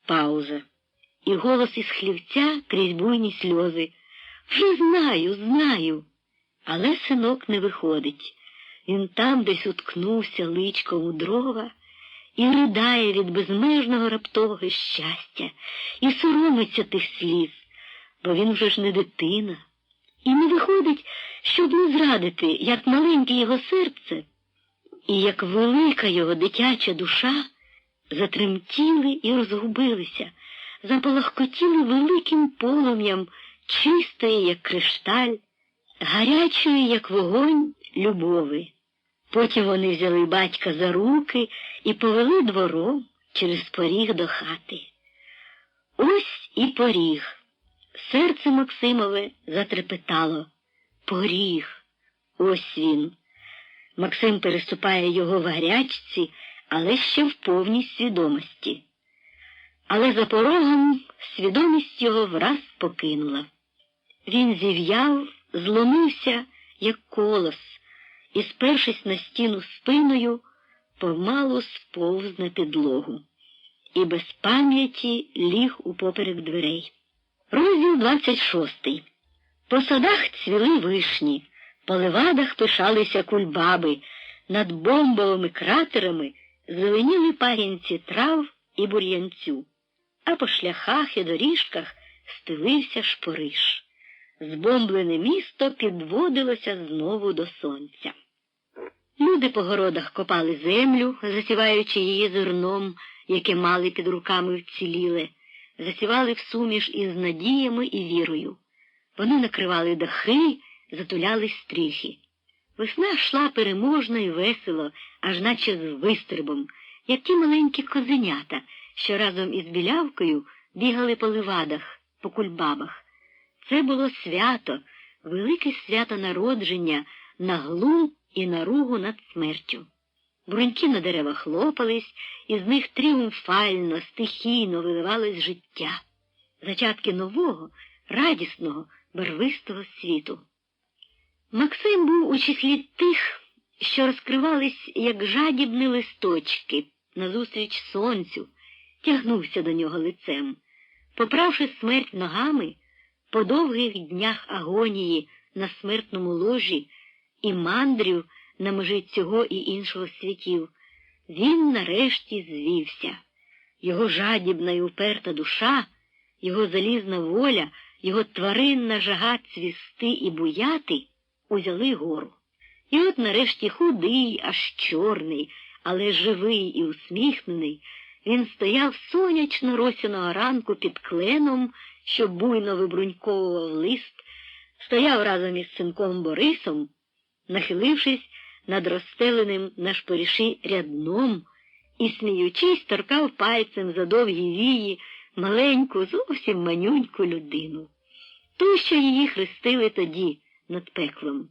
Пауза. І голос із хлівця крізь буйні сльози: «Вже знаю, знаю». Але синок не виходить. Він там десь уткнувся личком у дрова і ридає від безмежного раптового щастя, і соромиться тих сліз, бо він вже ж не дитина. І не виходить, щоб не зрадити, як маленьке його серце і як велика його дитяча душа затремтіли і розгубилися, запалахкотіли великим полум'ям чистої, як кришталь, гарячої, як вогонь, любови. Потім вони взяли батька за руки і повели двором через поріг до хати. Ось і поріг. Серце Максимове затрепетало. Поріг. Ось він. Максим переступає його в гарячці, але ще в повній свідомості. Але за порогом свідомість його враз покинула. Він зів'яв, зломився, як колос, і, спершись на стіну спиною, помалу сповз на підлогу. І без пам'яті ліг упоперек дверей. Розділ 26. По садах цвіли вишні, по левадах пишалися кульбаби, над бомбовими кратерами зеленіли пагінці трав і бур'янцю, а по шляхах і доріжках стелився шпориш. Збомблене місто підводилося знову до сонця. Люди по городах копали землю, засіваючи її зерном, яке мали під руками вціліле, засівали в суміш із надіями і вірою. Вони накривали дахи, затуляли стріхи. Весна йшла переможно і весело, аж наче з вистрибом, як ті маленькі козенята, що разом із білявкою бігали по левадах, по кульбабах. Це було свято, велике свято народження на глум і наругу над смертю. Бруньки на деревах лопались, і з них тріумфально, стихійно виливалось життя. Зачатки нового, радісного, барвистого світу. Максим був у числі тих, що розкривались, як жадібні листочки, назустріч сонцю, тягнувся до нього лицем. Поправши смерть ногами, по довгих днях агонії на смертному ложі і мандрів на межі цього і іншого світів, він нарешті звівся. Його жадібна і уперта душа, його залізна воля, його тваринна жага цвісти і буяти узяли гору. І от нарешті худий, аж чорний, але живий і усміхнений, він стояв сонячно-росяного ранку під кленом, що буйно вибруньковував лист, стояв разом із синком Борисом, нахилившись над розстеленим на шпориші рядном, і, сміючись, торкав пальцем за довгі вії маленьку, зовсім манюньку людину. Ту, що її хрестили тоді над пеклом.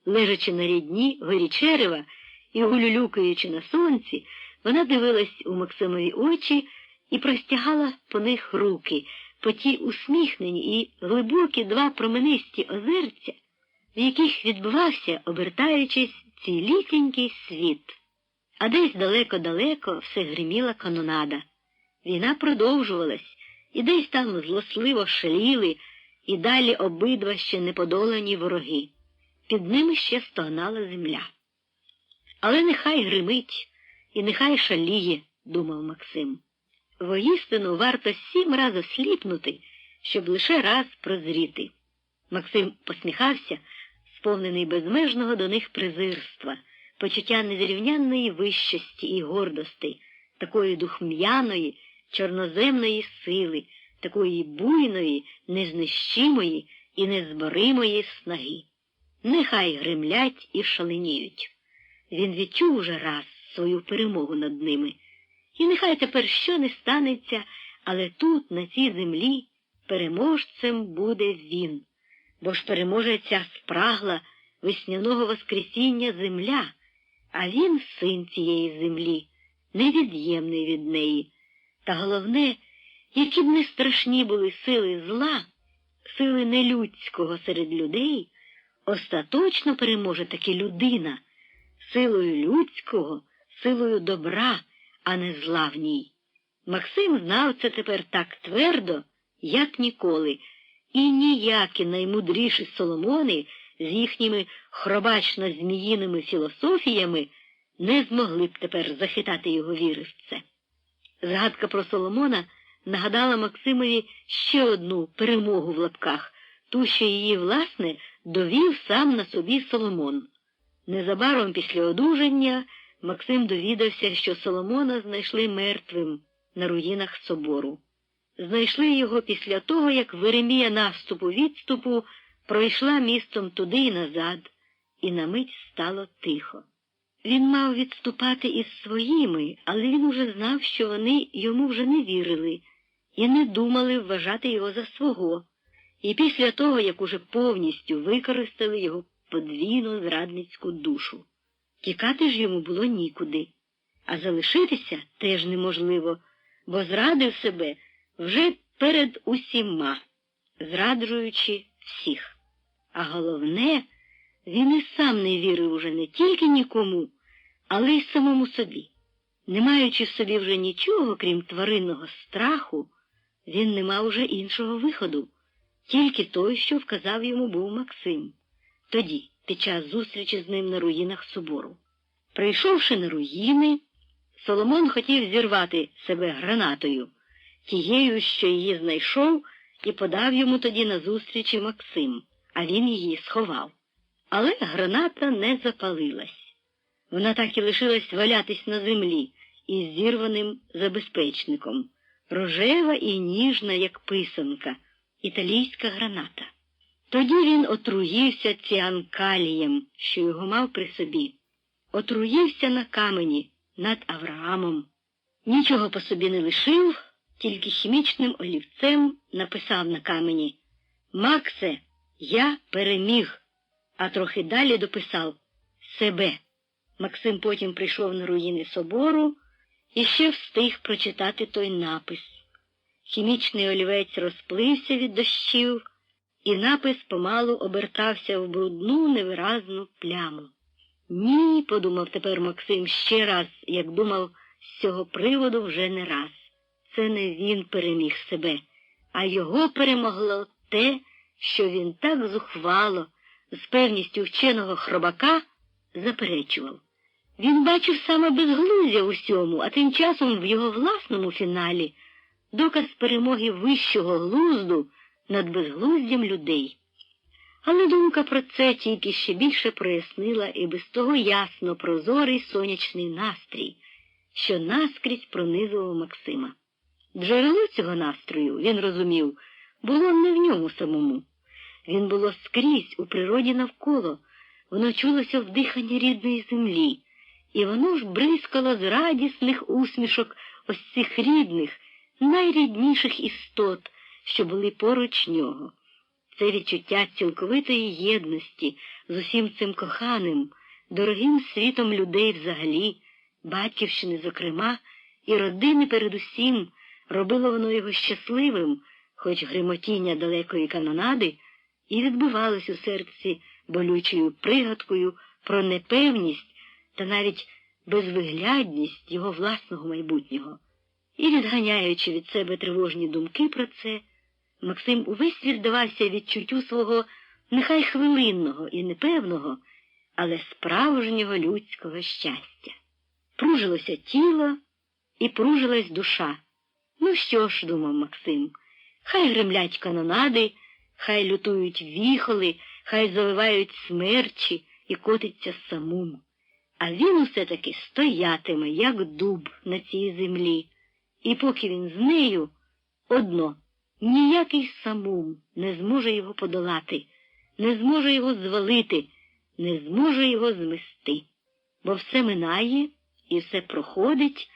Лежачи на рідні горі черева і гулюлюкаючи на сонці, вона дивилась у Максимові очі і простягала по них руки, по ті усміхнені і глибокі два променисті озерця, в яких відбувався, обертаючись, цілісінький світ. А десь далеко-далеко все гриміла канонада. Війна продовжувалась, і десь там злосливо шаліли, і далі обидва ще неподолані вороги. Під ними ще стогнала земля. Але нехай гримить, і нехай шаліє, думав Максим. воістину варто 7 раз осліпнути, щоб лише раз прозріти. Максим посміхався, сповнений безмежного до них презирства, почуття незрівнянної вищості і гордости, такої духм'яної, чорноземної сили, такої буйної, незнищимої і незборимої снаги. Нехай гремлять і шаленіють. Він відчув уже раз свою перемогу над ними. І нехай тепер що не станеться, але тут, на цій землі, переможцем буде він. Бо ж переможе ця спрагла весняного воскресіння земля, а він син цієї землі, невід'ємний від неї. Та головне, які б не страшні були сили зла, сили нелюдського серед людей, остаточно переможе таки людина, силою людського, силою добра, а не зла в ній. Максим знав це тепер так твердо, як ніколи, і ніякі наймудріші Соломони з їхніми хробачно-зміїними філософіями не змогли б тепер захитати його віри в це. Згадка про Соломона нагадала Максимові ще одну перемогу в лапках, ту, що її, власне, довів сам на собі Соломон. Незабаром після одужання Максим довідався, що Соломона знайшли мертвим на руїнах собору. Знайшли його після того, як Веремія наступу-відступу пройшла містом туди й назад, і на мить стало тихо. Він мав відступати із своїми, але він уже знав, що вони йому вже не вірили і не думали вважати його за свого. І після того, як уже повністю використали його подвійну зрадницьку душу. Тікати ж йому було нікуди, а залишитися теж неможливо, бо зрадив себе вже перед усіма, зраджуючи всіх. А головне, він і сам не вірив уже не тільки нікому, але й самому собі. Не маючи в собі вже нічого, крім тваринного страху, він не мав уже іншого виходу, тільки той, що вказав йому був Максим. Тоді, під час зустрічі з ним на руїнах собору. Прийшовши на руїни, Соломон хотів зірвати себе гранатою, тією, що її знайшов, і подав йому тоді на зустрічі Максим, а він її сховав. Але граната не запалилась. Вона так і лишилась валятись на землі із зірваним забезпечником, рожева і ніжна, як писанка, італійська граната. Тоді він отруївся ціанкалієм, що його мав при собі. Отруївся на камені над Авраамом. Нічого по собі не лишив, тільки хімічним олівцем написав на камені: «Максе, я переміг», а трохи далі дописав «себе». Максим потім прийшов на руїни собору і ще встиг прочитати той напис. Хімічний олівець розплився від дощів, і напис помалу обертався в брудну невиразну пляму. «Ні», – подумав тепер Максим ще раз, як думав з цього приводу вже не раз. Це не він переміг себе, а його перемогло те, що він так зухвало, з певністю вченого хробака, заперечував. Він бачив саме безглуздя у всьому, а тим часом в його власному фіналі доказ перемоги вищого глузду над безглуздям людей. Але думка про це тільки ще більше прояснила і без того ясно прозорий сонячний настрій, що наскрізь пронизував Максима. Джерело цього настрою, він розумів, було не в ньому самому. Він було скрізь у природі навколо, воно чулося в диханні рідної землі, і воно ж бризкало з радісних усмішок ось цих рідних, найрідніших істот, що були поруч нього. Це відчуття цілковитої єдності з усім цим коханим, дорогим світом людей взагалі, батьківщини зокрема, і родини передусім, робило воно його щасливим, хоч гримотіння далекої канонади і відбивалось у серці болючою пригадкою про непевність та навіть безвиглядність його власного майбутнього. І, відганяючи від себе тривожні думки про це, Максим увесь віддавався відчуттю свого нехай хвилинного і непевного, але справжнього людського щастя. Пружилося тіло і пружилась душа. Ну що ж, думав Максим, хай гремлять канонади, хай лютують віхоли, хай завивають смерчі і котиться самум. А він усе-таки стоятиме, як дуб на цій землі. І поки він з нею, одно, ніякий самум не зможе його подолати, не зможе його звалити, не зможе його змести. Бо все минає і все проходить,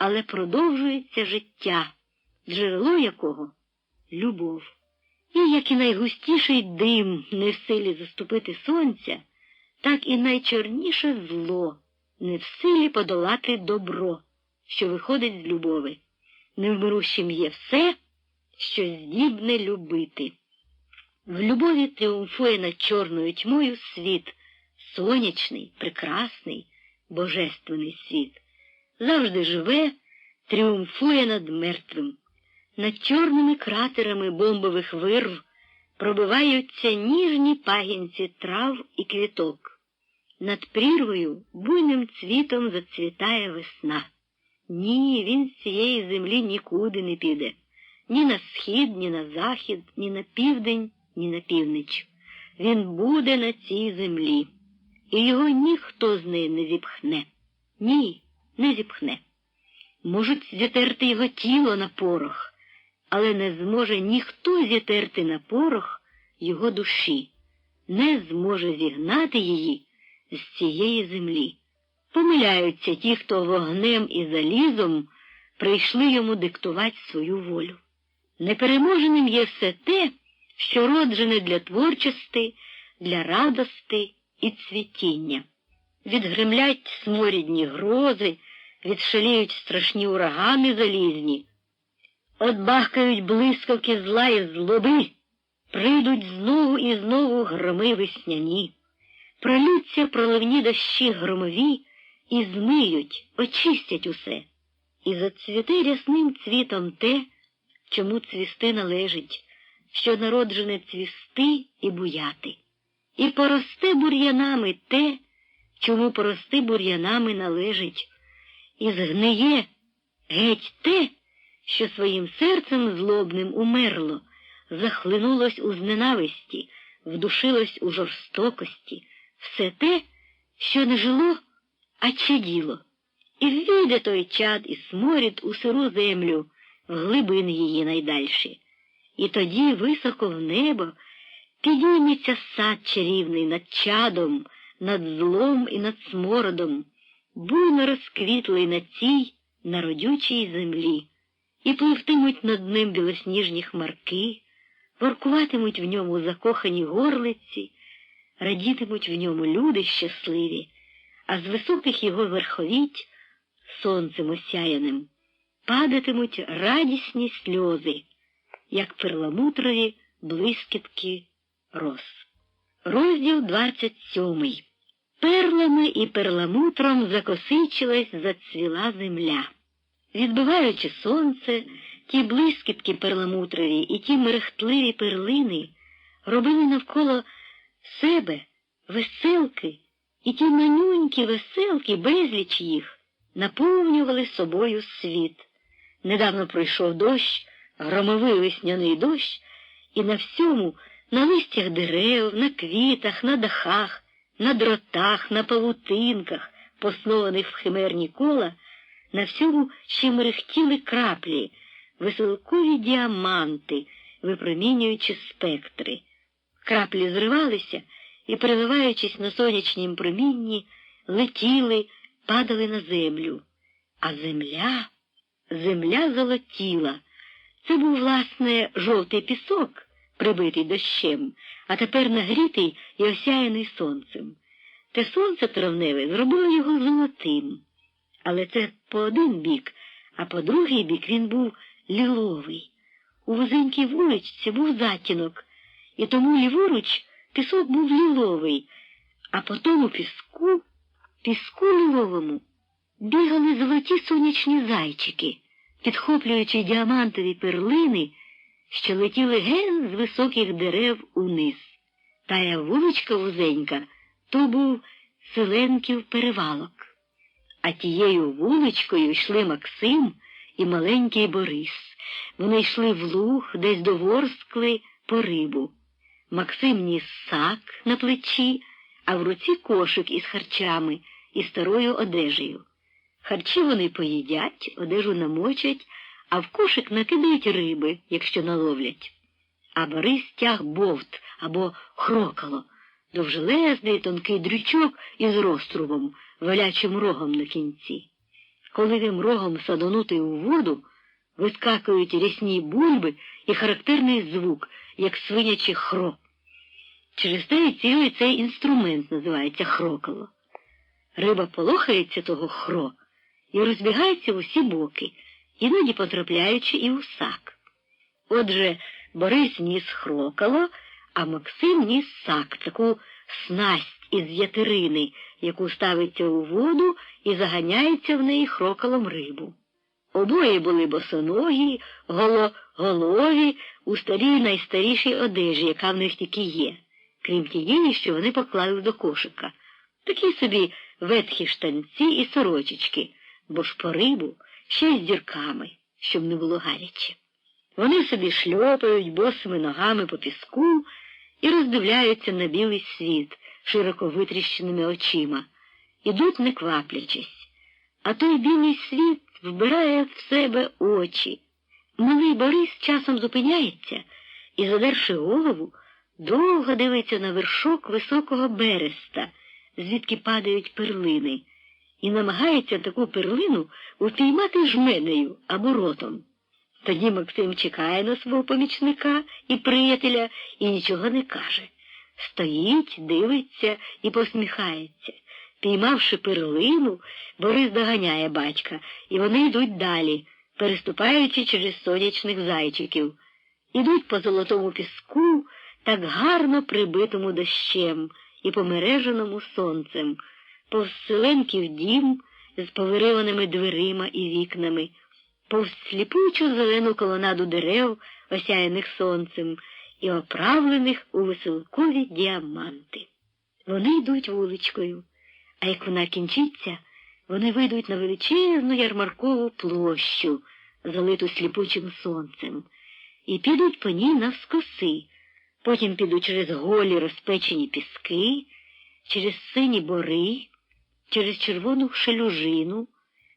але продовжується життя, джерело якого – любов. І як і найгустіший дим не в силі заступити сонця, так і найчорніше зло не в силі подолати добро, що виходить з любови. Невмирущим є все, що здібне любити. В любові тріумфує над чорною тьмою світ, сонячний, прекрасний, божественний світ. Завжди живе, тріумфує над мертвим. Над чорними кратерами бомбових вирв пробиваються ніжні пагінці трав і квіток. Над прірвою буйним цвітом зацвітає весна. Ні, він з цієї землі нікуди не піде. Ні на схід, ні на захід, ні на південь, ні на північ. Він буде на цій землі. І його ніхто з неї не зіпхне. Ні, не зіпхне. Можуть зітерти його тіло на порох, але не зможе ніхто зітерти на порох його душі, не зможе зігнати її з цієї землі. Помиляються ті, хто вогнем і залізом прийшли йому диктувати свою волю. Непереможеним є все те, що роджене для творчості, для радости і цвітіння. Відгремлять сморідні грози, відшаліють страшні урагани залізні, отбахкають блискавки зла і злоби, прийдуть знову і знову громи весняні, пролються проливні дощі громові і змиють, очистять усе, і зацвіте рясним цвітом те, чому цвісти належить, що народжене цвісти і буяти, і поросте бур'янами те, чому порости бур'янами належить, і згниє геть те, що своїм серцем злобним умерло, захлинулось у зненависті, вдушилось у жорстокості, все те, що не жило, а чаділо. І ввійде той чад і сморід у сиру землю, в глибини її найдальші. І тоді високо в небо підійметься сад чарівний над чадом, над злом і над смородом, буйно розквітлий на цій народючій землі. І пливтимуть над ним білосніжні хмарки, воркуватимуть в ньому закохані горлиці, радітимуть в ньому люди щасливі, а з високих його верховіть, сонцем осяяним, падатимуть радісні сльози, як перламутрові блискітки роз. Розділ 27. Перлами і перламутром закосичилась, зацвіла земля. Відбиваючи сонце, ті блискітки перламутрові і ті мерехтливі перлини робили навколо себе веселки, і ті манюнькі веселки, безліч їх, наповнювали собою світ. Недавно пройшов дощ, громовий весняний дощ, і на всьому, на листях дерев, на квітах, на дахах, на дротах, на павутинках, поснованих в химерні кола, на всьому ще мерехтіли краплі, веселкові діаманти, випромінюючи спектри. Краплі зривалися і, переливаючись на сонячнім промінні, летіли, падали на землю. А земля золотіла. Це був, власне, жовтий пісок, прибитий дощем, а тепер нагрітий і осяяний сонцем. Те сонце травневе зробило його золотим. Але це по один бік, а по другий бік він був ліловий. У вузенькій вуличці був затінок, і тому ліворуч пісок був ліловий, а по тому піску ліловому, бігали золоті сонячні зайчики, підхоплюючи діамантові перлини, що летіли ген з високих дерев униз. Тая вуличка вузенька – то був Селенків перевалок. А тією вуличкою йшли Максим і маленький Борис. Вони йшли в луг, десь до Ворскли по рибу. Максим ніс сак на плечі, а в руці кошик із харчами і старою одежею. Харчі вони поїдять, одежу намочать, а в кошик накидають риби, якщо наловлять. А Борис тяг бовт або хрокало, довжелезний тонкий дрючок із розтрубом, велячим рогом на кінці. Коли тим рогом садонути у воду, вискакують рясні бульби і характерний звук, як свинячий хро. Через те і цілий цей інструмент називається хрокало. Риба полохається того хро і розбігається в усі боки, іноді потрапляючи і у сак. Отже, Борис ніс хрокало, а Максим ніс сак, таку снасть із ятирини, яку ставиться у воду і заганяється в неї хрокалом рибу. Обоє були босоногі, голові, у старій найстарішій одежі, яка в них тільки є, крім тієї, що вони поклали до кошика. Такі собі ветхі штанці і сорочечки, бо ж по рибу ще й з дірками, щоб не було гаряче. Вони собі шльопають босими ногами по піску і роздивляються на білий світ широко витріщеними очима. Ідуть не кваплячись. А той білий світ вбирає в себе очі. Малий Борис часом зупиняється і, задерши голову, довго дивиться на вершок високого береста, звідки падають перлини, і намагається таку перлину упіймати жменею або ротом. Тоді Максим чекає на свого помічника і приятеля і нічого не каже. Стоїть, дивиться і посміхається. Піймавши перлину, Борис доганяє батька, і вони йдуть далі, переступаючи через сонячних зайчиків. Ідуть по золотому піску, так гарно прибитому дощем і помереженому сонцем, повз селенків дім з повириваними дверима і вікнами, повз сліпучу зелену колонаду дерев, осяяних сонцем, і оправлених у веселкові діаманти. Вони йдуть вуличкою, а як вона кінчиться, вони вийдуть на величезну ярмаркову площу, залиту сліпучим сонцем, і підуть по ній навскоси, потім підуть через голі розпечені піски, через сині бори, через червону шелюжину,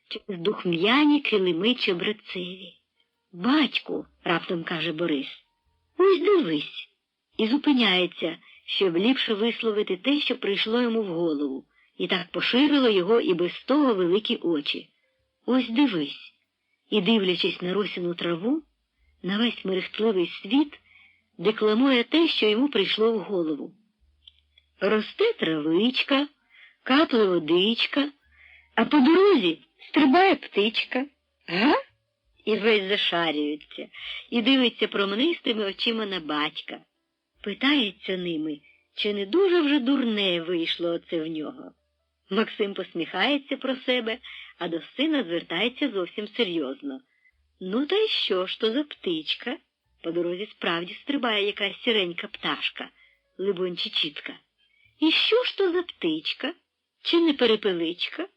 через духм'яні килими чебрецеві. «Батьку», – раптом каже Борис, – «ось дивись», і зупиняється, щоб ліпше висловити те, що прийшло йому в голову, і так поширило його і без того великі очі. «Ось дивись», і, дивлячись на росяну траву, на весь мерехтливий світ, декламує те, що йому прийшло в голову. Росте травичка, капле водичка, а по дорозі стрибає птичка. Га? І весь зашарюється, і дивиться промнистими очима на батька. Питається ними, чи не дуже вже дурне вийшло оце в нього. Максим посміхається про себе, а до сина звертається зовсім серйозно. «Ну та й що ж то за птичка?» По дорозі справді стрибає якась сіренька пташка, либонь чічітка. «І що ж то за птичка? Чи не перепеличка?»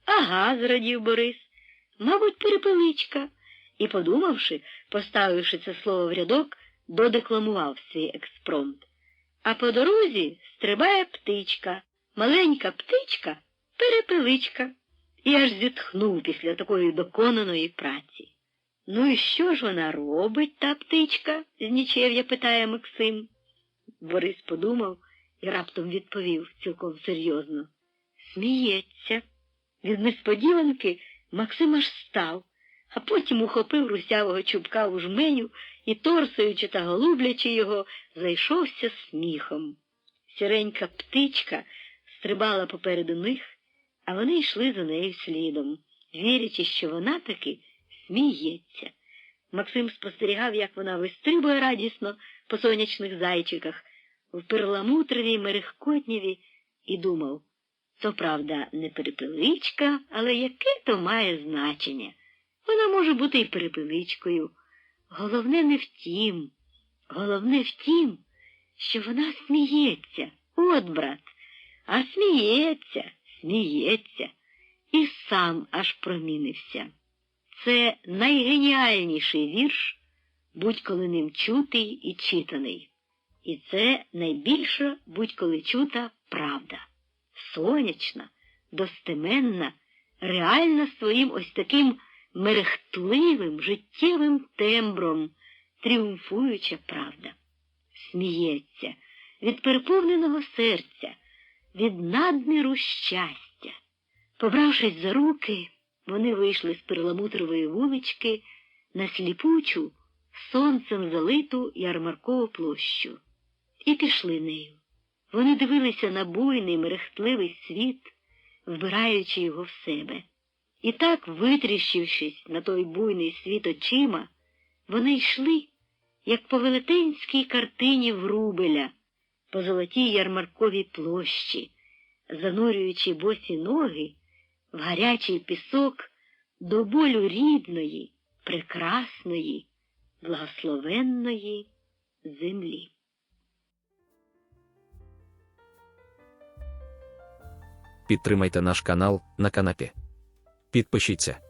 «Ага», – зрадів Борис, – «мабуть, перепеличка». І, подумавши, поставивши це слово в рядок, додекламував свій експромт. А по дорозі стрибає птичка, маленька птичка, перепеличка. І аж зітхнув після такої доконаної праці. «Ну і що ж вона робить, та птичка?» – з нічев'я питає Максим. Борис подумав і раптом відповів цілком серйозно. «Сміється». Від несподіванки Максим аж став, а потім ухопив русявого чубка у жменю і, торсаючи та голублячи його, зайшовся сміхом. Сіренька птичка стрибала попереду них, а вони йшли за нею слідом, вірячи, що вона таки сміється. Максим спостерігав, як вона вистрибує радісно по сонячних зайчиках, в перламутровій мерехкотнєві, і думав, то, правда, не перепеличка, але яке то має значення? Вона може бути і перепеличкою. Головне не в тім. Головне в тім, що вона сміється. От, брат, а сміється, сміється. І сам аж промінився. це найгеніальніший вірш, будь-коли ним чутий і читаний. І це найбільша будь-коли чута правда. Сонячна, достеменна, реальна своїм ось таким мерехтливим, життєвим тембром, тріумфуюча правда. Сміється від переповненого серця, від надміру щастя. Побравшись за руки, вони вийшли з перламутрової вулички на сліпучу, сонцем залиту ярмаркову площу. І пішли нею. Вони дивилися на буйний, мерехтливий світ, вбираючи його в себе. І так, витріщившись на той буйний світ очима, вони йшли, як по велетенській картині Врубеля, по золотій ярмарковій площі, занурюючи босі ноги в гарячий пісок до болю рідної, прекрасної, благословенної землі. Підтримайте наш канал на канапі. Підпишіться.